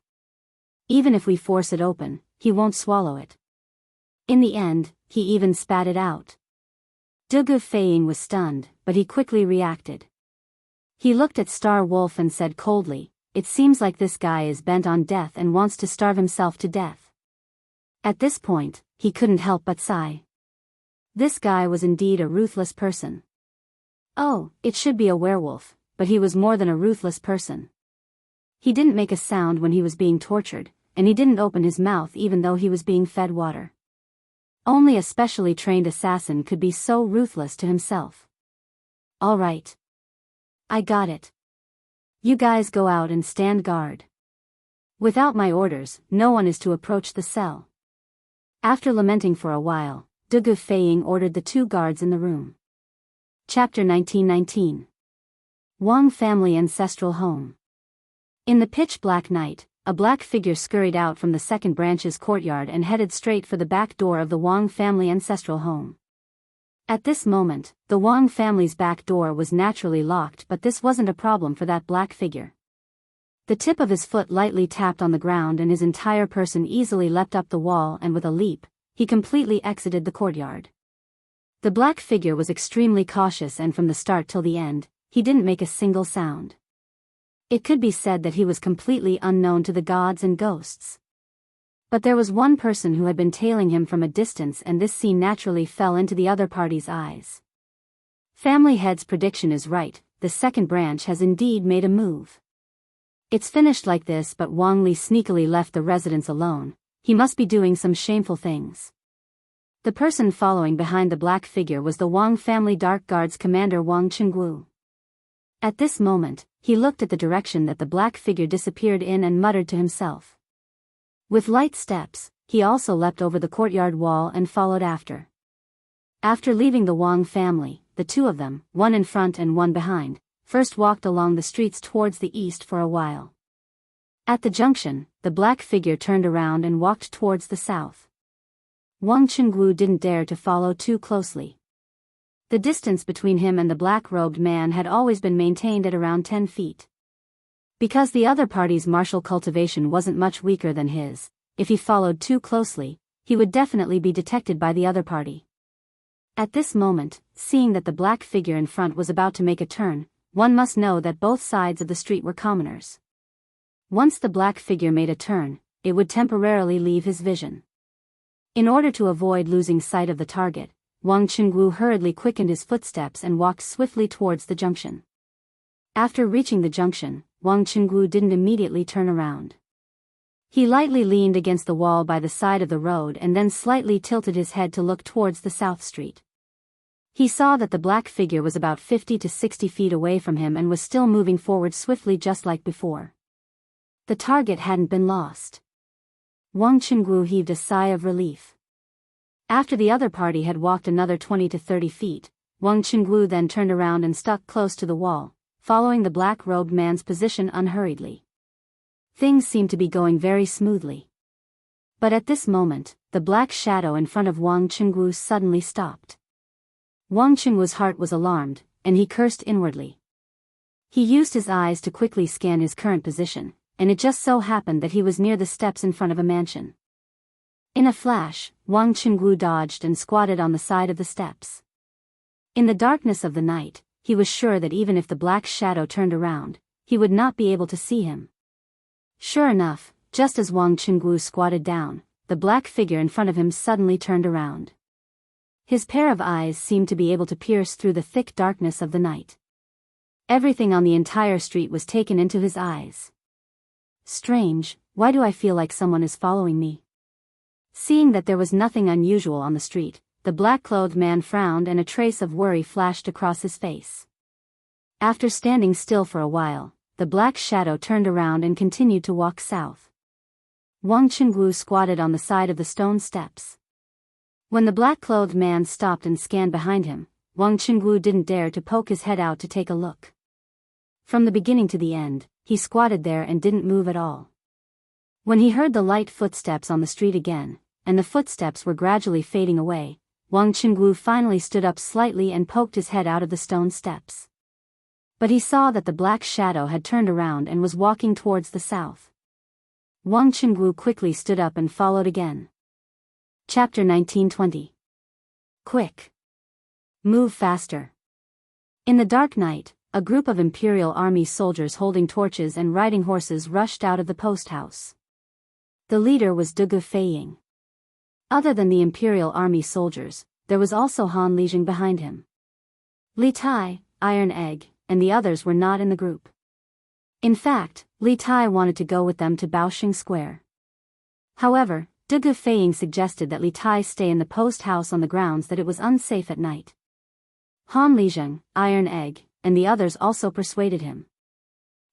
Speaker 1: Even if we force it open, he won't swallow it. In the end, he even spat it out." Dugu Feiying was stunned, but he quickly reacted. He looked at Star Wolf and said coldly, "It seems like this guy is bent on death and wants to starve himself to death." At this point, he couldn't help but sigh. This guy was indeed a ruthless person. Oh, it should be a werewolf, but he was more than a ruthless person. He didn't make a sound when he was being tortured, and he didn't open his mouth even though he was being fed water. Only a specially trained assassin could be so ruthless to himself. "All right. I got it. You guys go out and stand guard. Without my orders, no one is to approach the cell." After lamenting for a while, Dugu Feiying ordered the two guards in the room. Chapter 1919. Wang Family Ancestral Home. In the pitch-black night, a black figure scurried out from the second branch's courtyard and headed straight for the back door of the Wang family ancestral home. At this moment, the Wang family's back door was naturally locked, but this wasn't a problem for that black figure. The tip of his foot lightly tapped on the ground and his entire person easily leapt up the wall, and with a leap, he completely exited the courtyard. The black figure was extremely cautious, and from the start till the end, he didn't make a single sound. It could be said that he was completely unknown to the gods and ghosts. But there was one person who had been tailing him from a distance, and this scene naturally fell into the other party's eyes. Family Head's prediction is right, the second branch has indeed made a move. It's finished like this, but Wang Li sneakily left the residence alone. He must be doing some shameful things. The person following behind the black figure was the Wang family Dark Guard's commander Wang Qinggu. At this moment, he looked at the direction that the black figure disappeared in and muttered to himself. With light steps, he also leapt over the courtyard wall and followed after. After leaving the Wang family, the two of them, one in front and one behind, first walked along the streets towards the east for a while. At the junction, the black figure turned around and walked towards the south. Wang Qinggu didn't dare to follow too closely. The distance between him and the black-robed man had always been maintained at around 10 feet. Because the other party's martial cultivation wasn't much weaker than his, if he followed too closely, he would definitely be detected by the other party. At this moment, seeing that the black figure in front was about to make a turn, one must know that both sides of the street were commoners. Once the black figure made a turn, it would temporarily leave his vision. In order to avoid losing sight of the target, Wang Qinggu hurriedly quickened his footsteps and walked swiftly towards the junction. After reaching the junction, Wang Qinggu didn't immediately turn around. He lightly leaned against the wall by the side of the road and then slightly tilted his head to look towards the south street. He saw that the black figure was about 50 to 60 feet away from him and was still moving forward swiftly just like before. The target hadn't been lost. Wang Qinggu heaved a sigh of relief. After the other party had walked another 20 to 30 feet, Wang Qinggu then turned around and stuck close to the wall, following the black-robed man's position unhurriedly. Things seemed to be going very smoothly. But at this moment, the black shadow in front of Wang Qinggu suddenly stopped. Wang Qinggu's heart was alarmed, and he cursed inwardly. He used his eyes to quickly scan his current position, and it just so happened that he was near the steps in front of a mansion. In a flash, Wang Qinggu dodged and squatted on the side of the steps. In the darkness of the night, he was sure that even if the black shadow turned around, he would not be able to see him. Sure enough, just as Wang Qinggu squatted down, the black figure in front of him suddenly turned around. His pair of eyes seemed to be able to pierce through the thick darkness of the night. Everything on the entire street was taken into his eyes. Strange, why do I feel like someone is following me? Seeing that there was nothing unusual on the street, the black-clothed man frowned and a trace of worry flashed across his face. After standing still for a while, the black shadow turned around and continued to walk south. Wang Qinggu squatted on the side of the stone steps. When the black-clothed man stopped and scanned behind him, Wang Qinggu didn't dare to poke his head out to take a look. From the beginning to the end, he squatted there and didn't move at all. When he heard the light footsteps on the street again, and the footsteps were gradually fading away, Wang Qinggu finally stood up slightly and poked his head out of the stone steps. But he saw that the black shadow had turned around and was walking towards the south. Wang Qinggu quickly stood up and followed again. Chapter 1920. Quick! Move faster! In the dark night, a group of Imperial Army soldiers holding torches and riding horses rushed out of the post house. The leader was Dugu Feiying. Other than the Imperial Army soldiers, there was also Han Lijing behind him. Li Tai, Iron Egg, and the others were not in the group. In fact, Li Tai wanted to go with them to Baoxing Square. However, Dugu Feiying suggested that Li Tai stay in the post house on the grounds that it was unsafe at night. Han Lijing, Iron Egg, and the others also persuaded him.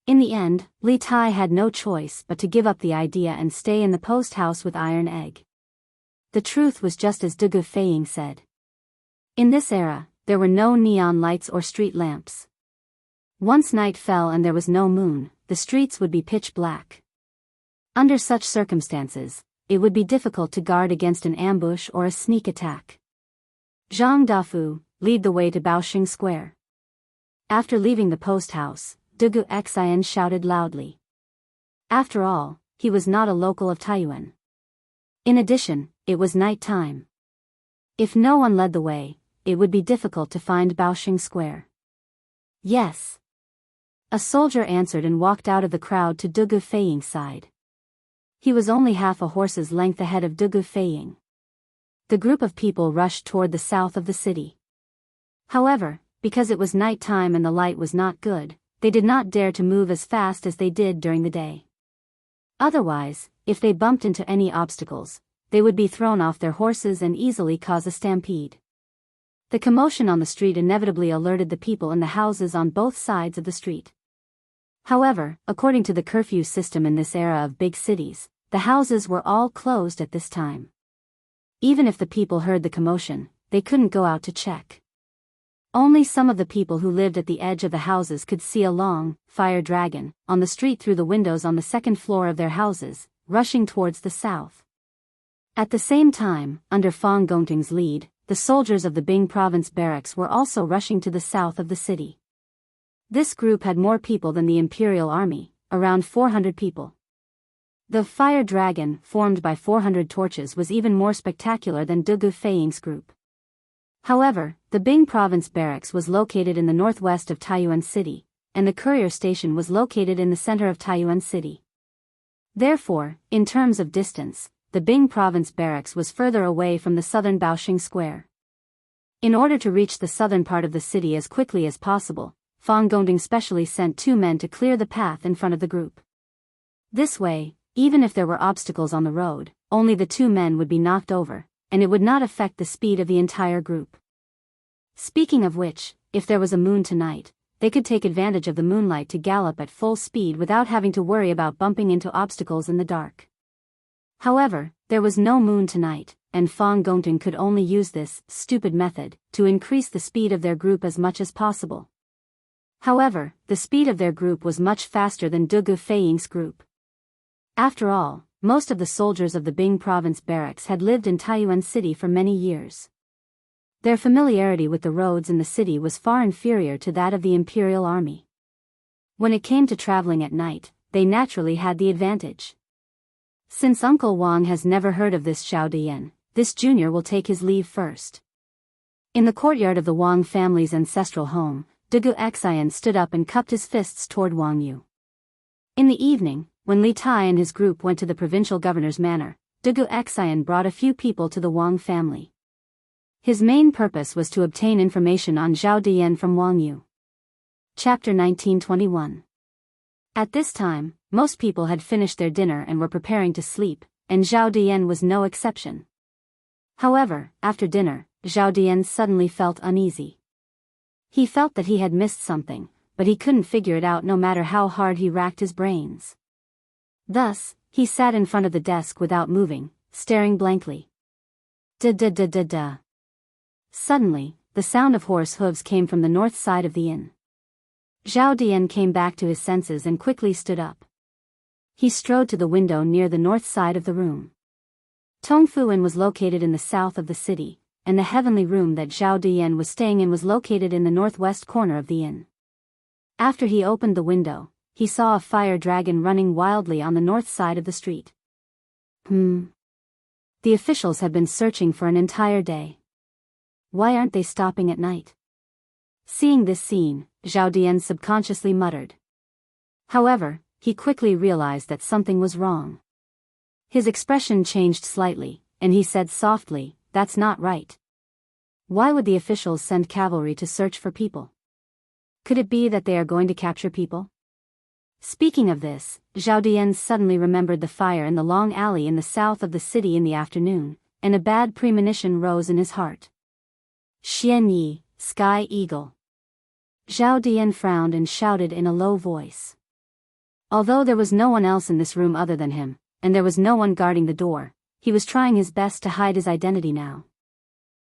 Speaker 1: In the end, Li Tai had no choice but to give up the idea and stay in the post house with Iron Egg. The truth was just as Dugu Feiying said. In this era, there were no neon lights or street lamps. Once night fell and there was no moon, the streets would be pitch black. Under such circumstances, it would be difficult to guard against an ambush or a sneak attack. Zhang Dafu, lead the way to Baoxing Square. After leaving the post house, Dugu Xian shouted loudly. After all, he was not a local of Taiyuan. In addition, it was night time. If no one led the way, it would be difficult to find Baoxing Square. Yes. A soldier answered and walked out of the crowd to Dugu Feiying's side. He was only half a horse's length ahead of Dugu Feiying. The group of people rushed toward the south of the city. However, because it was night time and the light was not good, they did not dare to move as fast as they did during the day. Otherwise, if they bumped into any obstacles, they would be thrown off their horses and easily cause a stampede. The commotion on the street inevitably alerted the people in the houses on both sides of the street. However, according to the curfew system in this era of big cities, the houses were all closed at this time. Even if the people heard the commotion, they couldn't go out to check. Only some of the people who lived at the edge of the houses could see a long, fire dragon, on the street through the windows on the second floor of their houses, rushing towards the south. At the same time, under Fang Gongting's lead, the soldiers of the Bing province barracks were also rushing to the south of the city. This group had more people than the Imperial Army, around 400 people. The fire dragon, formed by 400 torches, was even more spectacular than Dugu Feiying's group. However, the Bing province barracks was located in the northwest of Taiyuan City, and the courier station was located in the center of Taiyuan City. Therefore, in terms of distance, the Bing province barracks was further away from the southern Baoxing Square. In order to reach the southern part of the city as quickly as possible, Fang Gongting specially sent 2 men to clear the path in front of the group. This way, even if there were obstacles on the road, only the 2 men would be knocked over, and it would not affect the speed of the entire group. Speaking of which, if there was a moon tonight, they could take advantage of the moonlight to gallop at full speed without having to worry about bumping into obstacles in the dark. However, there was no moon tonight, and Fang Gongting could only use this stupid method to increase the speed of their group as much as possible. However, the speed of their group was much faster than Dugu Feiying's group. After all, most of the soldiers of the Bing province barracks had lived in Taiyuan City for many years. Their familiarity with the roads in the city was far inferior to that of the Imperial Army. When it came to traveling at night, they naturally had the advantage. Since Uncle Wang has never heard of this Zhao Dian, this junior will take his leave first. In the courtyard of the Wang family's ancestral home, Wuxia Xianxia stood up and cupped his fists toward Wang Yu. In the evening, when Li Tai and his group went to the provincial governor's manor, Wuxia Xianxia brought a few people to the Wang family. His main purpose was to obtain information on Zhao Dian from Wang Yu. Chapter 1921. At this time, most people had finished their dinner and were preparing to sleep, and Zhao Dian was no exception. However, after dinner, Zhao Dian suddenly felt uneasy. He felt that he had missed something, but he couldn't figure it out no matter how hard he racked his brains. Thus, he sat in front of the desk without moving, staring blankly. Da-da-da-da-da. Suddenly, the sound of horse hooves came from the north side of the inn. Zhao Dian came back to his senses and quickly stood up. He strode to the window near the north side of the room. Tongfu Inn was located in the south of the city, and the heavenly room that Zhao Dian was staying in was located in the northwest corner of the inn. After he opened the window, he saw a fire dragon running wildly on the north side of the street. The officials have been searching for an entire day. Why aren't they stopping at night? Seeing this scene, Zhao Dian subconsciously muttered. However, he quickly realized that something was wrong. His expression changed slightly, and he said softly, "That's not right. Why would the officials send cavalry to search for people? Could it be that they are going to capture people?" Speaking of this, Zhao Dian suddenly remembered the fire in the long alley in the south of the city in the afternoon, and a bad premonition rose in his heart. Xianyi, Sky Eagle. Zhao Dian frowned and shouted in a low voice. Although there was no one else in this room other than him, and there was no one guarding the door, he was trying his best to hide his identity now.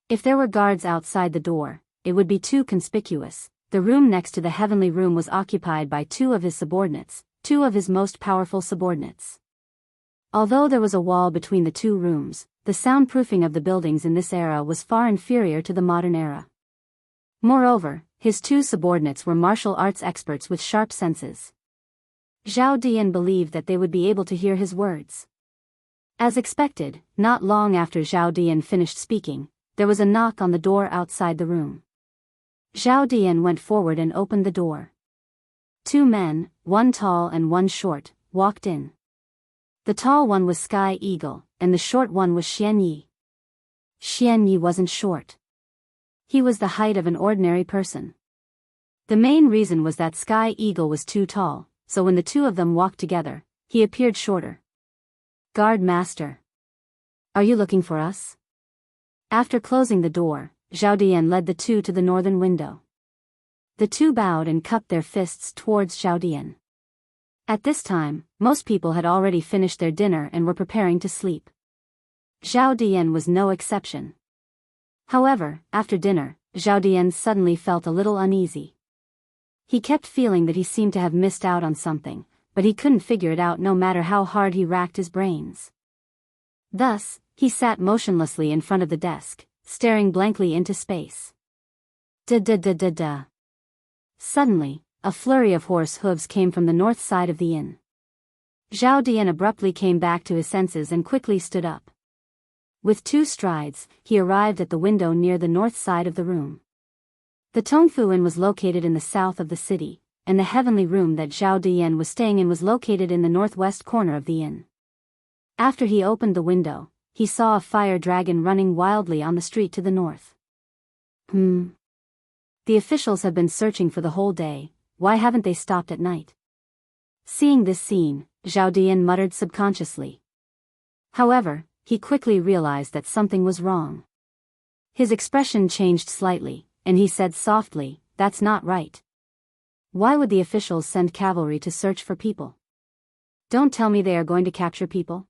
Speaker 1: If there were guards outside the door, it would be too conspicuous. The room next to the heavenly room was occupied by two of his subordinates, two of his most powerful subordinates. Although there was a wall between the two rooms, the soundproofing of the buildings in this era was far inferior to the modern era. Moreover, his two subordinates were martial arts experts with sharp senses. Zhao Dian believed that they would be able to hear his words. As expected, not long after Zhao Dian finished speaking, there was a knock on the door outside the room. Zhao Dian went forward and opened the door. Two men, one tall and one short, walked in. The tall one was Sky Eagle, and the short one was Xianyi. Xianyi wasn't short. He was the height of an ordinary person. The main reason was that Sky Eagle was too tall, so when the two of them walked together, he appeared shorter. "Guard Master. Are you looking for us?" After closing the door, Zhao Dian led the two to the northern window. The two bowed and cupped their fists towards Zhao Dian. At this time, most people had already finished their dinner and were preparing to sleep. Zhao Dian was no exception. However, after dinner, Zhao Dian suddenly felt a little uneasy. He kept feeling that he seemed to have missed out on something, but he couldn't figure it out no matter how hard he racked his brains. Thus, he sat motionlessly in front of the desk, staring blankly into space. Da-da-da-da-da. Suddenly, a flurry of horse hooves came from the north side of the inn. Zhao Dian abruptly came back to his senses and quickly stood up. With 2 strides, he arrived at the window near the north side of the room. The Tongfu Inn was located in the south of the city, and the heavenly room that Zhao Dian was staying in was located in the northwest corner of the inn. After he opened the window, he saw a fire dragon running wildly on the street to the north. The officials have been searching for the whole day, why haven't they stopped at night? Seeing this scene, Zhao Dian muttered subconsciously. However, he quickly realized that something was wrong. His expression changed slightly, and he said softly, "That's not right. Why would the officials send cavalry to search for people? Don't tell me they are going to capture people?"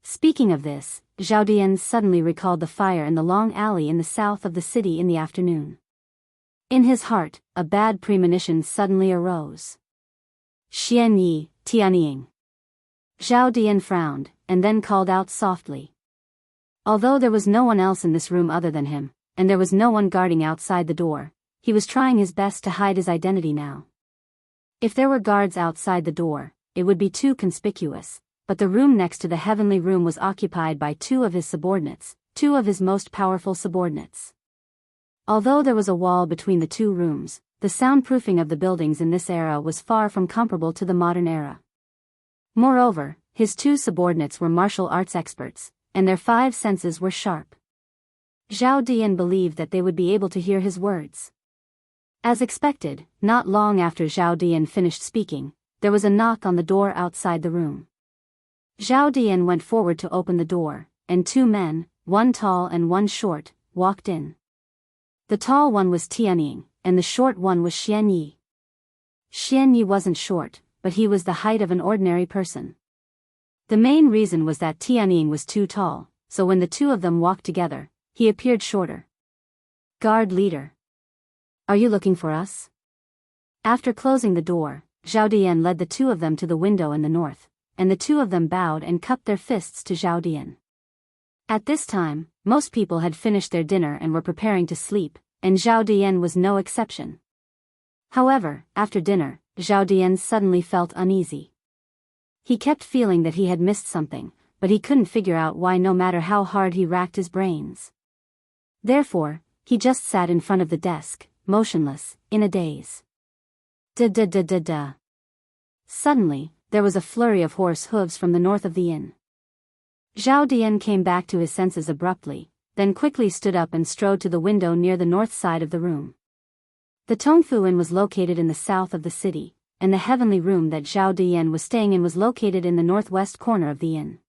Speaker 1: Speaking of this, Zhao Dian suddenly recalled the fire in the long alley in the south of the city in the afternoon. In his heart, a bad premonition suddenly arose. "Xianyi, Tianying." Zhao Dian frowned, and then called out softly. Although there was no one else in this room other than him, and there was no one guarding outside the door, he was trying his best to hide his identity now. If there were guards outside the door, it would be too conspicuous, but the room next to the heavenly room was occupied by two of his subordinates, two of his most powerful subordinates. Although there was a wall between the two rooms, the soundproofing of the buildings in this era was far from comparable to the modern era. Moreover, his two subordinates were martial arts experts, and their five senses were sharp. Zhao Dian believed that they would be able to hear his words. As expected, not long after Zhao Dian finished speaking, there was a knock on the door outside the room. Zhao Dian went forward to open the door, and two men, one tall and one short, walked in. The tall one was Tianying, and the short one was Xianyi. Xianyi wasn't short, but he was the height of an ordinary person. The main reason was that Tianying was too tall, so when the two of them walked together, he appeared shorter. Guard leader. Are you looking for us? After closing the door, Zhao Dian led the two of them to the window in the north, and the two of them bowed and cupped their fists to Zhao Dian. At this time, most people had finished their dinner and were preparing to sleep, and Zhao Dian was no exception. However, after dinner, Zhao Dian suddenly felt uneasy. He kept feeling that he had missed something, but he couldn't figure out why no matter how hard he racked his brains. Therefore, he just sat in front of the desk, motionless, in a daze. Da-da-da-da-da. Suddenly, there was a flurry of horse hooves from the north of the inn. Zhao Dian came back to his senses abruptly, then quickly stood up and strode to the window near the north side of the room. The Tongfu Inn was located in the south of the city, and the heavenly room that Zhao Dian was staying in was located in the northwest corner of the inn.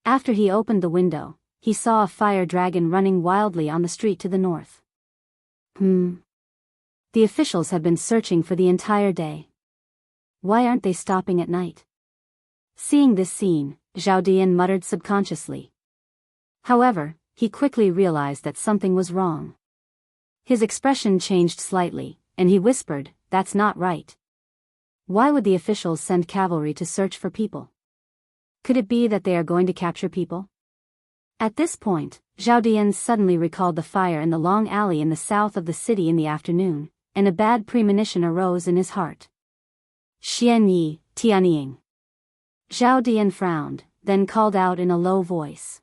Speaker 1: After he opened the window, he saw a fire dragon running wildly on the street to the north. The officials have been searching for the entire day. Why aren't they stopping at night? Seeing this scene, Zhao Dian muttered subconsciously. However, he quickly realized that something was wrong. His expression changed slightly, and he whispered, "That's not right. Why would the officials send cavalry to search for people? Could it be that they are going to capture people?" At this point, Zhao Dian suddenly recalled the fire in the long alley in the south of the city in the afternoon, and a bad premonition arose in his heart. Xianyi, Tianying. Zhao Dian frowned, then called out in a low voice.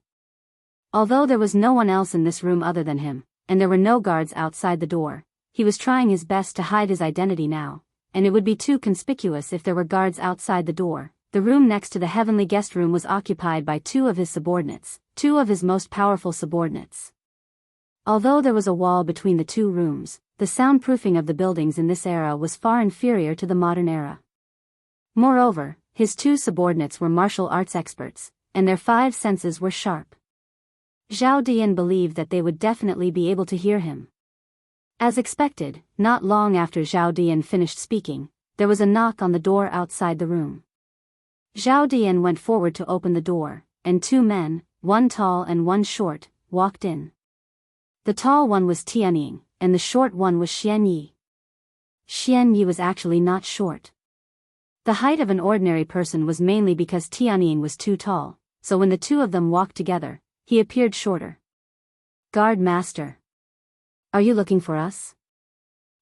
Speaker 1: Although there was no one else in this room other than him, and there were no guards outside the door, he was trying his best to hide his identity now, and it would be too conspicuous if there were guards outside the door. The room next to the heavenly guest room was occupied by two of his subordinates, two of his most powerful subordinates. Although there was a wall between the two rooms, the soundproofing of the buildings in this era was far inferior to the modern era. Moreover, his two subordinates were martial arts experts, and their five senses were sharp. Zhao Dian believed that they would definitely be able to hear him. As expected, not long after Zhao Dian finished speaking, there was a knock on the door outside the room. Zhao Dian went forward to open the door, and two men, one tall and one short, walked in. The tall one was Tianying, and the short one was Xianyi. Xianyi was actually not short. The height of an ordinary person was mainly because Tianying was too tall, so when the two of them walked together, he appeared shorter. Guard master. Are you looking for us?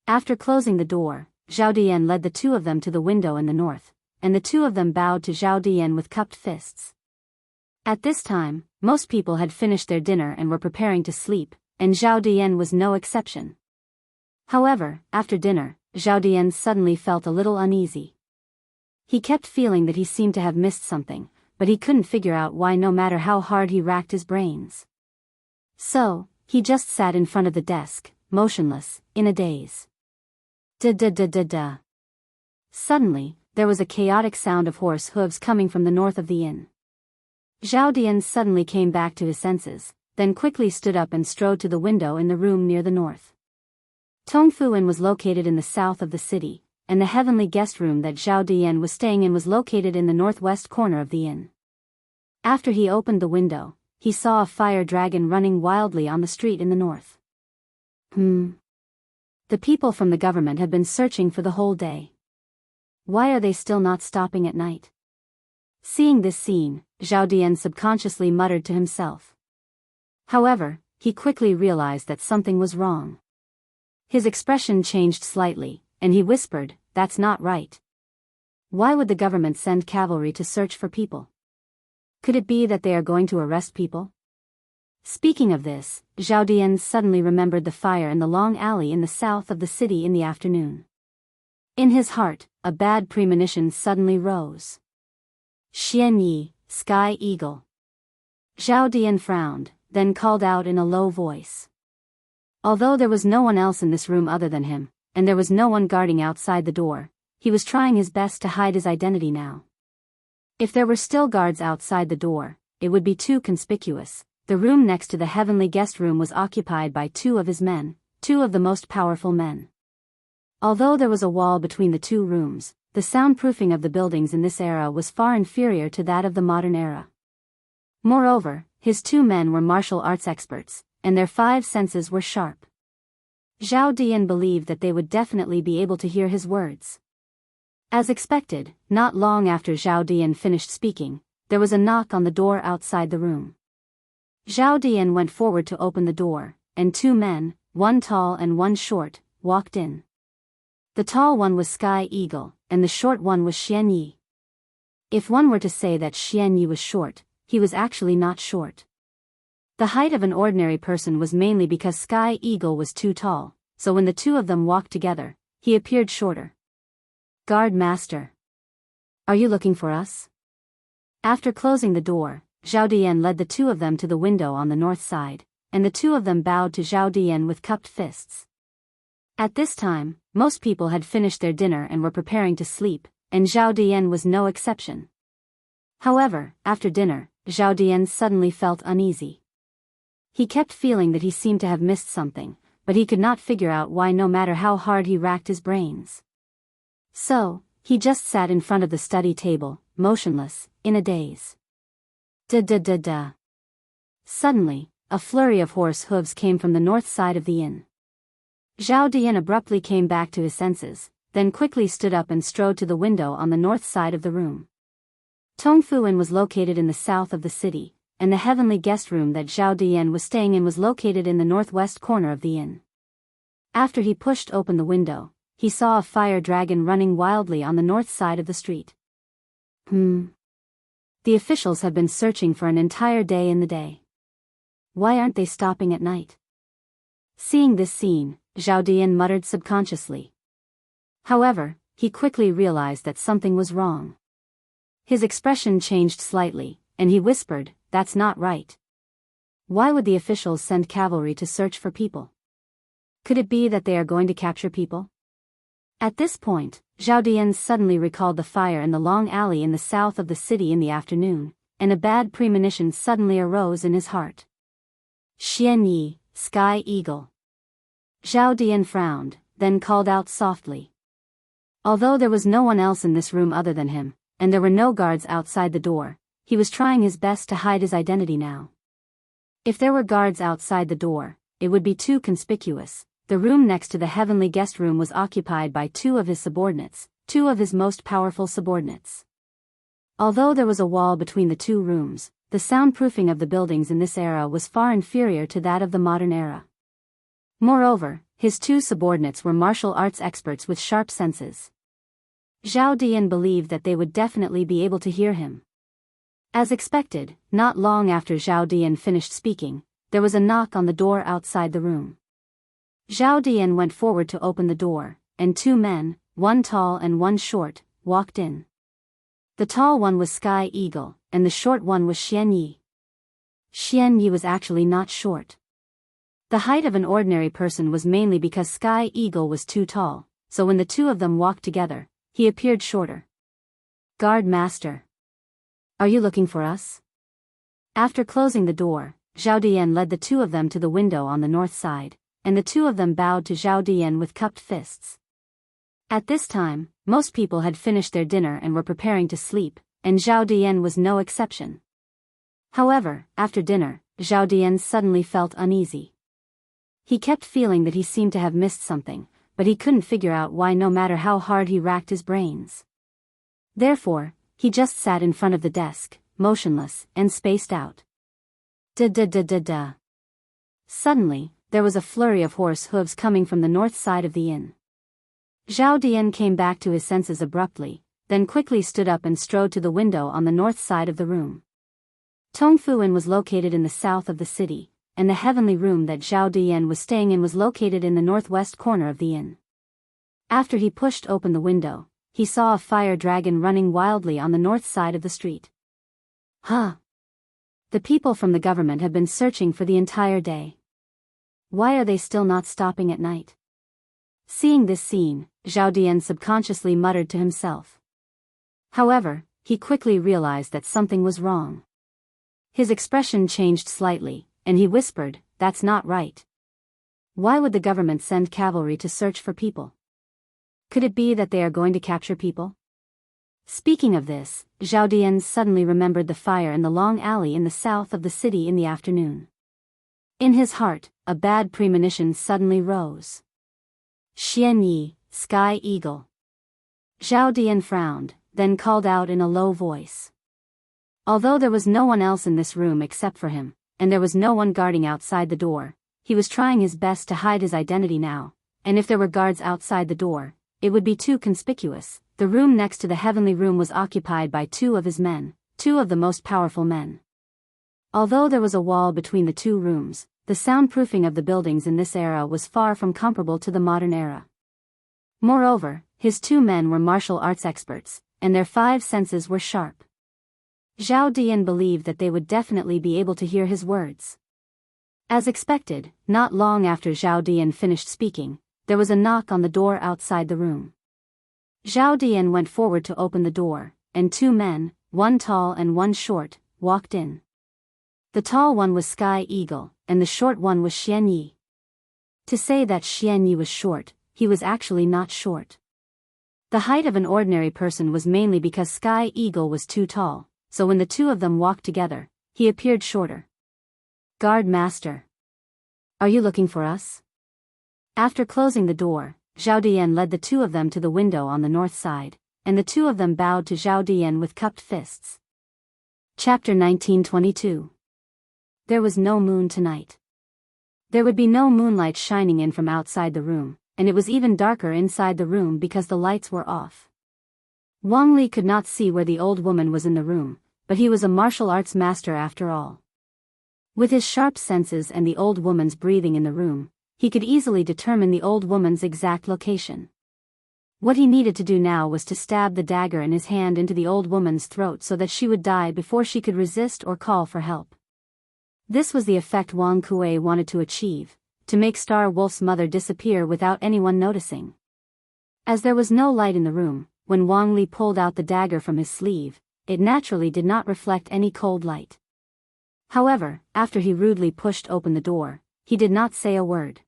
Speaker 1: After closing the door, Zhao Dian led the two of them to the window in the north, and the two of them bowed to Zhao Dian with cupped fists. At this time, most people had finished their dinner and were preparing to sleep, and Zhao Dian was no exception. However, after dinner, Zhao Dian suddenly felt a little uneasy. He kept feeling that he seemed to have missed something, but he couldn't figure out why no matter how hard he racked his brains. So, he just sat in front of the desk, motionless, in a daze. Da-da-da-da-da. Suddenly, there was a chaotic sound of horse hooves coming from the north of the inn. Zhao Dian suddenly came back to his senses, then quickly stood up and strode to the window in the room near the north. Tongfu Inn was located in the south of the city, and the heavenly guest room that Zhao Dian was staying in was located in the northwest corner of the inn. After he opened the window, he saw a fire dragon running wildly on the street in the north. The people from the government have been searching for the whole day. Why are they still not stopping at night? Seeing this scene, Zhao Dian subconsciously muttered to himself. However, he quickly realized that something was wrong. His expression changed slightly, and he whispered, "That's not right. Why would the government send cavalry to search for people? Could it be that they are going to arrest people? Speaking of this, Zhao Dian suddenly remembered the fire in the long alley in the south of the city in the afternoon. In his heart, a bad premonition suddenly rose. Xian Yi, Sky Eagle. Zhao Dian frowned, then called out in a low voice. Although there was no one else in this room other than him, and there was no one guarding outside the door, he was trying his best to hide his identity now. If there were still guards outside the door, it would be too conspicuous. The room next to the heavenly guest room was occupied by two of his men, two of the most powerful men. Although there was a wall between the two rooms, the soundproofing of the buildings in this era was far inferior to that of the modern era. Moreover, his two men were martial arts experts, and their five senses were sharp. Zhao Dian believed that they would definitely be able to hear his words. As expected, not long after Zhao Dian finished speaking, there was a knock on the door outside the room. Zhao Dian went forward to open the door, and two men, one tall and one short, walked in. The tall one was Sky Eagle, and the short one was Xian Yi. If one were to say that Xian Yi was short, he was actually not short. The height of an ordinary person was mainly because Sky Eagle was too tall, so when the two of them walked together, he appeared shorter. Guard Master. Are you looking for us? After closing the door, Zhao Dian led the two of them to the window on the north side, and the two of them bowed to Zhao Dian with cupped fists. At this time, most people had finished their dinner and were preparing to sleep, and Zhao Dian was no exception. However, after dinner, Zhao Dian suddenly felt uneasy. He kept feeling that he seemed to have missed something, but he could not figure out why no matter how hard he racked his brains. So, he just sat in front of the study table, motionless, in a daze. Da-da-da-da. Suddenly, a flurry of horse hooves came from the north side of the inn. Zhao Dian abruptly came back to his senses, then quickly stood up and strode to the window on the north side of the room. Tongfu Inn was located in the south of the city, and the heavenly guest room that Zhao Dian was staying in was located in the northwest corner of the inn. After he pushed open the window, he saw a fire dragon running wildly on the north side of the street. The officials have been searching for an entire day in the day. Why aren't they stopping at night? Seeing this scene, Zhao Dian muttered subconsciously. However, he quickly realized that something was wrong. His expression changed slightly, and he whispered, "That's not right. Why would the officials send cavalry to search for people? Could it be that they are going to capture people?" At this point, Zhao Dian suddenly recalled the fire in the long alley in the south of the city in the afternoon, and a bad premonition suddenly arose in his heart. Xian Yi, Sky Eagle. Zhao Dian frowned, then called out softly. Although there was no one else in this room other than him, and there were no guards outside the door, he was trying his best to hide his identity now. If there were guards outside the door, it would be too conspicuous. The room next to the heavenly guest room was occupied by two of his subordinates, two of his most powerful subordinates. Although there was a wall between the two rooms, the soundproofing of the buildings in this era was far inferior to that of the modern era. Moreover, his two subordinates were martial arts experts with sharp senses. Zhao Dian believed that they would definitely be able to hear him. As expected, not long after Zhao Dian finished speaking, there was a knock on the door outside the room. Zhao Dian went forward to open the door, and two men, one tall and one short, walked in. The tall one was Sky Eagle, and the short one was Xian Yi. Xian Yi was actually not short. The height of an ordinary person was mainly because Sky Eagle was too tall, so when the two of them walked together, he appeared shorter. Guard Master. Are you looking for us? After closing the door, Zhao Dian led the two of them to the window on the north side, and the two of them bowed to Zhao Dian with cupped fists. At this time, most people had finished their dinner and were preparing to sleep, and Zhao Dian was no exception. However, after dinner, Zhao Dian suddenly felt uneasy. He kept feeling that he seemed to have missed something, but he couldn't figure out why no matter how hard he racked his brains. Therefore, he just sat in front of the desk, motionless and spaced out. Da-da-da-da-da. Suddenly, there was a flurry of horse hooves coming from the north side of the inn. Zhao Dian came back to his senses abruptly, then quickly stood up and strode to the window on the north side of the room. Tongfu Inn was located in the south of the city, and the heavenly room that Zhao Diyan was staying in was located in the northwest corner of the inn. After he pushed open the window, he saw a fire dragon running wildly on the north side of the street. Huh! The people from the government have been searching for the entire day. Why are they still not stopping at night? Seeing this scene, Zhao Diyan subconsciously muttered to himself. However, he quickly realized that something was wrong. His expression changed slightly, and he whispered, "That's not right. Why would the government send cavalry to search for people? Could it be that they are going to capture people?" Speaking of this, Zhao Diyan suddenly remembered the fire in the long alley in the south of the city in the afternoon. In his heart, a bad premonition suddenly rose. "Xianyi, Sky Eagle." Zhao Diyan frowned, then called out in a low voice. Although there was no one else in this room except for him, and there was no one guarding outside the door, he was trying his best to hide his identity now, and if there were guards outside the door, it would be too conspicuous. The room next to the heavenly room was occupied by two of his men, two of the most powerful men. Although there was a wall between the two rooms, the soundproofing of the buildings in this era was far from comparable to the modern era. Moreover, his two men were martial arts experts, and their five senses were sharp. Zhao Diyan believed that they would definitely be able to hear his words. As expected, not long after Zhao Diyan finished speaking, there was a knock on the door outside the room. Zhao Diyan went forward to open the door, and two men, one tall and one short, walked in. The tall one was Sky Eagle, and the short one was Xianyi. To say that Xianyi was short, he was actually not short. The height of an ordinary person was mainly because Sky Eagle was too tall, so when the two of them walked together, he appeared shorter. "Guard Master. Are you looking for us?" After closing the door, Zhao Diyan led the two of them to the window on the north side, and the two of them bowed to Zhao Diyan with cupped fists. Chapter 1922. There was no moon tonight. There would be no moonlight shining in from outside the room, and it was even darker inside the room because the lights were off. Wang Li could not see where the old woman was in the room, but he was a martial arts master after all. With his sharp senses and the old woman's breathing in the room, he could easily determine the old woman's exact location. What he needed to do now was to stab the dagger in his hand into the old woman's throat so that she would die before she could resist or call for help. This was the effect Wang Kuei wanted to achieve, to make Star Wolf's mother disappear without anyone noticing. As there was no light in the room, when Wang Li pulled out the dagger from his sleeve, it naturally did not reflect any cold light. However, after he rudely pushed open the door, he did not say a word.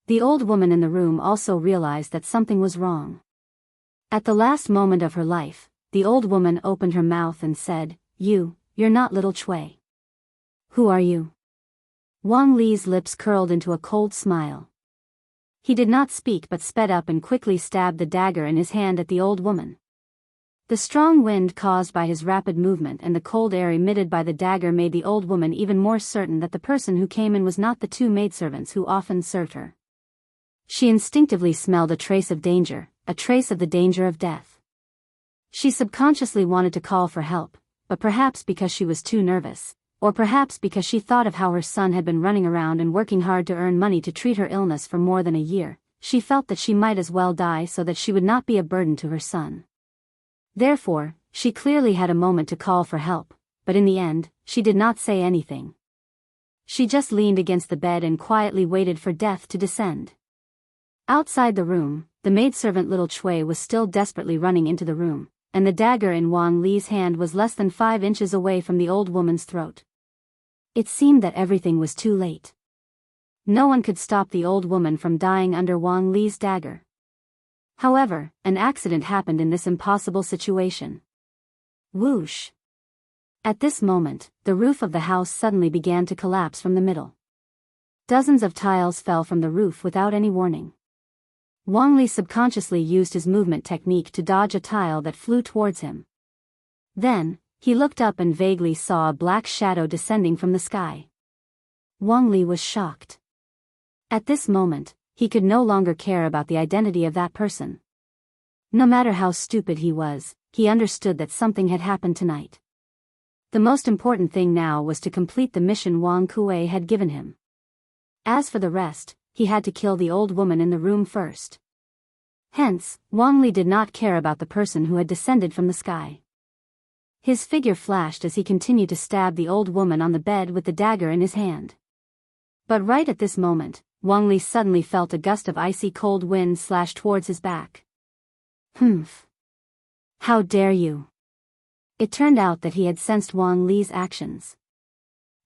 Speaker 1: The old woman in the room also realized that something was wrong. At the last moment of her life, the old woman opened her mouth and said, You're not little Cui. Who are you?" Wang Li's lips curled into a cold smile. He did not speak but sped up and quickly stabbed the dagger in his hand at the old woman. The strong wind caused by his rapid movement and the cold air emitted by the dagger made the old woman even more certain that the person who came in was not the two maidservants who often served her. She instinctively smelled a trace of danger, a trace of the danger of death. She subconsciously wanted to call for help, but perhaps because she was too nervous, or perhaps because she thought of how her son had been running around and working hard to earn money to treat her illness for more than a year, she felt that she might as well die so that she would not be a burden to her son. Therefore, she clearly had a moment to call for help, but in the end, she did not say anything. She just leaned against the bed and quietly waited for death to descend. Outside the room, the maidservant little Cui was still desperately running into the room, and the dagger in Wang Li's hand was less than 5 inches away from the old woman's throat. It seemed that everything was too late. No one could stop the old woman from dying under Wang Li's dagger. However, an accident happened in this impossible situation. Whoosh! At this moment, the roof of the house suddenly began to collapse from the middle. Dozens of tiles fell from the roof without any warning. Wang Li subconsciously used his movement technique to dodge a tile that flew towards him. Then, he looked up and vaguely saw a black shadow descending from the sky. Wang Li was shocked. At this moment, he could no longer care about the identity of that person. No matter how stupid he was, he understood that something had happened tonight. The most important thing now was to complete the mission Wang Kuei had given him. As for the rest, he had to kill the old woman in the room first. Hence, Wang Li did not care about the person who had descended from the sky. His figure flashed as he continued to stab the old woman on the bed with the dagger in his hand. But right at this moment, Wang Li suddenly felt a gust of icy cold wind slash towards his back. Humph! How dare you! It turned out that he had sensed Wang Li's actions.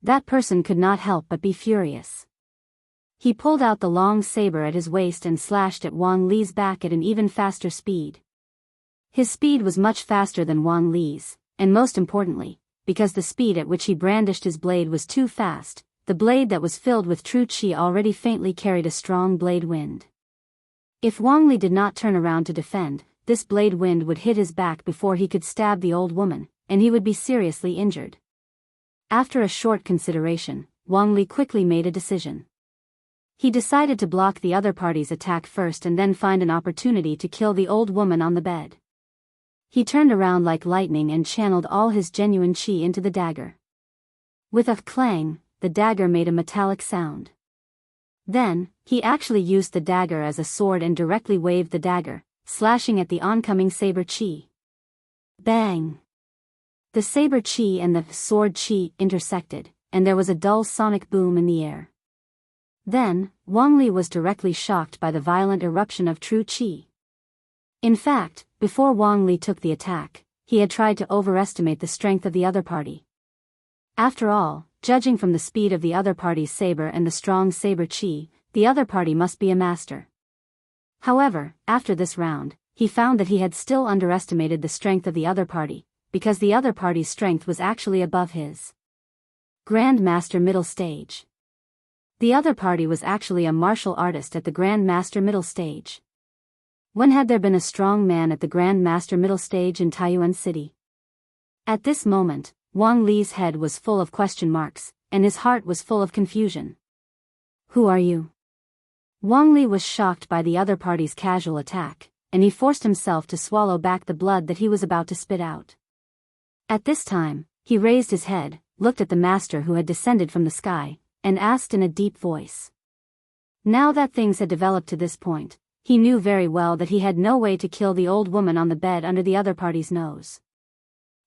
Speaker 1: That person could not help but be furious. He pulled out the long saber at his waist and slashed at Wang Li's back at an even faster speed. His speed was much faster than Wang Li's, and most importantly, because the speed at which he brandished his blade was too fast, the blade that was filled with true qi already faintly carried a strong blade wind. If Wang Li did not turn around to defend, this blade wind would hit his back before he could stab the old woman, and he would be seriously injured. After a short consideration, Wang Li quickly made a decision. He decided to block the other party's attack first and then find an opportunity to kill the old woman on the bed. He turned around like lightning and channeled all his genuine qi into the dagger. With a clang, the dagger made a metallic sound. Then, he actually used the dagger as a sword and directly waved the dagger, slashing at the oncoming saber qi. Bang! The saber qi and the sword qi intersected, and there was a dull sonic boom in the air. Then, Wang Li was directly shocked by the violent eruption of true qi. In fact, before Wang Li took the attack, he had tried to overestimate the strength of the other party. After all, judging from the speed of the other party's saber and the strong saber qi, the other party must be a master. However, after this round, he found that he had still underestimated the strength of the other party, because the other party's strength was actually above his. Grand Master Middle Stage. The other party was actually a martial artist at the Grand Master Middle Stage. When had there been a strong man at the Grand Master Middle Stage in Taiyuan City? At this moment, Wang Li's head was full of question marks, and his heart was full of confusion. Who are you? Wang Li was shocked by the other party's casual attack, and he forced himself to swallow back the blood that he was about to spit out. At this time, he raised his head, looked at the master who had descended from the sky, and asked in a deep voice. Now that things had developed to this point, he knew very well that he had no way to kill the old woman on the bed under the other party's nose.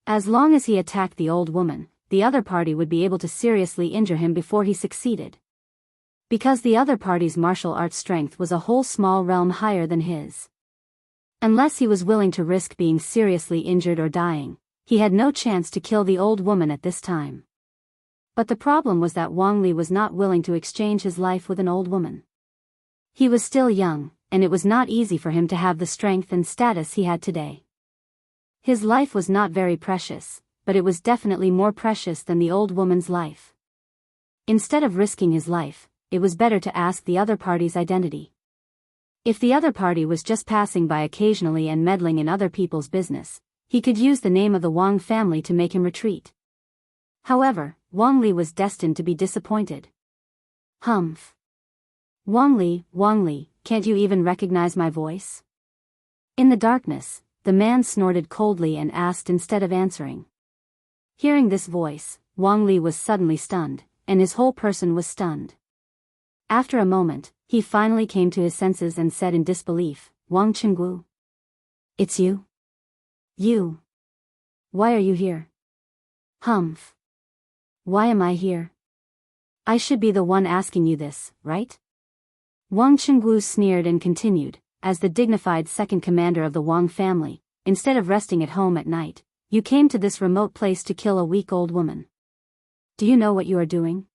Speaker 1: As long as he attacked the old woman, the other party would be able to seriously injure him before he succeeded. Because the other party's martial arts strength was a whole small realm higher than his. Unless he was willing to risk being seriously injured or dying, he had no chance to kill the old woman at this time. But the problem was that Wang Li was not willing to exchange his life with an old woman. He was still young, and it was not easy for him to have the strength and status he had today. His life was not very precious, but it was definitely more precious than the old woman's life. Instead of risking his life, it was better to ask the other party's identity. If the other party was just passing by occasionally and meddling in other people's business, he could use the name of the Wang family to make him retreat. However, Wang Li was destined to be disappointed. Humph. Wang Li, can't you even recognize my voice? In the darkness, the man snorted coldly and asked instead of answering. Hearing this voice, Wang Li was suddenly stunned, and his whole person was stunned. After a moment, he finally came to his senses and said in disbelief, Wang Qinggu. It's you? You. Why are you here? Humph. Why am I here? I should be the one asking you this, right? Wang Qinggu sneered and continued, as the dignified second commander of the Wang family, instead of resting at home at night, you came to this remote place to kill a weak old woman. Do you know what you are doing?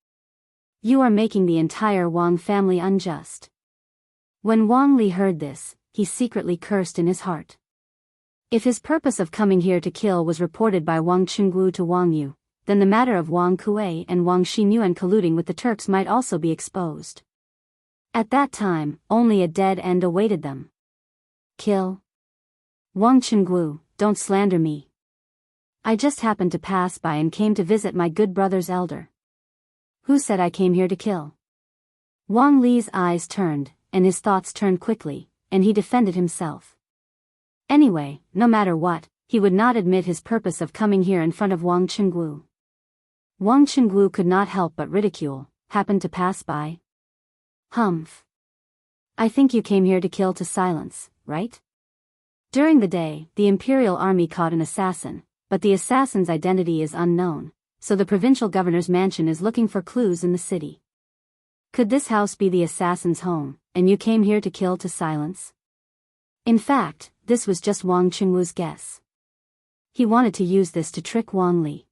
Speaker 1: You are making the entire Wang family unjust. When Wang Li heard this, he secretly cursed in his heart. If his purpose of coming here to kill was reported by Wang Qinggu to Wang Yu, then the matter of Wang Kuei and Wang Xinyuan colluding with the Turks might also be exposed. At that time, only a dead end awaited them. Kill? Wang Qinggu, don't slander me. I just happened to pass by and came to visit my good brother's elder. Who said I came here to kill? Wang Li's eyes turned, and his thoughts turned quickly, and he defended himself. Anyway, no matter what, he would not admit his purpose of coming here in front of Wang Qingguo. Wang Qingguo could not help but ridicule, happened to pass by. Humph. I think you came here to kill to silence, right? During the day, the imperial army caught an assassin, but the assassin's identity is unknown, so the provincial governor's mansion is looking for clues in the city. Could this house be the assassin's home, and you came here to kill to silence? In fact, this was just Wang Qingguo's guess. He wanted to use this to trick Wang Li.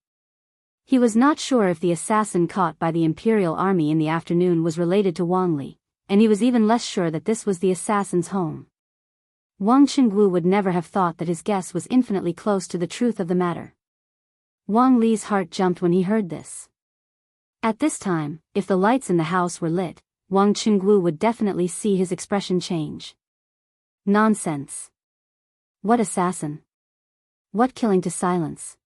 Speaker 1: He was not sure if the assassin caught by the imperial army in the afternoon was related to Wang Li, and he was even less sure that this was the assassin's home. Wang Qingguo would never have thought that his guess was infinitely close to the truth of the matter. Wang Li's heart jumped when he heard this. At this time, if the lights in the house were lit, Wang Qingguo would definitely see his expression change. Nonsense. What assassin? What killing to silence?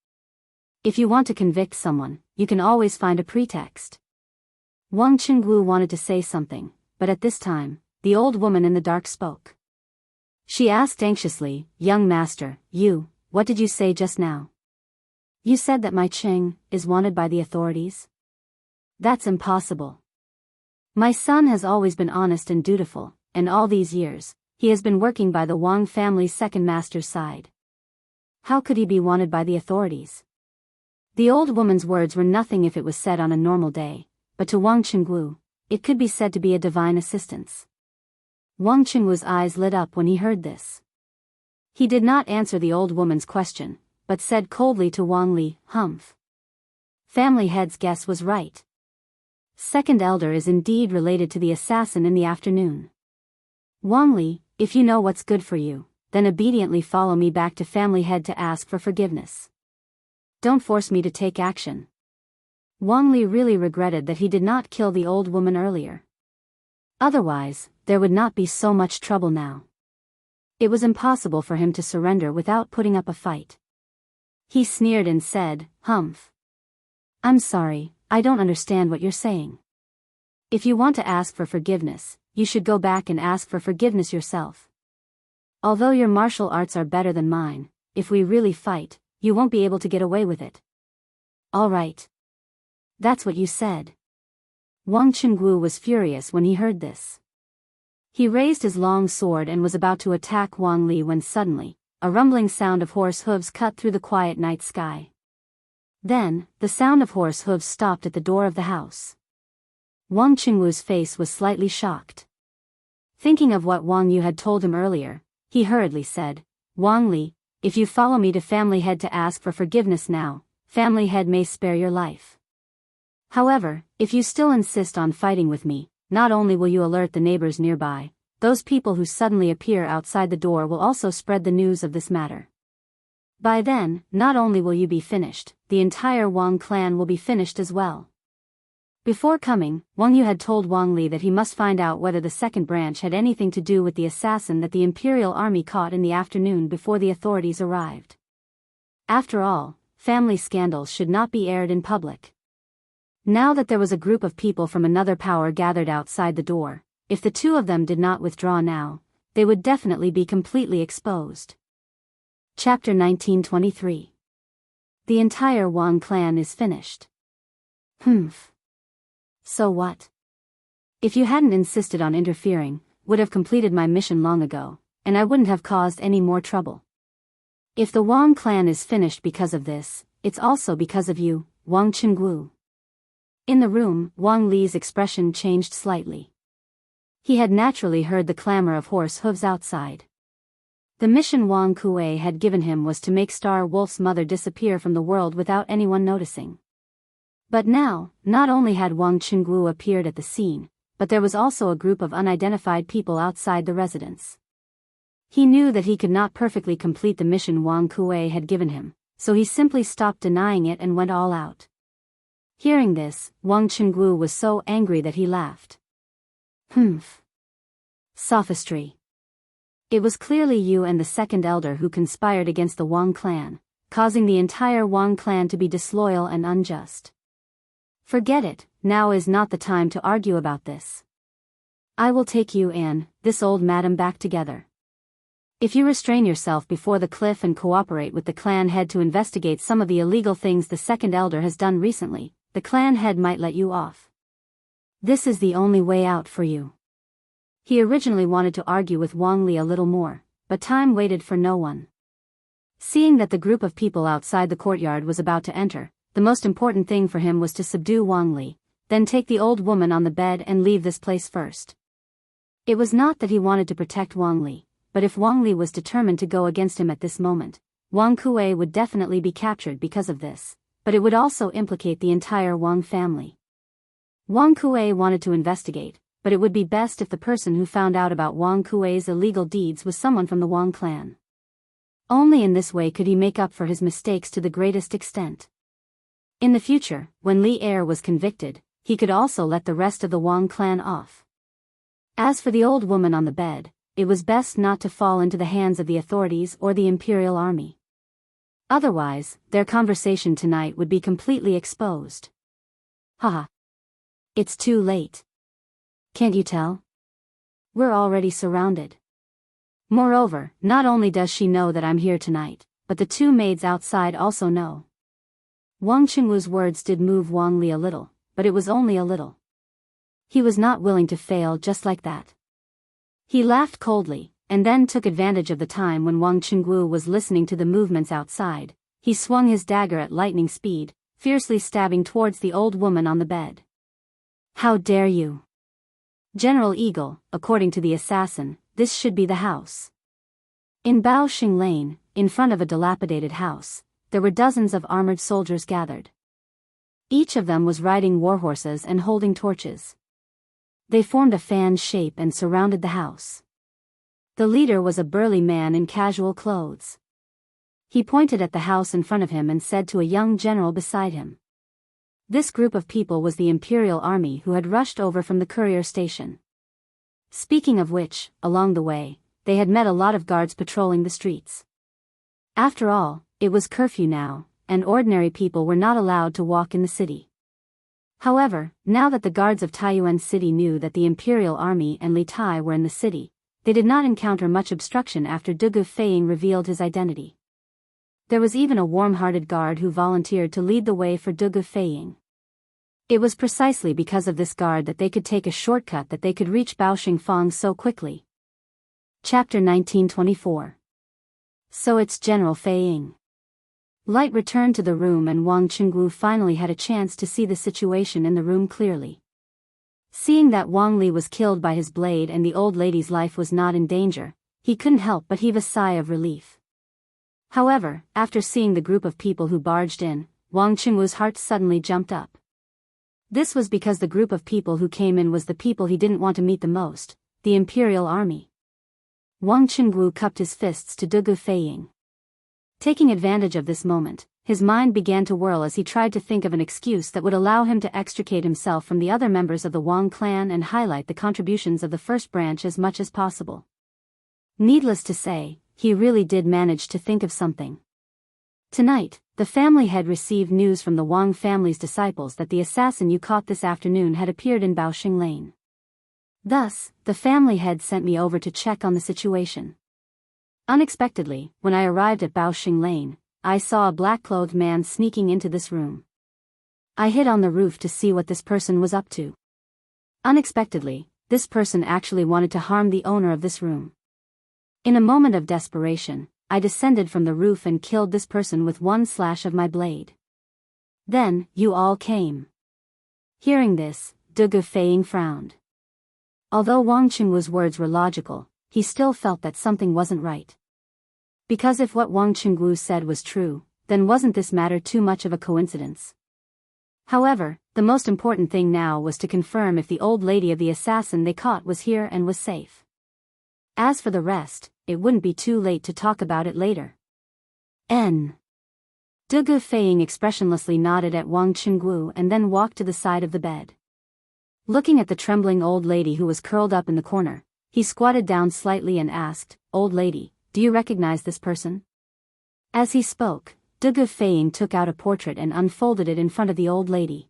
Speaker 1: If you want to convict someone, you can always find a pretext. Wang Qingguo wanted to say something, but at this time, the old woman in the dark spoke. She asked anxiously, "Young master, what did you say just now? You said that my Qing is wanted by the authorities? That's impossible. My son has always been honest and dutiful, and all these years, he has been working by the Wang family's second master's side. How could he be wanted by the authorities?" The old woman's words were nothing if it was said on a normal day, but to Wang Qingguo, it could be said to be a divine assistance. Wang Qingguo's eyes lit up when he heard this. He did not answer the old woman's question, but said coldly to Wang Li, "Humph. Family head's guess was right. Second elder is indeed related to the assassin in the afternoon. Wang Li, if you know what's good for you, then obediently follow me back to family head to ask for forgiveness. Don't force me to take action." Wang Li really regretted that he did not kill the old woman earlier. Otherwise, there would not be so much trouble now. It was impossible for him to surrender without putting up a fight. He sneered and said, "Humph. I'm sorry, I don't understand what you're saying. If you want to ask for forgiveness, you should go back and ask for forgiveness yourself. Although your martial arts are better than mine, if we really fight, you won't be able to get away with it." "All right. That's what you said." Wang Qingguo was furious when he heard this. He raised his long sword and was about to attack Wang Li when suddenly, a rumbling sound of horse hooves cut through the quiet night sky. Then, the sound of horse hooves stopped at the door of the house. Wang Qingguo's face was slightly shocked. Thinking of what Wang Yu had told him earlier, he hurriedly said, "Wang Li, if you follow me to family head to ask for forgiveness now, family head may spare your life. However, if you still insist on fighting with me, not only will you alert the neighbors nearby, those people who suddenly appear outside the door will also spread the news of this matter. By then, not only will you be finished, the entire Wang clan will be finished as well." Before coming, Wang Yu had told Wang Li that he must find out whether the second branch had anything to do with the assassin that the imperial army caught in the afternoon before the authorities arrived. After all, family scandals should not be aired in public. Now that there was a group of people from another power gathered outside the door, if the two of them did not withdraw now, they would definitely be completely exposed. Chapter 1923. The entire Wang clan is finished. Humph. So what? If you hadn't insisted on interfering, would have completed my mission long ago, and I wouldn't have caused any more trouble. If the Wang clan is finished because of this, it's also because of you, Wang Qingguo. In the room, Wang Li's expression changed slightly. He had naturally heard the clamor of horse hooves outside. The mission Wang Kuei had given him was to make Star Wolf's mother disappear from the world without anyone noticing. But now, not only had Wang Qingguo appeared at the scene, but there was also a group of unidentified people outside the residence. He knew that he could not perfectly complete the mission Wang Kuei had given him, so he simply stopped denying it and went all out. Hearing this, Wang Qingguo was so angry that he laughed. Humph. Sophistry. It was clearly you and the second elder who conspired against the Wang clan, causing the entire Wang clan to be disloyal and unjust. Forget it, now is not the time to argue about this. I will take you and this old madam back together. If you restrain yourself before the cliff and cooperate with the clan head to investigate some of the illegal things the second elder has done recently, the clan head might let you off. This is the only way out for you. He originally wanted to argue with Wang Li a little more, but time waited for no one. Seeing that the group of people outside the courtyard was about to enter, the most important thing for him was to subdue Wang Li, then take the old woman on the bed and leave this place first. It was not that he wanted to protect Wang Li, but if Wang Li was determined to go against him at this moment, Wang Kuei would definitely be captured because of this, but it would also implicate the entire Wang family. Wang Kuei wanted to investigate, but it would be best if the person who found out about Wang Kuei's illegal deeds was someone from the Wang clan. Only in this way could he make up for his mistakes to the greatest extent. In the future, when Li Er was convicted, he could also let the rest of the Wang clan off. As for the old woman on the bed, it was best not to fall into the hands of the authorities or the Imperial Army. Otherwise, their conversation tonight would be completely exposed. Haha. It's too late. Can't you tell? We're already surrounded. Moreover, not only does she know that I'm here tonight, but the two maids outside also know. Wang Qingwu's words did move Wang Li a little, but it was only a little. He was not willing to fail just like that. He laughed coldly, and then took advantage of the time when Wang Qingwu was listening to the movements outside. He swung his dagger at lightning speed, fiercely stabbing towards the old woman on the bed. How dare you? General Eagle, according to the assassin, this should be the house. In Baoxing Lane, in front of a dilapidated house, there were dozens of armored soldiers gathered. Each of them was riding warhorses and holding torches. They formed a fan shape and surrounded the house. The leader was a burly man in casual clothes. He pointed at the house in front of him and said to a young general beside him. This group of people was the Imperial Army who had rushed over from the courier station. Speaking of which, along the way, they had met a lot of guards patrolling the streets. After all, it was curfew now, and ordinary people were not allowed to walk in the city. However, now that the guards of Taiyuan City knew that the Imperial Army and Li Tai were in the city, they did not encounter much obstruction after Dugu Feiying revealed his identity. There was even a warm-hearted guard who volunteered to lead the way for Dugu Feiying. It was precisely because of this guard that they could take a shortcut that they could reach Baoxing Fang so quickly. Chapter 1924. So it's General Feiying. Light returned to the room and Wang Qingwu finally had a chance to see the situation in the room clearly. Seeing that Wang Li was killed by his blade and the old lady's life was not in danger, he couldn't help but heave a sigh of relief. However, after seeing the group of people who barged in, Wang Qingwu's heart suddenly jumped up. This was because the group of people who came in was the people he didn't want to meet the most, the Imperial Army. Wang Qingwu cupped his fists to Dugu Feiying. Taking advantage of this moment, his mind began to whirl as he tried to think of an excuse that would allow him to extricate himself from the other members of the Wang clan and highlight the contributions of the first branch as much as possible. Needless to say, he really did manage to think of something. Tonight, the family had received news from the Wang family's disciples that the assassin you caught this afternoon had appeared in Baoxing Lane. Thus, the family head sent me over to check on the situation. Unexpectedly, when I arrived at Baoxing Lane, I saw a black-clothed man sneaking into this room. I hid on the roof to see what this person was up to. Unexpectedly, this person actually wanted to harm the owner of this room. In a moment of desperation, I descended from the roof and killed this person with one slash of my blade. Then, you all came. Hearing this, Dugu Feiying frowned. Although Wang Qingwu's words were logical, he still felt that something wasn't right. Because if what Wang Qingwu said was true, then wasn't this matter too much of a coincidence? However, the most important thing now was to confirm if the old lady of the assassin they caught was here and was safe. As for the rest, it wouldn't be too late to talk about it later. Dugu Feiying expressionlessly nodded at Wang Qingwu and then walked to the side of the bed. Looking at the trembling old lady who was curled up in the corner, he squatted down slightly and asked, "Old lady, do you recognize this person?" As he spoke, Dugu Feiying took out a portrait and unfolded it in front of the old lady.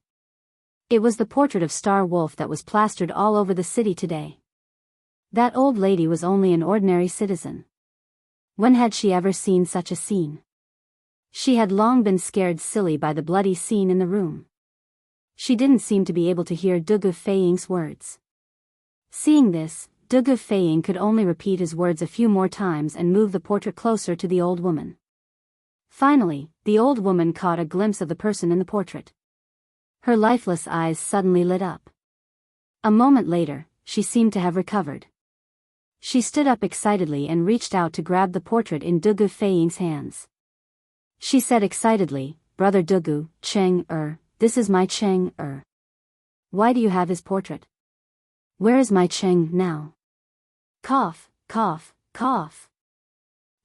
Speaker 1: It was the portrait of Star Wolf that was plastered all over the city today. That old lady was only an ordinary citizen. When had she ever seen such a scene? She had long been scared silly by the bloody scene in the room. She didn't seem to be able to hear Dugu Feiying's words. Seeing this, Dugu Feiying could only repeat his words a few more times and move the portrait closer to the old woman. Finally, the old woman caught a glimpse of the person in the portrait. Her lifeless eyes suddenly lit up. A moment later, she seemed to have recovered. She stood up excitedly and reached out to grab the portrait in Dugu Feiying's hands. She said excitedly, "Brother Dugu, Cheng-er, this is my Cheng-er. Why do you have his portrait? Where is my Cheng now?" Cough, cough, cough.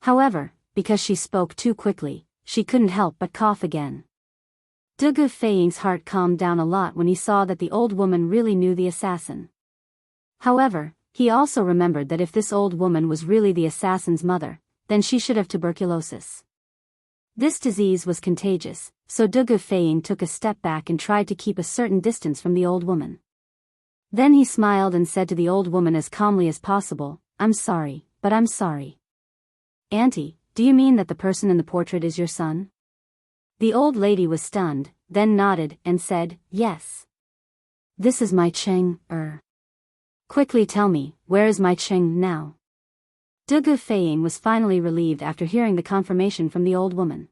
Speaker 1: However, because she spoke too quickly, she couldn't help but cough again. Dugu Feiying's heart calmed down a lot when he saw that the old woman really knew the assassin. However, he also remembered that if this old woman was really the assassin's mother, then she should have tuberculosis. This disease was contagious, so Dugu Feiying took a step back and tried to keep a certain distance from the old woman. Then he smiled and said to the old woman as calmly as possible, "I'm sorry, but I'm sorry." "Auntie, do you mean that the person in the portrait is your son?" The old lady was stunned, then nodded and said, "Yes. This is my Cheng-er. Quickly tell me, where is my Cheng now?" Dugu Feiying was finally relieved after hearing the confirmation from the old woman.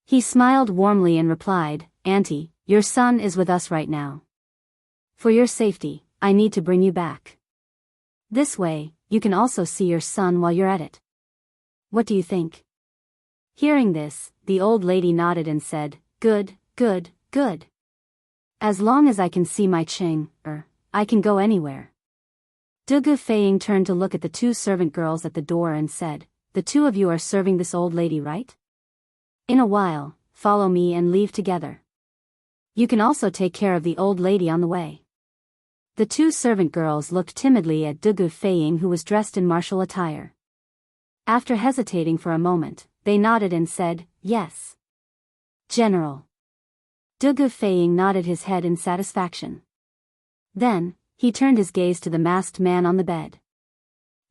Speaker 1: He smiled warmly and replied, "Auntie, your son is with us right now. For your safety, I need to bring you back. This way, you can also see your son while you're at it. What do you think?" Hearing this, the old lady nodded and said, "Good, good, good. As long as I can see my Cheng-er, I can go anywhere." Dugu Feiying turned to look at the two servant girls at the door and said, "The two of you are serving this old lady, right? In a while, follow me and leave together. You can also take care of the old lady on the way." The two servant girls looked timidly at Dugu Feiying, who was dressed in martial attire. After hesitating for a moment, they nodded and said, "Yes, General." Dugu Feiying nodded his head in satisfaction. Then, he turned his gaze to the masked man on the bed.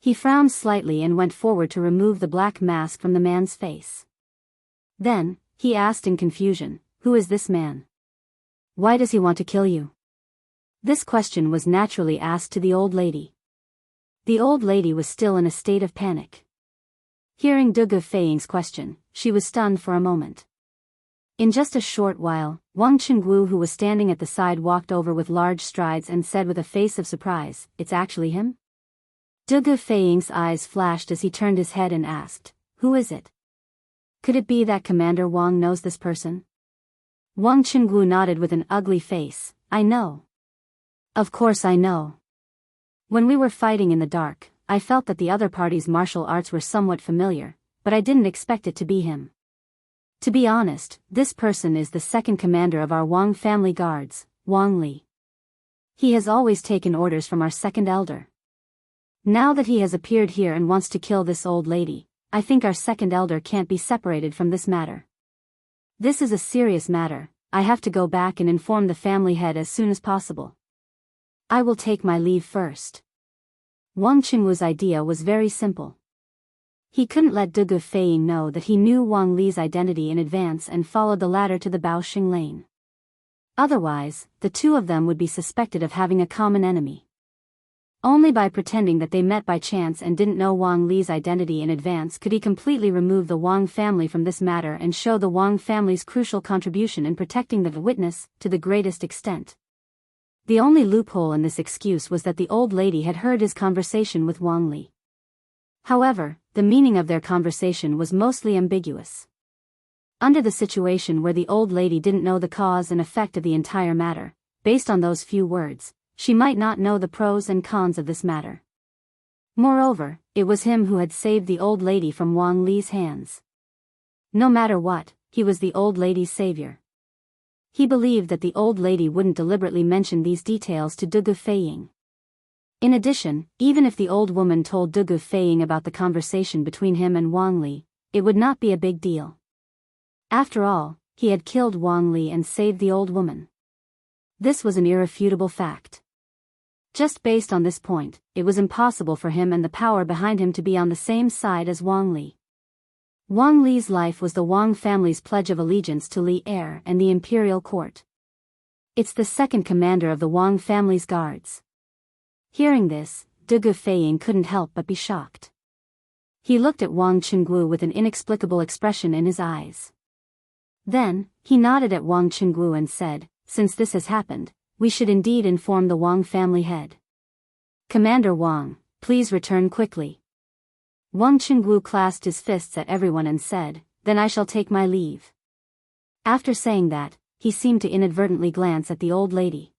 Speaker 1: He frowned slightly and went forward to remove the black mask from the man's face. Then, he asked in confusion, "Who is this man? Why does he want to kill you?" This question was naturally asked to the old lady. The old lady was still in a state of panic. Hearing Dugu Feiying's question, she was stunned for a moment. In just a short while, Wang Chengwu, who was standing at the side, walked over with large strides and said with a face of surprise, "It's actually him?" Dugu Feiying's eyes flashed as he turned his head and asked, "Who is it? Could it be that Commander Wang knows this person?" Wang Chengwu nodded with an ugly face, "I know. Of course I know. When we were fighting in the dark, I felt that the other party's martial arts were somewhat familiar, but I didn't expect it to be him. To be honest, this person is the second commander of our Wang family guards, Wang Li. He has always taken orders from our second elder. Now that he has appeared here and wants to kill this old lady, I think our second elder can't be separated from this matter. This is a serious matter. I have to go back and inform the family head as soon as possible. I will take my leave first." Wang Chengwu's idea was very simple. He couldn't let Dugu Feiying know that he knew Wang Li's identity in advance and followed the latter to the Baoxing lane. Otherwise, the two of them would be suspected of having a common enemy. Only by pretending that they met by chance and didn't know Wang Li's identity in advance could he completely remove the Wang family from this matter and show the Wang family's crucial contribution in protecting the witness to the greatest extent. The only loophole in this excuse was that the old lady had heard his conversation with Wang Li. However, the meaning of their conversation was mostly ambiguous. Under the situation where the old lady didn't know the cause and effect of the entire matter, based on those few words, she might not know the pros and cons of this matter. Moreover, it was him who had saved the old lady from Wang Li's hands. No matter what, he was the old lady's savior. He believed that the old lady wouldn't deliberately mention these details to Dugu Feiying. In addition, even if the old woman told Dugu Feiying about the conversation between him and Wang Li, it would not be a big deal. After all, he had killed Wang Li and saved the old woman. This was an irrefutable fact. Just based on this point, it was impossible for him and the power behind him to be on the same side as Wang Li. Wang Li's life was the Wang family's pledge of allegiance to Li heir and the imperial court. It's the second commander of the Wang family's guards. Hearing this, De Feiying couldn't help but be shocked. He looked at Wang Qinggu with an inexplicable expression in his eyes. Then, he nodded at Wang Qinggu and said, "Since this has happened, we should indeed inform the Wang family head. Commander Wang, please return quickly." Wang Qinggu clasped his fists at everyone and said, "Then I shall take my leave." After saying that, he seemed to inadvertently glance at the old lady.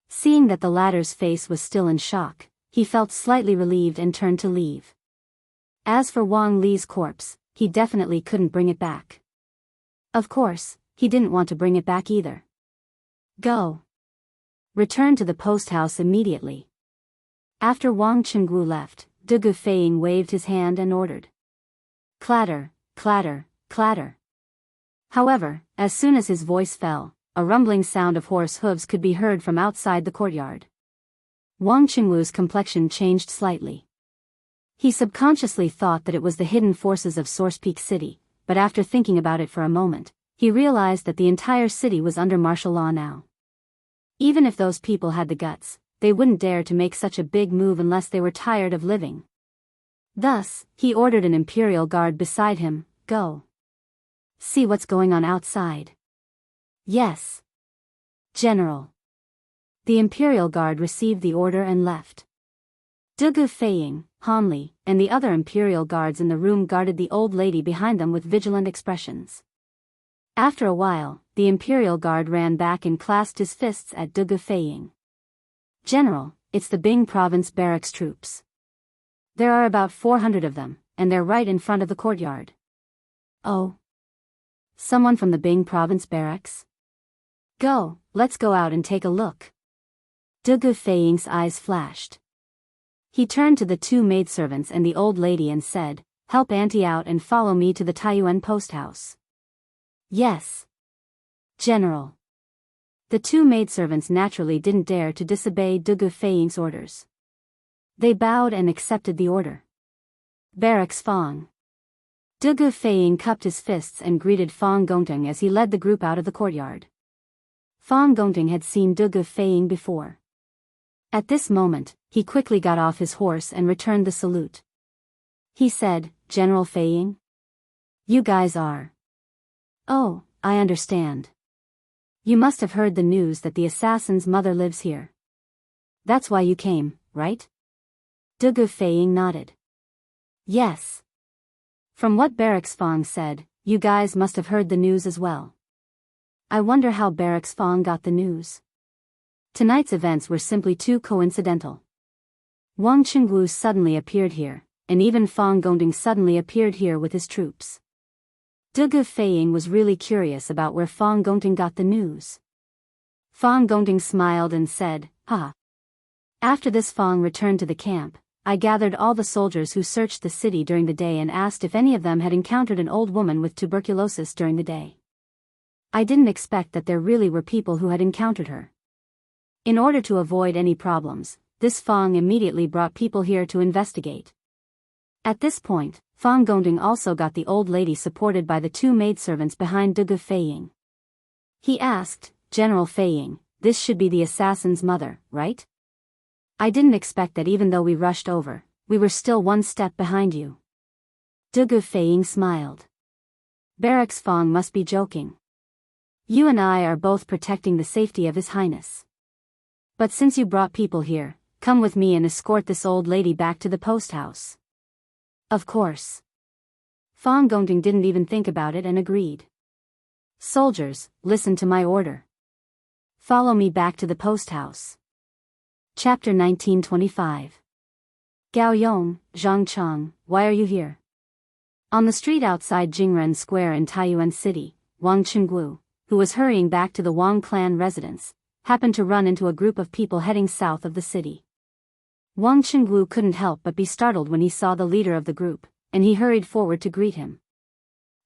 Speaker 1: Seeing that the latter's face was still in shock, he felt slightly relieved and turned to leave. As for Wang Li's corpse, he definitely couldn't bring it back. Of course, he didn't want to bring it back either. Go. Return to the post house immediately. After Wang Qinggu left, De Feiying waved his hand and ordered. Clatter, clatter, clatter. However, as soon as his voice fell, a rumbling sound of horse hooves could be heard from outside the courtyard. Wang Qinggu's complexion changed slightly. He subconsciously thought that it was the hidden forces of Source Peak City, but after thinking about it for a moment, he realized that the entire city was under martial law now. Even if those people had the guts, they wouldn't dare to make such a big move unless they were tired of living. Thus, he ordered an imperial guard beside him, "Go. See what's going on outside." "Yes, General." The imperial guard received the order and left. De Feiying, Han Li, and the other imperial guards in the room guarded the old lady behind them with vigilant expressions. After a while, the imperial guard ran back and clasped his fists at De Feiying. "General, it's the Bing province barracks troops. There are about 400 of them, and they're right in front of the courtyard." "Oh. Someone from the Bing province barracks? Go, let's go out and take a look." De Feiying's eyes flashed. He turned to the two maidservants and the old lady and said, "Help Auntie out and follow me to the Taiyuan post house." "Yes, General." The two maidservants naturally didn't dare to disobey De Feiying's orders. They bowed and accepted the order. Barracks Fong. De Feiying cupped his fists and greeted Fong Gongting as he led the group out of the courtyard. Fong Gongting had seen De Feiying before. At this moment, he quickly got off his horse and returned the salute. He said, "General Feiying? You guys are... Oh, I understand. You must have heard the news that the assassin's mother lives here. That's why you came, right?" De Feiying nodded. "Yes. From what Barracks Fong said, you guys must have heard the news as well. I wonder how Barracks Fong got the news. Tonight's events were simply too coincidental. Wang Qinggu suddenly appeared here, and even Fong Gongting suddenly appeared here with his troops." De Feiying was really curious about where Fong Gongting got the news. Fong Gongting smiled and said, "Ha." After this, Fong returned to the camp. "I gathered all the soldiers who searched the city during the day and asked if any of them had encountered an old woman with tuberculosis during the day. I didn't expect that there really were people who had encountered her. In order to avoid any problems, this Fong immediately brought people here to investigate." At this point, Fong Gongting also got the old lady supported by the two maidservants behind De Feiying. He asked, "General Feiying, this should be the assassin's mother, right? I didn't expect that even though we rushed over, we were still one step behind you." De Feiying smiled. "Barracks Fong must be joking. You and I are both protecting the safety of His Highness. But since you brought people here, come with me and escort this old lady back to the post house." "Of course." Fong Gongting didn't even think about it and agreed. "Soldiers, listen to my order. Follow me back to the post house." Chapter 1925. "Gao Yong, Zhang Chang, why are you here?" On the street outside Jingren Square in Taiyuan City, Wang Qinggu, who was hurrying back to the Wang clan residence, happened to run into a group of people heading south of the city. Wang Qinggu couldn't help but be startled when he saw the leader of the group, and he hurried forward to greet him.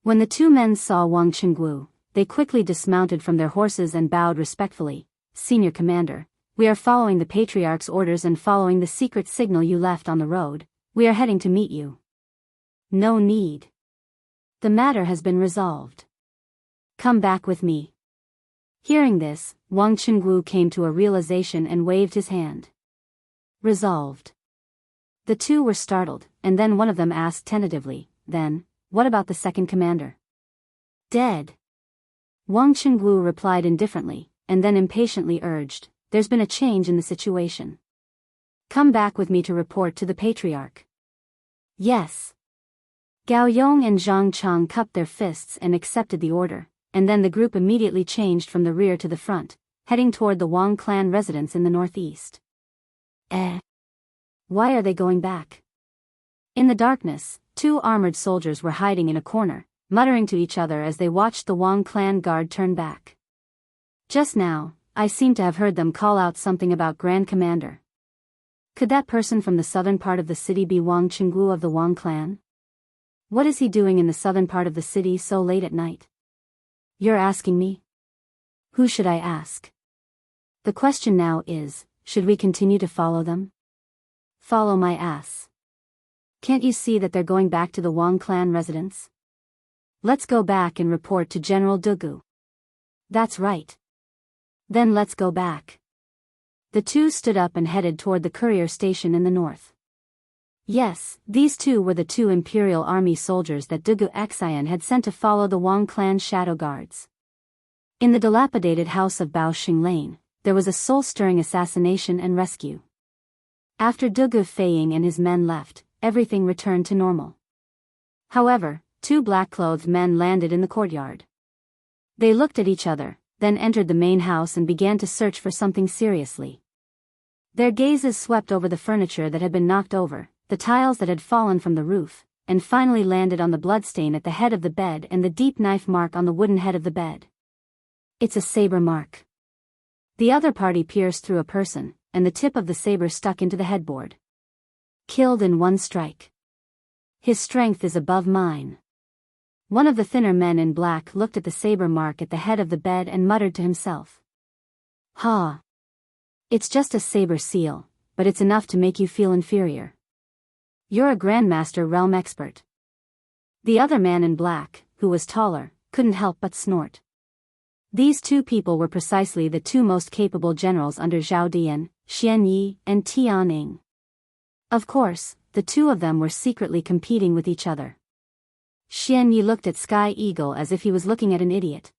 Speaker 1: When the two men saw Wang Qinggu, they quickly dismounted from their horses and bowed respectfully. "Senior Commander, We are following the Patriarch's orders and following the secret signal you left on the road. We are heading to meet you. No need. The matter has been resolved. Come back with me. Hearing this, Wang Qinggu came to a realization and waved his hand. Resolved. The two were startled, and then one of them asked tentatively, then, what about the second commander? Dead. Wang Qinggu replied indifferently, and then impatiently urged, there's been a change in the situation. Come back with me to report to the Patriarch. Yes. Gao Yong and Zhang Chang cupped their fists and accepted the order, and then the group immediately changed from the rear to the front, heading toward the Wang clan residence in the northeast. Why are they going back? In the darkness, two armored soldiers were hiding in a corner, muttering to each other as they watched the Wang clan guard turn back. Just now, I seem to have heard them call out something about Grand Commander. Could that person from the southern part of the city be Wang Qinggu of the Wang clan? What is he doing in the southern part of the city so late at night? You're asking me? Who should I ask? The question now is, should we continue to follow them? Follow my ass. Can't you see that they're going back to the Wang clan residence? Let's go back and report to General Dugu. That's right. Then let's go back. The two stood up and headed toward the courier station in the north. Yes, these two were the two Imperial Army soldiers that Dugu Xian had sent to follow the Wang clan shadow guards. In the dilapidated house of Bao Xing Lane, there was a soul-stirring assassination and rescue. After Dugu Feiying and his men left, everything returned to normal. However, two black-clothed men landed in the courtyard. They looked at each other, then entered the main house and began to search for something seriously. Their gazes swept over the furniture that had been knocked over, the tiles that had fallen from the roof, and finally landed on the bloodstain at the head of the bed and the deep knife mark on the wooden head of the bed. It's a saber mark. The other party pierced through a person, and the tip of the saber stuck into the headboard. Killed in one strike. His strength is above mine. One of the thinner men in black looked at the saber mark at the head of the bed and muttered to himself. Ha! It's just a saber seal, but it's enough to make you feel inferior. You're a Grandmaster realm expert. The other man in black, who was taller, couldn't help but snort. These two people were precisely the two most capable generals under Zhao Dian, Xian Yi, and Tian Ying. Of course, the two of them were secretly competing with each other. Xian Yi looked at Sky Eagle as if he was looking at an idiot.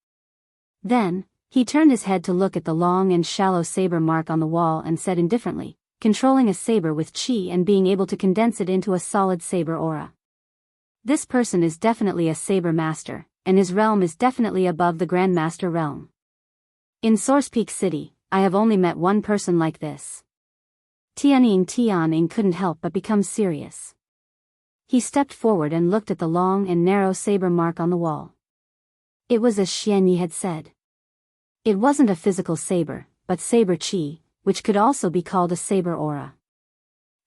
Speaker 1: Then, he turned his head to look at the long and shallow saber mark on the wall and said indifferently, controlling a saber with chi and being able to condense it into a solid saber aura. This person is definitely a saber master, and his realm is definitely above the Grandmaster realm. In Source Peak City, I have only met one person like this. Tianying couldn't help but become serious. He stepped forward and looked at the long and narrow saber mark on the wall. It was as Xian Yi had said. It wasn't a physical saber, but saber chi, which could also be called a saber aura.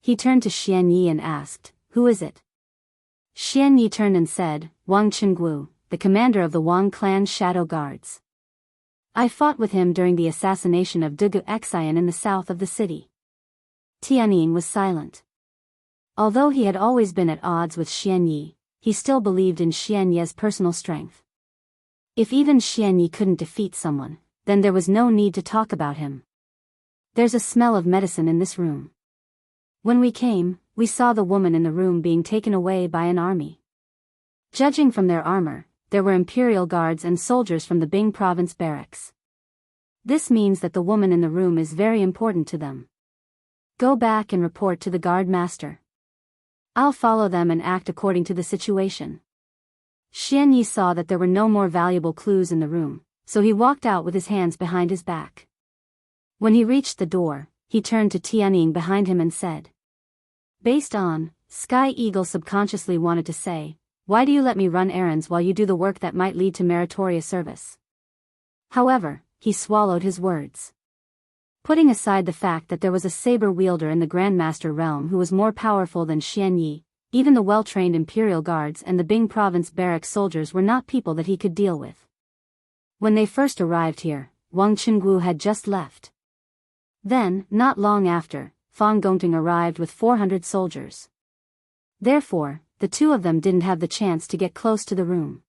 Speaker 1: He turned to Xian Yi and asked, "Who is it?" Xian Yi turned and said, "Wang Qinggu, the commander of the Wang clan shadow guards. I fought with him during the assassination of Dugu Xian in the south of the city." Tianying was silent. Although he had always been at odds with Xian Yi, he still believed in Xian Yi's personal strength. If even Xian Yi couldn't defeat someone, then there was no need to talk about him. There's a smell of medicine in this room. When we came, we saw the woman in the room being taken away by an army. Judging from their armor, there were Imperial guards and soldiers from the Bing province barracks. This means that the woman in the room is very important to them. Go back and report to the guard master. I'll follow them and act according to the situation. Xian Yi saw that there were no more valuable clues in the room, so he walked out with his hands behind his back. When he reached the door, he turned to Tianying behind him and said. Based on, Sky Eagle subconsciously wanted to say, "Why do you let me run errands while you do the work that might lead to meritorious service?" However, he swallowed his words. Putting aside the fact that there was a saber wielder in the Grandmaster realm who was more powerful than Xian Yi, even the well-trained Imperial guards and the Bing province barracks soldiers were not people that he could deal with. When they first arrived here, Wang Qinggu had just left. Then, not long after, Fang Gongting arrived with 400 soldiers. Therefore, the two of them didn't have the chance to get close to the room.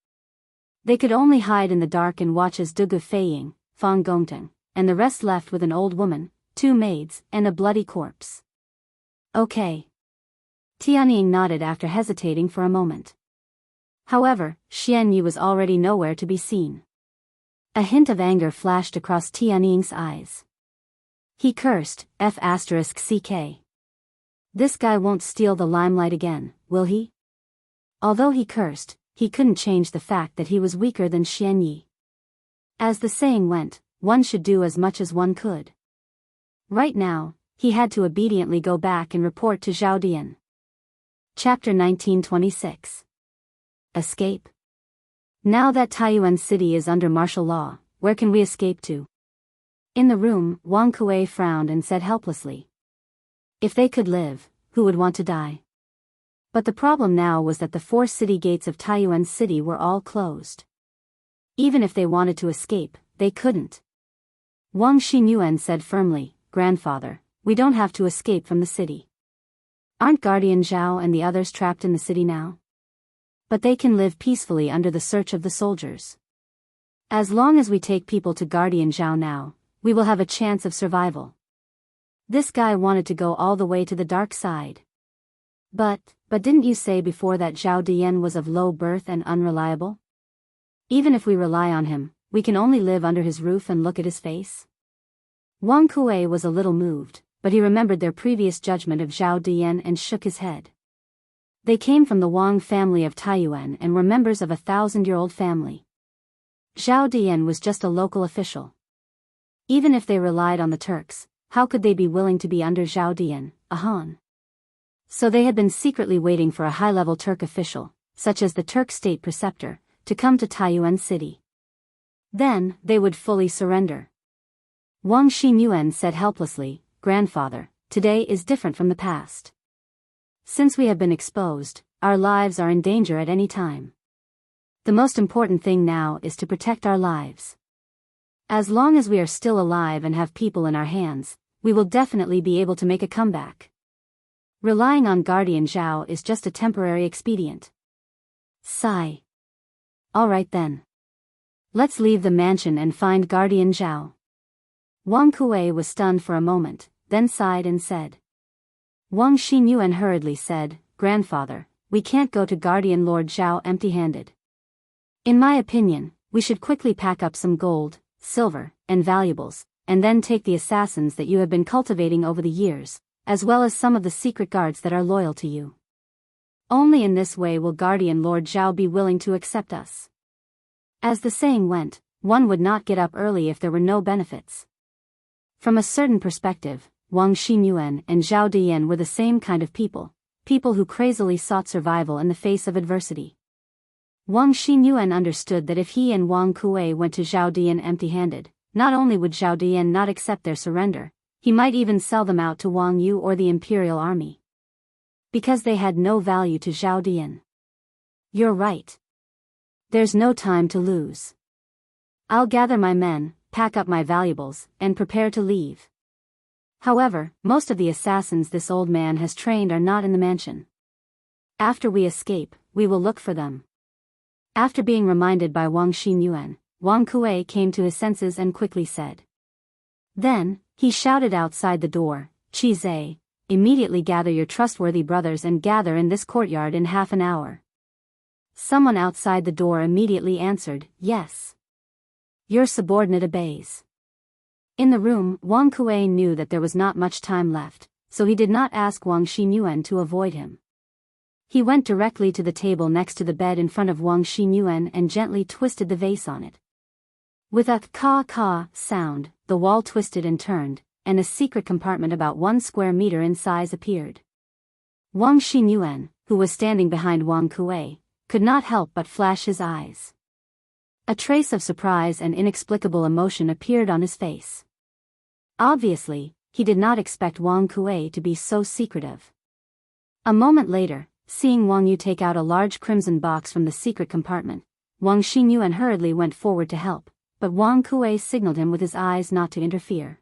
Speaker 1: They could only hide in the dark and watch as Dugu Feiying, Fang Gongting, and the rest left with an old woman, 2 maids, and a bloody corpse. Okay. Tianying nodded after hesitating for a moment. However, Xian Yi was already nowhere to be seen. A hint of anger flashed across Tianying's eyes. He cursed, F***CK. This guy won't steal the limelight again, will he? Although he cursed, he couldn't change the fact that he was weaker than Xian Yi. As the saying went, one should do as much as one could. Right now, he had to obediently go back and report to Zhao Dian. Chapter 1926. Escape. Now that Taiyuan City is under martial law, where can we escape to? In the room, Wang Kuei frowned and said helplessly. If they could live, who would want to die? But the problem now was that the 4 city gates of Taiyuan City were all closed. Even if they wanted to escape, they couldn't. Wang Xinyuan said firmly, Grandfather, we don't have to escape from the city. Aren't Guardian Zhao and the others trapped in the city now? But they can live peacefully under the search of the soldiers. As long as we take people to Guardian Zhao now, we will have a chance of survival. This guy wanted to go all the way to the dark side. But didn't you say before that Zhao Dian was of low birth and unreliable? Even if we rely on him, we can only live under his roof and look at his face? Wang Kuei was a little moved, but he remembered their previous judgment of Zhao Dian and shook his head. They came from the Wang family of Taiyuan and were members of a 1,000-year-old family. Zhao Dian was just a local official. Even if they relied on the Turks, how could they be willing to be under Zhao Dian, a Han? So they had been secretly waiting for a high-level Turk official, such as the Turk state preceptor, to come to Taiyuan City. Then, they would fully surrender. Wang Xinyuan said helplessly, Grandfather, today is different from the past. Since we have been exposed, our lives are in danger at any time. The most important thing now is to protect our lives. As long as we are still alive and have people in our hands, we will definitely be able to make a comeback. Relying on Guardian Zhao is just a temporary expedient. Sigh. Alright then. Let's leave the mansion and find Guardian Zhao. Wang Kuei was stunned for a moment, then sighed and said. Wang Xinyuan hurriedly said, Grandfather, we can't go to Guardian Lord Zhao empty-handed. In my opinion, we should quickly pack up some gold, silver, and valuables, and then take the assassins that you have been cultivating over the years, as well as some of the secret guards that are loyal to you. Only in this way will Guardian Lord Zhao be willing to accept us. As the saying went, one would not get up early if there were no benefits. From a certain perspective, Wang Xinyuan and Zhao Dian were the same kind of people who crazily sought survival in the face of adversity. Wang Xinyuan understood that if he and Wang Kuei went to Zhao Dian empty-handed, not only would Zhao Dian not accept their surrender, he might even sell them out to Wang Yu or the Imperial Army. Because they had no value to Zhao Dian. You're right. There's no time to lose. I'll gather my men, pack up my valuables, and prepare to leave. However, most of the assassins this old man has trained are not in the mansion. After we escape, we will look for them. After being reminded by Wang Xinyuan, Wang Kuei came to his senses and quickly said. Then, he shouted outside the door, Chi, immediately gather your trustworthy brothers and gather in this courtyard in half an hour. Someone outside the door immediately answered, yes. Your subordinate obeys. In the room, Wang Kuei knew that there was not much time left, so he did not ask Wang Xinyuan to avoid him. He went directly to the table next to the bed in front of Wang Xinyuan and gently twisted the vase on it. With a ka-ka sound, the wall twisted and turned, and a secret compartment about 1 square meter in size appeared. Wang Xinyuan, who was standing behind Wang Kuei, could not help but flash his eyes. A trace of surprise and inexplicable emotion appeared on his face. Obviously, he did not expect Wang Kuei to be so secretive. A moment later, seeing Wang Yu take out a large crimson box from the secret compartment, Wang Xinyuan hurriedly went forward to help, but Wang Kuei signaled him with his eyes not to interfere.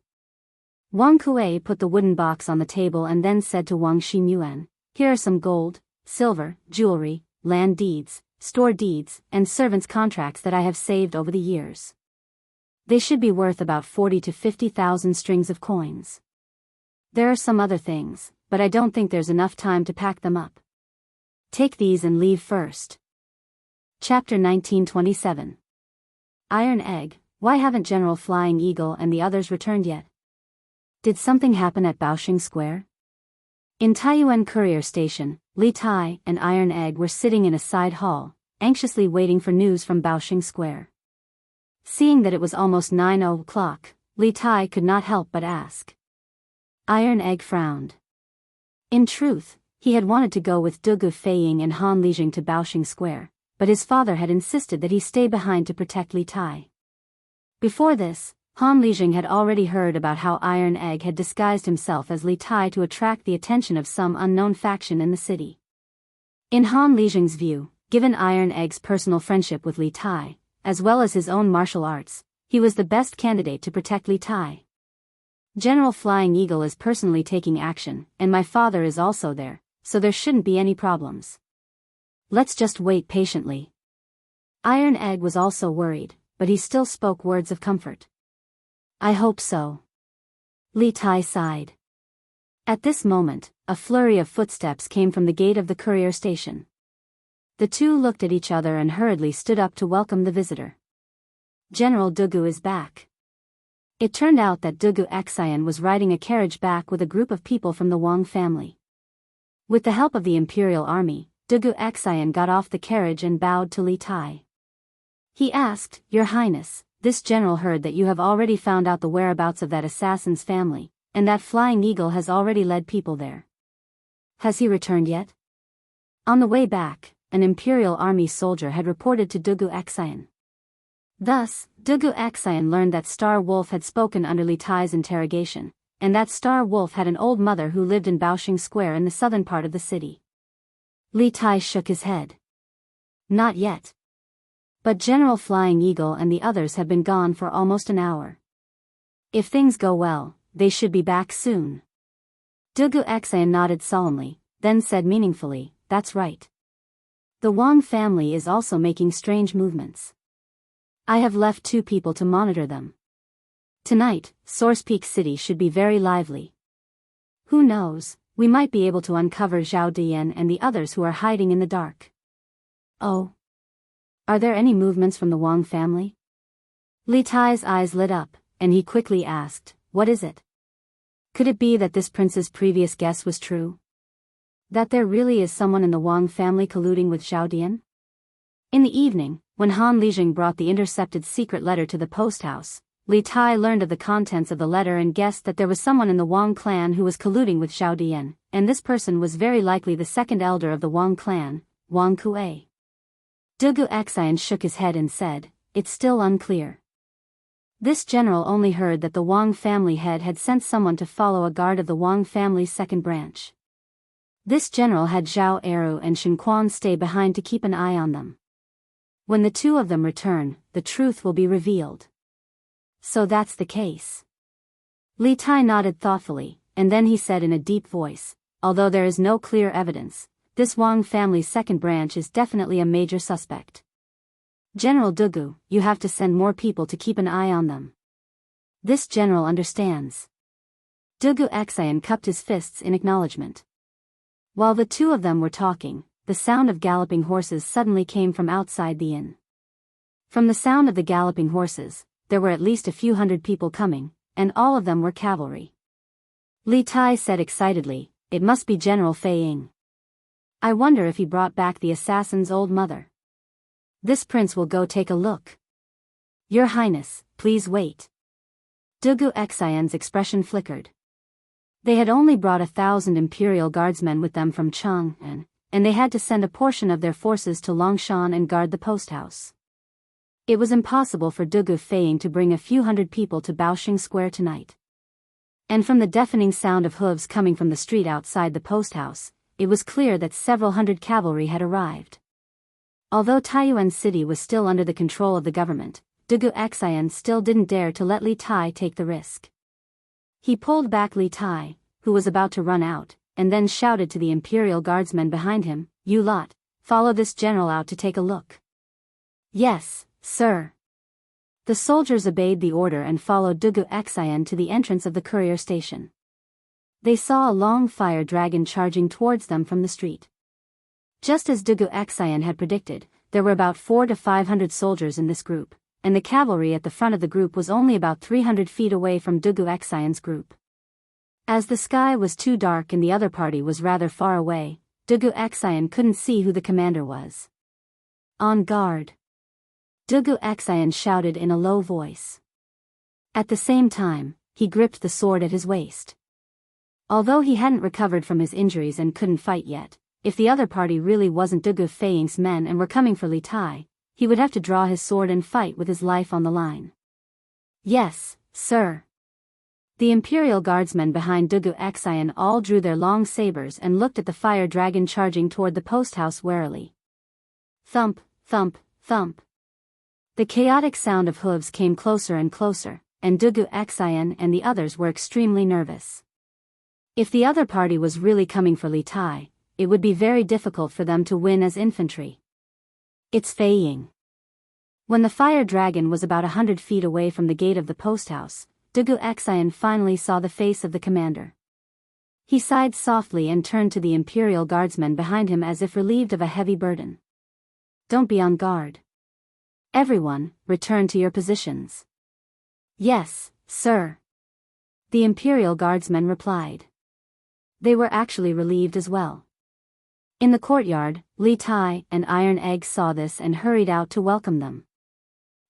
Speaker 1: Wang Kuei put the wooden box on the table and then said to Wang Xinyuan, "Here are some gold, silver, jewelry, land deeds, store deeds, and servants' contracts that I have saved over the years. They should be worth about 40 to 50,000 strings of coins. There are some other things, but I don't think there's enough time to pack them up. Take these and leave first." Chapter 1927. Iron Egg. Why haven't General Flying Eagle and the others returned yet? Did something happen at Baoxing Square? In Taiyuan Courier Station, Li Tai and Iron Egg were sitting in a side hall, anxiously waiting for news from Baoxing Square. Seeing that it was almost 9 o'clock, Li Tai could not help but ask. Iron Egg frowned. In truth, he had wanted to go with Dugu Feiying and Han Lijing to Baoxing Square, but his father had insisted that he stay behind to protect Li Tai. Before this, Han Lijing had already heard about how Iron Egg had disguised himself as Li Tai to attract the attention of some unknown faction in the city. In Han Lijing's view, given Iron Egg's personal friendship with Li Tai, as well as his own martial arts, he was the best candidate to protect Li Tai. General Flying Eagle is personally taking action, and my father is also there, so there shouldn't be any problems. Let's just wait patiently. Iron Egg was also worried, but he still spoke words of comfort. I hope so. Li Tai sighed. At this moment, a flurry of footsteps came from the gate of the courier station. The two looked at each other and hurriedly stood up to welcome the visitor. General Dugu is back. It turned out that Dugu Xian was riding a carriage back with a group of people from the Wang family. With the help of the Imperial Army, Dugu Xian got off the carriage and bowed to Li Tai. He asked, "Your Highness, this general heard that you have already found out the whereabouts of that assassin's family, and that Flying Eagle has already led people there. Has he returned yet?" On the way back, an Imperial Army soldier had reported to Dugu Xian. Thus, Dugu Xian learned that Star Wolf had spoken under Li Tai's interrogation, and that Star Wolf had an old mother who lived in Baoxing Square in the southern part of the city. Li Tai shook his head. Not yet. But General Flying Eagle and the others have been gone for almost an hour. If things go well, they should be back soon. Dugu Xian nodded solemnly, then said meaningfully, "That's right. The Wang family is also making strange movements. I have left 2 people to monitor them. Tonight, Source Peak City should be very lively. Who knows, we might be able to uncover Zhao Dian and the others who are hiding in the dark." Oh. Are there any movements from the Wang family? Li Tai's eyes lit up, and he quickly asked, "What is it? Could it be that this prince's previous guess was true? That there really is someone in the Wang family colluding with Zhao Dian?" In the evening, when Han Lijing brought the intercepted secret letter to the post house, Li Tai learned of the contents of the letter and guessed that there was someone in the Wang clan who was colluding with Zhao Dian, and this person was very likely the second elder of the Wang clan, Wang Kuei. Dugu Xian shook his head and said, "It's still unclear." This general only heard that the Wang family head had sent someone to follow a guard of the Wang family's second branch. This general had Zhao Eru and Shen Quan stay behind to keep an eye on them. When the 2 of them return, the truth will be revealed. So that's the case. Li Tai nodded thoughtfully, and then he said in a deep voice, "Although there is no clear evidence, this Wang family's second branch is definitely a major suspect. General Dugu, you have to send more people to keep an eye on them." This general understands. Dugu Xian cupped his fists in acknowledgement. While the 2 of them were talking, the sound of galloping horses suddenly came from outside the inn. From the sound of the galloping horses, there were at least a few hundred people coming, and all of them were cavalry. Li Tai said excitedly, "It must be General Feiying. I wonder if he brought back the assassin's old mother. This prince will go take a look." "Your Highness, please wait." Dugu Xian's expression flickered. They had only brought 1,000 Imperial Guardsmen with them from Chang'an, and they had to send a portion of their forces to Longshan and guard the post house. It was impossible for Dugu Feiying to bring a few hundred people to Baoxing Square tonight. And from the deafening sound of hooves coming from the street outside the post house, it was clear that several hundred cavalry had arrived. Although Taiyuan City was still under the control of the government, Dugu Xian still didn't dare to let Li Tai take the risk. He pulled back Li Tai, who was about to run out, and then shouted to the Imperial Guardsmen behind him, "You lot, follow this general out to take a look." "Yes, sir." The soldiers obeyed the order and followed Dugu Xian to the entrance of the courier station. They saw a long fire dragon charging towards them from the street. Just as Dugu Xian had predicted, there were about 400 to 500 soldiers in this group, and the cavalry at the front of the group was only about 300 feet away from Dugu Xian's group. As the sky was too dark and the other party was rather far away, Dugu Xian couldn't see who the commander was. "On guard!" Dugu Xian shouted in a low voice. At the same time, he gripped the sword at his waist. Although he hadn't recovered from his injuries and couldn't fight yet, if the other party really wasn't Dugu Feiying's men and were coming for Li Tai, he would have to draw his sword and fight with his life on the line. "Yes, sir." The Imperial Guardsmen behind Dugu Xian all drew their long sabers and looked at the fire dragon charging toward the post house warily. Thump, thump, thump. The chaotic sound of hooves came closer and closer, and Dugu Xian and the others were extremely nervous. If the other party was really coming for Li Tai, it would be very difficult for them to win as infantry. "It's Feiying." When the fire dragon was about 100 feet away from the gate of the post house, Dugu Xian finally saw the face of the commander. He sighed softly and turned to the Imperial Guardsmen behind him as if relieved of a heavy burden. "Don't be on guard. Everyone, return to your positions." "Yes, sir." The Imperial Guardsmen replied. They were actually relieved as well. In the courtyard, Li Tai and Iron Egg saw this and hurried out to welcome them.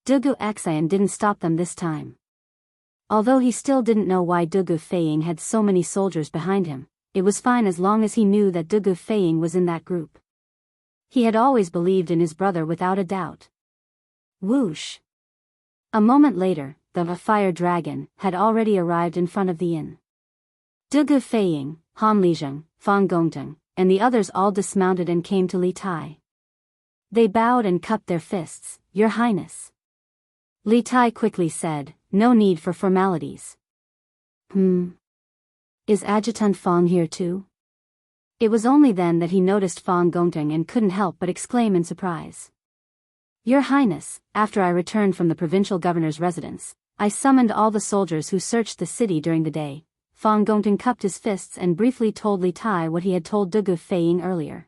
Speaker 1: Dugu Xian didn't stop them this time. Although he still didn't know why Dugu Feiying had so many soldiers behind him, it was fine as long as he knew that Dugu Feiying was in that group. He had always believed in his brother without a doubt. Whoosh! A moment later, the fire dragon had already arrived in front of the inn. Dugu Feiying, Han Lijeng, Fang Gongteng, and the others all dismounted and came to Li Tai. They bowed and cupped their fists. "Your Highness." Li Tai quickly said, "No need for formalities." Is Adjutant Fang here too?" It was only then that he noticed Fang Gongteng and couldn't help but exclaim in surprise. "Your Highness, after I returned from the provincial governor's residence, I summoned all the soldiers who searched the city during the day." Fang Gongteng cupped his fists and briefly told Li Tai what he had told Dugu Feiying earlier.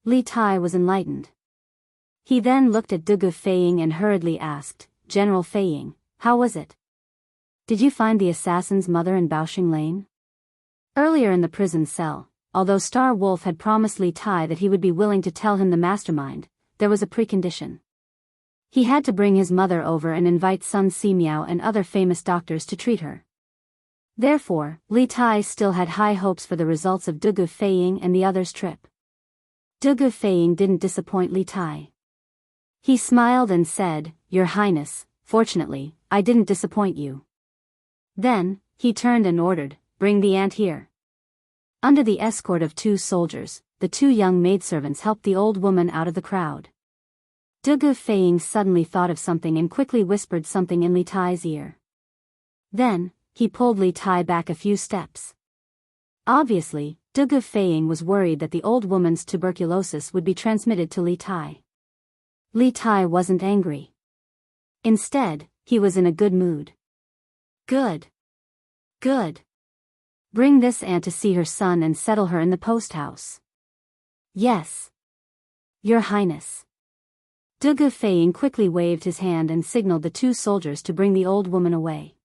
Speaker 1: Li Tai was enlightened. He then looked at Dugu Feiying and hurriedly asked, "General Feiying, how was it? Did you find the assassin's mother in Baoxing Lane?" Earlier in the prison cell, although Star Wolf had promised Li Tai that he would be willing to tell him the mastermind, there was a precondition. He had to bring his mother over and invite Sun Simiao and other famous doctors to treat her. Therefore, Li Tai still had high hopes for the results of Dugu Feiying and the others' trip. Dugu Feiying didn't disappoint Li Tai. He smiled and said, "Your Highness, fortunately, I didn't disappoint you." Then, he turned and ordered, "Bring the ant here." Under the escort of 2 soldiers, the 2 young maidservants helped the old woman out of the crowd. Dugu Feiying suddenly thought of something and quickly whispered something in Li Tai's ear. Then, he pulled Li Tai back a few steps. Obviously, Dugu Feiying was worried that the old woman's tuberculosis would be transmitted to Li Tai. Li Tai wasn't angry. Instead, he was in a good mood. "Good. Good. Bring this aunt to see her son and settle her in the post house." "Yes. Your Highness." Dugu Feiying quickly waved his hand and signaled the 2 soldiers to bring the old woman away.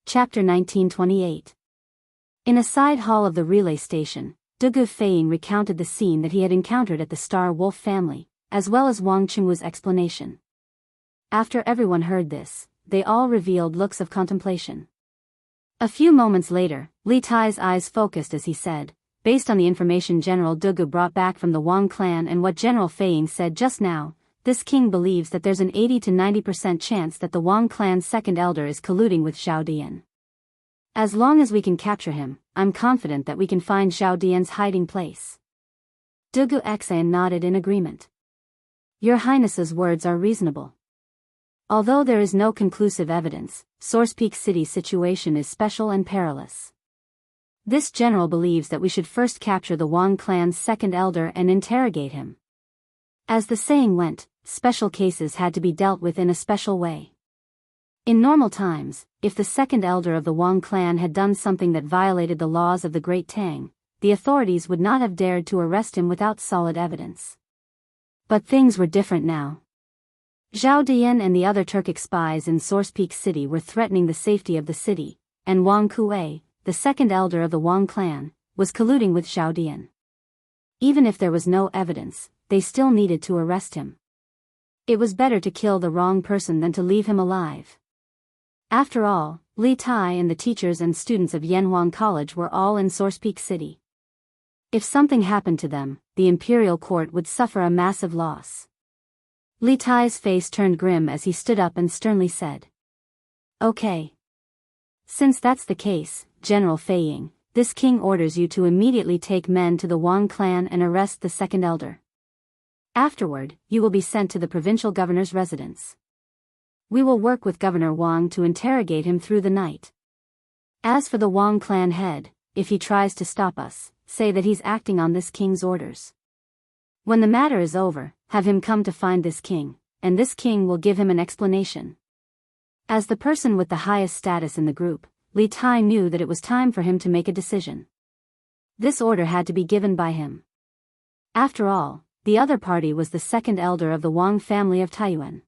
Speaker 1: Chapter 1928. In a side hall of the relay station, Dugu Feiying recounted the scene that he had encountered at the Star Wolf family, as well as Wang Qingwu's explanation. After everyone heard this, they all revealed looks of contemplation. A few moments later, Li Tai's eyes focused as he said, "Based on the information General Dugu brought back from the Wang clan and what General Feiying said just now, this king believes that there's an 80 to 90% chance that the Wang clan's second elder is colluding with Zhao Dian. As long as we can capture him, I'm confident that we can find Zhao Dian's hiding place." Dugu Xian nodded in agreement. "Your Highness's words are reasonable." Although there is no conclusive evidence, Source Peak City's situation is special and perilous. This general believes that we should first capture the Wang clan's second elder and interrogate him. As the saying went, special cases had to be dealt with in a special way. In normal times, if the second elder of the Wang clan had done something that violated the laws of the Great Tang, the authorities would not have dared to arrest him without solid evidence. But things were different now. Zhao Dian and the other Turkic spies in Source Peak City were threatening the safety of the city, and Wang Kuei, the second elder of the Wang clan, was colluding with Zhao Dian. Even if there was no evidence, they still needed to arrest him. It was better to kill the wrong person than to leave him alive. After all, Li Tai and the teachers and students of Yanhuang College were all in Source Peak City. If something happened to them, the imperial court would suffer a massive loss. Li Tai's face turned grim as he stood up and sternly said, "Okay. Since that's the case, General Fei Ying, this king orders you to immediately take men to the Wang clan and arrest the second elder. Afterward, you will be sent to the provincial governor's residence. We will work with Governor Wang to interrogate him through the night. As for the Wang clan head, if he tries to stop us, say that he's acting on this king's orders. When the matter is over, have him come to find this king, and this king will give him an explanation." As the person with the highest status in the group, Li Tai knew that it was time for him to make a decision. This order had to be given by him. After all, the other party was the second elder of the Wang family of Taiyuan.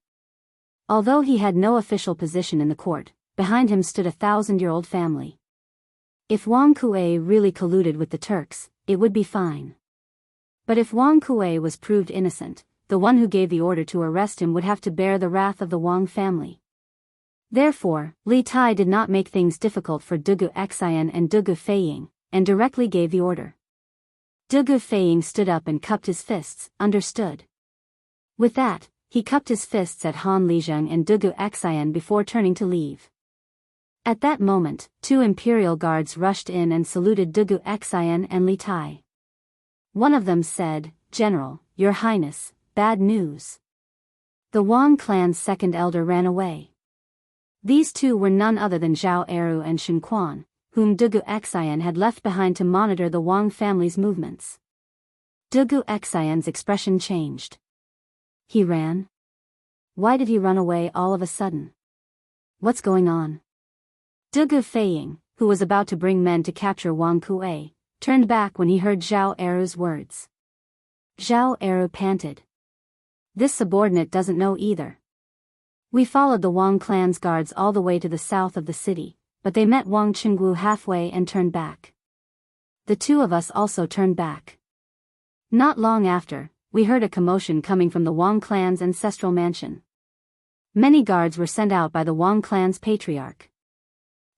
Speaker 1: Although he had no official position in the court, behind him stood a 1,000-year-old family. If Wang Kuei really colluded with the Turks, it would be fine. But if Wang Kuei was proved innocent, the one who gave the order to arrest him would have to bear the wrath of the Wang family. Therefore, Li Tai did not make things difficult for Dugu Xian and Dugu Feiying, and directly gave the order. Dugu Feiying stood up and cupped his fists, understood. With that, he cupped his fists at Han Lizheng and Dugu Xian before turning to leave. At that moment, 2 imperial guards rushed in and saluted Dugu Xian and Li Tai. One of them said, "General, Your Highness, bad news. The Wang clan's second elder ran away." These two were none other than Zhao Eru and Shen Quan, whom Dugu Xian had left behind to monitor the Wang family's movements. Dugu Xian's expression changed. He ran? Why did he run away all of a sudden? What's going on? Dugu Feiying, who was about to bring men to capture Wang Kuei, turned back when he heard Zhao Eru's words. Zhao Eru panted. "This subordinate doesn't know either. We followed the Wang clan's guards all the way to the south of the city, but they met Wang Qinggu halfway and turned back. The two of us also turned back. Not long after, we heard a commotion coming from the Wang clan's ancestral mansion. Many guards were sent out by the Wang clan's patriarch.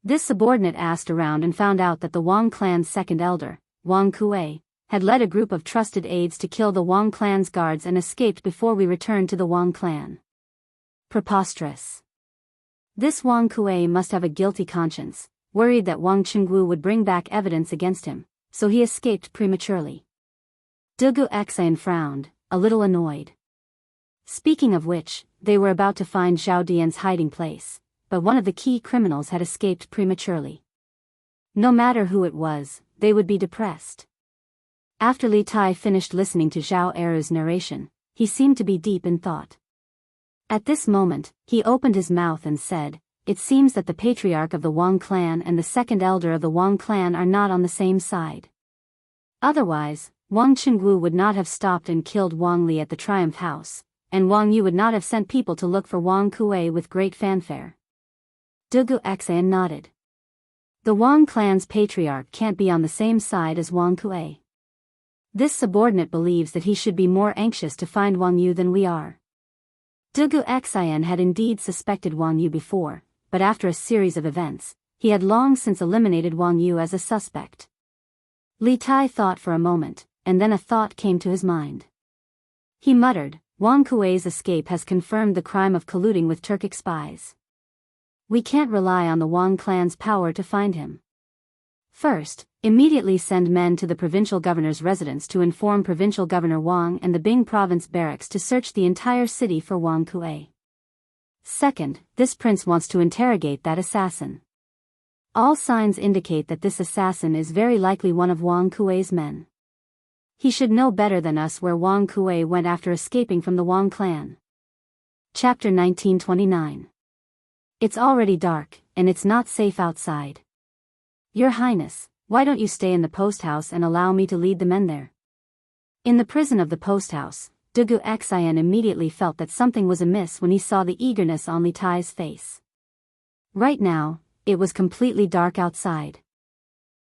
Speaker 1: This subordinate asked around and found out that the Wang clan's second elder, Wang Kuei, had led a group of trusted aides to kill the Wang clan's guards and escaped before we returned to the Wang clan. Preposterous. This Wang Kuei must have a guilty conscience, worried that Wang Qinggu would bring back evidence against him, so he escaped prematurely." Dugu Xian frowned, a little annoyed. Speaking of which, they were about to find Zhao Dian's hiding place, but one of the key criminals had escaped prematurely. No matter who it was, they would be depressed. After Li Tai finished listening to Zhao Eru's narration, he seemed to be deep in thought. At this moment, he opened his mouth and said, "It seems that the patriarch of the Wang clan and the second elder of the Wang clan are not on the same side. Otherwise, Wang Qinggu would not have stopped and killed Wang Li at the Triumph House, and Wang Yu would not have sent people to look for Wang Kuei with great fanfare." Dugu Xian nodded. The Wang clan's patriarch can't be on the same side as Wang Kuei. This subordinate believes that he should be more anxious to find Wang Yu than we are. Dugu Xian had indeed suspected Wang Yu before, but after a series of events, he had long since eliminated Wang Yu as a suspect. Li Tai thought for a moment, and then a thought came to his mind. He muttered, "Wang Kuei's escape has confirmed the crime of colluding with Turkic spies. We can't rely on the Wang clan's power to find him. First, immediately send men to the provincial governor's residence to inform Provincial Governor Wang and the Bing province barracks to search the entire city for Wang Kuei. Second, this prince wants to interrogate that assassin. All signs indicate that this assassin is very likely one of Wang Kuei's men. He should know better than us where Wang Kuei went after escaping from the Wang clan. Chapter 1929. It's already dark, and it's not safe outside. Your Highness, why don't you stay in the post house and allow me to lead the men there? In the prison of the post house, Wuxia Xianxia immediately felt that something was amiss when he saw the eagerness on Li Tai's face. Right now, it was completely dark outside.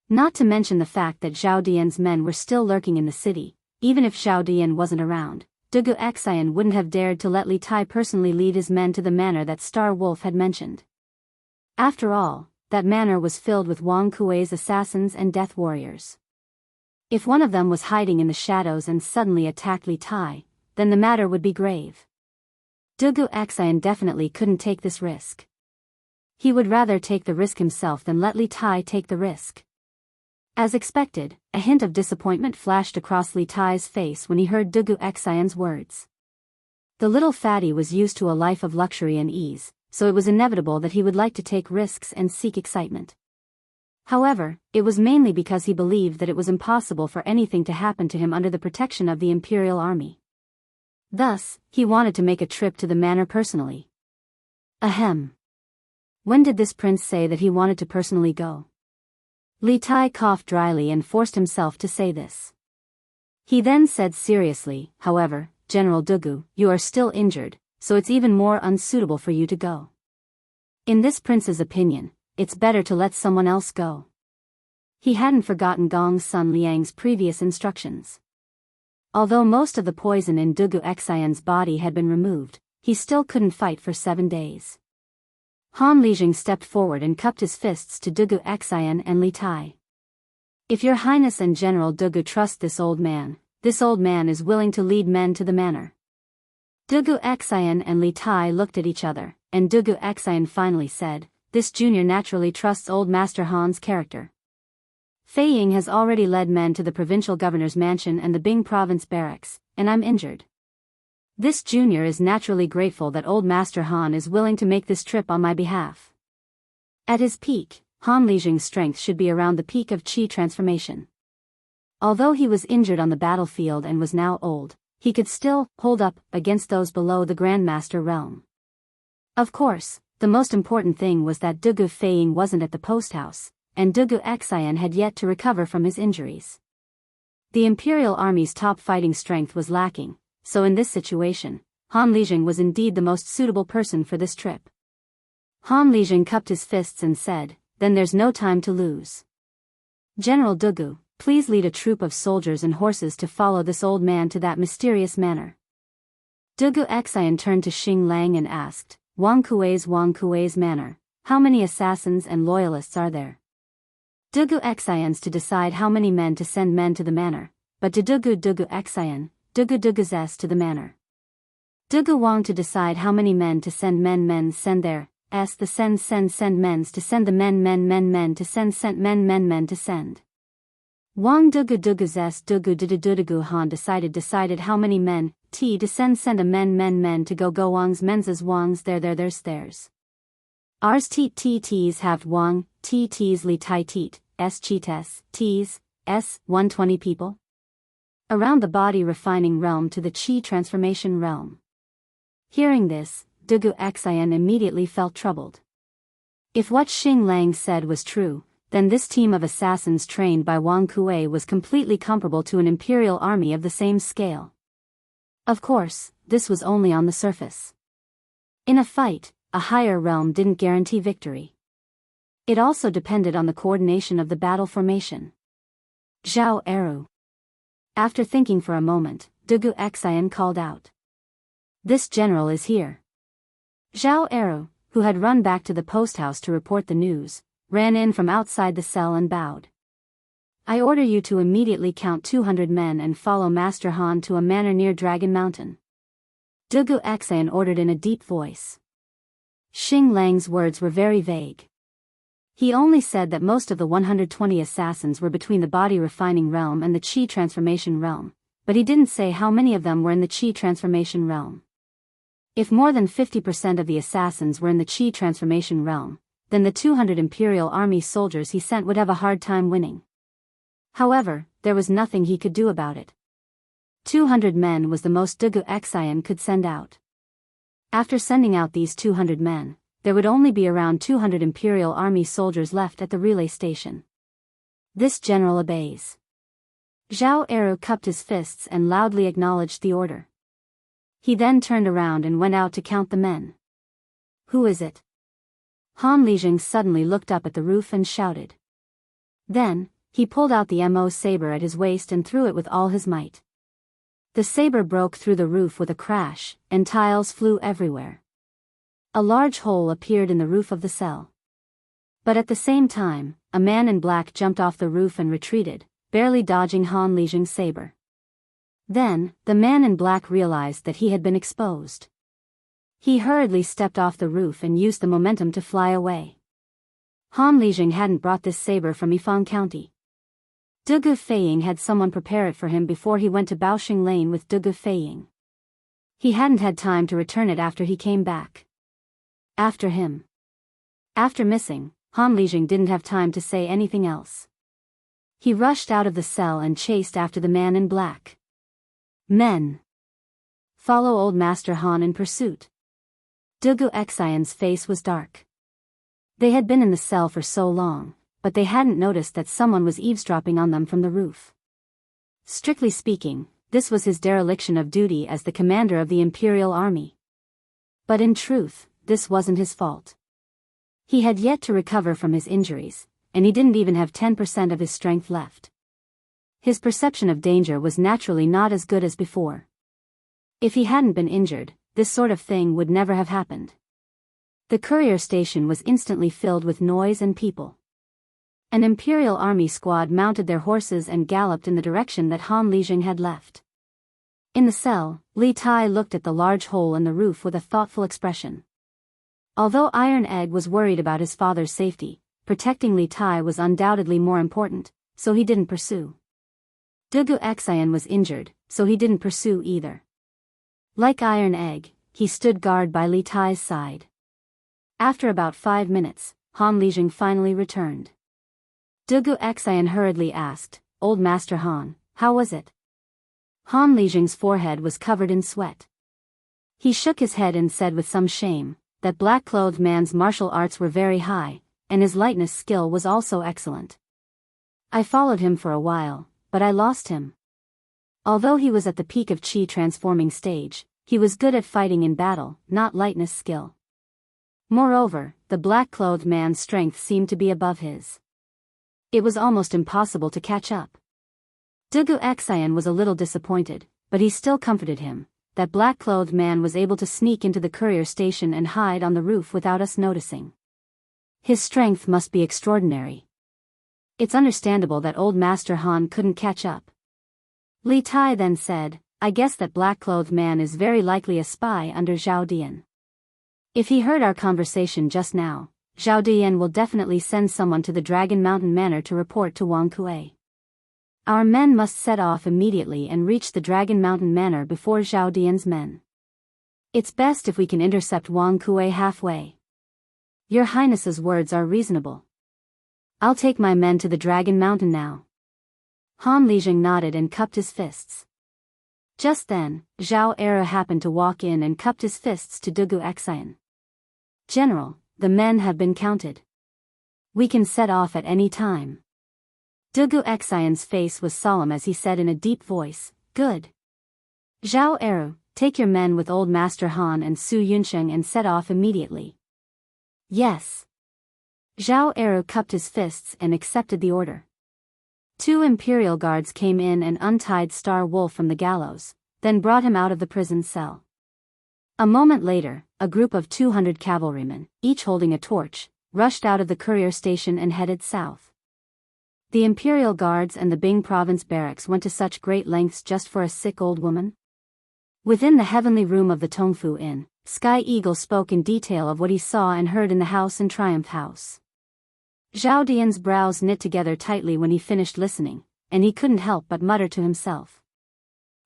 Speaker 1: Not to mention the fact that Zhao Dian's men were still lurking in the city. Even if Zhao Dian wasn't around, Wuxia Xianxia wouldn't have dared to let Li Tai personally lead his men to the manor that Star Wolf had mentioned. After all, that manor was filled with Wang Kuei's assassins and death warriors. If one of them was hiding in the shadows and suddenly attacked Li Tai, then the matter would be grave. Wuxia Xianxia definitely couldn't take this risk. He would rather take the risk himself than let Li Tai take the risk. As expected, a hint of disappointment flashed across Li Tai's face when he heard Wuxia Xianxia's words. The little fatty was used to a life of luxury and ease, so it was inevitable that he would like to take risks and seek excitement. However, it was mainly because he believed that it was impossible for anything to happen to him under the protection of the Imperial Army. Thus, he wanted to make a trip to the manor personally. Ahem. When did this prince say that he wanted to personally go? Li Tai coughed dryly and forced himself to say this. He then said seriously, however, General Wuxia, you are still injured, so it's even more unsuitable for you to go. In this prince's opinion, it's better to let someone else go. He hadn't forgotten Gong's son Liang's previous instructions. Although most of the poison in Wuxia Xianxia's body had been removed, he still couldn't fight for 7 days. Han Lijing stepped forward and cupped his fists to Wuxia Xianxia and Li Tai. If your Highness and General Wuxia trust this old man is willing to lead men to the manor. Wuxia Xianxia and Li Tai looked at each other, and Wuxia Xianxia finally said, this junior naturally trusts old Master Han's character. Fei Ying has already led men to the provincial governor's mansion and the Bing province barracks, and I'm injured. This junior is naturally grateful that old Master Han is willing to make this trip on my behalf. At his peak, Han Lijing's strength should be around the peak of Qi transformation. Although he was injured on the battlefield and was now old, he could still hold up against those below the Grandmaster realm. Of course, the most important thing was that Wuxia Fei Ying wasn't at the post house, and Wuxia Xianxia had yet to recover from his injuries. The Imperial Army's top fighting strength was lacking. So in this situation, Han Lijing was indeed the most suitable person for this trip. Han Lijing cupped his fists and said, then there's no time to lose. General Wuxia, please lead a troop of soldiers and horses to follow this old man to that mysterious manor. Wuxia Xianxia turned to Xing Lang and asked, Wang Kuei's manor, how many assassins and loyalists are there? Wuxia Xianxia's to decide how many men to send men to the manor, but to Wuxia Xianxia, Wuxia's to the manor. Wuxia Wang to decide how many men to send men send there, the send men's to send the men to send men to send. Wang Wuxia's Wuxia Han decided how many men, to send a men to go Wang's men's there's theirs. Ours t's have Wang, t's Li Tai t's 120 people. Around the body refining realm to the Qi transformation realm. Hearing this, Wuxia Xianxia immediately felt troubled. If what Xing Lang said was true, then this team of assassins trained by Wang Kuei was completely comparable to an imperial army of the same scale. Of course, this was only on the surface. In a fight, a higher realm didn't guarantee victory. It also depended on the coordination of the battle formation. Zhao Eru. After thinking for a moment, Wuxia Xianxia called out. This general is here. Zhao Eru, who had run back to the post house to report the news, ran in from outside the cell and bowed. I order you to immediately count 200 men and follow Master Han to a manor near Dragon Mountain. Wuxia Xianxia ordered in a deep voice. Xing Lang's words were very vague. He only said that most of the 120 assassins were between the body refining realm and the Qi transformation realm, but he didn't say how many of them were in the Qi transformation realm. If more than 50% of the assassins were in the Qi transformation realm, then the 200 Imperial Army soldiers he sent would have a hard time winning. However, there was nothing he could do about it. 200 men was the most Wuxia Xianxia could send out. After sending out these 200 men, there would only be around 200 Imperial Army soldiers left at the relay station. This general obeys. Zhao Eru cupped his fists and loudly acknowledged the order. He then turned around and went out to count the men. Who is it? Han Lijing suddenly looked up at the roof and shouted. Then, he pulled out the Mo saber at his waist and threw it with all his might. The saber broke through the roof with a crash, and tiles flew everywhere. A large hole appeared in the roof of the cell. But at the same time, a man in black jumped off the roof and retreated, barely dodging Han Lijing's saber. Then, the man in black realized that he had been exposed. He hurriedly stepped off the roof and used the momentum to fly away. Han Lijing hadn't brought this saber from Yifang County. Wuxia Feiying had someone prepare it for him before he went to Baoxing Lane with Wuxia Feiying. He hadn't had time to return it after he came back. After him. After missing, Han Lijing didn't have time to say anything else. He rushed out of the cell and chased after the man in black. Men! Follow Old Master Han in pursuit. Wuxia Xianxia's face was dark. They had been in the cell for so long, but they hadn't noticed that someone was eavesdropping on them from the roof. Strictly speaking, this was his dereliction of duty as the commander of the Imperial Army. But in truth, this wasn't his fault. He had yet to recover from his injuries, and he didn't even have 10% of his strength left. His perception of danger was naturally not as good as before. If he hadn't been injured, this sort of thing would never have happened. The courier station was instantly filled with noise and people. An Imperial Army squad mounted their horses and galloped in the direction that Han Lijing had left. In the cell, Li Tai looked at the large hole in the roof with a thoughtful expression. Although Iron Egg was worried about his father's safety, protecting Li Tai was undoubtedly more important, so he didn't pursue. Wuxia Xianxia was injured, so he didn't pursue either. Like Iron Egg, he stood guard by Li Tai's side. After about 5 minutes, Han Lijing finally returned. Wuxia Xianxia hurriedly asked, "Old Master Han, how was it?" Han Lijing's forehead was covered in sweat. He shook his head and said with some shame, that black-clothed man's martial arts were very high, and his lightness skill was also excellent. I followed him for a while, but I lost him. Although he was at the peak of Qi transforming stage, he was good at fighting in battle, not lightness skill. Moreover, the black-clothed man's strength seemed to be above his. It was almost impossible to catch up. Wuxia Xianxia was a little disappointed, but he still comforted him. That black-clothed man was able to sneak into the courier station and hide on the roof without us noticing. His strength must be extraordinary. It's understandable that Old Master Han couldn't catch up. Li Tai then said, "I guess that black-clothed man is very likely a spy under Zhao Dian. If he heard our conversation just now, Zhao Dian will definitely send someone to the Dragon Mountain Manor to report to Wang Kuei. Our men must set off immediately and reach the Dragon Mountain Manor before Zhao Dian's men. It's best if we can intercept Wang Kuei halfway. Your Highness's words are reasonable. I'll take my men to the Dragon Mountain now." Han Lijing nodded and cupped his fists. Just then, Zhao Era happened to walk in and cupped his fists to Wuxia Xianxia. "General, the men have been counted. We can set off at any time." Wuxia Xianxia's face was solemn as he said in a deep voice, "Good. Zhao Eru, take your men with Old Master Han and Su Yunsheng and set off immediately." "Yes." Zhao Eru cupped his fists and accepted the order. 2 Imperial guards came in and untied Star Wolf from the gallows, then brought him out of the prison cell. A moment later, a group of 200 cavalrymen, each holding a torch, rushed out of the courier station and headed south. The Imperial Guards and the Bing Province barracks went to such great lengths just for a sick old woman? Within the heavenly room of the Tongfu Inn, Sky Eagle spoke in detail of what he saw and heard in the house in Triumph House. Zhao Dian's brows knit together tightly when he finished listening, and he couldn't help but mutter to himself.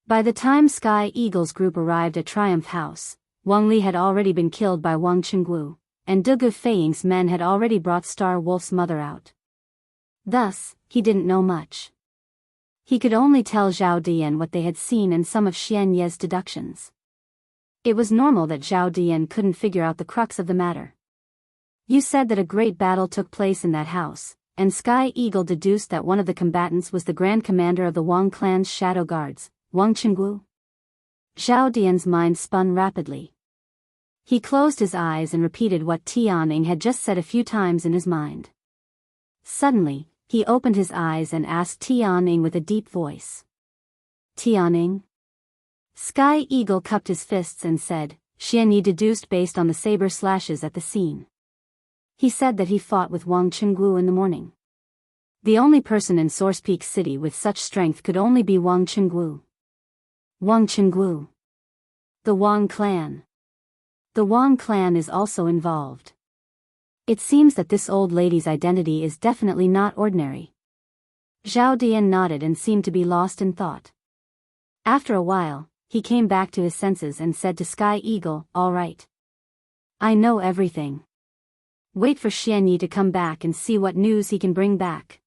Speaker 1: By the time Sky Eagle's group arrived at Triumph House, Wang Li had already been killed by Wang Qinggu, and Dugu Feiying's men had already brought Star Wolf's mother out. Thus, he didn't know much. He could only tell Zhao Dian what they had seen and some of Xian Ye's deductions. It was normal that Zhao Dian couldn't figure out the crux of the matter. You said that a great battle took place in that house, and Sky Eagle deduced that one of the combatants was the Grand Commander of the Wang clan's shadow guards, Wang Qinggu. Zhao Dian's mind spun rapidly. He closed his eyes and repeated what Tianing had just said a few times in his mind. Suddenly, he opened his eyes and asked Tianing with a deep voice. Tianing? Sky Eagle cupped his fists and said, Xian Yi deduced based on the saber slashes at the scene. He said that he fought with Wang Qinggu in the morning. The only person in Source Peak City with such strength could only be Wang Qinggu. Wang Qinggu. The Wang clan. The Wang clan is also involved. It seems that this old lady's identity is definitely not ordinary. Zhao Dian nodded and seemed to be lost in thought. After a while, he came back to his senses and said to Sky Eagle, "All right. I know everything. Wait for Xian Yi to come back and see what news he can bring back."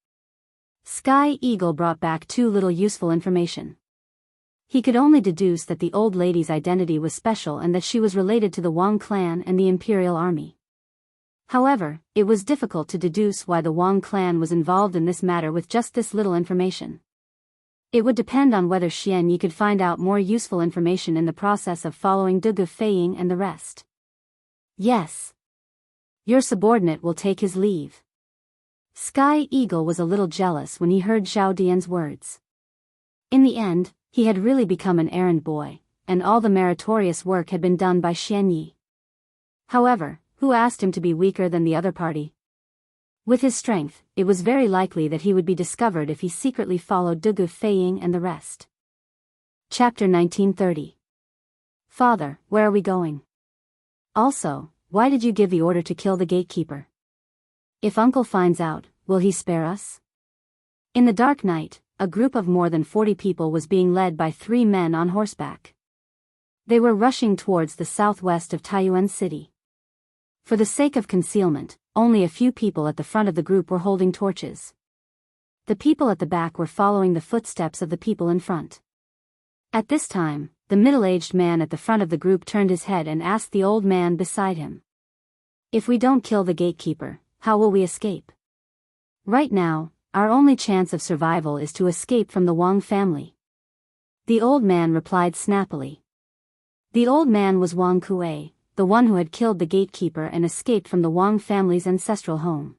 Speaker 1: Sky Eagle brought back too little useful information. He could only deduce that the old lady's identity was special and that she was related to the Wang clan and the Imperial Army. However, it was difficult to deduce why the Wang clan was involved in this matter with just this little information. It would depend on whether Xian Yi could find out more useful information in the process of following Dugu Feiying and the rest. Yes. Your subordinate will take his leave. Sky Eagle was a little jealous when he heard Zhao Dian's words. In the end, he had really become an errand boy, and all the meritorious work had been done by Xian Yi. However, who asked him to be weaker than the other party? With his strength, it was very likely that he would be discovered if he secretly followed Dugu Feiying and the rest. Chapter 1930. Father, where are we going? Also, why did you give the order to kill the gatekeeper? If Uncle finds out, will he spare us? In the dark night, a group of more than 40 people was being led by 3 men on horseback. They were rushing towards the southwest of Taiyuan City. For the sake of concealment, only a few people at the front of the group were holding torches. The people at the back were following the footsteps of the people in front. At this time, the middle-aged man at the front of the group turned his head and asked the old man beside him. If we don't kill the gatekeeper, how will we escape? Right now, our only chance of survival is to escape from the Wang family. The old man replied snappily. The old man was Wang Kuei, the one who had killed the gatekeeper and escaped from the Wang family's ancestral home.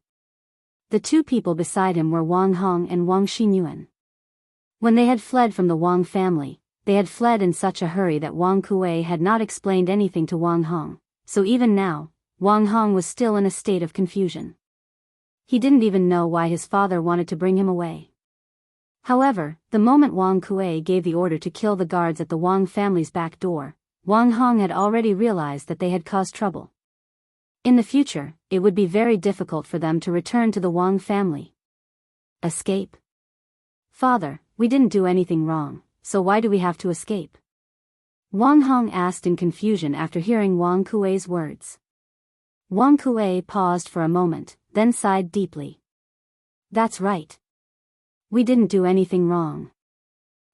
Speaker 1: The 2 people beside him were Wang Hong and Wang Xinyuan. When they had fled from the Wang family, they had fled in such a hurry that Wang Kuei had not explained anything to Wang Hong, so even now, Wang Hong was still in a state of confusion. He didn't even know why his father wanted to bring him away. However, the moment Wang Kuei gave the order to kill the guards at the Wang family's back door, Wang Hong had already realized that they had caused trouble. In the future, it would be very difficult for them to return to the Wang family. Escape? Father, we didn't do anything wrong, so why do we have to escape? Wang Hong asked in confusion after hearing Wang Kuei's words. Wang Kuei paused for a moment, then sighed deeply. That's right. We didn't do anything wrong.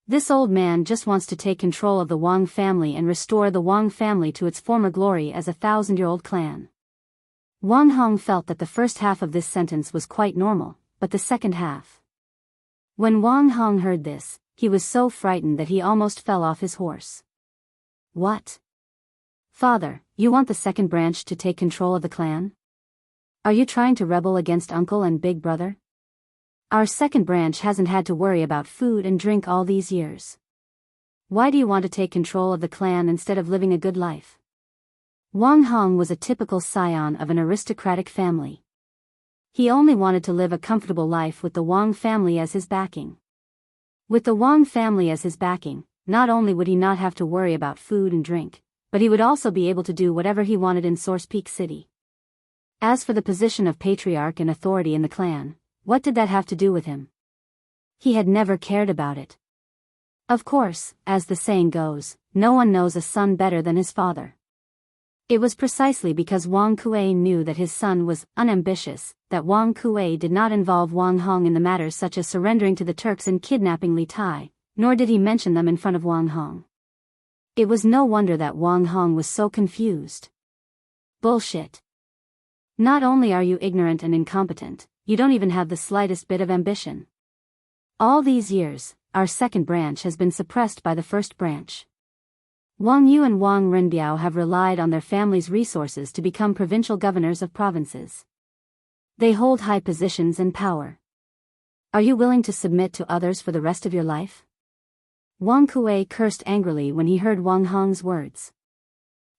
Speaker 1: This old man just wants to take control of the Wang family and restore the Wang family to its former glory as a 1,000-year-old clan. Wang Hong felt that the first half of this sentence was quite normal, but the second half. When Wang Hong heard this, he was so frightened that he almost fell off his horse. What? Father, you want the second branch to take control of the clan? Are you trying to rebel against Uncle and Big Brother? Our second branch hasn't had to worry about food and drink all these years. Why do you want to take control of the clan instead of living a good life? Wang Hong was a typical scion of an aristocratic family. He only wanted to live a comfortable life with the Wang family as his backing. With the Wang family as his backing, not only would he not have to worry about food and drink, but he would also be able to do whatever he wanted in Source Peak City. As for the position of patriarch and authority in the clan, what did that have to do with him? He had never cared about it. Of course, as the saying goes, no one knows a son better than his father. It was precisely because Wang Kuei knew that his son was unambitious, that Wang Kuei did not involve Wang Hong in the matters such as surrendering to the Turks and kidnapping Li Tai, nor did he mention them in front of Wang Hong. It was no wonder that Wang Hong was so confused. Bullshit. Not only are you ignorant and incompetent, you don't even have the slightest bit of ambition. All these years, our second branch has been suppressed by the first branch. Wang Yu and Wang Renbiao have relied on their family's resources to become provincial governors of provinces. They hold high positions and power. Are you willing to submit to others for the rest of your life? Wang Kuei cursed angrily when he heard Wang Hong's words.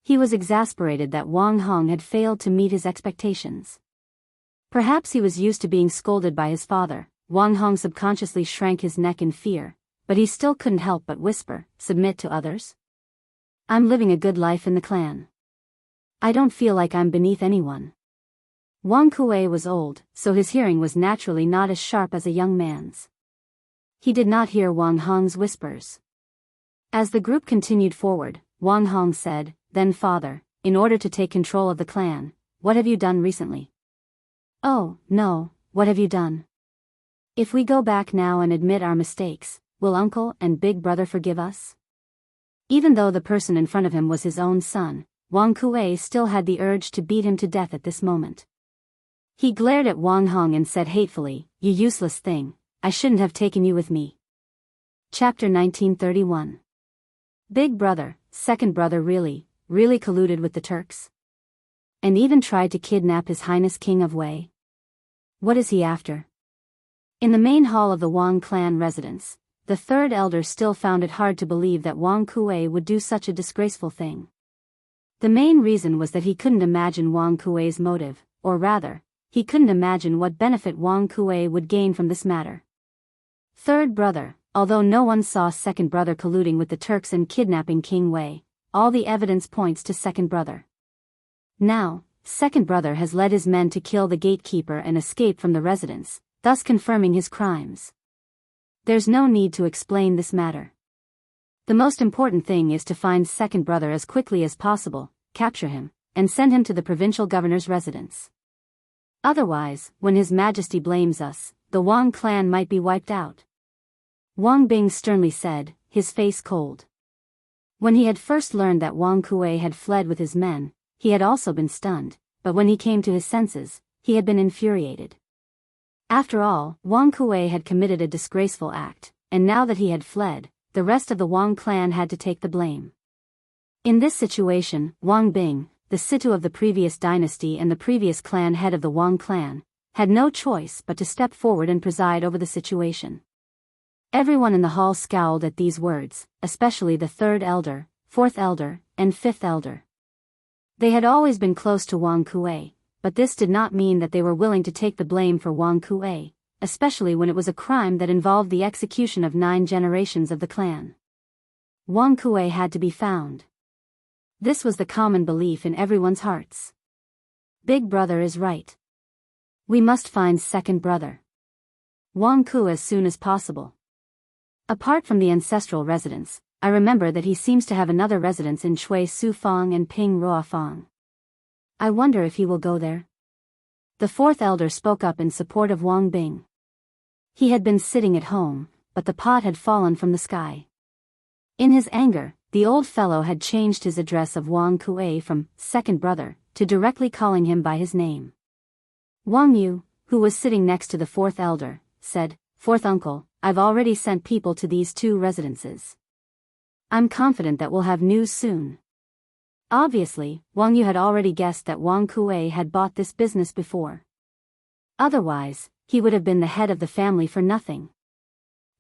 Speaker 1: He was exasperated that Wang Hong had failed to meet his expectations. Perhaps he was used to being scolded by his father. Wang Hong subconsciously shrank his neck in fear, but he still couldn't help but whisper, "Submit to others? I'm living a good life in the clan. I don't feel like I'm beneath anyone." Wang Kuei was old, so his hearing was naturally not as sharp as a young man's. He did not hear Wang Hong's whispers. As the group continued forward, Wang Hong said, "Then father, in order to take control of the clan, what have you done recently?" "Oh, no, what have you done? If we go back now and admit our mistakes, will uncle and big brother forgive us?" Even though the person in front of him was his own son, Wang Kuei still had the urge to beat him to death at this moment. He glared at Wang Hong and said hatefully, "You useless thing, I shouldn't have taken you with me." Chapter 1931. Big brother, second brother really colluded with the Turks? And even tried to kidnap His Highness King of Wei? What is he after? In the main hall of the Wang clan residence, the third elder still found it hard to believe that Wang Kuei would do such a disgraceful thing. The main reason was that he couldn't imagine Wang Kuei's motive, or rather, he couldn't imagine what benefit Wang Kuei would gain from this matter. Third brother, although no one saw second brother colluding with the Turks and kidnapping King Wei, all the evidence points to second brother. Now, second brother has led his men to kill the gatekeeper and escape from the residence, thus confirming his crimes. There's no need to explain this matter. The most important thing is to find second brother as quickly as possible, capture him, and send him to the provincial governor's residence. Otherwise, when His Majesty blames us, the Wang clan might be wiped out. Wang Bing sternly said, his face cold. When he had first learned that Wang Kuei had fled with his men, he had also been stunned, but when he came to his senses, he had been infuriated. After all, Wang Kuei had committed a disgraceful act, and now that he had fled, the rest of the Wang clan had to take the blame. In this situation, Wang Bing, the Situ of the previous dynasty and the previous clan head of the Wang clan, had no choice but to step forward and preside over the situation. Everyone in the hall scowled at these words, especially the third elder, fourth elder, and fifth elder. They had always been close to Wang Kuei, but this did not mean that they were willing to take the blame for Wang Kuei, especially when it was a crime that involved the execution of 9 generations of the clan. Wang Kuei had to be found. This was the common belief in everyone's hearts. Big brother is right. We must find second brother Wang Ku as soon as possible. Apart from the ancestral residence, I remember that he seems to have another residence in Shui Su Fang and Ping Roa Fang. I wonder if he will go there. The fourth elder spoke up in support of Wang Bing. He had been sitting at home, but the pot had fallen from the sky. In his anger, the old fellow had changed his address of Wang Kuei from second brother to directly calling him by his name. Wang Yu, who was sitting next to the fourth elder, said, "Fourth uncle, I've already sent people to these 2 residences. I'm confident that we'll have news soon." Obviously, Wang Yu had already guessed that Wang Kuei had bought this business before. Otherwise, he would have been the head of the family for nothing.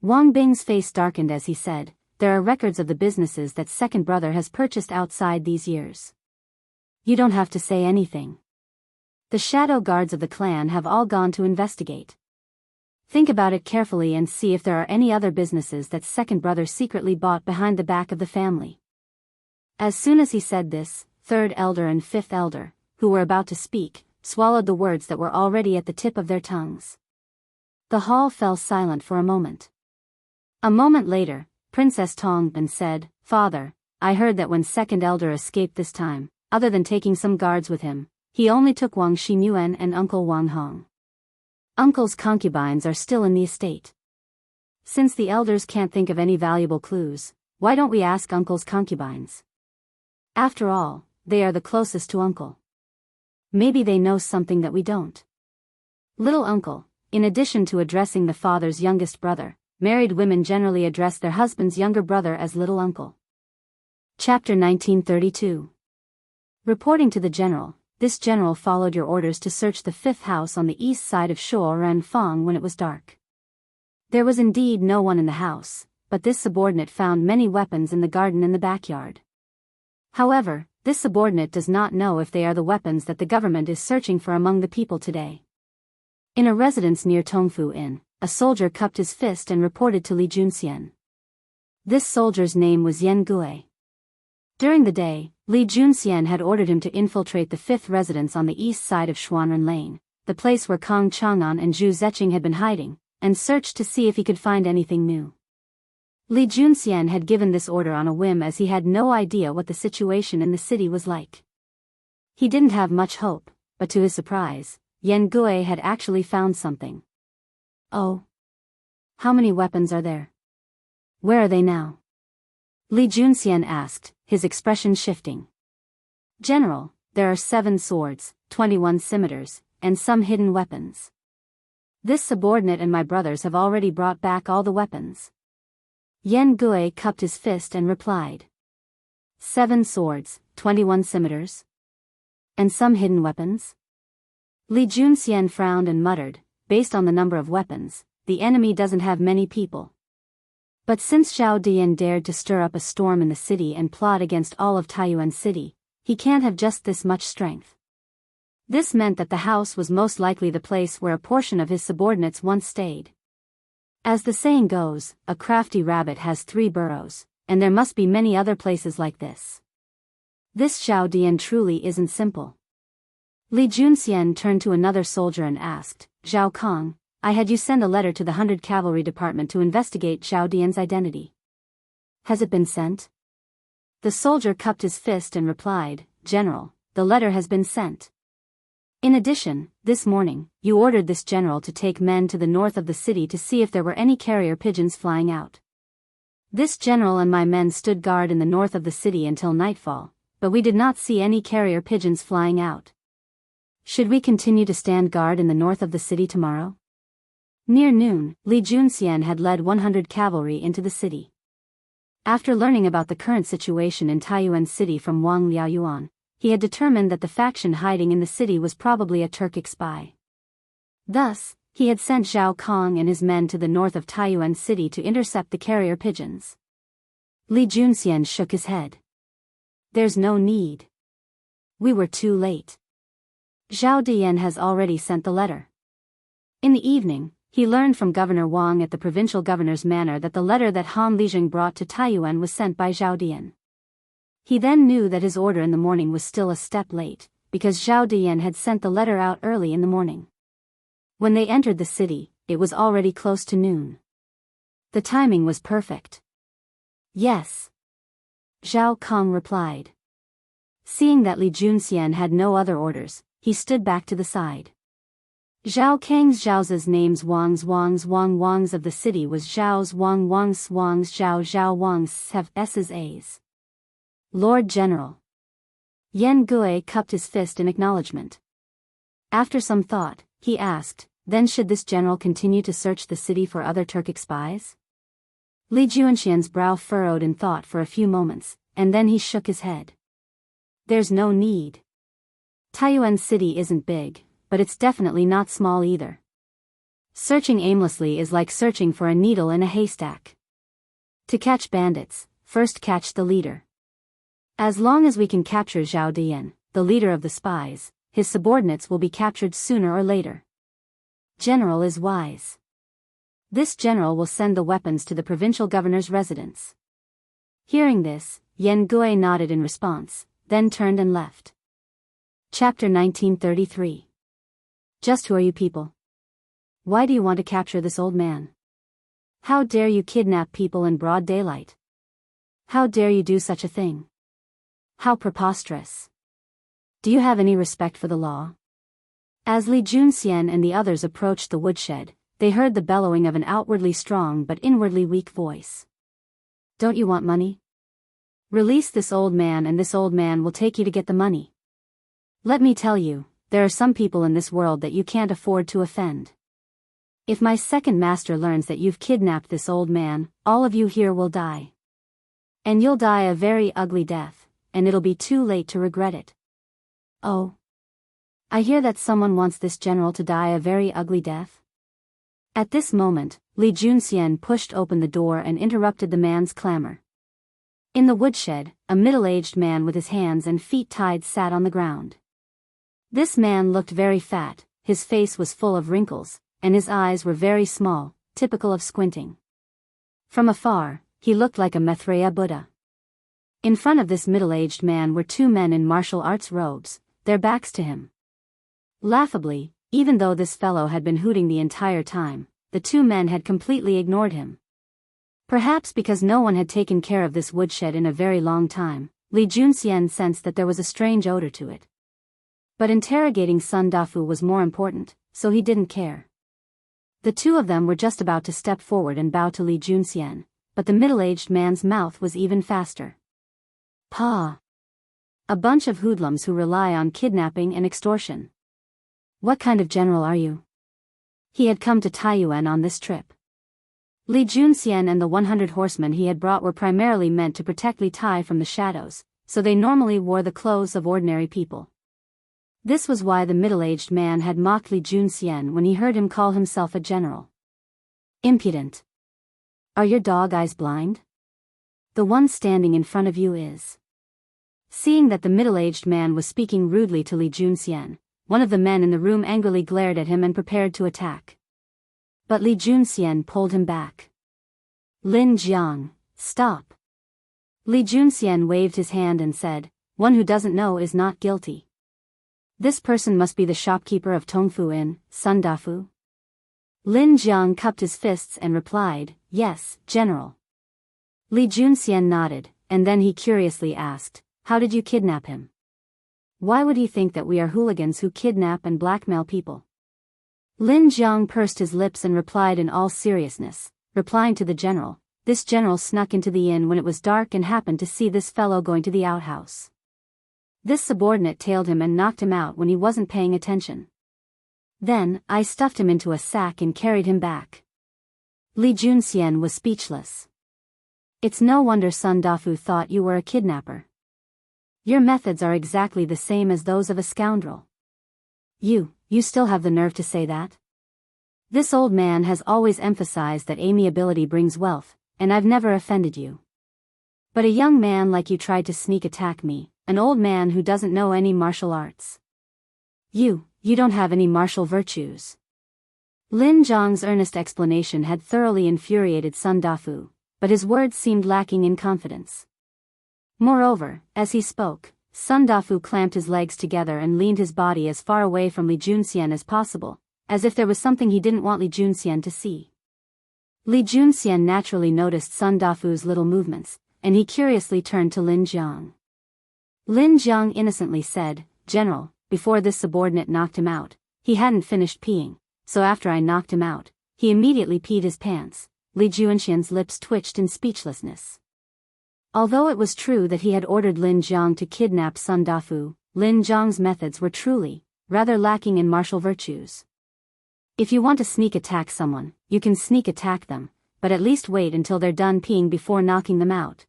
Speaker 1: Wang Bing's face darkened as he said, "There are records of the businesses that second brother has purchased outside these years. You don't have to say anything. The shadow guards of the clan have all gone to investigate. Think about it carefully and see if there are any other businesses that second brother secretly bought behind the back of the family." As soon as he said this, third elder and fifth elder, who were about to speak, swallowed the words that were already at the tip of their tongues. The hall fell silent for a moment. A moment later, Princess Tongban said, "Father, I heard that when second elder escaped this time, other than taking some guards with him, he only took Wang Xinyuan and Uncle Wang Hong. Uncle's concubines are still in the estate. Since the elders can't think of any valuable clues, why don't we ask Uncle's concubines? After all, they are the closest to Uncle. Maybe they know something that we don't. Little Uncle, in addition to addressing the father's youngest brother, married women generally address their husband's younger brother as Little Uncle. Chapter 1932. Reporting to the general, this general followed your orders to search the fifth house on the east side of Shuo Renfang when it was dark. There was indeed no one in the house, but this subordinate found many weapons in the garden and the backyard. However, this subordinate does not know if they are the weapons that the government is searching for among the people today. In a residence near Tongfu Inn, a soldier cupped his fist and reported to Li Junxian. This soldier's name was Yan Gui. During the day, Li Junxian had ordered him to infiltrate the fifth residence on the east side of Xuanren Lane, the place where Kang Chang'an and Zhu Zeqing had been hiding, and search to see if he could find anything new. Li Junxian had given this order on a whim as he had no idea what the situation in the city was like. He didn't have much hope, but to his surprise, Yan Gui had actually found something. Oh. How many weapons are there? Where are they now? Li Junxian asked, his expression shifting. General, there are 7 swords, 21 scimitars, and some hidden weapons. This subordinate and my brothers have already brought back all the weapons. Yan Gui cupped his fist and replied. 7 swords, 21 scimitars? And some hidden weapons? Li Junxian frowned and muttered, based on the number of weapons, the enemy doesn't have many people. But since Zhao Dian dared to stir up a storm in the city and plot against all of Taiyuan City, he can't have just this much strength. This meant that the house was most likely the place where a portion of his subordinates once stayed. As the saying goes, a crafty rabbit has 3 burrows, and there must be many other places like this. This Zhao Dian truly isn't simple. Li Junxian turned to another soldier and asked, Zhao Kong, I had you send a letter to the 100 Cavalry Department to investigate Zhao Dian's identity. Has it been sent? The soldier cupped his fist and replied, General, the letter has been sent. In addition, this morning, you ordered this general to take men to the north of the city to see if there were any carrier pigeons flying out. This general and my men stood guard in the north of the city until nightfall, but we did not see any carrier pigeons flying out. Should we continue to stand guard in the north of the city tomorrow? Near noon, Li Junxian had led 100 cavalry into the city. After learning about the current situation in Taiyuan City from Wang Liaoyuan, he had determined that the faction hiding in the city was probably a Turkic spy. Thus, he had sent Zhao Kong and his men to the north of Taiyuan City to intercept the carrier pigeons. Li Junxian shook his head. There's no need. We were too late. Zhao Dian has already sent the letter. In the evening, he learned from Governor Wang at the provincial governor's manor that the letter that Han Lijing brought to Taiyuan was sent by Zhao Dian. He then knew that his order in the morning was still a step late, because Zhao Dian had sent the letter out early in the morning. When they entered the city, it was already close to noon. The timing was perfect. Yes. Zhao Kong replied. Seeing that Li Junxian had no other orders, he stood back to the side. Zhao Kang's Zhao's names Wang's of the city was Zhao's Wang's Zhao Wang's have S's A's. Lord General. Yan Gui cupped his fist in acknowledgement. After some thought, he asked, then should this general continue to search the city for other Turkic spies? Li Junxian's brow furrowed in thought for a few moments, and then he shook his head. There's no need. Taiyuan City isn't big, but it's definitely not small either. Searching aimlessly is like searching for a needle in a haystack. To catch bandits, first catch the leader. As long as we can capture Zhao Dian, the leader of the spies, his subordinates will be captured sooner or later. General is wise. This general will send the weapons to the provincial governor's residence. Hearing this, Yan Gui nodded in response, then turned and left. Chapter 1933. Just who are you people? Why do you want to capture this old man? How dare you kidnap people in broad daylight? How dare you do such a thing? How preposterous. Do you have any respect for the law? As Li Junxian and the others approached the woodshed, they heard the bellowing of an outwardly strong but inwardly weak voice. Don't you want money? Release this old man and this old man will take you to get the money. Let me tell you, there are some people in this world that you can't afford to offend. If my second master learns that you've kidnapped this old man, all of you here will die. And you'll die a very ugly death, and it'll be too late to regret it. Oh. I hear that someone wants this general to die a very ugly death. At this moment, Li Junxian pushed open the door and interrupted the man's clamor. In the woodshed, a middle-aged man with his hands and feet tied sat on the ground. This man looked very fat, his face was full of wrinkles, and his eyes were very small, typical of squinting. From afar, he looked like a Maitreya Buddha. In front of this middle-aged man were two men in martial arts robes, their backs to him. Laughably, even though this fellow had been hooting the entire time, the two men had completely ignored him. Perhaps because no one had taken care of this woodshed in a very long time, Li Junxian sensed that there was a strange odor to it. But interrogating Sun Dafu was more important, so he didn't care. The two of them were just about to step forward and bow to Li Junxian, but the middle-aged man's mouth was even faster. Pa! A bunch of hoodlums who rely on kidnapping and extortion. What kind of general are you? He had come to Taiyuan on this trip. Li Junxian and the 100 horsemen he had brought were primarily meant to protect Li Tai from the shadows, so they normally wore the clothes of ordinary people. This was why the middle-aged man had mocked Li Junxian when he heard him call himself a general. Impudent. Are your dog eyes blind? The one standing in front of you is. Seeing that the middle-aged man was speaking rudely to Li Junxian, one of the men in the room angrily glared at him and prepared to attack. But Li Junxian pulled him back. Lin Jiang, stop. Li Junxian waved his hand and said, one who doesn't know is not guilty. This person must be the shopkeeper of Tongfu Inn, Sun Dafu. Lin Jiang cupped his fists and replied, yes, General. Li Junxian nodded, and then he curiously asked, how did you kidnap him? Why would he think that we are hooligans who kidnap and blackmail people? Lin Jiang pursed his lips and replied in all seriousness, replying to the general, this general snuck into the inn when it was dark and happened to see this fellow going to the outhouse. This subordinate tailed him and knocked him out when he wasn't paying attention. Then, I stuffed him into a sack and carried him back. Li Junxian was speechless. It's no wonder Sun Dafu thought you were a kidnapper. Your methods are exactly the same as those of a scoundrel. You still have the nerve to say that? This old man has always emphasized that amiability brings wealth, and I've never offended you. But a young man like you tried to sneak attack me, an old man who doesn't know any martial arts. You don't have any martial virtues. Lin Zhang's earnest explanation had thoroughly infuriated Sun Dafu, but his words seemed lacking in confidence. Moreover, as he spoke, Sun Dafu clamped his legs together and leaned his body as far away from Li Junxian as possible, as if there was something he didn't want Li Junxian to see. Li Junxian naturally noticed Sun Dafu's little movements, and he curiously turned to Lin Jiang. Lin Jiang innocently said, General, before this subordinate knocked him out, he hadn't finished peeing, so after I knocked him out, he immediately peed his pants. Li Junxian's lips twitched in speechlessness. Although it was true that he had ordered Lin Jiang to kidnap Sun Dafu, Lin Jiang's methods were truly, rather lacking in martial virtues. If you want to sneak attack someone, you can sneak attack them, but at least wait until they're done peeing before knocking them out.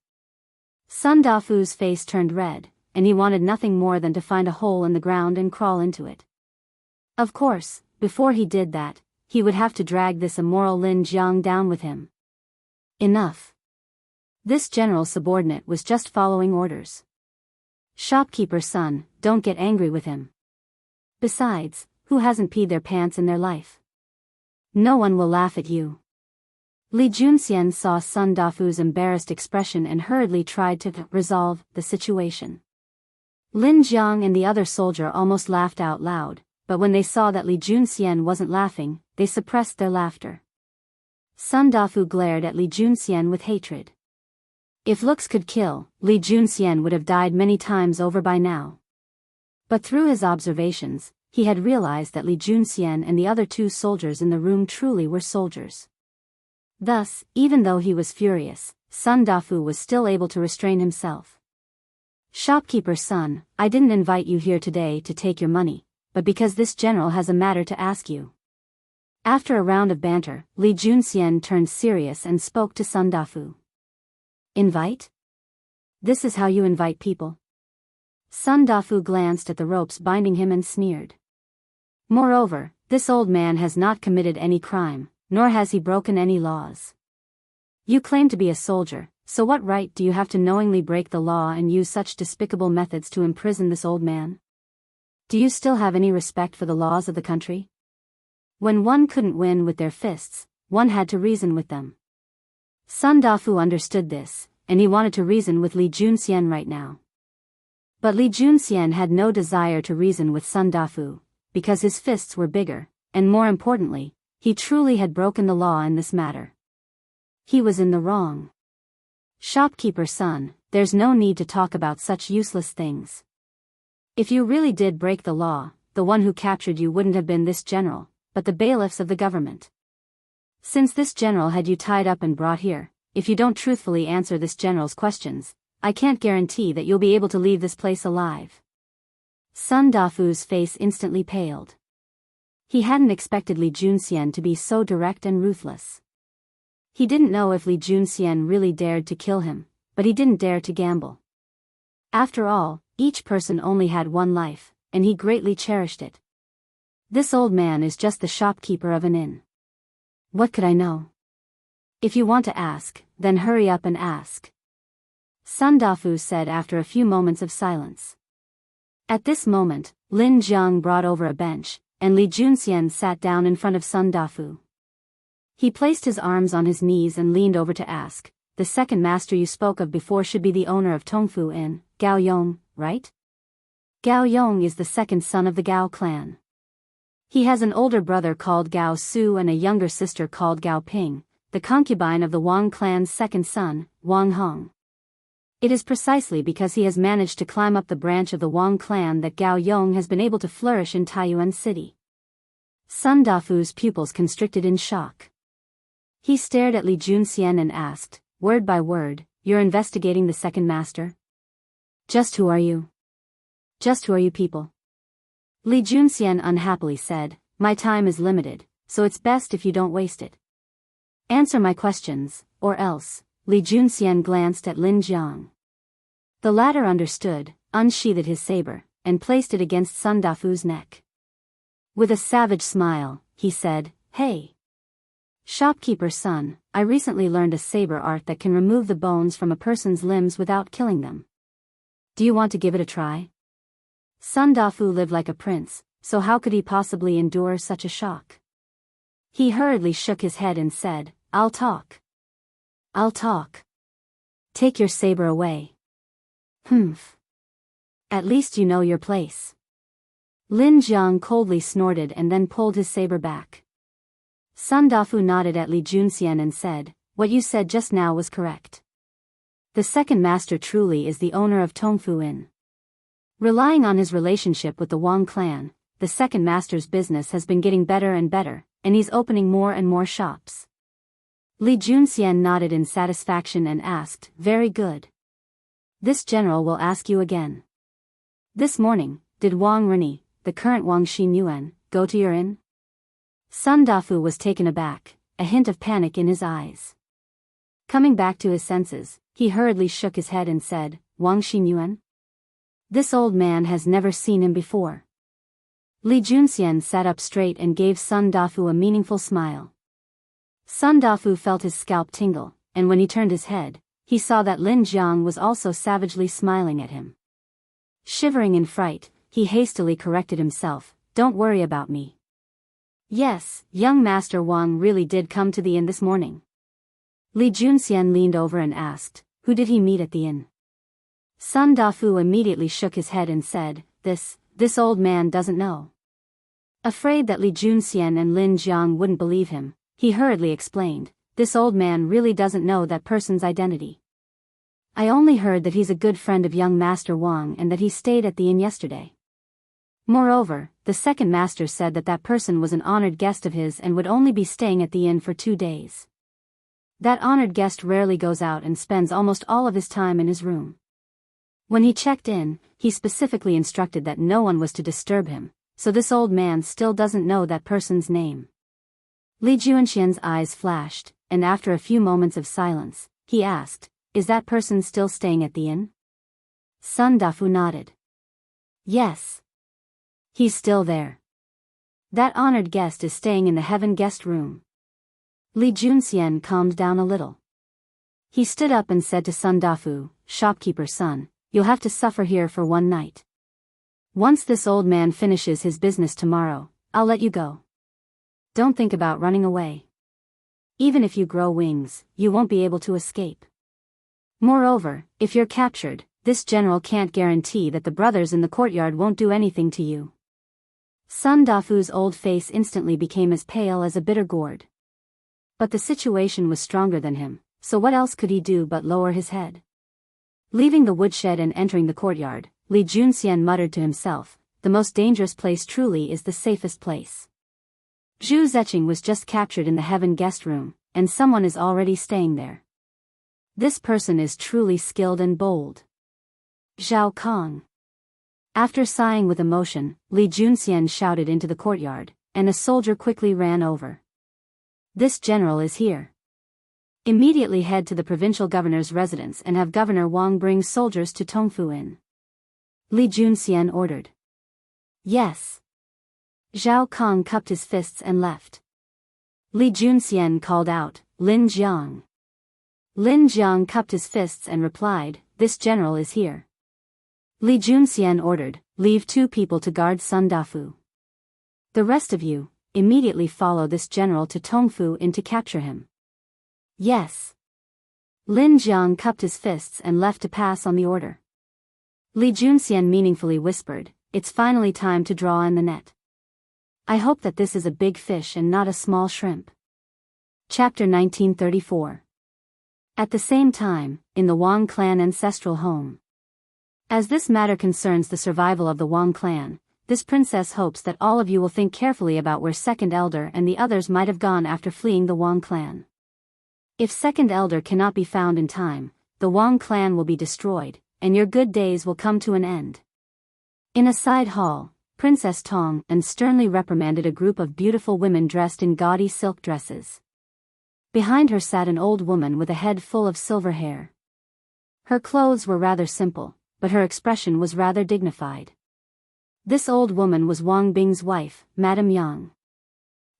Speaker 1: Sun Dafu's face turned red, and he wanted nothing more than to find a hole in the ground and crawl into it. Of course, before he did that, he would have to drag this immoral Lin Jiang down with him. Enough. This general subordinate was just following orders. Shopkeeper's son, don't get angry with him. Besides, who hasn't peed their pants in their life? No one will laugh at you. Li Junxian saw Sun Dafu's embarrassed expression and hurriedly tried to resolve the situation. Lin Jiang and the other soldier almost laughed out loud, but when they saw that Li Junxian wasn't laughing, they suppressed their laughter. Sun Dafu glared at Li Junxian with hatred. If looks could kill, Li Junxian would have died many times over by now. But through his observations, he had realized that Li Junxian and the other two soldiers in the room truly were soldiers. Thus, even though he was furious, Sun Dafu was still able to restrain himself. "Shopkeeper's son, I didn't invite you here today to take your money, but because this general has a matter to ask you." After a round of banter, Li Junxian turned serious and spoke to Sun Dafu. "Invite? This is how you invite people?" Sun Dafu glanced at the ropes binding him and sneered. "Moreover, this old man has not committed any crime, nor has he broken any laws. You claim to be a soldier, so what right do you have to knowingly break the law and use such despicable methods to imprison this old man? Do you still have any respect for the laws of the country?" When one couldn't win with their fists, one had to reason with them. Sun Dafu understood this, and he wanted to reason with Li Junxian right now. But Li Junxian had no desire to reason with Sun Dafu, because his fists were bigger, and more importantly, he truly had broken the law in this matter. He was in the wrong. "Shopkeeper's son, there's no need to talk about such useless things. If you really did break the law, the one who captured you wouldn't have been this general, but the bailiffs of the government. Since this general had you tied up and brought here, if you don't truthfully answer this general's questions, I can't guarantee that you'll be able to leave this place alive." Sun Dafu's face instantly paled. He hadn't expected Li Junxian to be so direct and ruthless. He didn't know if Li Junxian really dared to kill him, but he didn't dare to gamble. After all, each person only had one life, and he greatly cherished it. This old man is just the shopkeeper of an inn. What could I know? If you want to ask, then hurry up and ask. Sun Dafu said after a few moments of silence. At this moment, Lin Jiang brought over a bench, and Li Junxian sat down in front of Sun Dafu. He placed his arms on his knees and leaned over to ask, "The second master you spoke of before should be the owner of Tongfu Inn, Gao Yong, right?" Gao Yong is the second son of the Gao clan. He has an older brother called Gao Su and a younger sister called Gao Ping, the concubine of the Wang clan's second son, Wang Hong. It is precisely because he has managed to climb up the branch of the Wang clan that Gao Yong has been able to flourish in Taiyuan City. Sun Dafu's pupils constricted in shock. He stared at Li Junxian and asked, word by word, "You're investigating the second master? Just who are you? Just who are you people?" Li Junxian unhappily said, "My time is limited, so it's best if you don't waste it. Answer my questions, or else." Li Junxian glanced at Lin Jiang. The latter understood, unsheathed his saber, and placed it against Sun Dafu's neck. With a savage smile, he said, "Hey, shopkeeper's son, I recently learned a saber art that can remove the bones from a person's limbs without killing them. Do you want to give it a try?" Sun Dafu lived like a prince, so how could he possibly endure such a shock? He hurriedly shook his head and said, "I'll talk. I'll talk. Take your saber away." "Humph. At least you know your place." Lin Jiang coldly snorted and then pulled his saber back. Sun Dafu nodded at Li Junxian and said, "What you said just now was correct. The second master truly is the owner of Tongfu Inn. Relying on his relationship with the Wang clan, the second master's business has been getting better and better, and he's opening more and more shops." Li Junxian nodded in satisfaction and asked, "Very good. This general will ask you again. This morning, did Wang Reni, the current Wang Xinyuan, go to your inn?" Sun Dafu was taken aback, a hint of panic in his eyes. Coming back to his senses, he hurriedly shook his head and said, "Wang Xinyuan? This old man has never seen him before." Li Junxian sat up straight and gave Sun Dafu a meaningful smile. Sun Dafu felt his scalp tingle, and when he turned his head, he saw that Lin Jiang was also savagely smiling at him. Shivering in fright, he hastily corrected himself, "Don't worry about me. Yes, young Master Wang really did come to the inn this morning." Li Junxian leaned over and asked, "Who did he meet at the inn?" Sun Dafu immediately shook his head and said, This old man doesn't know." Afraid that Li Junxian and Lin Jiang wouldn't believe him, he hurriedly explained, "This old man really doesn't know that person's identity. I only heard that he's a good friend of young Master Wang and that he stayed at the inn yesterday." Moreover, the second master said that that person was an honored guest of his and would only be staying at the inn for 2 days. That honored guest rarely goes out and spends almost all of his time in his room. When he checked in, he specifically instructed that no one was to disturb him, so this old man still doesn't know that person's name. Li Juanxian's eyes flashed, and after a few moments of silence, he asked, "Is that person still staying at the inn?" Sun Dafu nodded. "Yes. He's still there. That honored guest is staying in the heaven guest room." Li Junxian calmed down a little. He stood up and said to Sun Dafu, "Shopkeeper's son, you'll have to suffer here for 1 night. Once this old man finishes his business tomorrow, I'll let you go. Don't think about running away. Even if you grow wings, you won't be able to escape. Moreover, if you're captured, this general can't guarantee that the brothers in the courtyard won't do anything to you." Sun Dafu's old face instantly became as pale as a bitter gourd. But the situation was stronger than him, so what else could he do but lower his head? Leaving the woodshed and entering the courtyard, Li Junxian muttered to himself, "The most dangerous place truly is the safest place. Zhu Zeqing was just captured in the heaven guest room, and someone is already staying there. This person is truly skilled and bold. Zhao Kong." After sighing with emotion, Li Junxian shouted into the courtyard, and a soldier quickly ran over. "This general is here. Immediately head to the provincial governor's residence and have Governor Wang bring soldiers to Tongfu Inn," Li Junxian ordered. "Yes." Zhao Kong cupped his fists and left. Li Junxian called out, "Lin Jiang." Lin Jiang cupped his fists and replied, "This general is here." Li Junxian ordered, "Leave 2 people to guard Sun Dafu. The rest of you, immediately follow this general to Tongfu Inn to capture him." "Yes." Lin Jiang cupped his fists and left to pass on the order. Li Junxian meaningfully whispered, "It's finally time to draw in the net. I hope that this is a big fish and not a small shrimp." Chapter 1934. At the same time, in the Wang clan ancestral home. As this matter concerns the survival of the Wang clan, this princess hopes that all of you will think carefully about where Second Elder and the others might have gone after fleeing the Wang clan. If Second Elder cannot be found in time, the Wang clan will be destroyed, and your good days will come to an end. In a side hall, Princess Tong and sternly reprimanded a group of beautiful women dressed in gaudy silk dresses. Behind her sat an old woman with a head full of silver hair. Her clothes were rather simple, but her expression was rather dignified. This old woman was Wang Bing's wife, Madame Yang.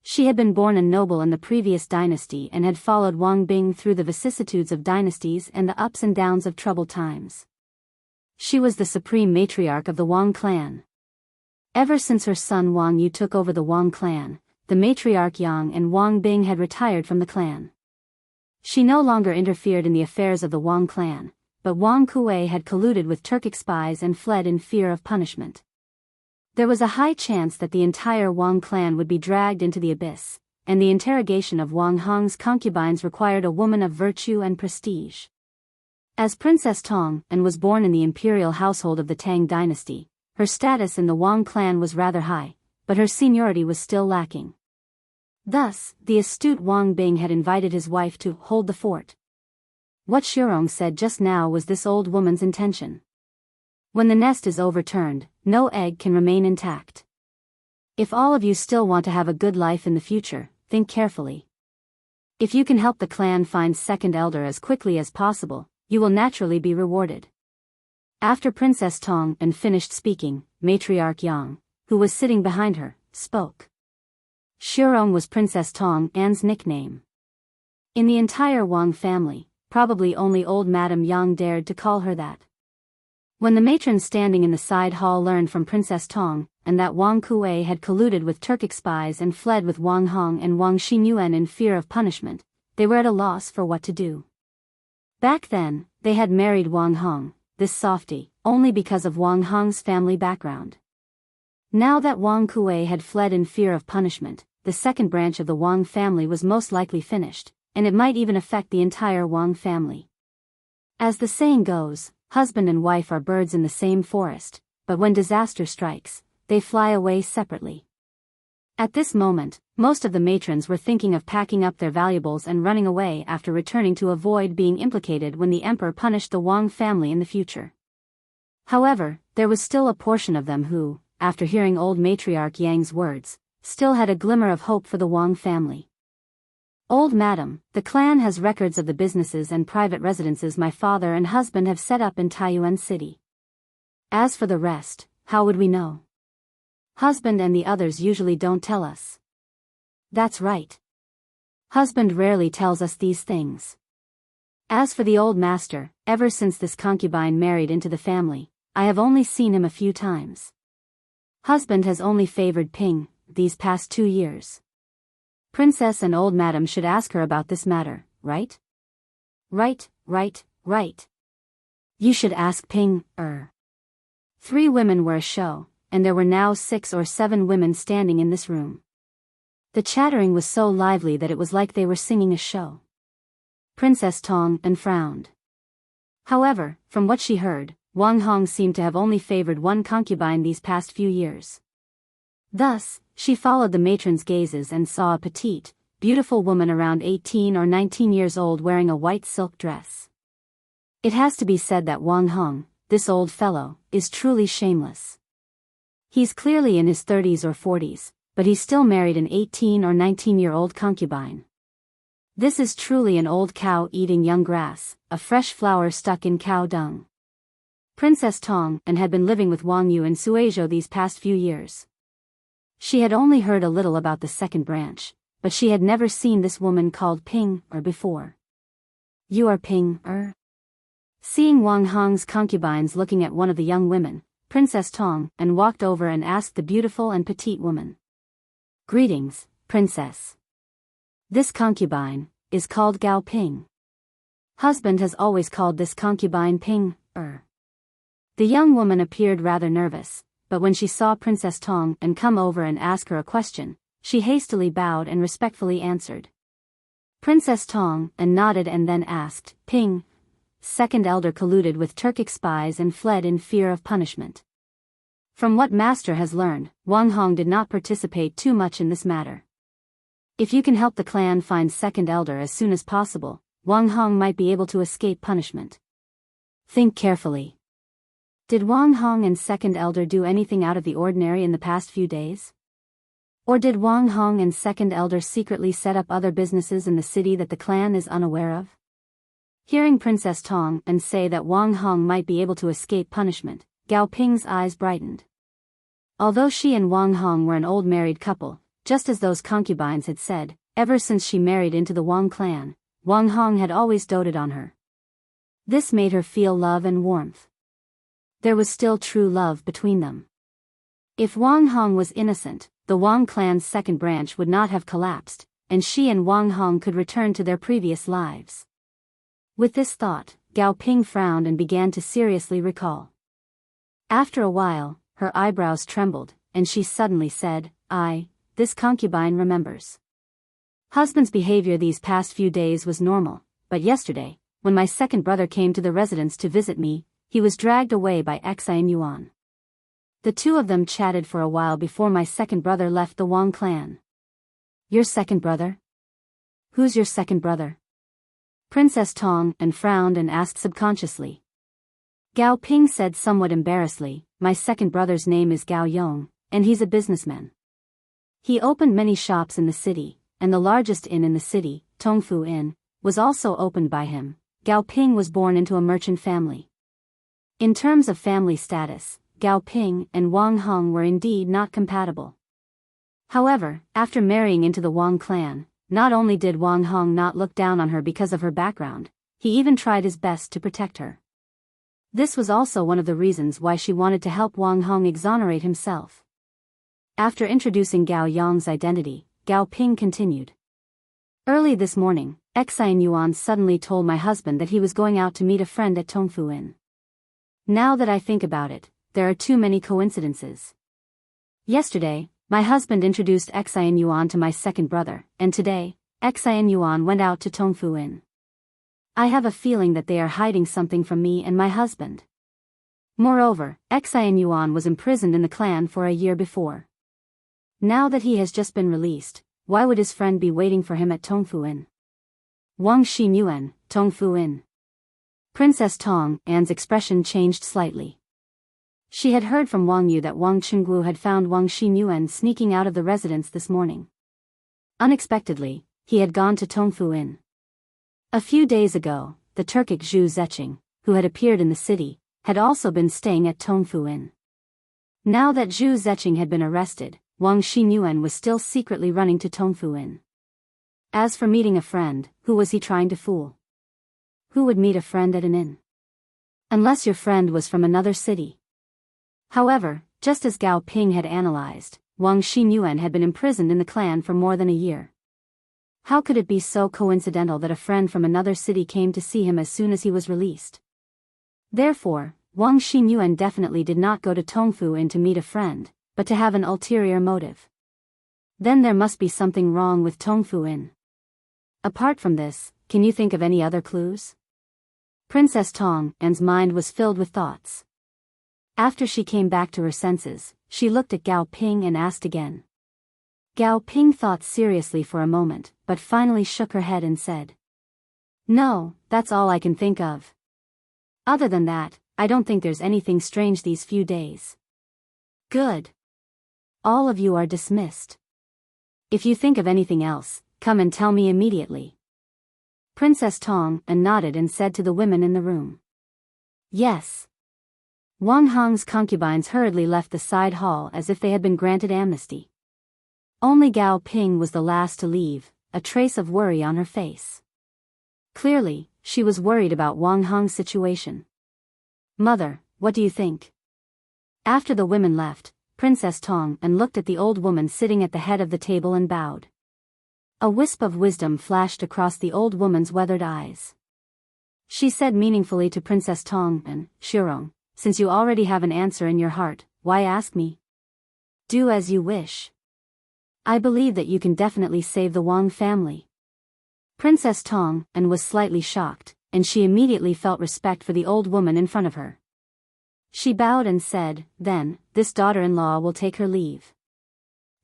Speaker 1: She had been born a noble in the previous dynasty and had followed Wang Bing through the vicissitudes of dynasties and the ups and downs of troubled times. She was the supreme matriarch of the Wang clan. Ever since her son Wang Yu took over the Wang clan, the matriarch Yang and Wang Bing had retired from the clan. She no longer interfered in the affairs of the Wang clan, but Wang Kuei had colluded with Turkic spies and fled in fear of punishment. There was a high chance that the entire Wang clan would be dragged into the abyss, and the interrogation of Wang Hong's concubines required a woman of virtue and prestige. As Princess Tong and was born in the imperial household of the Tang dynasty, her status in the Wang clan was rather high, but her seniority was still lacking. Thus, the astute Wang Bing had invited his wife to hold the fort. What Shurong said just now was this old woman's intention. When the nest is overturned, no egg can remain intact. If all of you still want to have a good life in the future, think carefully. If you can help the clan find Second Elder as quickly as possible, you will naturally be rewarded. After Princess Tong and finished speaking, Matriarch Yang, who was sitting behind her, spoke. Shurong was Princess Tong Anne's nickname. In the entire Wang family, probably only old Madame Yang dared to call her that. When the matrons standing in the side hall learned from Princess Tong, and that Wang Kuei had colluded with Turkic spies and fled with Wang Hong and Wang Xinyuan in fear of punishment, they were at a loss for what to do. Back then, they had married Wang Hong, this softy, only because of Wang Hong's family background. Now that Wang Kuei had fled in fear of punishment, the second branch of the Wang family was most likely finished, and it might even affect the entire Wang family. As the saying goes, husband and wife are birds in the same forest, but when disaster strikes, they fly away separately. At this moment, most of the matrons were thinking of packing up their valuables and running away after returning to avoid being implicated when the emperor punished the Wang family in the future. However, there was still a portion of them who, after hearing old matriarch Yang's words, still had a glimmer of hope for the Wang family. "Old madam, the clan has records of the businesses and private residences my father and husband have set up in Taiyuan City. As for the rest, how would we know? Husband and the others usually don't tell us." "That's right. Husband rarely tells us these things. As for the old master, ever since this concubine married into the family, I have only seen him a few times. Husband has only favored Ping these past 2 years. Princess and old madam should ask her about this matter, right?" Right. You should ask Ping, 3 women were a show, and there were now 6 or 7 women standing in this room. The chattering was so lively that it was like they were singing a show. Princess Tong and frowned. However, from what she heard, Wang Hong seemed to have only favored one concubine these past few years. Thus, she followed the matron's gazes and saw a petite, beautiful woman around 18 or 19 years old wearing a white silk dress. It has to be said that Wang Hong, this old fellow, is truly shameless. He's clearly in his 30s or 40s, but he still married an 18 or 19-year-old concubine. This is truly an old cow eating young grass, a fresh flower stuck in cow dung. Princess Tong and had been living with Wang Yu in Suizhou these past few years. She had only heard a little about the second branch, but she had never seen this woman called Ping before. "You are Ping Seeing Wang Hong's concubines looking at one of the young women, Princess Tong and walked over and asked the beautiful and petite woman. "Greetings, Princess. This concubine is called Gao Ping. Husband has always called this concubine Ping The young woman appeared rather nervous, but when she saw Princess Tong and come over and ask her a question, she hastily bowed and respectfully answered. Princess Tong and nodded and then asked, "Ping, second elder colluded with Turkic spies and fled in fear of punishment." From what master has learned, Wang Hong did not participate too much in this matter. If you can help the clan find second elder as soon as possible, Wang Hong might be able to escape punishment. Think carefully. Did Wang Hong and second elder do anything out of the ordinary in the past few days? Or did Wang Hong and second elder secretly set up other businesses in the city that the clan is unaware of? Hearing Princess Tong and say that Wang Hong might be able to escape punishment, Gao Ping's eyes brightened. Although she and Wang Hong were an old married couple, just as those concubines had said, ever since she married into the Wang clan, Wang Hong had always doted on her. This made her feel love and warmth. There was still true love between them. If Wang Hong was innocent, the Wang clan's second branch would not have collapsed, and she and Wang Hong could return to their previous lives. With this thought, Gao Ping frowned and began to seriously recall. After a while, her eyebrows trembled, and she suddenly said, This concubine remembers. Husband's behavior these past few days was normal, but yesterday, when my second brother came to the residence to visit me, he was dragged away by Xianxia. The two of them chatted for a while before my second brother left the Wang clan. Your second brother? Who's your second brother? Princess Tong and frowned and asked subconsciously. Gao Ping said somewhat embarrassedly, my second brother's name is Gao Yong, and he's a businessman. He opened many shops in the city, and the largest inn in the city, Tongfu Inn, was also opened by him. Gao Ping was born into a merchant family. In terms of family status, Gao Ping and Wang Hong were indeed not compatible. However, after marrying into the Wang clan, not only did Wang Hong not look down on her because of her background, he even tried his best to protect her. This was also one of the reasons why she wanted to help Wang Hong exonerate himself. After introducing Gao Yong's identity, Gao Ping continued. Early this morning, Xianxia suddenly told my husband that he was going out to meet a friend at Tongfu Inn. Now that I think about it, there are too many coincidences. Yesterday, my husband introduced Xianxia to my second brother, and today, Xianxia went out to Tongfu Inn. I have a feeling that they are hiding something from me and my husband. Moreover, Xian Yuan was imprisoned in the clan for a year before. Now that he has just been released, why would his friend be waiting for him at Tongfu Inn? Wang Xinyuan, Tongfu Inn. Princess Tong An's expression changed slightly. She had heard from Wang Yu that Wang Chenggu had found Wang Xinyuan sneaking out of the residence this morning. Unexpectedly, he had gone to Tongfu Inn. A few days ago, the Turkic Zhu Zeching, who had appeared in the city, had also been staying at Tongfu Inn. Now that Zhu Zeching had been arrested, Wang Xinyuan was still secretly running to Tongfu Inn. As for meeting a friend, who was he trying to fool? Who would meet a friend at an inn? Unless your friend was from another city. However, just as Gao Ping had analyzed, Wang Xinyuan had been imprisoned in the clan for more than a year. How could it be so coincidental that a friend from another city came to see him as soon as he was released? Therefore, Wang Xinyuan definitely did not go to Tongfu Inn to meet a friend, but to have an ulterior motive. Then there must be something wrong with Tongfu Inn. Apart from this, can you think of any other clues? Princess Tong An's mind was filled with thoughts. After she came back to her senses, she looked at Gao Ping and asked again. Gao Ping thought seriously for a moment, but finally shook her head and said, "No, that's all I can think of. Other than that, I don't think there's anything strange these few days." Good. All of you are dismissed. If you think of anything else, come and tell me immediately. Princess Tong An nodded and said to the women in the room. Yes. Wang Hong's concubines hurriedly left the side hall as if they had been granted amnesty. Only Gao Ping was the last to leave, a trace of worry on her face. Clearly, she was worried about Wang Hong's situation. Mother, what do you think? After the women left, Princess Tong An looked at the old woman sitting at the head of the table and bowed. A wisp of wisdom flashed across the old woman's weathered eyes. She said meaningfully to Princess Tong An, "Shirong, since you already have an answer in your heart, why ask me? Do as you wish. I believe that you can definitely save the Wang family." Princess Tong An was slightly shocked, and she immediately felt respect for the old woman in front of her. She bowed and said, "Then, this daughter-in-law will take her leave.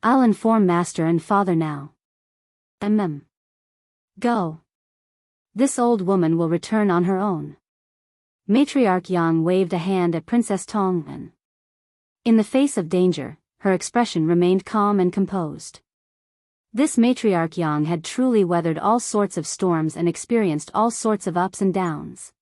Speaker 1: I'll inform master and father now. Go. This old woman will return on her own." Matriarch Yang waved a hand at Princess Tong An. In the face of danger, her expression remained calm and composed. This Matriarch Yang had truly weathered all sorts of storms and experienced all sorts of ups and downs.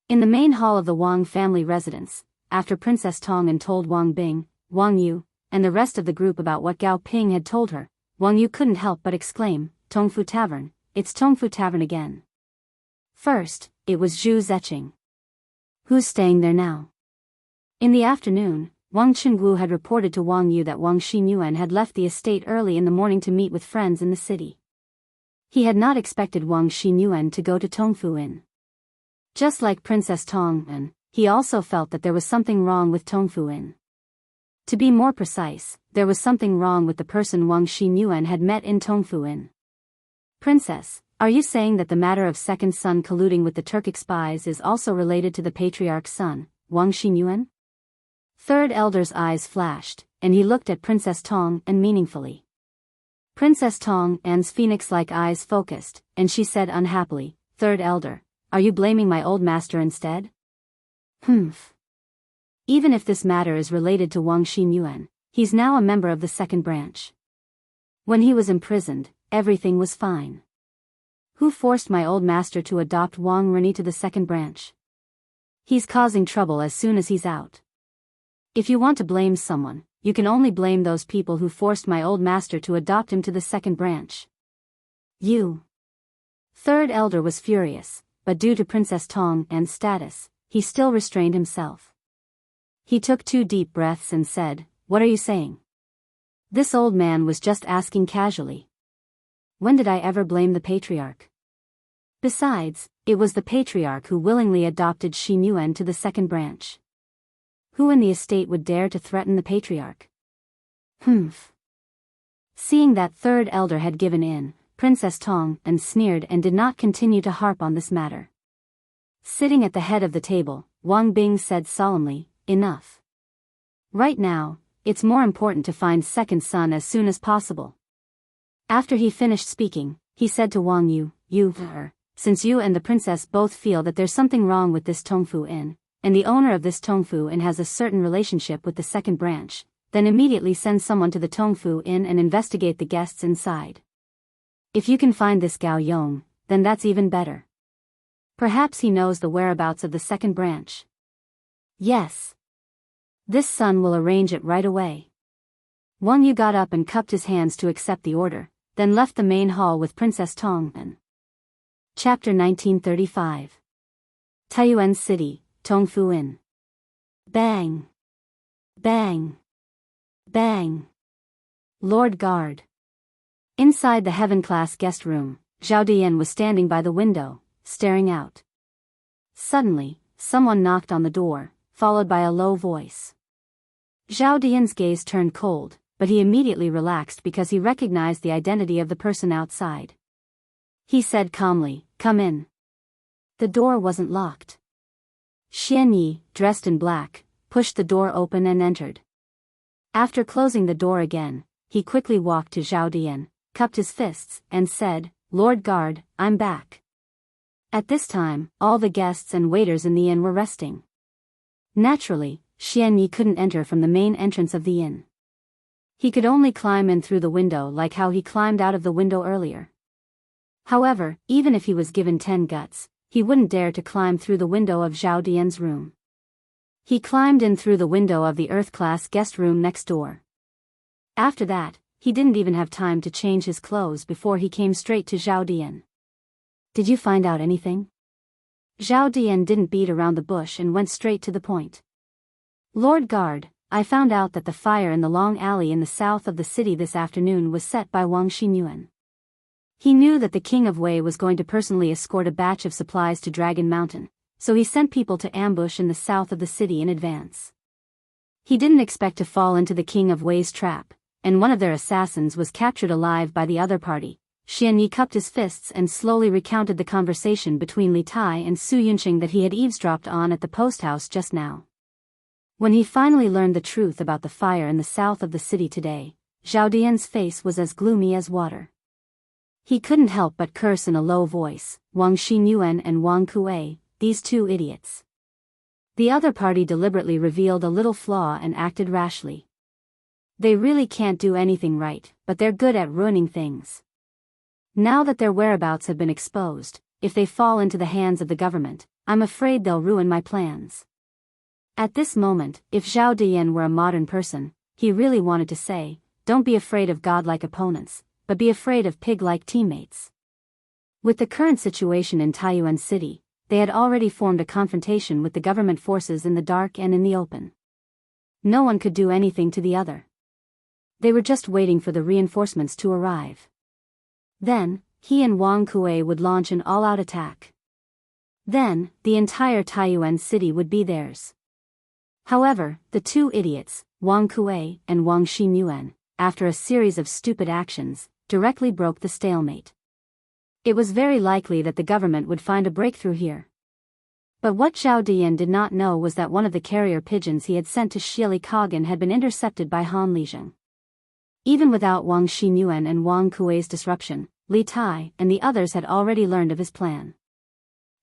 Speaker 1: In the main hall of the Wang family residence, after Princess Tong An told Wang Bing, Wang Yu, and the rest of the group about what Gao Ping had told her, Wang Yu couldn't help but exclaim, "Tongfu Tavern, it's Tongfu Tavern again." First, it was Zhu Zeching. Who's staying there now? In the afternoon, Wang Chenggu had reported to Wang Yu that Wang Xinyuan had left the estate early in the morning to meet with friends in the city. He had not expected Wang Xinyuan to go to Tongfu Inn. Just like Princess Tong An, he also felt that there was something wrong with Tongfu Inn. To be more precise, there was something wrong with the person Wang Xinyuan had met in Tongfu Inn. "Princess, are you saying that the matter of second son colluding with the Turkic spies is also related to the patriarch's son, Wang Xinyuan?" Third Elder's eyes flashed, and he looked at Princess Tong An meaningfully. Princess Tong An's phoenix-like eyes focused, and she said unhappily, "Third Elder, are you blaming my old master instead?" Humph. Even if this matter is related to Wang Xinyuan, he's now a member of the second branch. When he was imprisoned, everything was fine. Who forced my old master to adopt Wang Reni to the second branch? He's causing trouble as soon as he's out. If you want to blame someone, you can only blame those people who forced my old master to adopt him to the second branch. You. Third Elder was furious, but due to Princess Tong An's status, he still restrained himself. He took 2 deep breaths and said, "What are you saying?" This old man was just asking casually. When did I ever blame the patriarch? Besides, it was the patriarch who willingly adopted Xinyuan to the second branch. Who in the estate would dare to threaten the patriarch? Humph. Seeing that Third Elder had given in, Princess Tong An sneered and did not continue to harp on this matter. Sitting at the head of the table, Wang Bing said solemnly, enough. Right now, it's more important to find second son as soon as possible. After he finished speaking, he said to Wang Yu, since you and the princess both feel that there's something wrong with this Tongfu Inn, and the owner of this Tongfu Inn has a certain relationship with the second branch, then immediately send someone to the Tongfu Inn and investigate the guests inside. If you can find this Gao Yong, then that's even better. Perhaps he knows the whereabouts of the second branch. Yes. This son will arrange it right away. Wang Yu got up and cupped his hands to accept the order, then left the main hall with Princess Tong and Chapter 1935. Taiyuan City, Tongfu Inn. Bang. Bang. Bang. Lord Guard. Inside the heaven-class guest room, Zhao Dian was standing by the window, staring out. Suddenly, someone knocked on the door, followed by a low voice. Zhao Dian's gaze turned cold, but he immediately relaxed because he recognized the identity of the person outside. He said calmly, "Come in." The door wasn't locked. Xian Yi, dressed in black, pushed the door open and entered. After closing the door again, he quickly walked to Zhao Dian, cupped his fists, and said, "Lord Guard, I'm back." At this time, all the guests and waiters in the inn were resting. Naturally, Xian Yi couldn't enter from the main entrance of the inn. He could only climb in through the window like how he climbed out of the window earlier. However, even if he was given 10 guts, he wouldn't dare to climb through the window of Zhao Dian's room. He climbed in through the window of the Earth-class guest room next door. After that, he didn't even have time to change his clothes before he came straight to Zhao Dian. "Did you find out anything?" Zhao Dian didn't beat around the bush and went straight to the point. "Lord Guard, I found out that the fire in the long alley in the south of the city this afternoon was set by Wang Xinyuan. He knew that the king of Wei was going to personally escort a batch of supplies to Dragon Mountain, so he sent people to ambush in the south of the city in advance. He didn't expect to fall into the king of Wei's trap, and one of their assassins was captured alive by the other party." Xian Yi cupped his fists and slowly recounted the conversation between Li Tai and Su Yunqing that he had eavesdropped on at the post house just now. When he finally learned the truth about the fire in the south of the city today, Zhao Dian's face was as gloomy as water. He couldn't help but curse in a low voice, "Wang Xinyuan and Wang Kuei, these two idiots." The other party deliberately revealed a little flaw and acted rashly. They really can't do anything right, but they're good at ruining things. Now that their whereabouts have been exposed, if they fall into the hands of the government, I'm afraid they'll ruin my plans. At this moment, if Zhao Dian were a modern person, he really wanted to say, "Don't be afraid of godlike opponents, but be afraid of pig-like teammates." With the current situation in Taiyuan City, they had already formed a confrontation with the government forces in the dark and in the open. No one could do anything to the other. They were just waiting for the reinforcements to arrive. Then, he and Wang Kuei would launch an all-out attack. Then, the entire Taiyuan City would be theirs. However, the two idiots, Wang Kuei and Wang Xinyuan, after a series of stupid actions, directly broke the stalemate. It was very likely that the government would find a breakthrough here. But what Zhao Dian did not know was that one of the carrier pigeons he had sent to Shieli Kagan had been intercepted by Han Lizheng. Even without Wang Xinyuan and Wang Kuei's disruption, Li Tai and the others had already learned of his plan.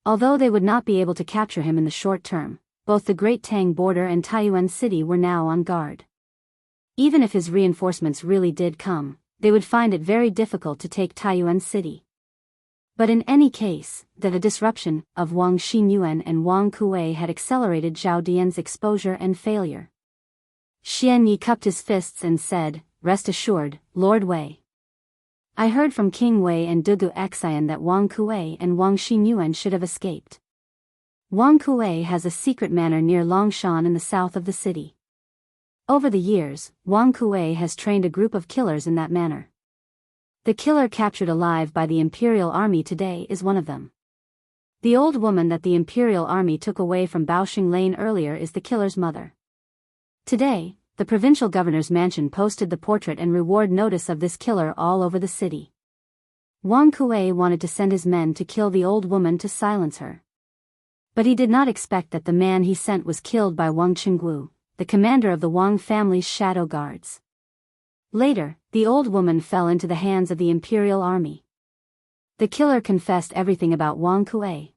Speaker 1: Although they would not be able to capture him in the short term, both the Great Tang border and Taiyuan City were now on guard. Even if his reinforcements really did come, they would find it very difficult to take Taiyuan City. But in any case, the disruption of Wang Xinyuan and Wang Kuei had accelerated Zhao Dian's exposure and failure. Xian Yi cupped his fists and said, "Rest assured, Lord Wei. I heard from King Wei and Dugu Xian that Wang Kuei and Wang Xinyuan should have escaped. Wang Kuei has a secret manor near Longshan in the south of the city. Over the years, Wang Kuei has trained a group of killers in that manor. The killer captured alive by the Imperial Army today is one of them. The old woman that the Imperial Army took away from Baoxing Lane earlier is the killer's mother. Today, the provincial governor's mansion posted the portrait and reward notice of this killer all over the city. Wang Kuei wanted to send his men to kill the old woman to silence her. But he did not expect that the man he sent was killed by Wang Qinggu, the commander of the Wang family's shadow guards. Later, the old woman fell into the hands of the imperial army. The killer confessed everything about Wang Kuei.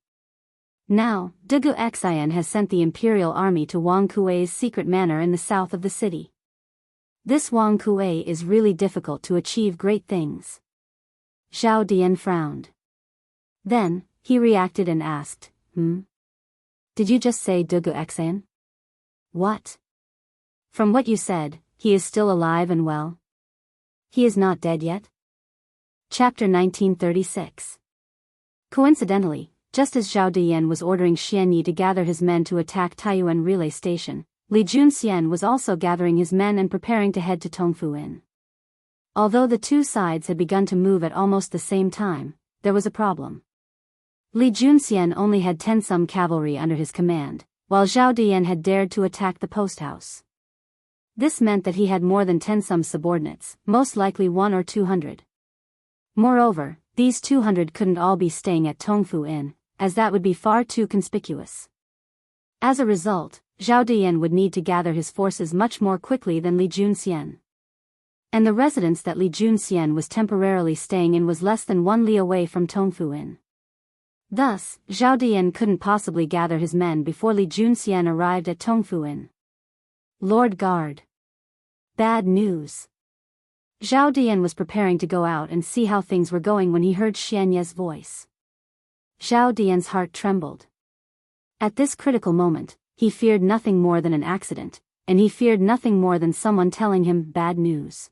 Speaker 1: Now, Wuxia Xianxia has sent the imperial army to Wang Kuei's secret manor in the south of the city. This Wang Kuei is really difficult to achieve great things. Zhao Dian frowned. Then, he reacted and asked, Did you just say Wuxia Xianxia? What? From what you said, he is still alive and well? He is not dead yet? Chapter 1936. Coincidentally, just as Zhao Dian was ordering Xianyi to gather his men to attack Taiyuan relay station, Li Junxian was also gathering his men and preparing to head to Tongfu Inn. Although the two sides had begun to move at almost the same time, there was a problem. Li Junxian only had 10 some cavalry under his command, while Zhao Dian had dared to attack the post house. This meant that he had more than 10 some subordinates, most likely 100 or 200. Moreover, these 200 couldn't all be staying at Tongfu Inn, as that would be far too conspicuous. As a result, Zhao Dian would need to gather his forces much more quickly than Li Junxian. And the residence that Li Junxian was temporarily staying in was less than 1 li away from Tongfu Inn. Thus, Zhao Dian couldn't possibly gather his men before Li Junxian arrived at Tongfu Inn. Lord Guard. Bad news. Zhao Dian was preparing to go out and see how things were going when he heard Xianye's voice. Zhao Dian's heart trembled. At this critical moment, he feared nothing more than an accident, and he feared nothing more than someone telling him bad news.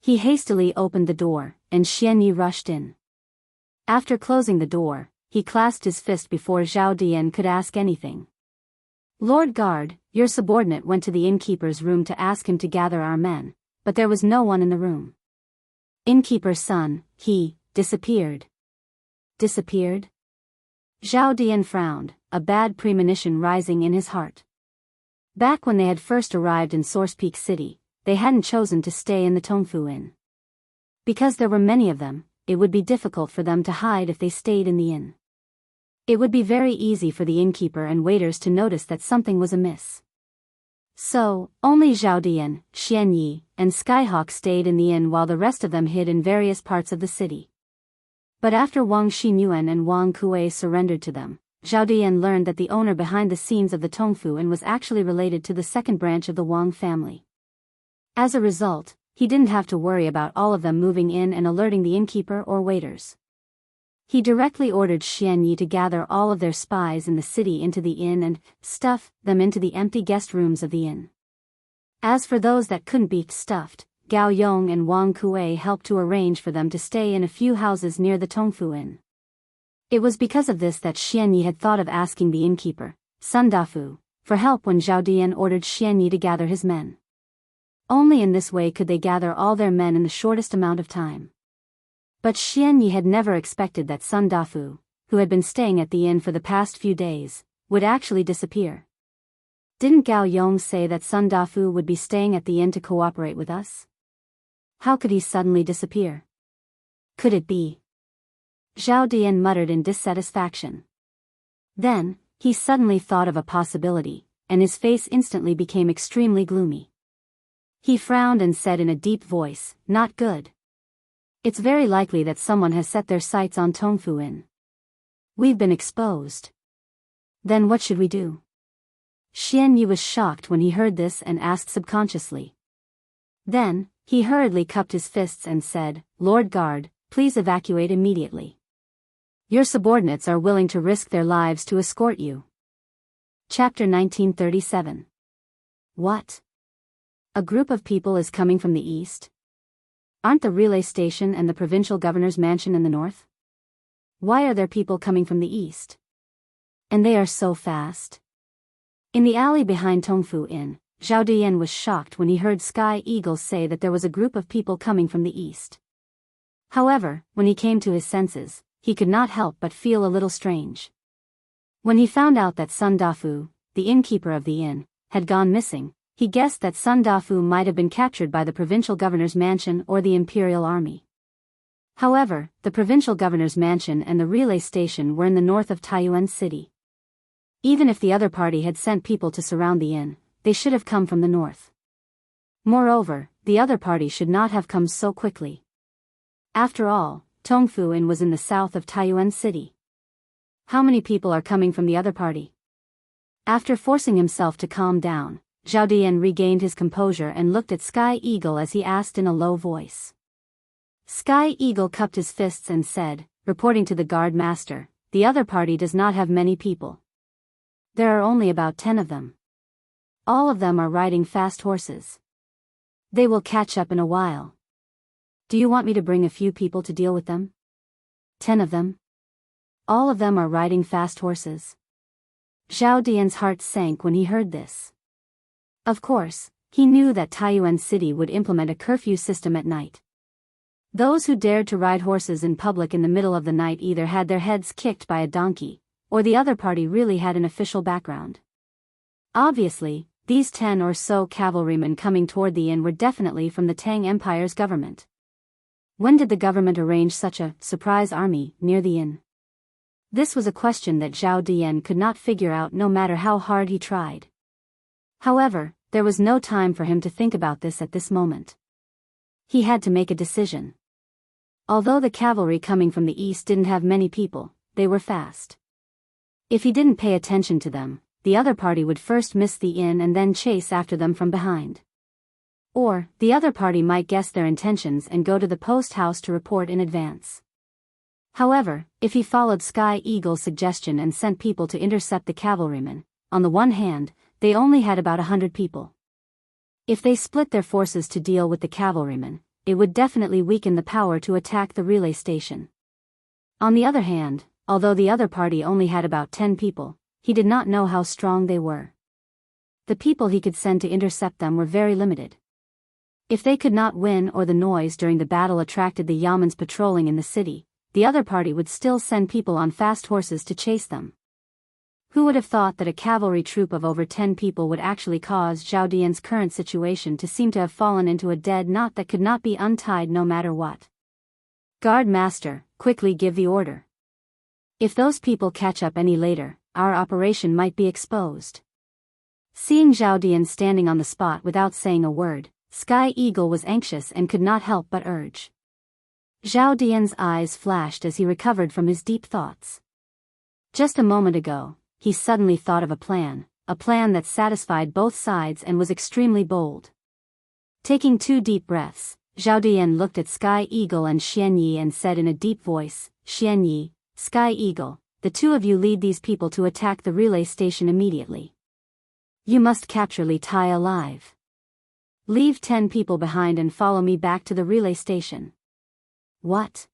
Speaker 1: He hastily opened the door, and Xianye rushed in. After closing the door, he clasped his fist before Zhao Dian could ask anything. Lord Guard, your subordinate went to the innkeeper's room to ask him to gather our men, but there was no one in the room. Innkeeper's son, he, disappeared. Disappeared? Zhao Dian frowned, a bad premonition rising in his heart. Back when they had first arrived in Source Peak City, they hadn't chosen to stay in the Tongfu Inn. Because there were many of them, it would be difficult for them to hide if they stayed in the inn. It would be very easy for the innkeeper and waiters to notice that something was amiss. So, only Zhao Dian, Xianyi, and Skyhawk stayed in the inn while the rest of them hid in various parts of the city. But after Wang Xinyuan and Wang Kuei surrendered to them, Zhao Dian learned that the owner behind the scenes of the Tongfu Inn was actually related to the second branch of the Wang family. As a result, he didn't have to worry about all of them moving in and alerting the innkeeper or waiters. He directly ordered Xianyi to gather all of their spies in the city into the inn and stuff them into the empty guest rooms of the inn. As for those that couldn't be stuffed, Gao Yong and Wang Kuei helped to arrange for them to stay in a few houses near the Tongfu Inn. It was because of this that Xianyi had thought of asking the innkeeper, Sun Dafu, for help when Zhao Dian ordered Xianyi to gather his men. Only in this way could they gather all their men in the shortest amount of time. But Xianyi had never expected that Sun Dafu, who had been staying at the inn for the past few days, would actually disappear. Didn't Gao Yong say that Sun Dafu would be staying at the inn to cooperate with us? How could he suddenly disappear? Could it be? Zhao Dian muttered in dissatisfaction. Then, he suddenly thought of a possibility, and his face instantly became extremely gloomy. He frowned and said in a deep voice, "Not good. It's very likely that someone has set their sights on Tongfu Inn. We've been exposed. Then what should we do?" Xianyi was shocked when he heard this and asked subconsciously. Then, he hurriedly cupped his fists and said, "Lord Guard, please evacuate immediately. Your subordinates are willing to risk their lives to escort you." Chapter 1937. What? A group of people is coming from the east? Aren't the relay station and the provincial governor's mansion in the north? Why are there people coming from the east? And they are so fast. In the alley behind Tongfu Inn, Zhao Dian was shocked when he heard Sky Eagles say that there was a group of people coming from the east. However, when he came to his senses, he could not help but feel a little strange. When he found out that Sun Dafu, the innkeeper of the inn, had gone missing, he guessed that Sun Dafu might have been captured by the provincial governor's mansion or the imperial army. However, the provincial governor's mansion and the relay station were in the north of Taiyuan City. Even if the other party had sent people to surround the inn, they should have come from the north. Moreover, the other party should not have come so quickly. After all, Tongfu Inn was in the south of Taiyuan City. How many people are coming from the other party? After forcing himself to calm down, Zhao Dian regained his composure and looked at Sky Eagle as he asked in a low voice. Sky Eagle cupped his fists and said, reporting to the guard master, the other party does not have many people. There are only about 10 of them. All of them are riding fast horses. They will catch up in a while. Do you want me to bring a few people to deal with them? 10 of them? All of them are riding fast horses. Zhao Dian's heart sank when he heard this. Of course, he knew that Taiyuan City would implement a curfew system at night. Those who dared to ride horses in public in the middle of the night either had their heads kicked by a donkey, or the other party really had an official background. Obviously, these 10 or so cavalrymen coming toward the inn were definitely from the Tang Empire's government. When did the government arrange such a surprise army near the inn? This was a question that Zhao Dian could not figure out no matter how hard he tried. However, there was no time for him to think about this at this moment. He had to make a decision. Although the cavalry coming from the east didn't have many people, they were fast. If he didn't pay attention to them, the other party would first miss the inn and then chase after them from behind. Or, the other party might guess their intentions and go to the post house to report in advance. However, if he followed Sky Eagle's suggestion and sent people to intercept the cavalrymen, on the one hand, they only had about 100 people. If they split their forces to deal with the cavalrymen, it would definitely weaken the power to attack the relay station. On the other hand, although the other party only had about 10 people, he did not know how strong they were. The people he could send to intercept them were very limited. If they could not win or the noise during the battle attracted the Yamens patrolling in the city, the other party would still send people on fast horses to chase them. Who would have thought that a cavalry troop of over 10 people would actually cause Zhao Dian's current situation to seem to have fallen into a dead knot that could not be untied no matter what? Guard master, quickly give the order. If those people catch up any later, our operation might be exposed. Seeing Zhao Dian standing on the spot without saying a word, Sky Eagle was anxious and could not help but urge. Zhao Dian's eyes flashed as he recovered from his deep thoughts. Just a moment ago, he suddenly thought of a plan that satisfied both sides and was extremely bold. Taking 2 deep breaths, Zhao Dian looked at Sky Eagle and Xianyi and said in a deep voice, Xianyi, Sky Eagle, the 2 of you lead these people to attack the relay station immediately. You must capture Li Tai alive. Leave 10 people behind and follow me back to the relay station. What?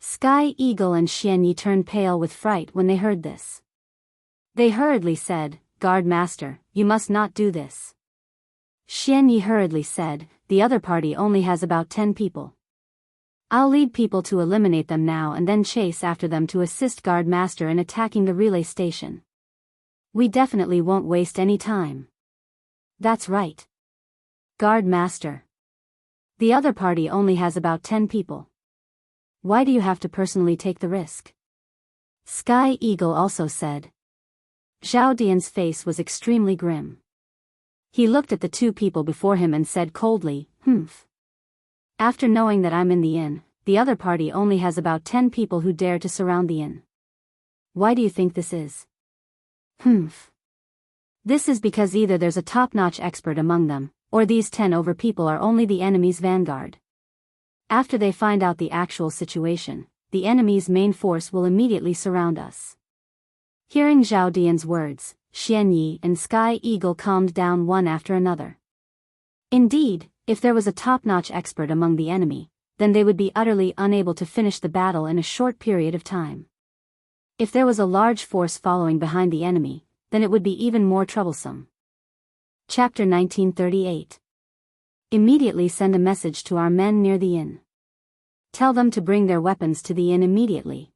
Speaker 1: Sky Eagle and Xianyi turned pale with fright when they heard this. They hurriedly said, Guard master, you must not do this. Xianyi hurriedly said, the other party only has about 10 people. I'll lead people to eliminate them now and then chase after them to assist Guard master in attacking the relay station. We definitely won't waste any time. That's right. Guard master. The other party only has about 10 people. Why do you have to personally take the risk? Sky Eagle also said. Zhao Dian's face was extremely grim. He looked at the 2 people before him and said coldly, Humph. After knowing that I'm in the inn, the other party only has about 10 people who dare to surround the inn. Why do you think this is? Humph. This is because either there's a top-notch expert among them, or these 10 over people are only the enemy's vanguard. After they find out the actual situation, the enemy's main force will immediately surround us. Hearing Zhao Dian's words, Xianyi and Sky Eagle calmed down one after another. Indeed, if there was a top-notch expert among the enemy, then they would be utterly unable to finish the battle in a short period of time. If there was a large force following behind the enemy, then it would be even more troublesome. Chapter 1938. Immediately send a message to our men near the inn. Tell them to bring their weapons to the inn immediately.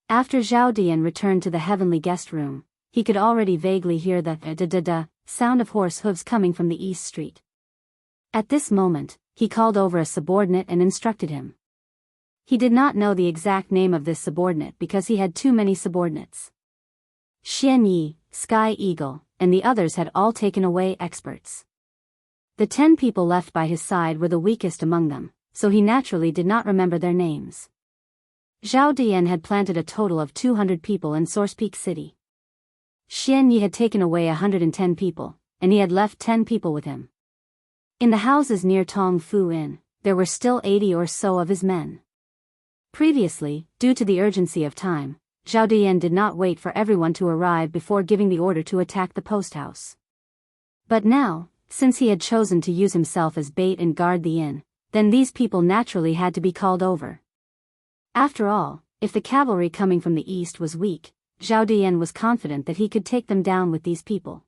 Speaker 1: After Zhao Dian returned to the heavenly guest room, he could already vaguely hear the da-da-da sound of horse hooves coming from the east street. At this moment, he called over a subordinate and instructed him. He did not know the exact name of this subordinate because he had too many subordinates. Xian Yi, Sky Eagle, and the others had all taken away experts. The 10 people left by his side were the weakest among them, so he naturally did not remember their names. Zhao Dian had planted a total of 200 people in Source Peak City. Xian Yi had taken away 110 people, and he had left 10 people with him. In the houses near Tong Fu Inn, there were still 80 or so of his men. Previously, due to the urgency of time, Zhao Dian did not wait for everyone to arrive before giving the order to attack the post house. But now, since he had chosen to use himself as bait and guard the inn, then these people naturally had to be called over. After all, if the cavalry coming from the east was weak, Zhao Dian was confident that he could take them down with these people.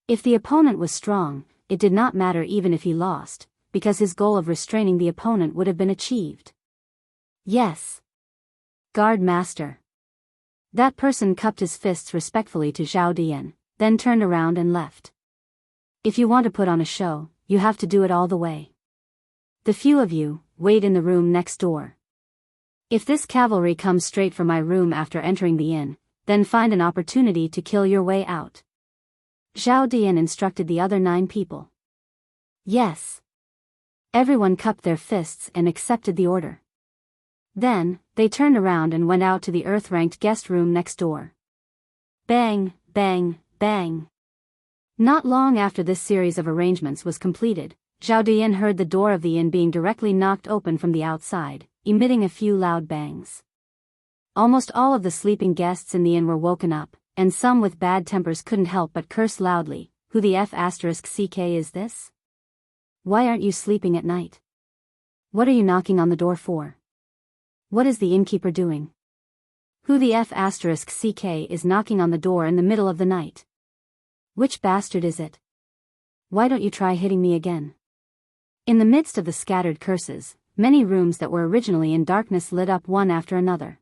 Speaker 1: If the opponent was strong, it did not matter even if he lost, because his goal of restraining the opponent would have been achieved. Yes. Guard master. That person cupped his fists respectfully to Zhao Dian, then turned around and left. If you want to put on a show, you have to do it all the way. The few of you, wait in the room next door. If this cavalry comes straight for my room after entering the inn, then find an opportunity to kill your way out. Zhao Dian instructed the other 9 people. Yes. Everyone cupped their fists and accepted the order. Then, they turned around and went out to the earth-ranked guest room next door. Bang, bang, bang. Not long after this series of arrangements was completed, Zhao Dian heard the door of the inn being directly knocked open from the outside, emitting a few loud bangs. Almost all of the sleeping guests in the inn were woken up, and some with bad tempers couldn't help but curse loudly. Who the F***ck is this? Why aren't you sleeping at night? What are you knocking on the door for? What is the innkeeper doing? Who the F***ck is knocking on the door in the middle of the night? Which bastard is it? Why don't you try hitting me again? In the midst of the scattered curses, many rooms that were originally in darkness lit up one after another.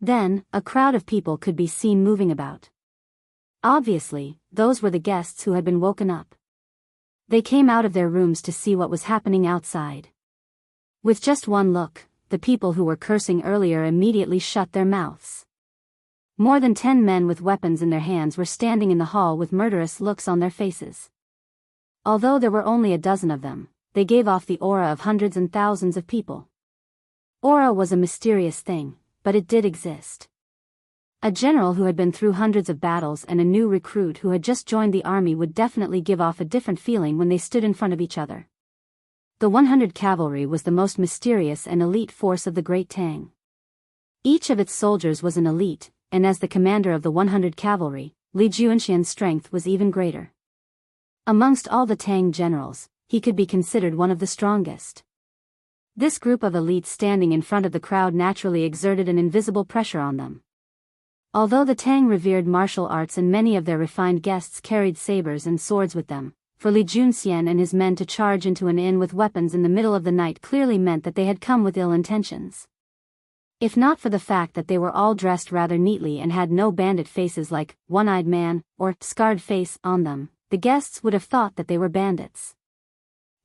Speaker 1: Then, a crowd of people could be seen moving about. Obviously, those were the guests who had been woken up. They came out of their rooms to see what was happening outside. With just one look, the people who were cursing earlier immediately shut their mouths. More than 10 men with weapons in their hands were standing in the hall with murderous looks on their faces. Although there were only a dozen of them, they gave off the aura of hundreds and thousands of people. Aura was a mysterious thing, but it did exist. A general who had been through hundreds of battles and a new recruit who had just joined the army would definitely give off a different feeling when they stood in front of each other. The 100 cavalry was the most mysterious and elite force of the Great Tang. Each of its soldiers was an elite, and as the commander of the 100 cavalry, Li Juanxian's strength was even greater. Amongst all the Tang generals, he could be considered one of the strongest. This group of elites standing in front of the crowd naturally exerted an invisible pressure on them. Although the Tang revered martial arts and many of their refined guests carried sabers and swords with them, for Li Juanxian and his men to charge into an inn with weapons in the middle of the night clearly meant that they had come with ill intentions. If not for the fact that they were all dressed rather neatly and had no bandit faces like one-eyed man or scarred face on them, the guests would have thought that they were bandits.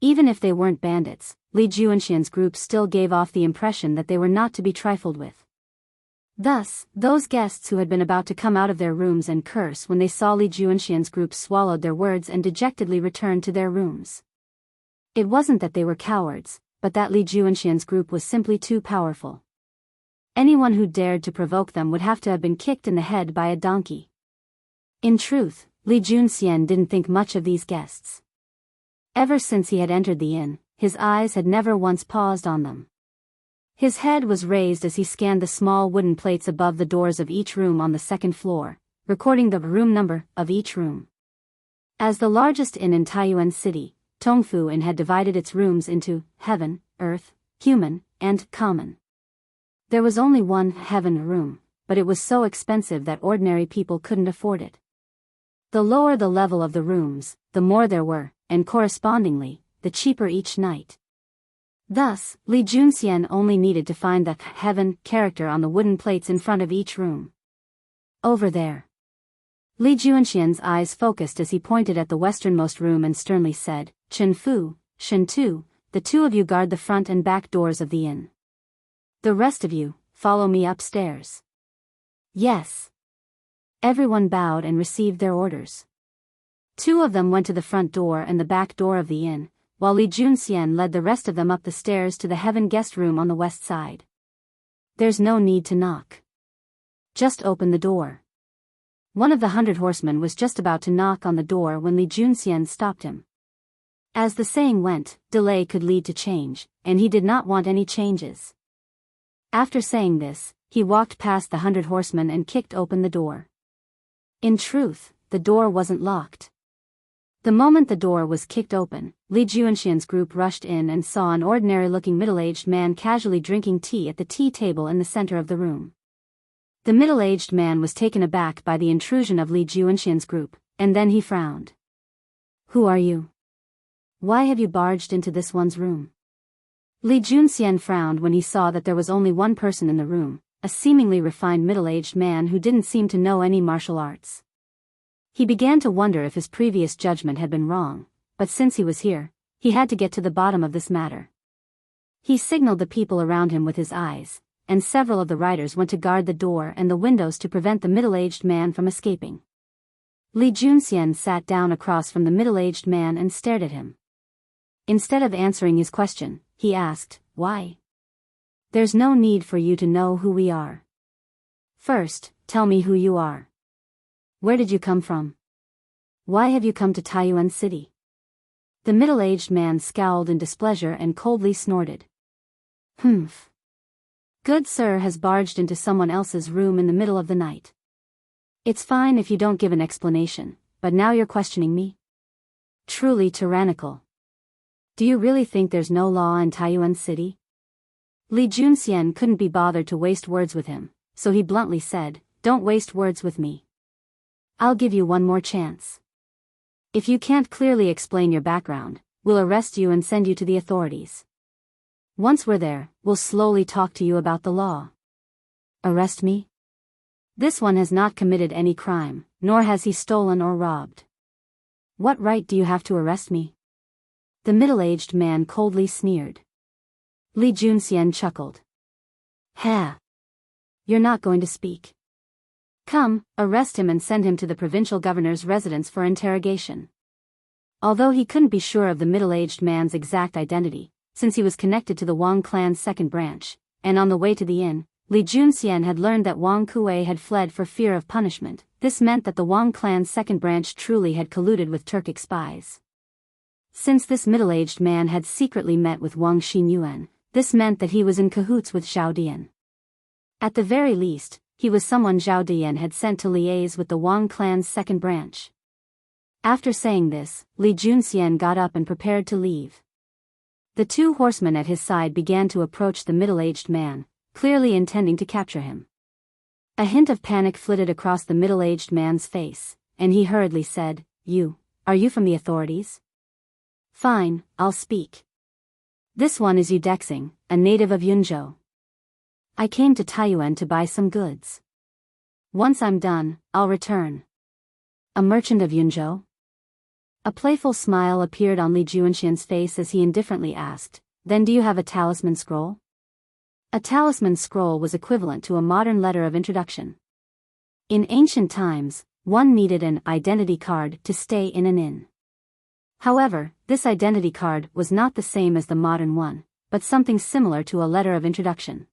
Speaker 1: Even if they weren't bandits, Li Juanxian's group still gave off the impression that they were not to be trifled with. Thus, those guests who had been about to come out of their rooms and curse when they saw Li Juanxian's group swallowed their words and dejectedly returned to their rooms. It wasn't that they were cowards, but that Li Juanxian's group was simply too powerful. Anyone who dared to provoke them would have to have been kicked in the head by a donkey. In truth, Li Juanxian didn't think much of these guests. Ever since he had entered the inn, his eyes had never once paused on them. His head was raised as he scanned the small wooden plates above the doors of each room on the second floor, recording the room number of each room. As the largest inn in Taiyuan City, Tongfu Inn had divided its rooms into heaven, earth, human, and common. There was only one heaven room, but it was so expensive that ordinary people couldn't afford it. The lower the level of the rooms, the more there were, and correspondingly, the cheaper each night. Thus, Li Juanxian only needed to find the heaven character on the wooden plates in front of each room. Over there. Li Juanxian's eyes focused as he pointed at the westernmost room and sternly said, Chen Fu, Shen Tu, the two of you guard the front and back doors of the inn. The rest of you, follow me upstairs. Yes. Everyone bowed and received their orders. 2 of them went to the front door and the back door of the inn, while Li Junxian led the rest of them up the stairs to the heaven guest room on the west side. There's no need to knock. Just open the door. One of the 100 horsemen was just about to knock on the door when Li Junxian stopped him. As the saying went, delay could lead to change, and he did not want any changes. After saying this, he walked past the 100 horsemen and kicked open the door. In truth, the door wasn't locked. The moment the door was kicked open, Li Junxian's group rushed in and saw an ordinary-looking middle-aged man casually drinking tea at the tea table in the center of the room. The middle-aged man was taken aback by the intrusion of Li Junxian's group, and then he frowned. Who are you? Why have you barged into this one's room? Li Junxian frowned when he saw that there was only one person in the room, a seemingly refined middle-aged man who didn't seem to know any martial arts. He began to wonder if his previous judgment had been wrong, but since he was here, he had to get to the bottom of this matter. He signaled the people around him with his eyes, and several of the riders went to guard the door and the windows to prevent the middle-aged man from escaping. Li Junxian sat down across from the middle-aged man and stared at him. Instead of answering his question, he asked, "Why?" "There's no need for you to know who we are. First, tell me who you are. Where did you come from? Why have you come to Taiyuan City?" The middle-aged man scowled in displeasure and coldly snorted. "Humph. Good sir has barged into someone else's room in the middle of the night. It's fine if you don't give an explanation, but now you're questioning me? Truly tyrannical. Do you really think there's no law in Taiyuan City?" Li Junxian couldn't be bothered to waste words with him, so he bluntly said, "Don't waste words with me. I'll give you one more chance. If you can't clearly explain your background, we'll arrest you and send you to the authorities. Once we're there, we'll slowly talk to you about the law." "Arrest me? This one has not committed any crime, nor has he stolen or robbed. What right do you have to arrest me?" The middle-aged man coldly sneered. Li Junxian chuckled. "Ha! You're not going to speak. Come, arrest him and send him to the provincial governor's residence for interrogation." Although he couldn't be sure of the middle-aged man's exact identity, since he was connected to the Wang clan's second branch, and on the way to the inn, Li Junxian had learned that Wang Kuei had fled for fear of punishment. This meant that the Wang clan's second branch truly had colluded with Turkic spies. Since this middle-aged man had secretly met with Wang Xinyuan, this meant that he was in cahoots with Zhao Dian. At the very least, he was someone Zhao Dian had sent to liaise with the Wang clan's second branch. After saying this, Li Junxian got up and prepared to leave. The 2 horsemen at his side began to approach the middle-aged man, clearly intending to capture him. A hint of panic flitted across the middle-aged man's face, and he hurriedly said, Are you from the authorities?" "Fine, I'll speak. This one is Yu Dexing, a native of Yunzhou. I came to Taiyuan to buy some goods. Once I'm done, I'll return." "A merchant of Yunzhou?" A playful smile appeared on Li Junxian's face as he indifferently asked, "Then do you have a talisman scroll?" A talisman scroll was equivalent to a modern letter of introduction. In ancient times, one needed an identity card to stay in an inn. However, this identity card was not the same as the modern one, but something similar to a letter of introduction.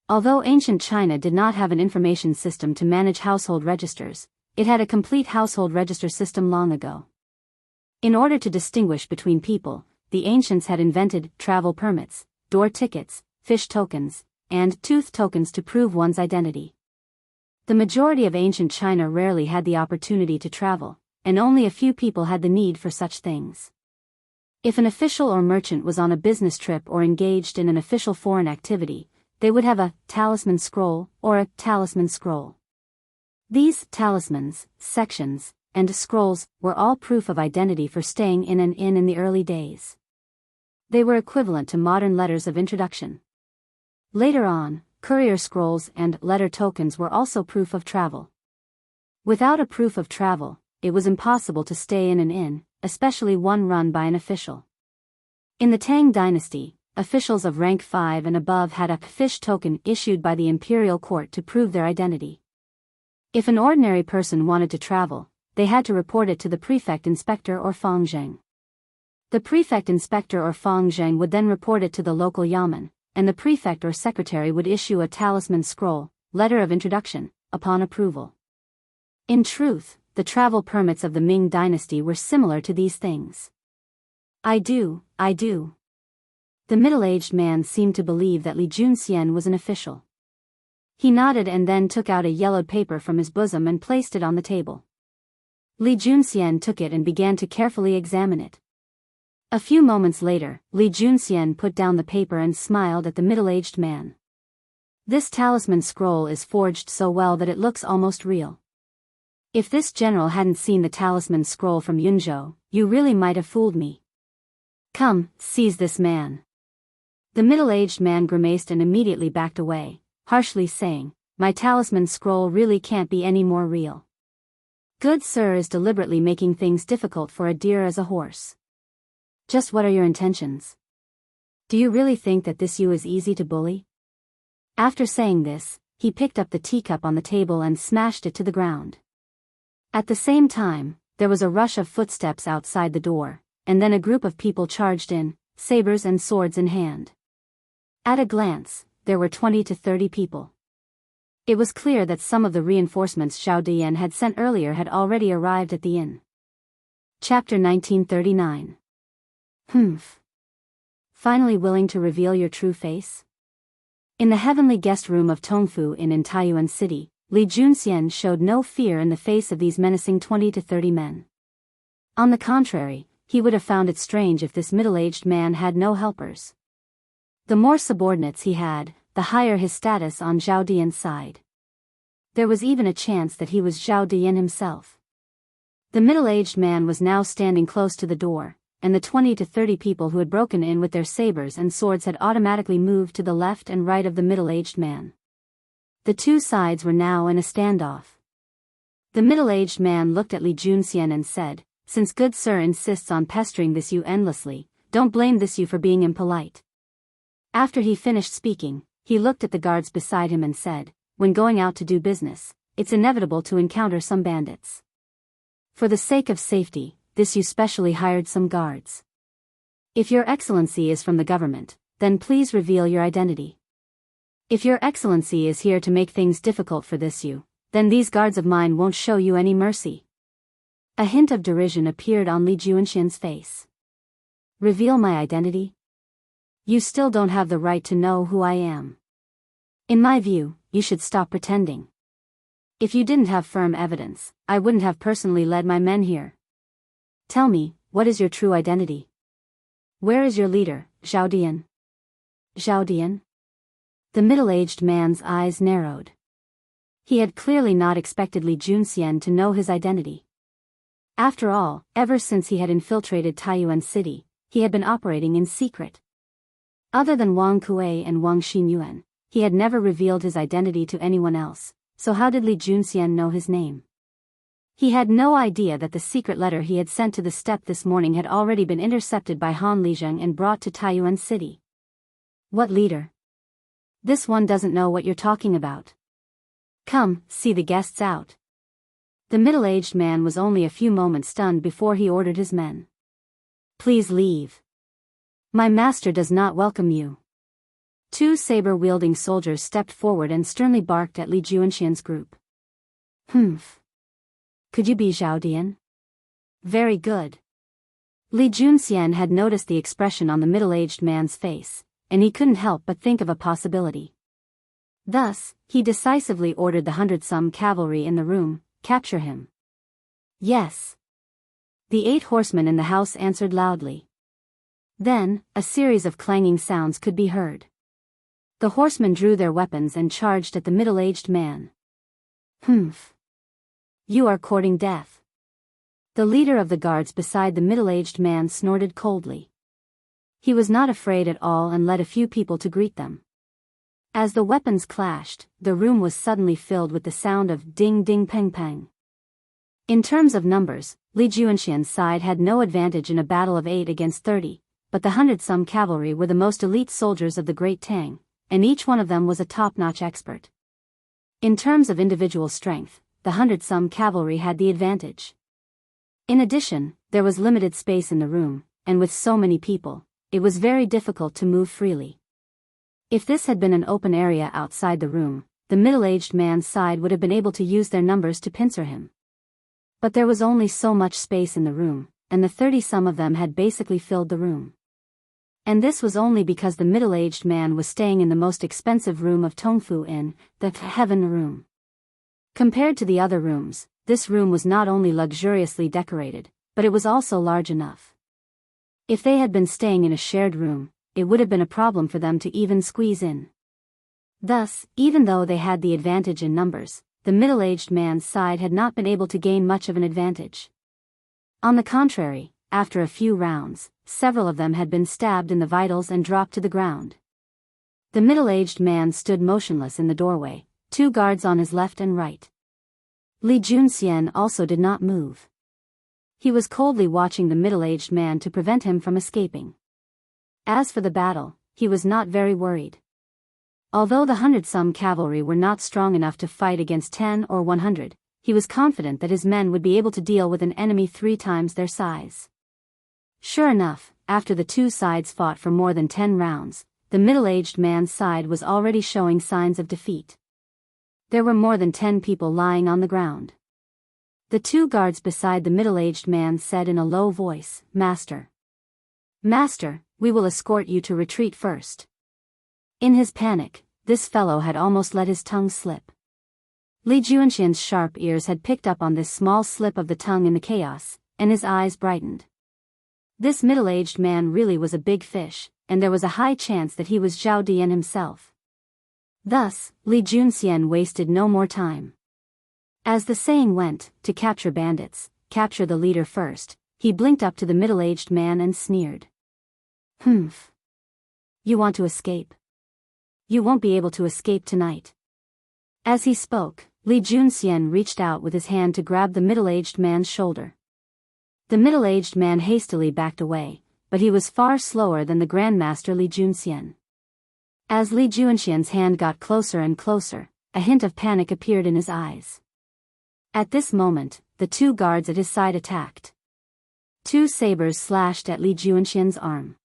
Speaker 1: Although ancient China did not have an information system to manage household registers, it had a complete household register system long ago. In order to distinguish between people, the ancients had invented travel permits, door tickets, fish tokens, and tooth tokens to prove one's identity. The majority of ancient China rarely had the opportunity to travel, and only a few people had the need for such things. If an official or merchant was on a business trip or engaged in an official foreign activity, they would have a talisman scroll or a talisman scroll. These talismans, sections, and scrolls were all proof of identity for staying in an inn in the early days. They were equivalent to modern letters of introduction. Later on, courier scrolls and letter tokens were also proof of travel. Without a proof of travel, it was impossible to stay in an inn, especially one run by an official. In the Tang dynasty, officials of rank 5 and above had a fish token issued by the imperial court to prove their identity. If an ordinary person wanted to travel, they had to report it to the prefect inspector or Fangzheng. The prefect inspector or Fangzheng would then report it to the local yamen, and the prefect or secretary would issue a talisman scroll, letter of introduction, upon approval. In truth, the travel permits of the Ming dynasty were similar to these things. I do. The middle-aged man seemed to believe that Li Junxian was an official. He nodded and then took out a yellowed paper from his bosom and placed it on the table. Li Junxian took it and began to carefully examine it. A few moments later, Li Junxian put down the paper and smiled at the middle-aged man. This talisman scroll is forged so well that it looks almost real. If this general hadn't seen the talisman scroll from Yunzhou, you really might have fooled me. Come, seize this man. The middle-aged man grimaced and immediately backed away, harshly saying, my talisman scroll really can't be any more real. Good sir is deliberately making things difficult for a deer as a horse. Just what are your intentions? Do you really think that this you is easy to bully? After saying this, he picked up the teacup on the table and smashed it to the ground. At the same time, there was a rush of footsteps outside the door, and then a group of people charged in, sabers and swords in hand. At a glance, there were 20 to 30 people. It was clear that some of the reinforcements Zhao Dian had sent earlier had already arrived at the inn. Chapter 1939. Finally willing to reveal your true face? In the heavenly guest room of Tongfu Inn in Taiyuan City, Li Junxian showed no fear in the face of these menacing 20 to 30 men. On the contrary, he would have found it strange if this middle-aged man had no helpers. The more subordinates he had, the higher his status on Zhao Dian's side. There was even a chance that he was Zhao Dian himself. The middle-aged man was now standing close to the door, and the 20 to 30 people who had broken in with their sabers and swords had automatically moved to the left and right of the middle-aged man. The two sides were now in a standoff. The middle-aged man looked at Li Junxian and said, since good sir insists on pestering this you endlessly, don't blame this you for being impolite. After he finished speaking, he looked at the guards beside him and said, when going out to do business, it's inevitable to encounter some bandits. For the sake of safety, this you specially hired some guards. If your excellency is from the government, then please reveal your identity. If your excellency is here to make things difficult for this you, then these guards of mine won't show you any mercy. A hint of derision appeared on Li Junxian's face. Reveal my identity? You still don't have the right to know who I am. In my view, you should stop pretending. If you didn't have firm evidence, I wouldn't have personally led my men here. Tell me, what is your true identity? Where is your leader, Zhao Dian? Zhao Dian? The middle-aged man's eyes narrowed. He had clearly not expected Li Junxian to know his identity. After all, ever since he had infiltrated Taiyuan City, he had been operating in secret. Other than Wang Kuei and Wang Xinyuan, he had never revealed his identity to anyone else, so how did Li Junxian know his name? He had no idea that the secret letter he had sent to the steppe this morning had already been intercepted by Han Lizheng and brought to Taiyuan City. What leader? This one doesn't know what you're talking about. Come, see the guests out. The middle-aged man was only a few moments stunned before he ordered his men. Please leave. My master does not welcome you. Two saber-wielding soldiers stepped forward and sternly barked at Li Junxian's group. Could you be Zhao Dian? Very good. Li Junxian had noticed the expression on the middle-aged man's face, and he couldn't help but think of a possibility. Thus, he decisively ordered the 100-some cavalry in the room, capture him. Yes. The 8 horsemen in the house answered loudly. Then, a series of clanging sounds could be heard. The horsemen drew their weapons and charged at the middle-aged man. You are courting death. The leader of the guards beside the middle-aged man snorted coldly. He was not afraid at all and led a few people to greet them. As the weapons clashed, the room was suddenly filled with the sound of ding-ding-pang-pang. In terms of numbers, Li Junxian's side had no advantage in a battle of 8 against 30, but the 100-some cavalry were the most elite soldiers of the Great Tang, and each one of them was a top-notch expert. In terms of individual strength, the 100-some cavalry had the advantage. In addition, there was limited space in the room, and with so many people, it was very difficult to move freely. If this had been an open area outside the room, the middle-aged man's side would have been able to use their numbers to pincer him. But there was only so much space in the room, and the 30-some of them had basically filled the room. And this was only because the middle-aged man was staying in the most expensive room of Tongfu Inn, the Heaven Room. Compared to the other rooms, this room was not only luxuriously decorated, but it was also large enough. If they had been staying in a shared room, it would have been a problem for them to even squeeze in. Thus, even though they had the advantage in numbers, the middle-aged man's side had not been able to gain much of an advantage. On the contrary, after a few rounds, several of them had been stabbed in the vitals and dropped to the ground. The middle-aged man stood motionless in the doorway, 2 guards on his left and right. Li Junxian also did not move. He was coldly watching the middle-aged man to prevent him from escaping. As for the battle, he was not very worried. Although the 100-some cavalry were not strong enough to fight against 10 or 100, he was confident that his men would be able to deal with an enemy 3 times their size. Sure enough, after the 2 sides fought for more than 10 rounds, the middle-aged man's side was already showing signs of defeat. There were more than 10 people lying on the ground. The 2 guards beside the middle-aged man said in a low voice, "Master. Master, we will escort you to retreat first." In his panic, this fellow had almost let his tongue slip. Li Junxian's sharp ears had picked up on this small slip of the tongue in the chaos, and his eyes brightened. This middle-aged man really was a big fish, and there was a high chance that he was Zhao Dian himself. Thus, Li Junxian wasted no more time. As the saying went, to capture bandits, capture the leader first, he blinked up to the middle-aged man and sneered. "Humph. You want to escape? You won't be able to escape tonight." As he spoke, Li Junxian reached out with his hand to grab the middle-aged man's shoulder. The middle-aged man hastily backed away, but he was far slower than the Grandmaster Li Junxian. As Li Junxian's hand got closer and closer, a hint of panic appeared in his eyes. At this moment, the 2 guards at his side attacked. 2 sabers slashed at Li Junxian's arm.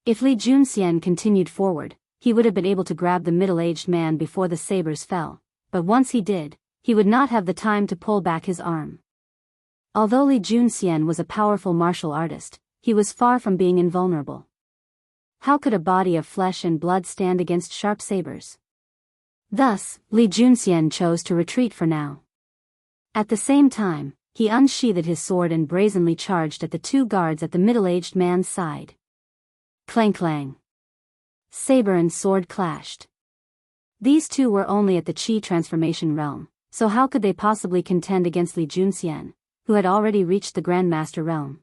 Speaker 1: If Li Junxian continued forward, he would have been able to grab the middle-aged man before the sabers fell, but once he did, he would not have the time to pull back his arm. Although Li Junxian was a powerful martial artist, he was far from being invulnerable. How could a body of flesh and blood stand against sharp sabers? Thus, Li Junxian chose to retreat for now. At the same time, he unsheathed his sword and brazenly charged at the 2 guards at the middle-aged man's side. Clang clang. Saber and sword clashed. These 2 were only at the Qi transformation realm, so how could they possibly contend against Li Junxian, who had already reached the Grandmaster realm?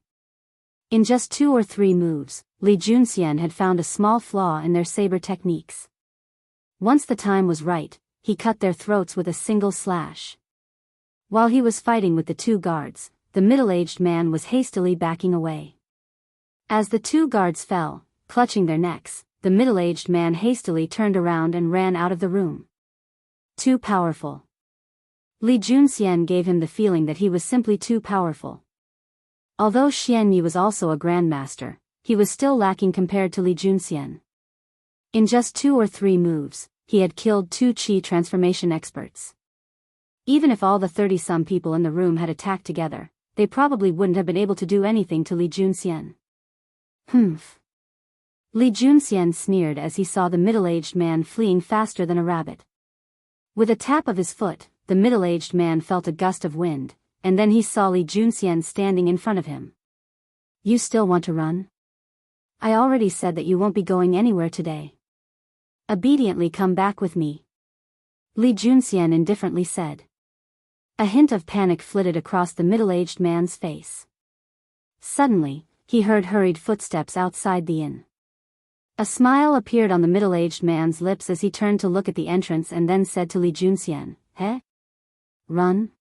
Speaker 1: In just 2 or 3 moves, Li Junxian had found a small flaw in their saber techniques. Once the time was right, he cut their throats with a single slash. While he was fighting with the 2 guards, the middle-aged man was hastily backing away. As the 2 guards fell, clutching their necks, the middle-aged man hastily turned around and ran out of the room. Too powerful. Li Junxian gave him the feeling that he was simply too powerful. Although Xian Yi was also a grandmaster, he was still lacking compared to Li Junxian. In just 2 or 3 moves, he had killed 2 Qi transformation experts. Even if all the 30-some people in the room had attacked together, they probably wouldn't have been able to do anything to Li Junxian. Humph. Li Junxian sneered as he saw the middle-aged man fleeing faster than a rabbit. With a tap of his foot, the middle-aged man felt a gust of wind, and then he saw Li Junxian standing in front of him. "You still want to run? I already said that you won't be going anywhere today. Obediently come back with me," Li Junxian indifferently said. A hint of panic flitted across the middle-aged man's face. Suddenly, he heard hurried footsteps outside the inn. A smile appeared on the middle-aged man's lips as he turned to look at the entrance and then said to Li Junxian, "Eh? Run?"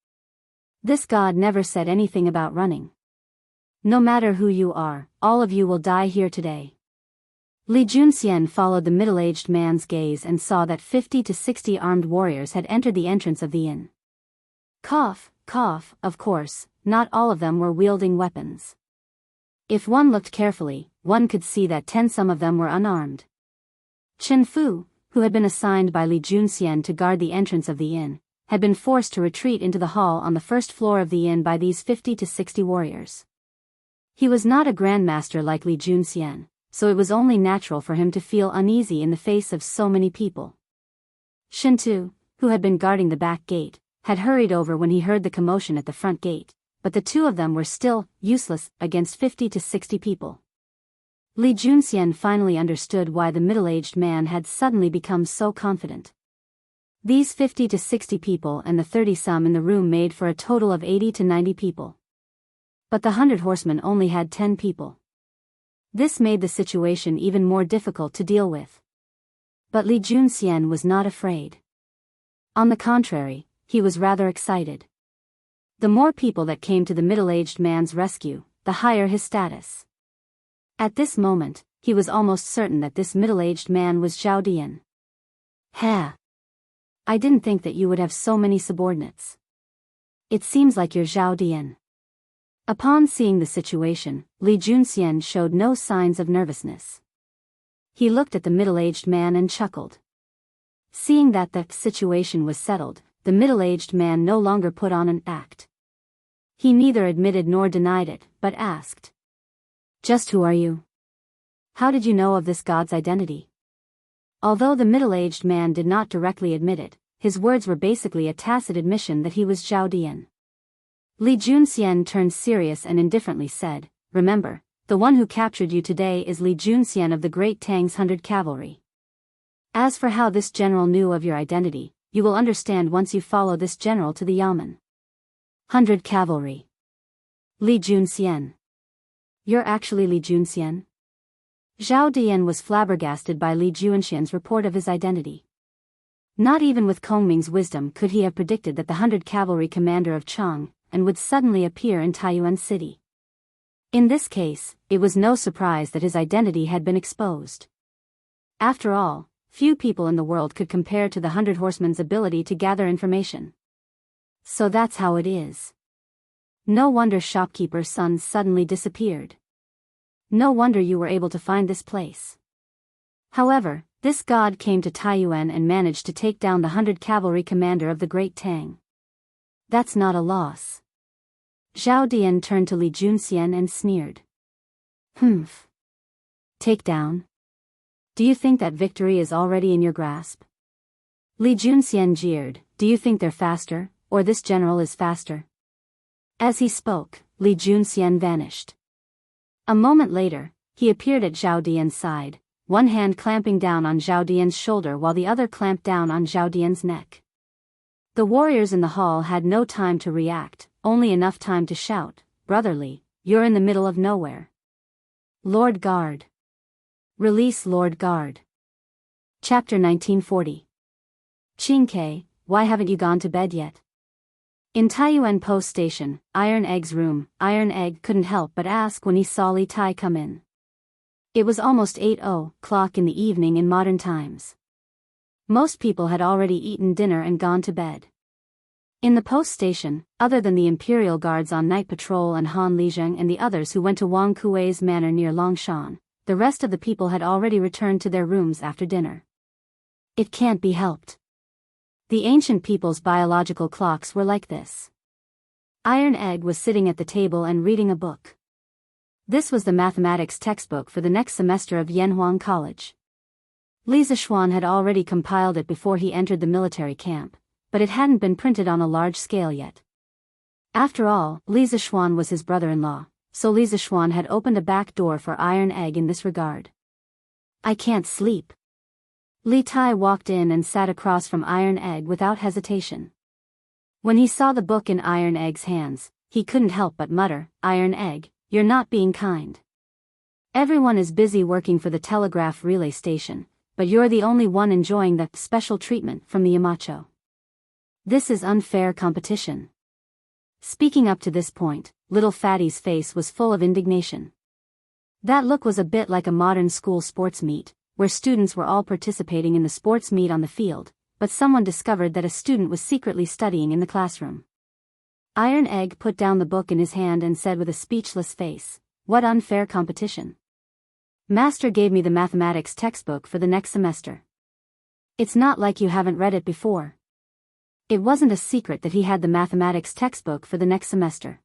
Speaker 1: This god never said anything about running. "No matter who you are, all of you will die here today." Li Junxian followed the middle-aged man's gaze and saw that 50 to 60 armed warriors had entered the entrance of the inn. Cough, cough, of course, not all of them were wielding weapons. If one looked carefully, one could see that some of them were unarmed. Chen Fu, who had been assigned by Li Junxian to guard the entrance of the inn, had been forced to retreat into the hall on the first floor of the inn by these 50 to 60 warriors. He was not a grandmaster like Li Junxian, so it was only natural for him to feel uneasy in the face of so many people. Shen Tu, who had been guarding the back gate, had hurried over when he heard the commotion at the front gate, but the two of them were still useless against 50 to 60 people. Li Junxian finally understood why the middle-aged man had suddenly become so confident. These 50 to 60 people and the 30-some in the room made for a total of 80 to 90 people. But the 100 horsemen only had 10 people. This made the situation even more difficult to deal with. But Li Junxian was not afraid. On the contrary, he was rather excited. The more people that came to the middle-aged man's rescue, the higher his status. At this moment, he was almost certain that this middle-aged man was Zhao Dian. "Ha! I didn't think that you would have so many subordinates. It seems like you're Zhao Dian." Upon seeing the situation, Li Junxian showed no signs of nervousness. He looked at the middle-aged man and chuckled. Seeing that the situation was settled, the middle-aged man no longer put on an act. He neither admitted nor denied it, but asked, "Just who are you? How did you know of this god's identity?" Although the middle-aged man did not directly admit it, his words were basically a tacit admission that he was Zhao Dian. Li Junxian turned serious and indifferently said, "Remember, the one who captured you today is Li Junxian of the Great Tang's 100 Cavalry. As for how this general knew of your identity, you will understand once you follow this general to the Yamen." 100 Cavalry. Li Junxian. You're actually Li Junxian? Zhao Dian was flabbergasted by Li Junxian's report of his identity. Not even with Kongming's wisdom could he have predicted that the 100 Cavalry commander of Chang and would suddenly appear in Taiyuan City. In this case, it was no surprise that his identity had been exposed. After all, few people in the world could compare to the 100 Horsemen's ability to gather information. So that's how it is. No wonder shopkeeper's son suddenly disappeared. No wonder you were able to find this place. However, this god came to Taiyuan and managed to take down the 100 Cavalry commander of the Great Tang. That's not a loss. Zhao Dian turned to Li Junxian and sneered. "Humph. Take down? Do you think that victory is already in your grasp?" Li Junxian jeered, "Do you think they're faster, or this general is faster?" As he spoke, Li Junxian vanished. A moment later, he appeared at Zhao Dian's side, one hand clamping down on Zhao Dian's shoulder while the other clamped down on Zhao Dian's neck. The warriors in the hall had no time to react, only enough time to shout, "Brotherly, you're in the middle of nowhere. Lord Guard. Release Lord Guard." Chapter 1940. Qingke, why haven't you gone to bed yet? In Taiyuan Post Station, Iron Egg's room, Iron Egg couldn't help but ask when he saw Li Tai come in. It was almost 8:00 in the evening in modern times. Most people had already eaten dinner and gone to bed. In the post station, other than the Imperial Guards on night patrol and Han Lizheng and the others who went to Wang Kuei's manor near Longshan, the rest of the people had already returned to their rooms after dinner. It can't be helped. The ancient people's biological clocks were like this. Iron Egg was sitting at the table and reading a book. This was the mathematics textbook for the next semester of Yanhuang College. Li Zishuan had already compiled it before he entered the military camp, but it hadn't been printed on a large scale yet. After all, Li Zishuan was his brother-in-law, so Li Zishuan had opened a back door for Iron Egg in this regard. "I can't sleep." Li Tai walked in and sat across from Iron Egg without hesitation. When he saw the book in Iron Egg's hands, he couldn't help but mutter, "Iron Egg, you're not being kind. Everyone is busy working for the telegraph relay station, but you're the only one enjoying the special treatment from the Yamacho. This is unfair competition." Speaking up to this point, little Fatty's face was full of indignation. That look was a bit like a modern school sports meet, where students were all participating in the sports meet on the field, but someone discovered that a student was secretly studying in the classroom. Iron Egg put down the book in his hand and said with a speechless face, "What unfair competition. Master gave me the mathematics textbook for the next semester. It's not like you haven't read it before." It wasn't a secret that he had the mathematics textbook for the next semester.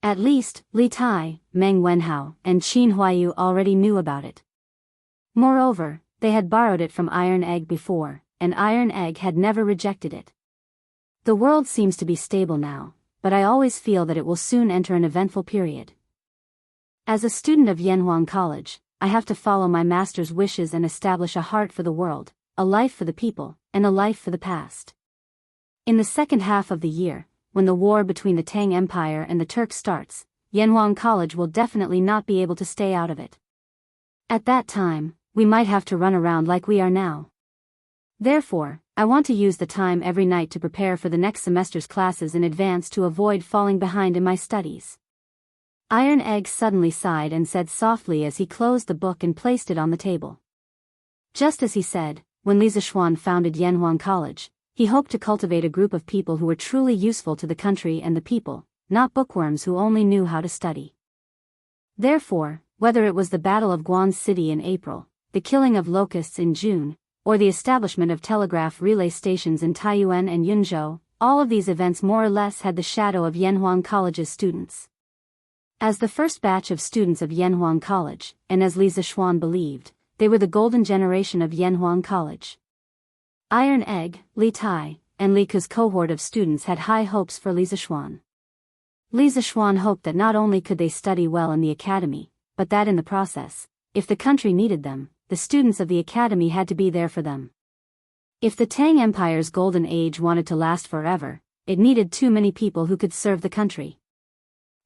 Speaker 1: At least, Li Tai, Meng Wenhao, and Qin Huayu already knew about it. Moreover, they had borrowed it from Iron Egg before, and Iron Egg had never rejected it. The world seems to be stable now, but I always feel that it will soon enter an eventful period. As a student of Yanhuang College, I have to follow my master's wishes and establish a heart for the world, a life for the people, and a life for the past. In the second half of the year, when the war between the Tang Empire and the Turks starts, Yanhuang College will definitely not be able to stay out of it. At that time, we might have to run around like we are now. Therefore, I want to use the time every night to prepare for the next semester's classes in advance to avoid falling behind in my studies. Iron Egg suddenly sighed and said softly as he closed the book and placed it on the table. Just as he said, when Li Zishuan founded Yanhuang College, he hoped to cultivate a group of people who were truly useful to the country and the people, not bookworms who only knew how to study. Therefore, whether it was the Battle of Guan City in April, the killing of locusts in June, or the establishment of telegraph relay stations in Taiyuan and Yunzhou, all of these events more or less had the shadow of Yanhuang College's students. As the first batch of students of Yanhuang College, and as Li Zishuan believed, they were the golden generation of Yanhuang College. Iron Egg, Li Tai, and Li Ke's cohort of students had high hopes for Li Zishuan. Li Zishuan hoped that not only could they study well in the academy, but that in the process, if the country needed them, the students of the academy had to be there for them. If the Tang Empire's golden age wanted to last forever, it needed too many people who could serve the country.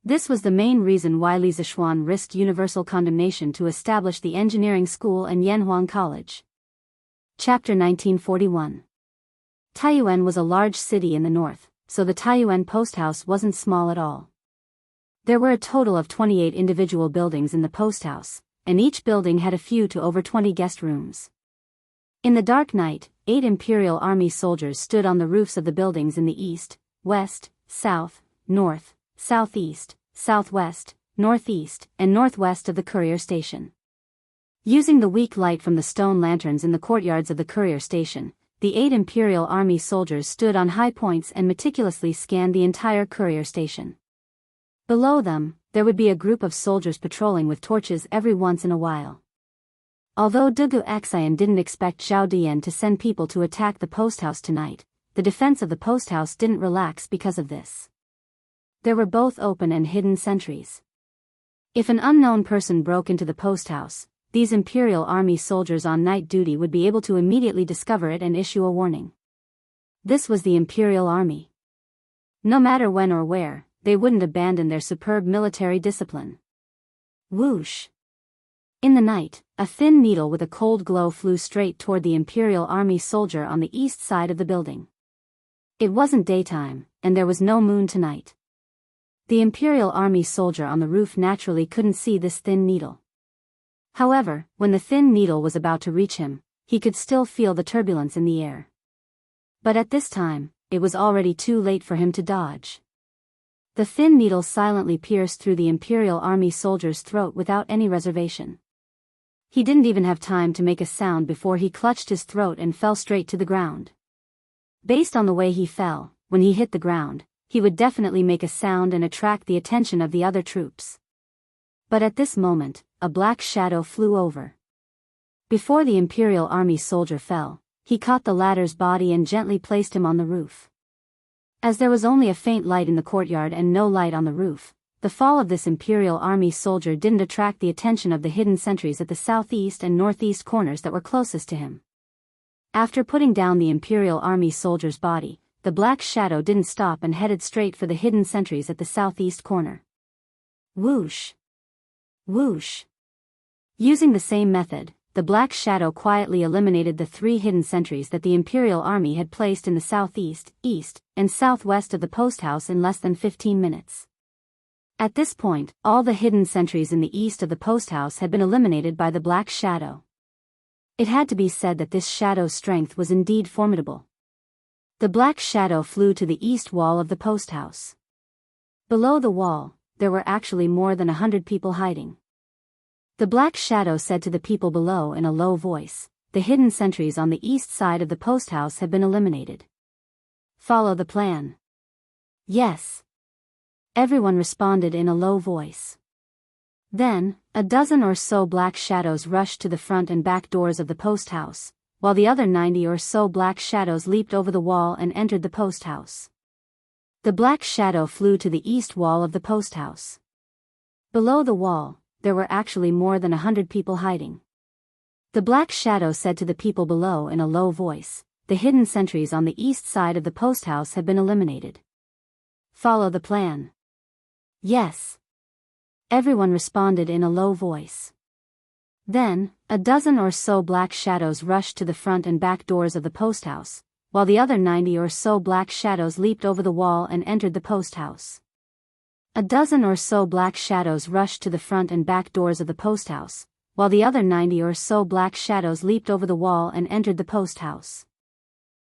Speaker 1: This was the main reason why Li Zishuan risked universal condemnation to establish the engineering school and Yanhuang College. Chapter 1941. Taiyuan was a large city in the north, so the Taiyuan post house wasn't small at all. There were a total of 28 individual buildings in the post house, and each building had a few to over 20 guest rooms. In the dark night, 8 Imperial Army soldiers stood on the roofs of the buildings in the east, west, south, north, southeast, southwest, northeast, and northwest of the courier station. Using the weak light from the stone lanterns in the courtyards of the courier station, the 8 Imperial Army soldiers stood on high points and meticulously scanned the entire courier station. Below them, there would be a group of soldiers patrolling with torches every once in a while. Although Dugu Xian didn't expect Zhao Dian to send people to attack the post house tonight, the defense of the post house didn't relax because of this. There were both open and hidden sentries. If an unknown person broke into the post house, these Imperial Army soldiers on night duty would be able to immediately discover it and issue a warning. This was the Imperial Army. No matter when or where, they wouldn't abandon their superb military discipline. Whoosh! In the night, a thin needle with a cold glow flew straight toward the Imperial Army soldier on the east side of the building. It wasn't daytime, and there was no moon tonight. The Imperial Army soldier on the roof naturally couldn't see this thin needle. However, when the thin needle was about to reach him, he could still feel the turbulence in the air. But at this time, it was already too late for him to dodge. The thin needle silently pierced through the Imperial Army soldier's throat without any reservation. He didn't even have time to make a sound before he clutched his throat and fell straight to the ground. Based on the way he fell, when he hit the ground, he would definitely make a sound and attract the attention of the other troops. But at this moment, a black shadow flew over. Before the Imperial Army soldier fell, he caught the latter's body and gently placed him on the roof. As there was only a faint light in the courtyard and no light on the roof, the fall of this Imperial Army soldier didn't attract the attention of the hidden sentries at the southeast and northeast corners that were closest to him. After putting down the Imperial Army soldier's body, the black shadow didn't stop and headed straight for the hidden sentries at the southeast corner. Whoosh! Whoosh! Using the same method, the black shadow quietly eliminated the 3 hidden sentries that the Imperial Army had placed in the southeast, east, and southwest of the post house in less than 15 minutes. At this point, all the hidden sentries in the east of the post house had been eliminated by the black shadow. It had to be said that this shadow's strength was indeed formidable. The black shadow flew to the east wall of the post house. Below the wall, there were actually more than 100 people hiding. The black shadow said to the people below in a low voice, "The hidden sentries on the east side of the post house have been eliminated. Follow the plan." "Yes." Everyone responded in a low voice. Then, a dozen or so black shadows rushed to the front and back doors of the post house, while the other 90 or so black shadows leaped over the wall and entered the post house. The black shadow flew to the east wall of the post house. Below the wall, there were actually more than 100 people hiding. The black shadow said to the people below in a low voice, "The hidden sentries on the east side of the post house have been eliminated. Follow the plan." "Yes." Everyone responded in a low voice. Then, a dozen or so black shadows rushed to the front and back doors of the post house, while the other 90 or so black shadows leaped over the wall and entered the post house. A dozen or so black shadows rushed to the front and back doors of the post house, while the other 90 or so black shadows leaped over the wall and entered the post house.